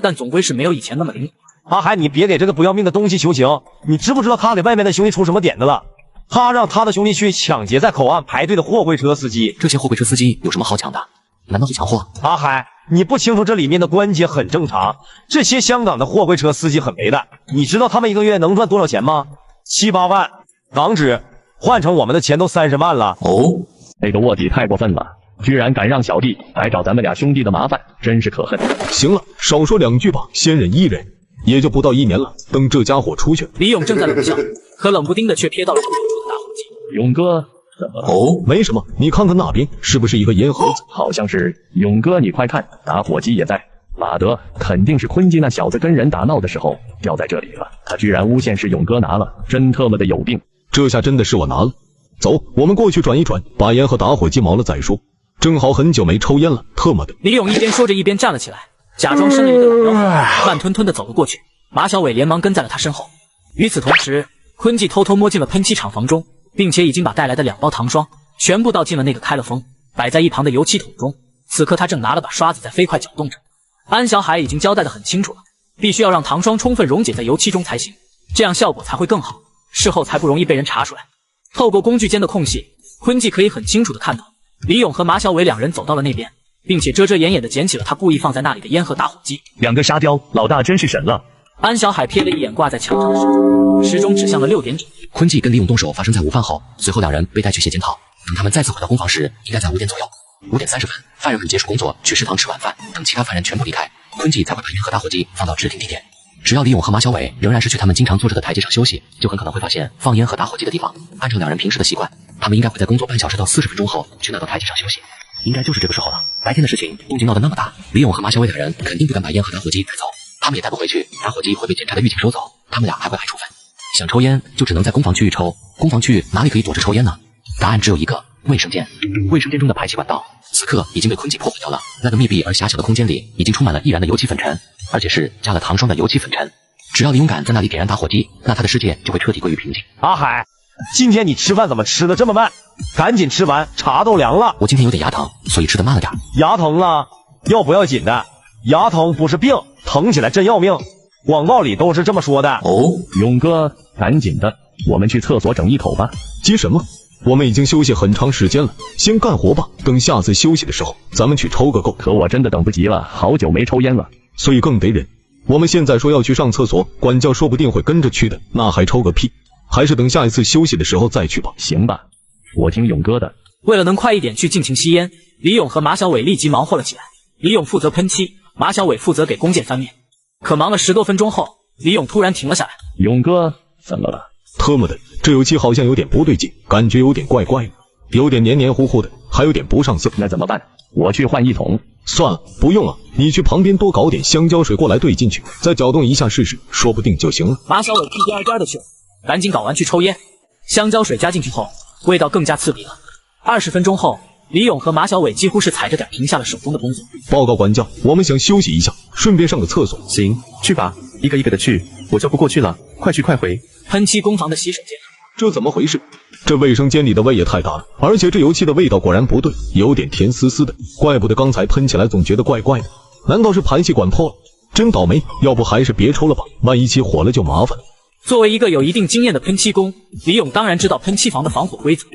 但总归是没有以前那么灵活。阿海，你别给这个不要命的东西求情！你知不知道他给外面的兄弟出什么点子了？他让他的兄弟去抢劫在口岸排队的货柜车司机。这些货柜车司机有什么好抢的？难道是抢货？阿海，你不清楚这里面的关节很正常。这些香港的货柜车司机很没的，你知道他们1个月能赚多少钱吗？7、8万港纸，换成我们的钱都30万了。哦，那个卧底太过分了，居然敢让小弟来找咱们俩兄弟的麻烦，真是可恨。行了，少说2句吧，先忍一忍。也就不到1年了，等这家伙出去。李勇正在冷笑，可冷不丁的却瞥到了打火机。勇哥，怎么了？哦，没什么，你看看那边是不是一个烟盒子？好像是。勇哥，你快看，打火机也在。马德，肯定是坤基那小子跟人打闹的时候掉在这里了，他居然诬陷是勇哥拿了，真特么的有病。这下真的是我拿了。走，我们过去转一转，把烟和打火机毛了再说。正好很久没抽烟了，特么的！李勇一边说着一边站了起来，假装伸了一个懒腰，慢吞吞地走了过去。马小伟连忙跟在了他身后。与此同时，坤季偷偷摸进了喷漆厂房中，并且已经把带来的2包糖霜全部倒进了那个开了封、摆在一旁的油漆桶中。此刻他正拿了把刷子在飞快搅动着。安小海已经交代得很清楚了，必须要让糖霜充分溶解在油漆中才行，这样效果才会更好，事后才不容易被人查出来。透过工具间的空隙，坤季可以很清楚地看到李勇和马小伟2人走到了那边，并且遮遮掩掩地捡起了他故意放在那里的烟和打火机。2个沙雕，老大真是神了。安小海瞥了一眼挂在墙上的时钟，时钟指向了6点整。坤季跟李勇动手发生在午饭后，随后2人被带去写检讨。等他们再次回到工坊时，应该在5点左右。5点30分，犯人们结束工作，去食堂吃晚饭。等其他犯人全部离开，坤季才会把烟和打火机放到指定地点。只要李勇和马小伟仍然是去他们经常坐着的台阶上休息，就很可能会发现放烟和打火机的地方。按照2人平时的习惯，他们应该会在工作半小时到40分钟后去那道台阶上休息。应该就是这个时候了。白天的事情动静闹得那么大，李勇和马小伟2人肯定不敢把烟和打火机带走，他们也带不回去，打火机会被检查的狱警收走，他们俩还会挨处分。想抽烟就只能在工坊区域抽，工坊区哪里可以躲着抽烟呢？答案只有一个，卫生间。卫生间中的排气管道此刻已经被坤季破坏掉了，那个密闭而狭小的空间里已经充满了易燃的油漆粉尘，而且是加了糖霜的油漆粉尘。只要李勇敢在那里点燃打火机，那他的世界就会彻底归于平静。阿海，今天你吃饭怎么吃的这么慢？赶紧吃完，茶都凉了。我今天有点牙疼，所以吃的慢了点。牙疼了，要不要紧的？牙疼不是病，疼起来真要命。广告里都是这么说的。哦，勇哥，赶紧的，我们去厕所整一口吧。急什么？我们已经休息很长时间了，先干活吧。等下次休息的时候，咱们去抽个够。可我真的等不及了，好久没抽烟了，所以更得忍。我们现在说要去上厕所，管教说不定会跟着去的，那还抽个屁？还是等下一次休息的时候再去吧。行吧，我听勇哥的。为了能快一点去尽情吸烟，李勇和马小伟立即忙活了起来。李勇负责喷漆，马小伟负责给弓箭翻面。可忙了10多分钟后，李勇突然停了下来。勇哥，怎么了？特么的，这油漆好像有点不对劲，感觉有点怪怪的，有点黏黏糊糊的，还有点不上色。那怎么办？我去换一桶。算了，不用了，你去旁边多搞点香蕉水过来兑进去，再搅动一下试试，说不定就行了。马小伟屁颠颠的去了，赶紧搞完去抽烟。香蕉水加进去后，味道更加刺鼻了。20分钟后，李勇和马小伟几乎是踩着点停下了手中的工作。报告管教，我们想休息一下，顺便上个厕所。行，去吧，一个一个的去，我就不过去了，快去快回。喷漆工房的洗手间，这怎么回事？这卫生间里的味也太大了，而且这油漆的味道果然不对，有点甜丝丝的，怪不得刚才喷起来总觉得怪怪的。难道是排气管破了？真倒霉，要不还是别抽了吧，万一起火了就麻烦了。作为一个有一定经验的喷漆工，李勇当然知道喷漆房的防火规则。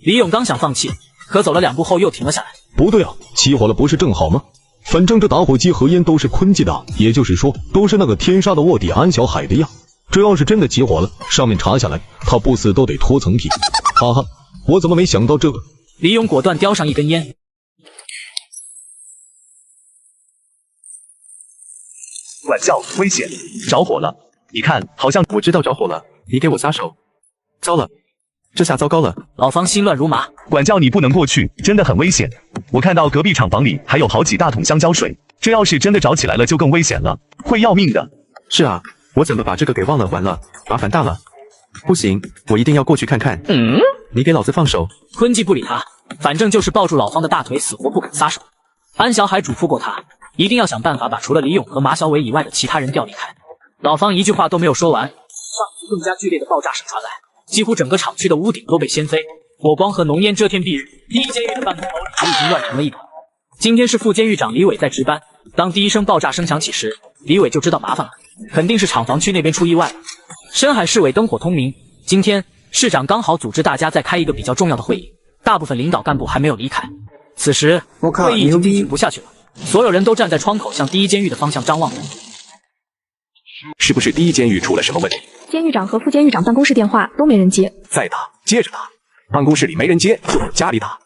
李勇刚想放弃，可走了2步后又停了下来。不对啊，起火了不是正好吗？反正这打火机和烟都是坤季的，也就是说都是那个天杀的卧底安小海的呀。这要是真的起火了，上面查下来，他不死都得脱层皮。哈哈，我怎么没想到这个？李勇果断叼上一根烟。管教，危险，着火了！你看，好像我知道着火了，你给我撒手！糟了，这下糟糕了！老方心乱如麻。管教，你不能过去，真的很危险。我看到隔壁厂房里还有好几大桶香蕉水，这要是真的着起来了，就更危险了，会要命的。是啊，我怎么把这个给忘了？完了，麻烦大了！不行，我一定要过去看看。你给老子放手！坤季不理他，反正就是抱住老方的大腿，死活不肯撒手。安小海嘱咐过他，一定要想办法把除了李勇和马小伟以外的其他人调离开。老方一句话都没有说完，上次更加剧烈的爆炸声传来，几乎整个厂区的屋顶都被掀飞，火光和浓烟遮天蔽日。第一监狱的办公楼里已经乱成了一团。今天是副监狱长李伟在值班，当第一声爆炸声响起时，李伟就知道麻烦了，肯定是厂房区那边出意外了。深海市委灯火通明，今天市长刚好组织大家再开一个比较重要的会议，大部分领导干部还没有离开。此时会议已经进行不下去了，所有人都站在窗口向第一监狱的方向张望着。是不是第一监狱出了什么问题？监狱长和副监狱长办公室电话都没人接，再打，接着打，办公室里没人接，就往家里打。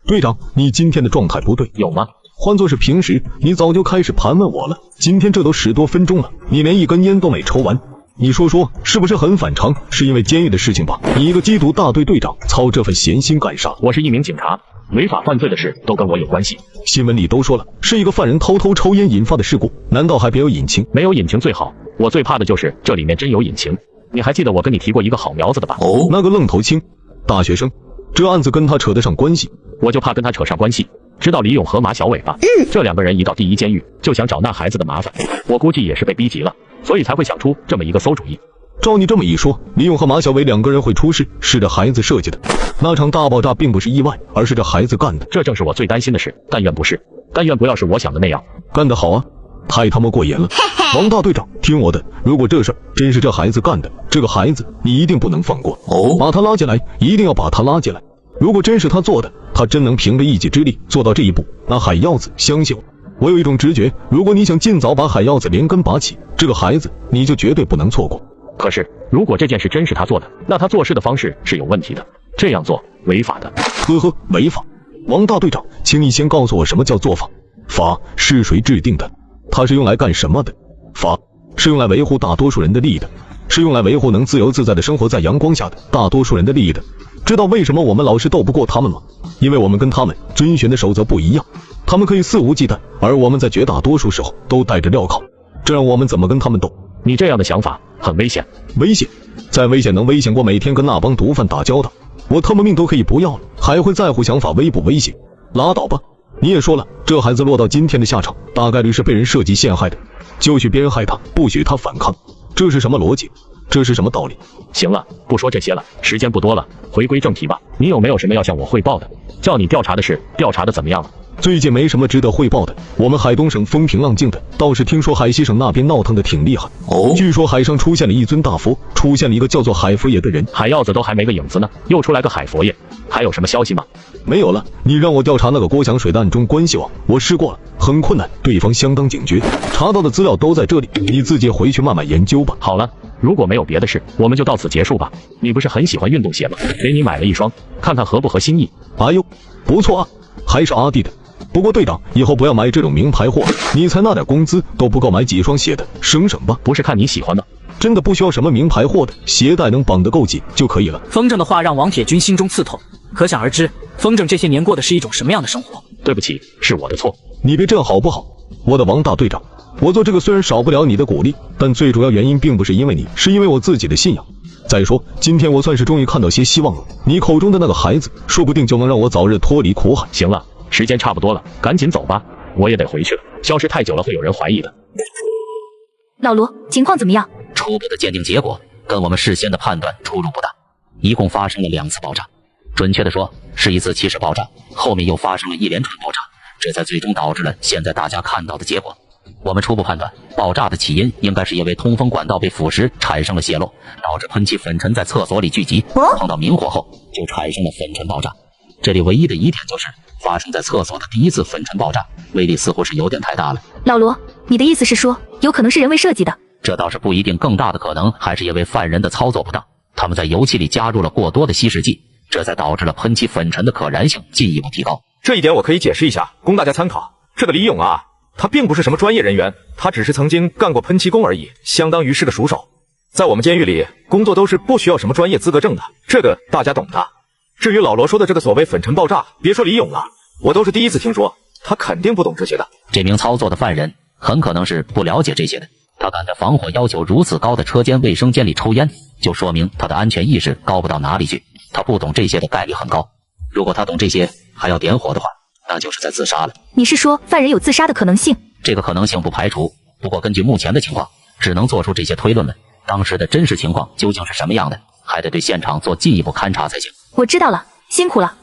队长，你今天的状态不对，有吗？换作是平时，你早就开始盘问我了。今天这都10多分钟了，你连一根烟都没抽完，你说说是不是很反常？是因为监狱的事情吧？你一个缉毒大队队长，操这份闲心干啥？我是一名警察，违法犯罪的事都跟我有关系。新闻里都说了，是一个犯人偷偷抽烟引发的事故，难道还别有隐情？没有隐情最好，我最怕的就是这里面真有隐情。你还记得我跟你提过一个好苗子的吧？那个愣头青，大学生，这案子跟他扯得上关系。我就怕跟他扯上关系。知道李勇和马小伟吧？这2个人一到第一监狱就想找那孩子的麻烦，我估计也是被逼急了，所以才会想出这么一个馊主意。照你这么一说，李勇和马小伟2个人会出事，是这孩子设计的。那场大爆炸并不是意外，而是这孩子干的。这正是我最担心的事，但愿不是，但愿不要是我想的那样。干得好啊，太他妈过瘾了！王大队长，听我的，如果这事儿真是这孩子干的，这个孩子你一定不能放过哦，把他拉进来，一定要把他拉进来。如果真是他做的，他真能凭着一己之力做到这一步，那海耀子，相信我，我有一种直觉，如果你想尽早把海耀子连根拔起，这个孩子你就绝对不能错过。可是，如果这件事真是他做的，那他做事的方式是有问题的，这样做违法的。呵呵，违法？王大队长，请你先告诉我什么叫做法？法是谁制定的？它是用来干什么的？法是用来维护大多数人的利益的，是用来维护能自由自在的生活在阳光下的大多数人的利益的。知道为什么我们老是斗不过他们吗？因为我们跟他们遵循的守则不一样，他们可以肆无忌惮，而我们在绝大多数时候都带着镣铐，这让我们怎么跟他们斗？你这样的想法很危险。危险？再危险能危险过每天跟那帮毒贩打交道？我他妈命都可以不要了，还会在乎想法危不危险？拉倒吧！你也说了，这孩子落到今天的下场，大概率是被人设计陷害的，就许别人害他，不许他反抗，这是什么逻辑？这是什么道理？行了，不说这些了，时间不多了，回归正题吧。你有没有什么要向我汇报的？叫你调查的事，调查的怎么样了？最近没什么值得汇报的，我们海东省风平浪静的，倒是听说海西省那边闹腾的挺厉害。哦，据说海上出现了一尊大佛，出现了一个叫做海佛爷的人。海耀子都还没个影子呢，又出来个海佛爷，还有什么消息吗？没有了。你让我调查那个郭祥水的暗中关系网，我试过了，很困难，对方相当警觉，查到的资料都在这里，你自己回去慢慢研究吧。好了，如果没有别的事，我们就到此结束吧。你不是很喜欢运动鞋吗？给你买了一双，看看合不合心意。哎呦，不错啊，还是阿弟的。不过队长，以后不要买这种名牌货，你才那点工资都不够买几双鞋的，省省吧。不是看你喜欢的，真的不需要什么名牌货的，鞋带能绑得够紧就可以了。风筝的话让王铁军心中刺痛，可想而知，风筝这些年过的是一种什么样的生活。对不起，是我的错。你别这样好不好？我的王大队长，我做这个虽然少不了你的鼓励，但最主要原因并不是因为你，是因为我自己的信仰。再说，今天我算是终于看到些希望了，你口中的那个孩子，说不定就能让我早日脱离苦海。行了，时间差不多了，赶紧走吧，我也得回去了。消失太久了，会有人怀疑的。老罗，情况怎么样？初步的鉴定结果跟我们事先的判断出入不大，一共发生了2次爆炸，准确的说是一次起始爆炸，后面又发生了一连串爆炸，这才最终导致了现在大家看到的结果。我们初步判断，爆炸的起因应该是因为通风管道被腐蚀产生了泄漏，导致喷气粉尘在厕所里聚集，碰到明火后就产生了粉尘爆炸。这里唯一的疑点就是发生在厕所的第一次粉尘爆炸，威力似乎是有点太大了。老罗，你的意思是说，有可能是人为设计的？这倒是不一定，更大的可能还是因为犯人的操作不当，他们在油漆里加入了过多的稀释剂，这才导致了喷气粉尘的可燃性进一步提高。这一点我可以解释一下，供大家参考。这个李勇啊，他并不是什么专业人员，他只是曾经干过喷漆工而已，相当于是个熟手。在我们监狱里工作都是不需要什么专业资格证的，这个大家懂的。至于老罗说的这个所谓粉尘爆炸，别说李勇了，我都是第一次听说，他肯定不懂这些的。这名操作的犯人很可能是不了解这些的，他敢在防火要求如此高的车间卫生间里抽烟，就说明他的安全意识高不到哪里去。他不懂这些的概率很高，如果他懂这些还要点火的话，那就是在自杀了。你是说犯人有自杀的可能性？这个可能性不排除，不过根据目前的情况，只能做出这些推论了。当时的真实情况究竟是什么样的，还得对现场做进一步勘查才行。我知道了，辛苦了。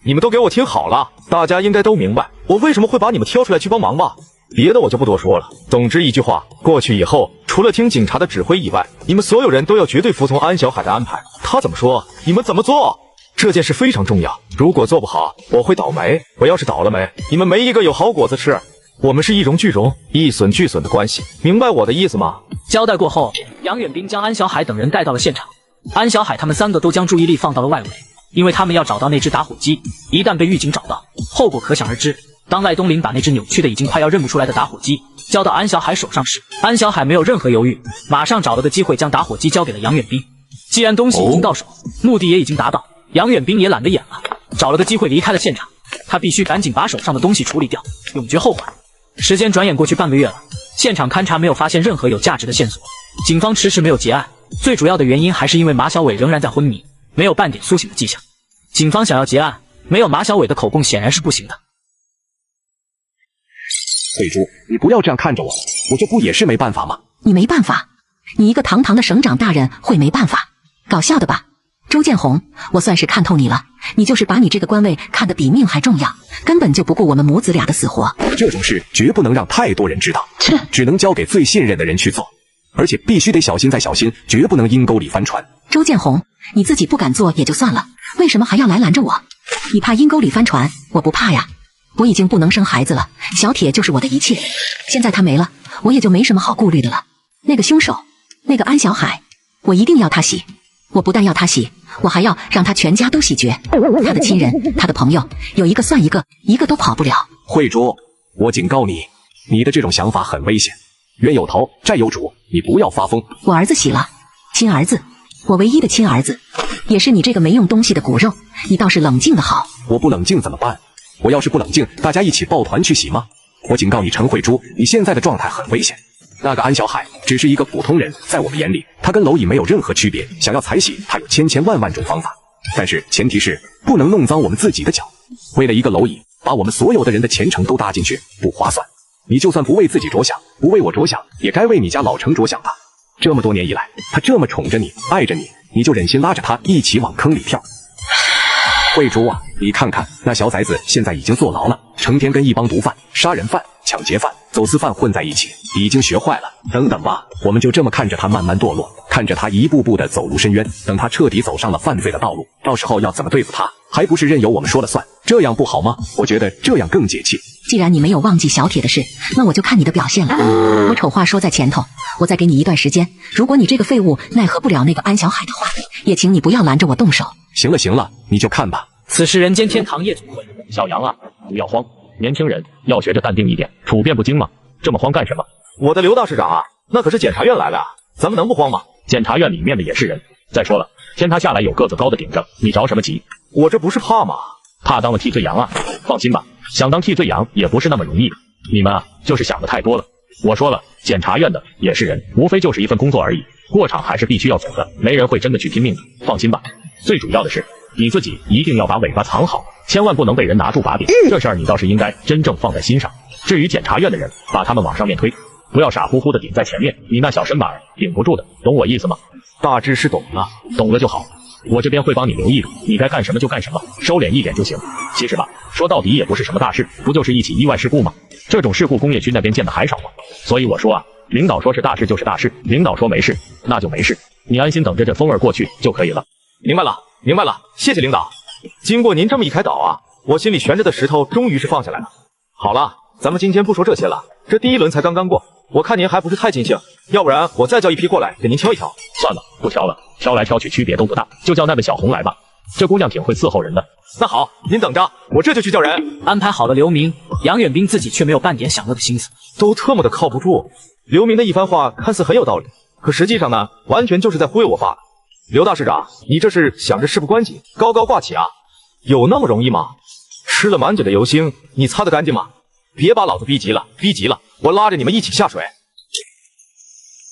你们都给我听好了，大家应该都明白我为什么会把你们挑出来去帮忙吧。别的我就不多说了，总之一句话，过去以后除了听警察的指挥以外，你们所有人都要绝对服从安小海的安排，他怎么说你们怎么做。这件事非常重要，如果做不好我会倒霉，我要是倒了霉，你们没一个有好果子吃。我们是一荣俱荣，一损俱损的关系，明白我的意思吗？交代过后，杨远兵将安小海等人带到了现场。安小海他们3个都将注意力放到了外围，因为他们要找到那只打火机，一旦被狱警找到，后果可想而知。当赖东林把那只扭曲的已经快要认不出来的打火机交到安小海手上时，安小海没有任何犹豫，马上找了个机会将打火机交给了杨远兵。既然东西已经到手，目的也已经达到，杨远兵也懒得演了，找了个机会离开了现场。他必须赶紧把手上的东西处理掉，永绝后患。时间转眼过去半个月了，现场勘查没有发现任何有价值的线索，警方迟迟没有结案，最主要的原因还是因为马小伟仍然在昏迷，没有半点苏醒的迹象。警方想要结案，没有马小伟的口供显然是不行的。慧珠，你不要这样看着我，我这不也是没办法吗？你没办法？你一个堂堂的省长大人会没办法？搞笑的吧？周建红，我算是看透你了，你就是把你这个官位看得比命还重要，根本就不顾我们母子俩的死活。这种事绝不能让太多人知道，只能交给最信任的人去做，而且必须得小心再小心，绝不能阴沟里翻船。周建红，你自己不敢做也就算了，为什么还要来拦着我？你怕阴沟里翻船，我不怕呀。我已经不能生孩子了，小铁就是我的一切，现在他没了，我也就没什么好顾虑的了。那个凶手，那个安小海，我一定要他洗。我不但要他洗，我还要让他全家都洗绝。他的亲人，他的朋友，有一个算一个，一个都跑不了。慧珠，我警告你，你的这种想法很危险。冤有头，债有主，你不要发疯。我儿子洗了，亲儿子，我唯一的亲儿子，也是你这个没用东西的骨肉，你倒是冷静的好。我不冷静怎么办？我要是不冷静，大家一起抱团去洗吗？我警告你，陈慧珠，你现在的状态很危险。那个安小海只是一个普通人，在我们眼里，他跟蝼蚁没有任何区别。想要采洗，他有千万种方法，但是前提是不能弄脏我们自己的脚。为了一个蝼蚁，把我们所有的人的前程都搭进去，不划算。你就算不为自己着想，不为我着想，也该为你家老程着想吧。这么多年以来，他这么宠着你，爱着你，你就忍心拉着他一起往坑里跳？慧珠啊，你看看那小崽子现在已经坐牢了，成天跟一帮毒贩、杀人犯、抢劫犯、走私犯混在一起，已经学坏了。等等吧，我们就这么看着他慢慢堕落，看着他一步步的走入深渊，等他彻底走上了犯罪的道路，到时候要怎么对付他，还不是任由我们说了算？这样不好吗？我觉得这样更解气。既然你没有忘记小铁的事，那我就看你的表现了。我丑话说在前头，我再给你一段时间，如果你这个废物奈何不了那个安小海的话，也请你不要拦着我动手。行了行了，你就看吧。此时人间天堂夜总会，小杨啊，不要慌，年轻人要学着淡定一点，处变不惊嘛，这么慌干什么？我的刘大市长啊，那可是检察院来的啊，咱们能不慌吗？检察院里面的也是人。再说了，天塌下来有个子高的顶着，你着什么急？我这不是怕吗？怕当了替罪羊啊？放心吧，想当替罪羊也不是那么容易的。你们啊，就是想的太多了。我说了，检察院的也是人，无非就是一份工作而已，过场还是必须要走的，没人会真的去拼命的，放心吧。最主要的是，你自己一定要把尾巴藏好，千万不能被人拿住把柄，这事儿你倒是应该真正放在心上。至于检察院的人，把他们往上面推，不要傻乎乎的顶在前面，你那小身板顶不住的，懂我意思吗？大致是懂了，懂了就好。我这边会帮你留意的，你该干什么就干什么，收敛一点就行。其实吧，说到底也不是什么大事，不就是一起意外事故吗？这种事故工业区那边见的还少吗？所以我说啊，领导说是大事就是大事，领导说没事那就没事，你安心等着这风儿过去就可以了。明白了，明白了，谢谢领导。经过您这么一开导啊，我心里悬着的石头终于是放下来了。好了，咱们今天不说这些了，这第一轮才刚刚过，我看您还不是太尽兴，要不然我再叫一批过来给您挑一挑。算了，不挑了，挑来挑去区别都不大，就叫那个小红来吧，这姑娘挺会伺候人的。那好，您等着，我这就去叫人。安排好了刘明，杨远兵自己却没有半点享乐的心思，都特么的靠不住。刘明的一番话看似很有道理，可实际上呢，完全就是在忽悠我罢了。刘大市长，你这是想着事不关己，高高挂起啊？有那么容易吗？吃了满嘴的油腥，你擦得干净吗？别把老子逼急了，逼急了，我拉着你们一起下水。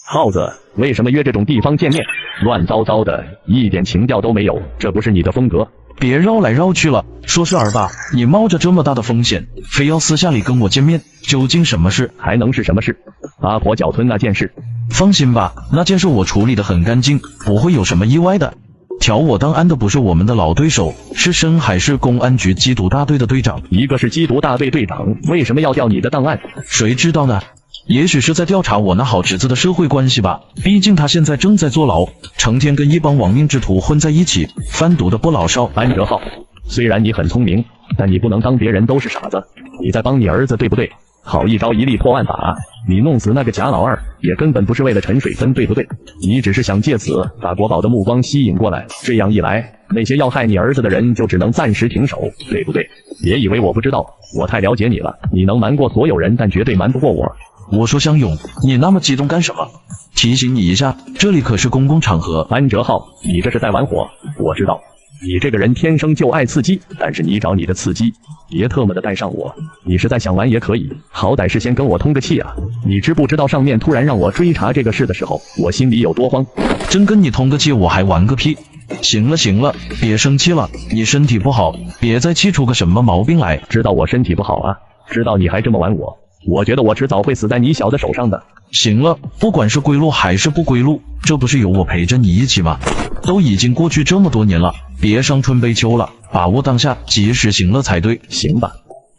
耗子，为什么约这种地方见面？乱糟糟的，一点情调都没有，这不是你的风格。别绕来绕去了，说是儿吧，你冒着这么大的风险，非要私下里跟我见面，究竟什么事？还能是什么事？阿婆脚吞那件事。放心吧，那件事我处理得很干净，不会有什么意外的。挑我当案的不是我们的老对手，是深海市公安局缉毒大队的队长。一个是缉毒大队队长，为什么要调你的档案？谁知道呢？也许是在调查我那好侄子的社会关系吧，毕竟他现在正在坐牢，成天跟一帮亡命之徒混在一起，贩毒的不老少。安哲浩，虽然你很聪明，但你不能当别人都是傻子，你在帮你儿子对不对？好一招一例破案法，你弄死那个贾老二也根本不是为了陈水芬，对不对？你只是想借此把国宝的目光吸引过来，这样一来，那些要害你儿子的人就只能暂时停手，对不对？别以为我不知道，我太了解你了，你能瞒过所有人，但绝对瞒不过我。我说相勇，你那么激动干什么？提醒你一下，这里可是公共场合。安哲浩，你这是在玩火，我知道。你这个人天生就爱刺激，但是你找你的刺激，别特么的带上我。你实在想玩也可以，好歹是先跟我通个气啊！你知不知道上面突然让我追查这个事的时候，我心里有多慌？真跟你通个气，我还玩个屁！行了行了，别生气了，你身体不好，别再气出个什么毛病来。知道我身体不好啊，知道你还这么玩我，我觉得我迟早会死在你小子手上的。行了，不管是归路还是不归路，这不是有我陪着你一起吗？都已经过去这么多年了，别伤春悲秋了，把握当下，及时行乐才对。行吧，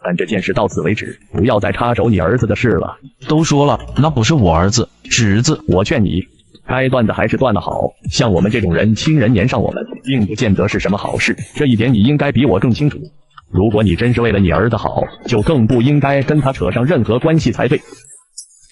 但这件事到此为止，不要再插手你儿子的事了。都说了，那不是我儿子，侄子。我劝你，该断的还是断的好。像我们这种人，亲人粘上我们，并不见得是什么好事，这一点你应该比我更清楚。如果你真是为了你儿子好，就更不应该跟他扯上任何关系才对。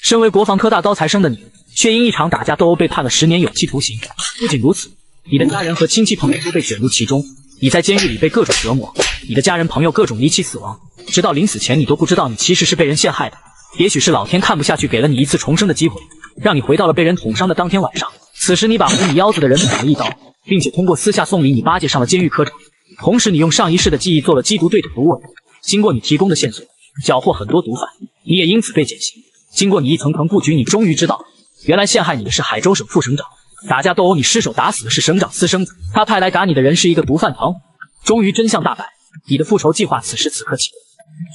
身为国防科大高材生的你，却因一场打架斗殴被判了10年有期徒刑。不仅如此，你的家人和亲戚朋友都被卷入其中，你在监狱里被各种折磨，你的家人朋友各种离奇死亡，直到临死前你都不知道你其实是被人陷害的。也许是老天看不下去，给了你一次重生的机会，让你回到了被人捅伤的当天晚上。此时你把捅你腰子的人捅了一刀，并且通过私下送礼，你巴结上了监狱科长。同时你用上一世的记忆做了缉毒队的毒吻，经过你提供的线索，缴获很多毒贩，你也因此被减刑。经过你一层层布局，你终于知道，原来陷害你的是海州省副省长。打架斗殴你失手打死的是省长私生子，他派来打你的人是一个毒贩团伙。终于真相大白，你的复仇计划此时此刻启动。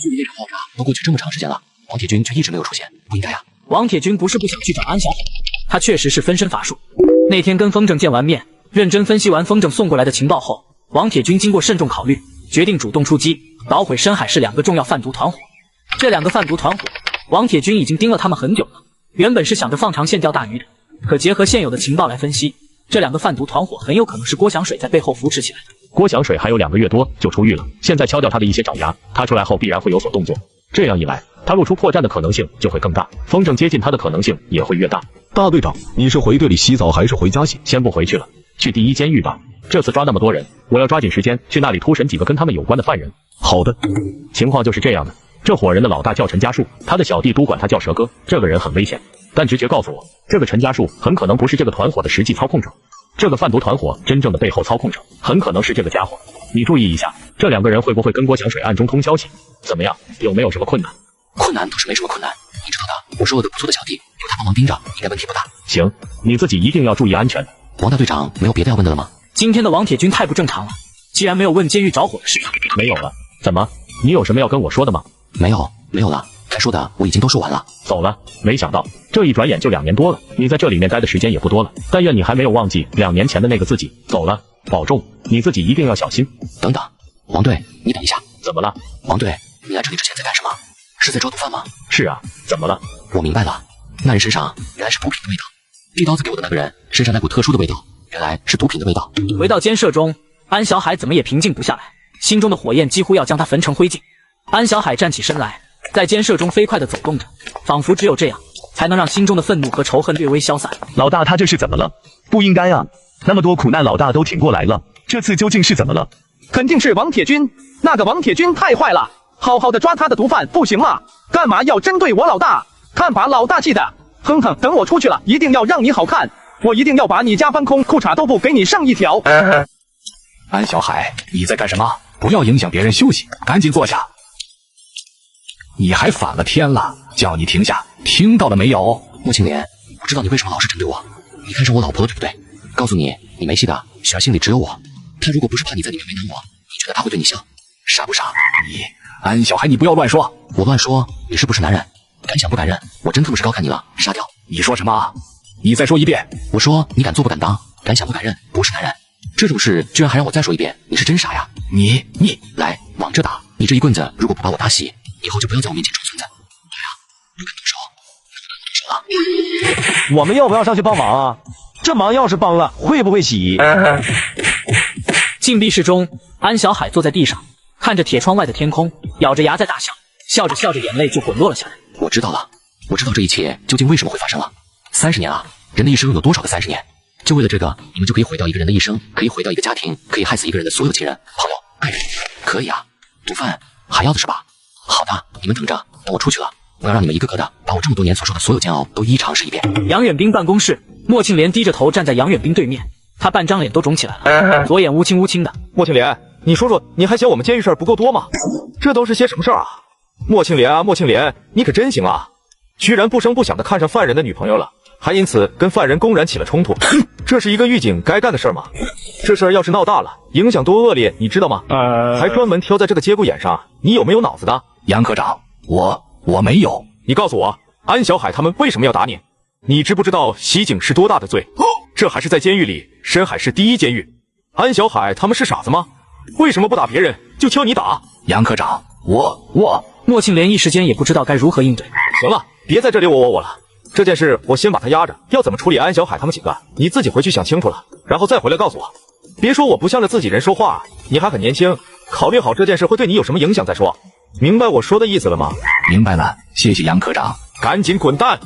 距离那场爆炸都过去这么长时间了，王铁军却一直没有出现，不应该啊！王铁军不是不想去找安小海，他确实是分身乏术。那天跟风正见完面，认真分析完风正送过来的情报后，王铁军经过慎重考虑，决定主动出击，捣毁深海市2个重要贩毒团伙。这2个贩毒团伙，王铁军已经盯了他们很久了，原本是想着放长线钓大鱼的，可结合现有的情报来分析，这2个贩毒团伙很有可能是郭祥水在背后扶持起来的。郭祥水还有2个月多就出狱了，现在敲掉他的一些爪牙，他出来后必然会有所动作，这样一来，他露出破绽的可能性就会更大，风正接近他的可能性也会越大。大队长，你是回队里洗澡还是回家洗？先不回去了，去第1监狱吧。这次抓那么多人，我要抓紧时间去那里突审几个跟他们有关的犯人。好的。情况就是这样的，这伙人的老大叫陈家树，他的小弟督管他叫蛇哥，这个人很危险，但直觉告诉我，这个陈家树很可能不是这个团伙的实际操控者，这个贩毒团伙真正的背后操控者很可能是这个家伙。你注意一下，这2个人会不会跟郭祥水暗中通消息？怎么样，有没有什么困难？困难倒是没什么困难，你知道的，我是我的不错的小弟，有他帮忙盯着，应该问题不大。行，你自己一定要注意安全。王大队长，没有别的要问的了吗？今天的王铁军太不正常了，既然没有问监狱着火的事。没有了。怎么？你有什么要跟我说的吗？没有了，该说的我已经都说完了。走了。没想到这一转眼就2年多了，你在这里面待的时间也不多了，但愿你还没有忘记2年前的那个自己。走了，保重，你自己一定要小心。等等，王队，你等一下。怎么了？王队，你来这里之前在干什么？是在抓毒贩吗？是啊，怎么了？我明白了，那人身上原来是毒品的味道，递刀子给我的那个人身上那股特殊的味道，原来是毒品的味道。回到监舍中，安小海怎么也平静不下来，心中的火焰几乎要将他焚成灰烬。安小海站起身来，在监舍中飞快地走动着，仿佛只有这样才能让心中的愤怒和仇恨略微消散。老大他这是怎么了？不应该啊，那么多苦难老大都挺过来了，这次究竟是怎么了？肯定是王铁军，那个王铁军太坏了，好好的抓他的毒贩不行吗？干嘛要针对我老大？看把老大气的，哼哼，等我出去了，一定要让你好看，我一定要把你家翻空，裤衩都不给你上一条。安小海，你在干什么？不要影响别人休息，赶紧坐下。你还反了天了，叫你停下，听到了没有？穆青莲，我知道你为什么老是针对我，你看上我老婆了对不对？告诉你，你没戏的，雪儿心里只有我。他如果不是怕你在里面为难我，你觉得他会对你笑？傻不傻？你安小海，你不要乱说。我乱说，你是不是男人？敢想不敢认？我真特么是高看你了，杀掉！你说什么？你再说一遍。我说你敢做不敢当，敢想不敢认，不是男人。这种事居然还让我再说一遍，你是真傻呀！你来往这打，你这一棍子如果不把我打死，以后就不要在我面前装孙子。来啊，不敢动手，那我动手了。我们要不要上去帮忙啊？这忙要是帮了，会不会洗？禁闭室中，安小海坐在地上，看着铁窗外的天空，咬着牙在大笑，笑着笑着眼泪就滚落了下来。我知道了，我知道这一切究竟为什么会发生了。30年啊，人的一生有多少个30年？就为了这个，你们就可以毁掉一个人的一生，可以毁掉一个家庭，可以害死一个人的所有亲人、朋友、爱人，可以啊。毒贩还要的是吧？好的，你们等着，等我出去了，我要让你们一个个的把我这么多年所受的所有煎熬都一一尝试一遍。杨远兵办公室，莫庆莲低着头站在杨远兵对面，他半张脸都肿起来了，左眼乌青乌青的。莫庆莲，你说说，你还嫌我们监狱事儿不够多吗？这都是些什么事儿啊？莫庆莲啊，莫庆莲，你可真行啊！居然不声不响的看上犯人的女朋友了，还因此跟犯人公然起了冲突，这是一个狱警该干的事儿吗？这事儿要是闹大了，影响多恶劣，你知道吗？还专门挑在这个节骨眼上，你有没有脑子的？杨科长，我没有。你告诉我，安小海他们为什么要打你？你知不知道袭警是多大的罪？这还是在监狱里，深海市第一监狱。安小海他们是傻子吗？为什么不打别人，就挑你打？杨科长，莫庆莲一时间也不知道该如何应对。行了，别在这里我了。这件事我先把他压着，要怎么处理安小海他们几个，你自己回去想清楚了，然后再回来告诉我。别说我不向着自己人说话，你还很年轻，考虑好这件事会对你有什么影响再说。明白我说的意思了吗？明白了，谢谢杨科长。赶紧滚蛋，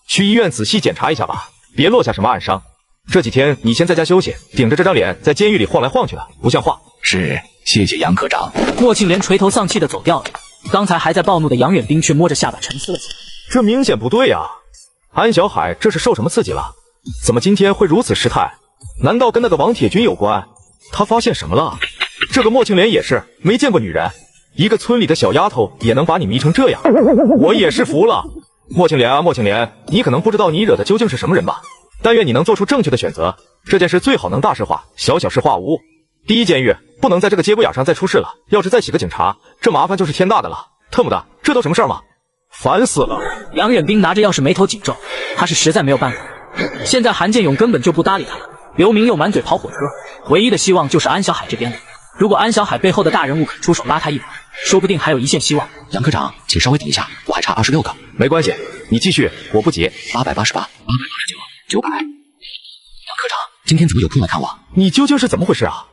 去医院仔细检查一下吧，别落下什么暗伤。这几天你先在家休息，顶着这张脸在监狱里晃来晃去的，不像话。是，谢谢杨科长。莫庆莲垂头丧气的走掉了。刚才还在暴怒的杨远兵却摸着下巴沉思了起来。这明显不对啊！安小海这是受什么刺激了？怎么今天会如此失态？难道跟那个王铁军有关？他发现什么了？这个莫庆莲也是没见过女人，一个村里的小丫头也能把你迷成这样，我也是服了。莫庆莲啊，莫庆莲，你可能不知道你惹的究竟是什么人吧？但愿你能做出正确的选择。这件事最好能大事化，小事化无。第一监狱不能在这个节骨眼上再出事了，要是再起个警察，这麻烦就是天大的了。特么的，这都什么事儿吗？烦死了！杨远兵拿着钥匙眉头紧皱，他是实在没有办法。现在韩建勇根本就不搭理他了，刘明又满嘴跑火车，唯一的希望就是安小海这边了。如果安小海背后的大人物肯出手拉他一把，说不定还有一线希望。杨科长，请稍微等一下，我还差26个。没关系，你继续，我不急。888、889、900。杨科长，今天怎么有空来看我？你究竟是怎么回事啊？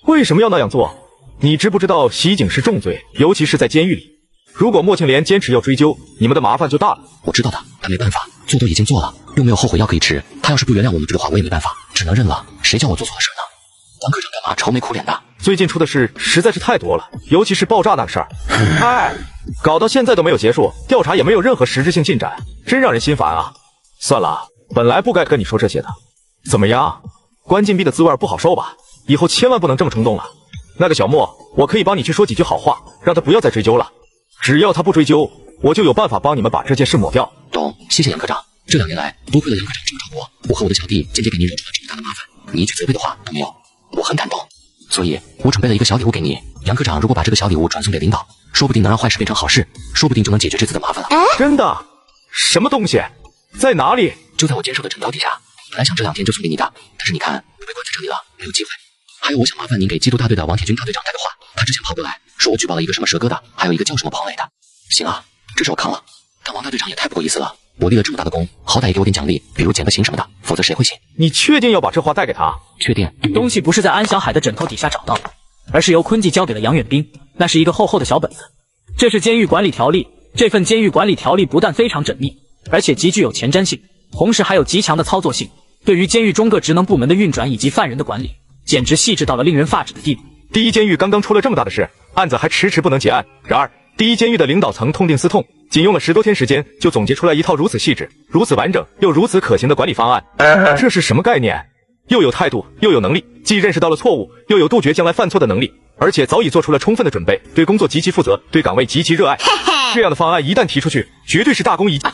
为什么要那样做？你知不知道袭警是重罪，尤其是在监狱里。如果莫庆莲坚持要追究，你们的麻烦就大了。我知道的，但没办法，做都已经做了，又没有后悔药可以吃。他要是不原谅我们这个话，我也没办法，只能认了。谁叫我做错了事呢？杨科长干嘛愁眉苦脸的？最近出的事实在是太多了，尤其是爆炸那个事儿，搞到现在都没有结束，调查也没有任何实质性进展，真让人心烦啊！算了，本来不该跟你说这些的。怎么样，关禁闭的滋味不好受吧？以后千万不能这么冲动了。那个小莫，我可以帮你去说几句好话，让他不要再追究了。只要他不追究，我就有办法帮你们把这件事抹掉。懂，谢谢杨科长。这2年来，多亏了杨科长这么照顾我，我和我的小弟间接给你惹出了这么大的麻烦，你一句责备的话都没有，我很感动。所以，我准备了一个小礼物给你。杨科长如果把这个小礼物转送给领导，说不定能让坏事变成好事，说不定就能解决这次的麻烦了。真的？什么东西？在哪里？就在我监舍的枕头底下。本来想这2天就送给你的，但是你看，我被关在这里了，没有机会。还有，我想麻烦您给缉毒大队的王铁军大队长带个话，他之前跑过来说我举报了一个什么蛇疙瘩，还有一个叫什么庞伟的。行啊，这事我扛了，但王大队长也太不够意思了，我立了这么大的功，好歹也给我点奖励，比如减个刑什么的，否则谁会信？你确定要把这话带给他？确定。东西不是在安小海的枕头底下找到的，而是由坤记交给了杨远兵，那是一个厚厚的小本子。这是监狱管理条例，这份监狱管理条例不但非常缜密，而且极具有前瞻性，同时还有极强的操作性，对于监狱中各职能部门的运转以及犯人的管理，简直细致到了令人发指的地步。第一监狱刚刚出了这么大的事，案子还迟迟不能结案。然而，第一监狱的领导层痛定思痛，仅用了10多天时间，就总结出来一套如此细致、如此完整又如此可行的管理方案。这是什么概念？又有态度，又有能力，既认识到了错误，又有杜绝将来犯错的能力，而且早已做出了充分的准备，对工作极其负责，对岗位极其热爱。这样的方案一旦提出去，绝对是大功一件。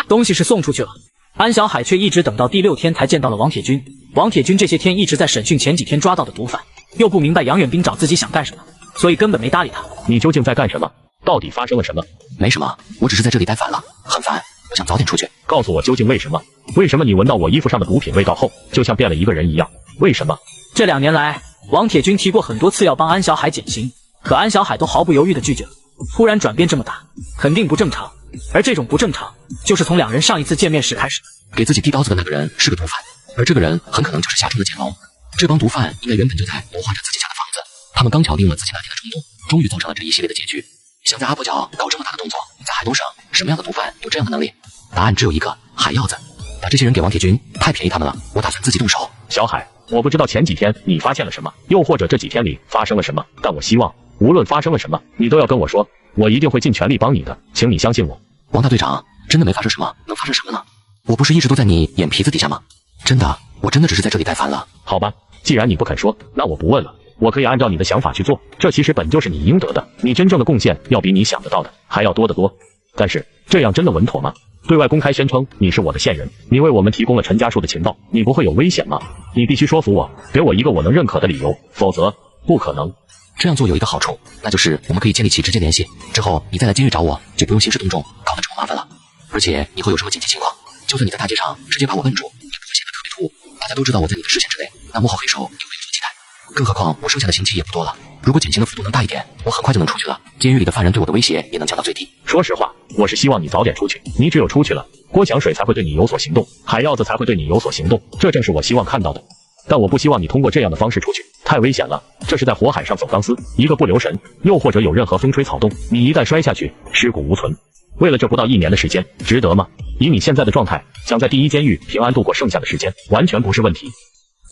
东西是送出去了，安小海却一直等到第6天才见到了王铁军。王铁军这些天一直在审讯前几天抓到的毒贩，又不明白杨远兵找自己想干什么，所以根本没搭理他。你究竟在干什么？到底发生了什么？没什么，我只是在这里待烦了，很烦，我想早点出去。告诉我究竟为什么？为什么你闻到我衣服上的毒品味道后，就像变了一个人一样？为什么？这2年来，王铁军提过很多次要帮安小海减刑，可安小海都毫不犹豫地拒绝了。突然转变这么大，肯定不正常。而这种不正常，就是从2人上一次见面时开始的。给自己递刀子的那个人是个毒贩，而这个人很可能就是夏中的剑龙。这帮毒贩应该原本就在谋划着自己家的房子，他们刚巧利用了自己那天的冲动，终于造成了这一系列的结局。想在阿婆角搞这么大的动作，在海东省什么样的毒贩有这样的能力？答案只有一个，海药子。把这些人给王铁军，太便宜他们了，我打算自己动手。小海，我不知道前几天你发现了什么，又或者这几天里发生了什么，但我希望无论发生了什么，你都要跟我说，我一定会尽全力帮你的，请你相信我。王大队长，真的没发生什么，能发生什么呢？我不是一直都在你眼皮子底下吗？真的，我真的只是在这里待烦了。好吧，既然你不肯说，那我不问了。我可以按照你的想法去做，这其实本就是你应得的，你真正的贡献要比你想得到的还要多得多。但是这样真的稳妥吗？对外公开宣称你是我的线人，你为我们提供了陈家树的情报，你不会有危险吗？你必须说服我，给我一个我能认可的理由，否则不可能。这样做有一个好处，那就是我们可以建立起直接联系，之后你再来监狱找我，就不用兴师动众，搞得这么麻烦了。而且以后有什么紧急情况，就算你在大街上直接把我摁住，也不会显得特别突兀，大家都知道我在你的视线之内，那幕后黑手也会有所期待。更何况我剩下的刑期也不多了，如果减刑的幅度能大一点，我很快就能出去了，监狱里的犯人对我的威胁也能降到最低。说实话，我是希望你早点出去，你只有出去了，郭祥水才会对你有所行动，海耀子才会对你有所行动，这正是我希望看到的。但我不希望你通过这样的方式出去，太危险了，这是在火海上走钢丝，一个不留神，又或者有任何风吹草动，你一旦摔下去，尸骨无存。为了这不到1年的时间，值得吗？以你现在的状态，想在第一监狱平安度过剩下的时间，完全不是问题。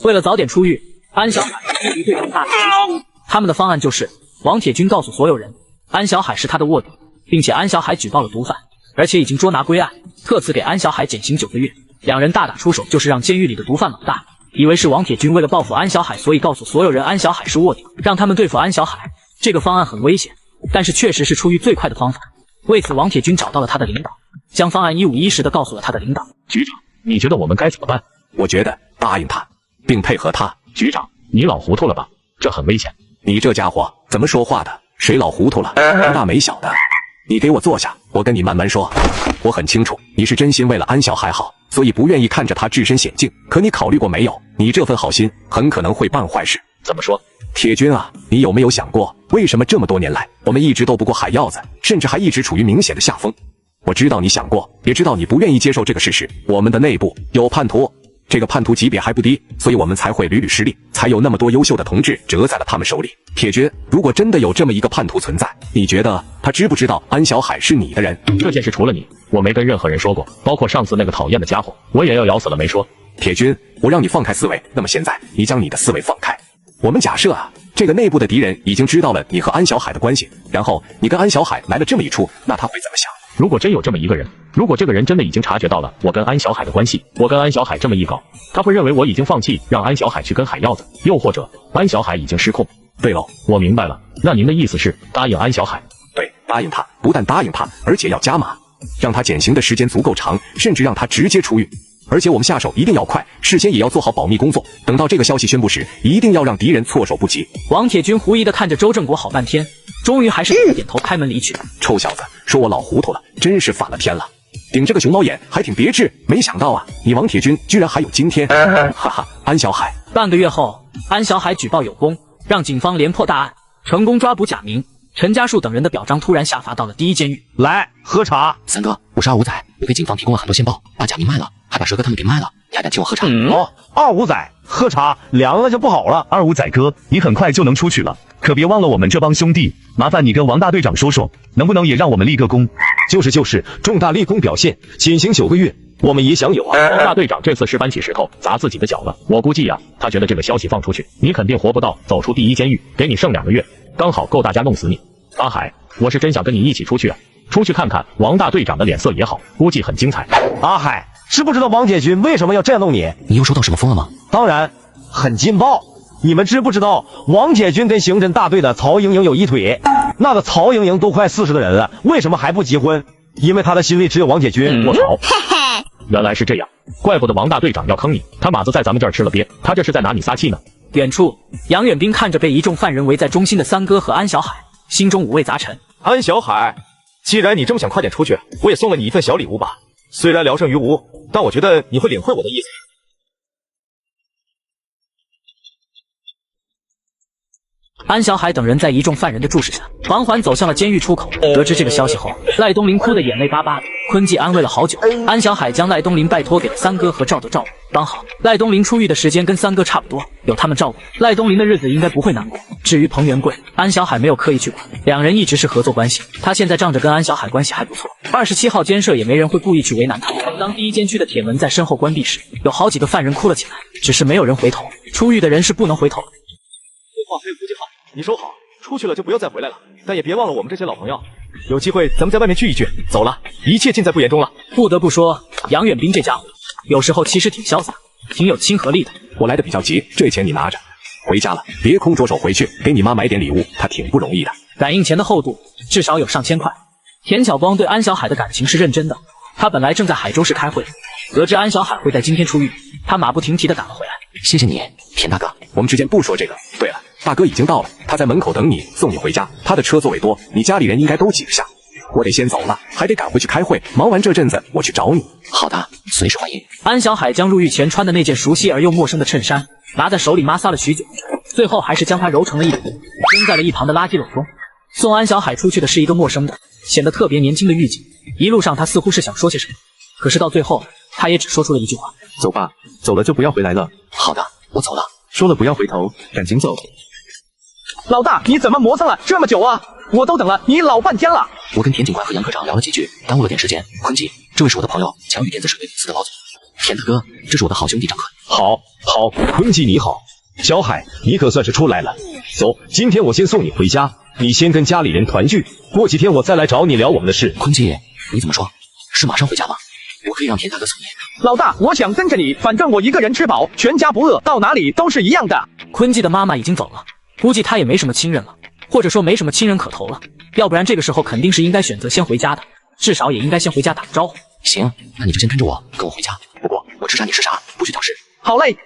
为了早点出狱，安小海和敌对长大的支持，他们的方案就是王铁军告诉所有人，安小海是他的卧底，并且安小海举报了毒贩，而且已经捉拿归案，特此给安小海减刑9个月。两人大打出手，就是让监狱里的毒贩老大以为是王铁军为了报复安小海，所以告诉所有人安小海是卧底，让他们对付安小海。这个方案很危险，但是确实是出狱最快的方法。为此，王铁军找到了他的领导，将方案一五一十的告诉了他的领导。局长，你觉得我们该怎么办？我觉得答应他，并配合他。局长，你老糊涂了吧？这很危险。你这家伙怎么说话的？谁老糊涂了？没大没小的。你给我坐下，我跟你慢慢说。我很清楚，你是真心为了安小海好，所以不愿意看着他置身险境。可你考虑过没有？你这份好心很可能会办坏事。怎么说？铁军啊，你有没有想过，为什么这么多年来，我们一直斗不过海耀子，甚至还一直处于明显的下风？我知道你想过，也知道你不愿意接受这个事实。我们的内部有叛徒，这个叛徒级别还不低，所以我们才会屡屡失利，才有那么多优秀的同志折在了他们手里。铁军，如果真的有这么一个叛徒存在，你觉得他知不知道安小海是你的人？这件事除了你，我没跟任何人说过，包括上次那个讨厌的家伙，我也要咬死了没说。铁军，我让你放开思维，那么现在你将你的思维放开。我们假设啊，这个内部的敌人已经知道了你和安小海的关系，然后你跟安小海来了这么一出，那他会怎么想？如果真有这么一个人，如果这个人真的已经察觉到了我跟安小海的关系，我跟安小海这么一搞，他会认为我已经放弃让安小海去跟海耀子，又或者安小海已经失控。对喽，我明白了，那您的意思是答应安小海？对，答应他，不但答应他，而且要加码，让他减刑的时间足够长，甚至让他直接出狱。而且我们下手一定要快，事先也要做好保密工作，等到这个消息宣布时，一定要让敌人措手不及。王铁军狐疑地看着周正国好半天，终于还是点头开门离去。臭小子，说我老糊涂了，真是反了天了。顶这个熊猫眼还挺别致，没想到啊，你王铁军居然还有今天。哈哈，安小海。半个月后，安小海举报有功，让警方连破大案，成功抓捕贾明、陈家树等人的表彰突然下发到了第一监狱。来喝茶。三哥，我是二五仔，我给警方提供了很多线报，把贾明卖了，还把蛇哥他们给卖了，你还敢请我喝茶？哦，二五仔，喝茶凉了就不好了。二五仔哥，你很快就能出去了，可别忘了我们这帮兄弟，麻烦你跟王大队长说说，能不能也让我们立个功？就是，重大立功表现，减刑9个月，我们也想有啊。王大队长这次是搬起石头砸自己的脚了，我估计呀，他觉得这个消息放出去，你肯定活不到走出第一监狱，给你剩2个月，刚好够大家弄死你。阿海，我是真想跟你一起出去啊，出去看看王大队长的脸色也好，估计很精彩。阿海，知不知道王铁军为什么要这样弄你？你又收到什么风了吗？当然，很劲爆。你们知不知道王铁军跟刑侦大队的曹莹莹有一腿？那个曹莹莹都快40的人了，为什么还不结婚？因为他的心里只有王铁军。我操！原来是这样，怪不得王大队长要坑你，他马子在咱们这儿吃了鳖，他这是在拿你撒气呢。远处，杨远兵看着被一众犯人围在中心的三哥和安小海，心中五味杂陈。安小海，既然你这么想快点出去，我也送了你一份小礼物吧。虽然聊胜于无，但我觉得你会领会我的意思。安小海等人在一众犯人的注视下，缓缓走向了监狱出口。得知这个消息后，赖东林哭得眼泪巴巴的。坤记安慰了好久，安小海将赖东林拜托给了三哥和赵德照顾。刚好赖东林出狱的时间跟三哥差不多，有他们照顾，赖东林的日子应该不会难过。至于彭元贵，安小海没有刻意去管，两人一直是合作关系。他现在仗着跟安小海关系还不错，27号监舍也没人会故意去为难他。当第一监区的铁门在身后关闭时，有好几个犯人哭了起来，只是没有人回头。出狱的人是不能回头的。话非估计好，你收好，出去了就不要再回来了，但也别忘了我们这些老朋友。有机会咱们在外面聚一聚。走了，一切尽在不言中了。不得不说，杨远兵这家伙有时候其实挺潇洒，挺有亲和力的。我来的比较急，这钱你拿着，回家了别空着手回去，给你妈买点礼物，她挺不容易的。感应钱的厚度至少有上千块。田巧光对安小海的感情是认真的，他本来正在海州市开会，得知安小海会在今天出狱，他马不停蹄地赶了回来。谢谢你，田大哥。我们之间不说这个。对了，大哥已经到了，他在门口等你，送你回家。他的车座位多，你家里人应该都挤得下。我得先走了，还得赶回去开会。忙完这阵子，我去找你。好的，随时欢迎。安小海将入狱前穿的那件熟悉而又陌生的衬衫拿在手里摩挲了许久，最后还是将它揉成了一坨，扔在了一旁的垃圾篓中。送安小海出去的是一个陌生的、显得特别年轻的狱警。一路上他似乎是想说些什么，可是到最后他也只说出了一句话：走吧，走了就不要回来了。好的，我走了。说了不要回头，赶紧走。老大，你怎么磨蹭了这么久啊？我都等了你老半天了。我跟田警官和杨科长聊了几句，耽误了点时间。坤吉，这位是我的朋友，强宇电子水位公司的老总。田大哥，这是我的好兄弟张坤。好，坤吉你好。小海，你可算是出来了。走，今天我先送你回家，你先跟家里人团聚，过几天我再来找你聊我们的事。坤吉，你怎么说？是马上回家吗？我可以让田大哥送你。老大，我想跟着你，反正我一个人吃饱，全家不饿，到哪里都是一样的。坤吉的妈妈已经走了，估计他也没什么亲人了，或者说没什么亲人可投了，要不然这个时候肯定是应该选择先回家的，至少也应该先回家打个招呼。行，那你就先跟着我，跟我回家。不过我吃啥你吃啥，不许挑食。好嘞。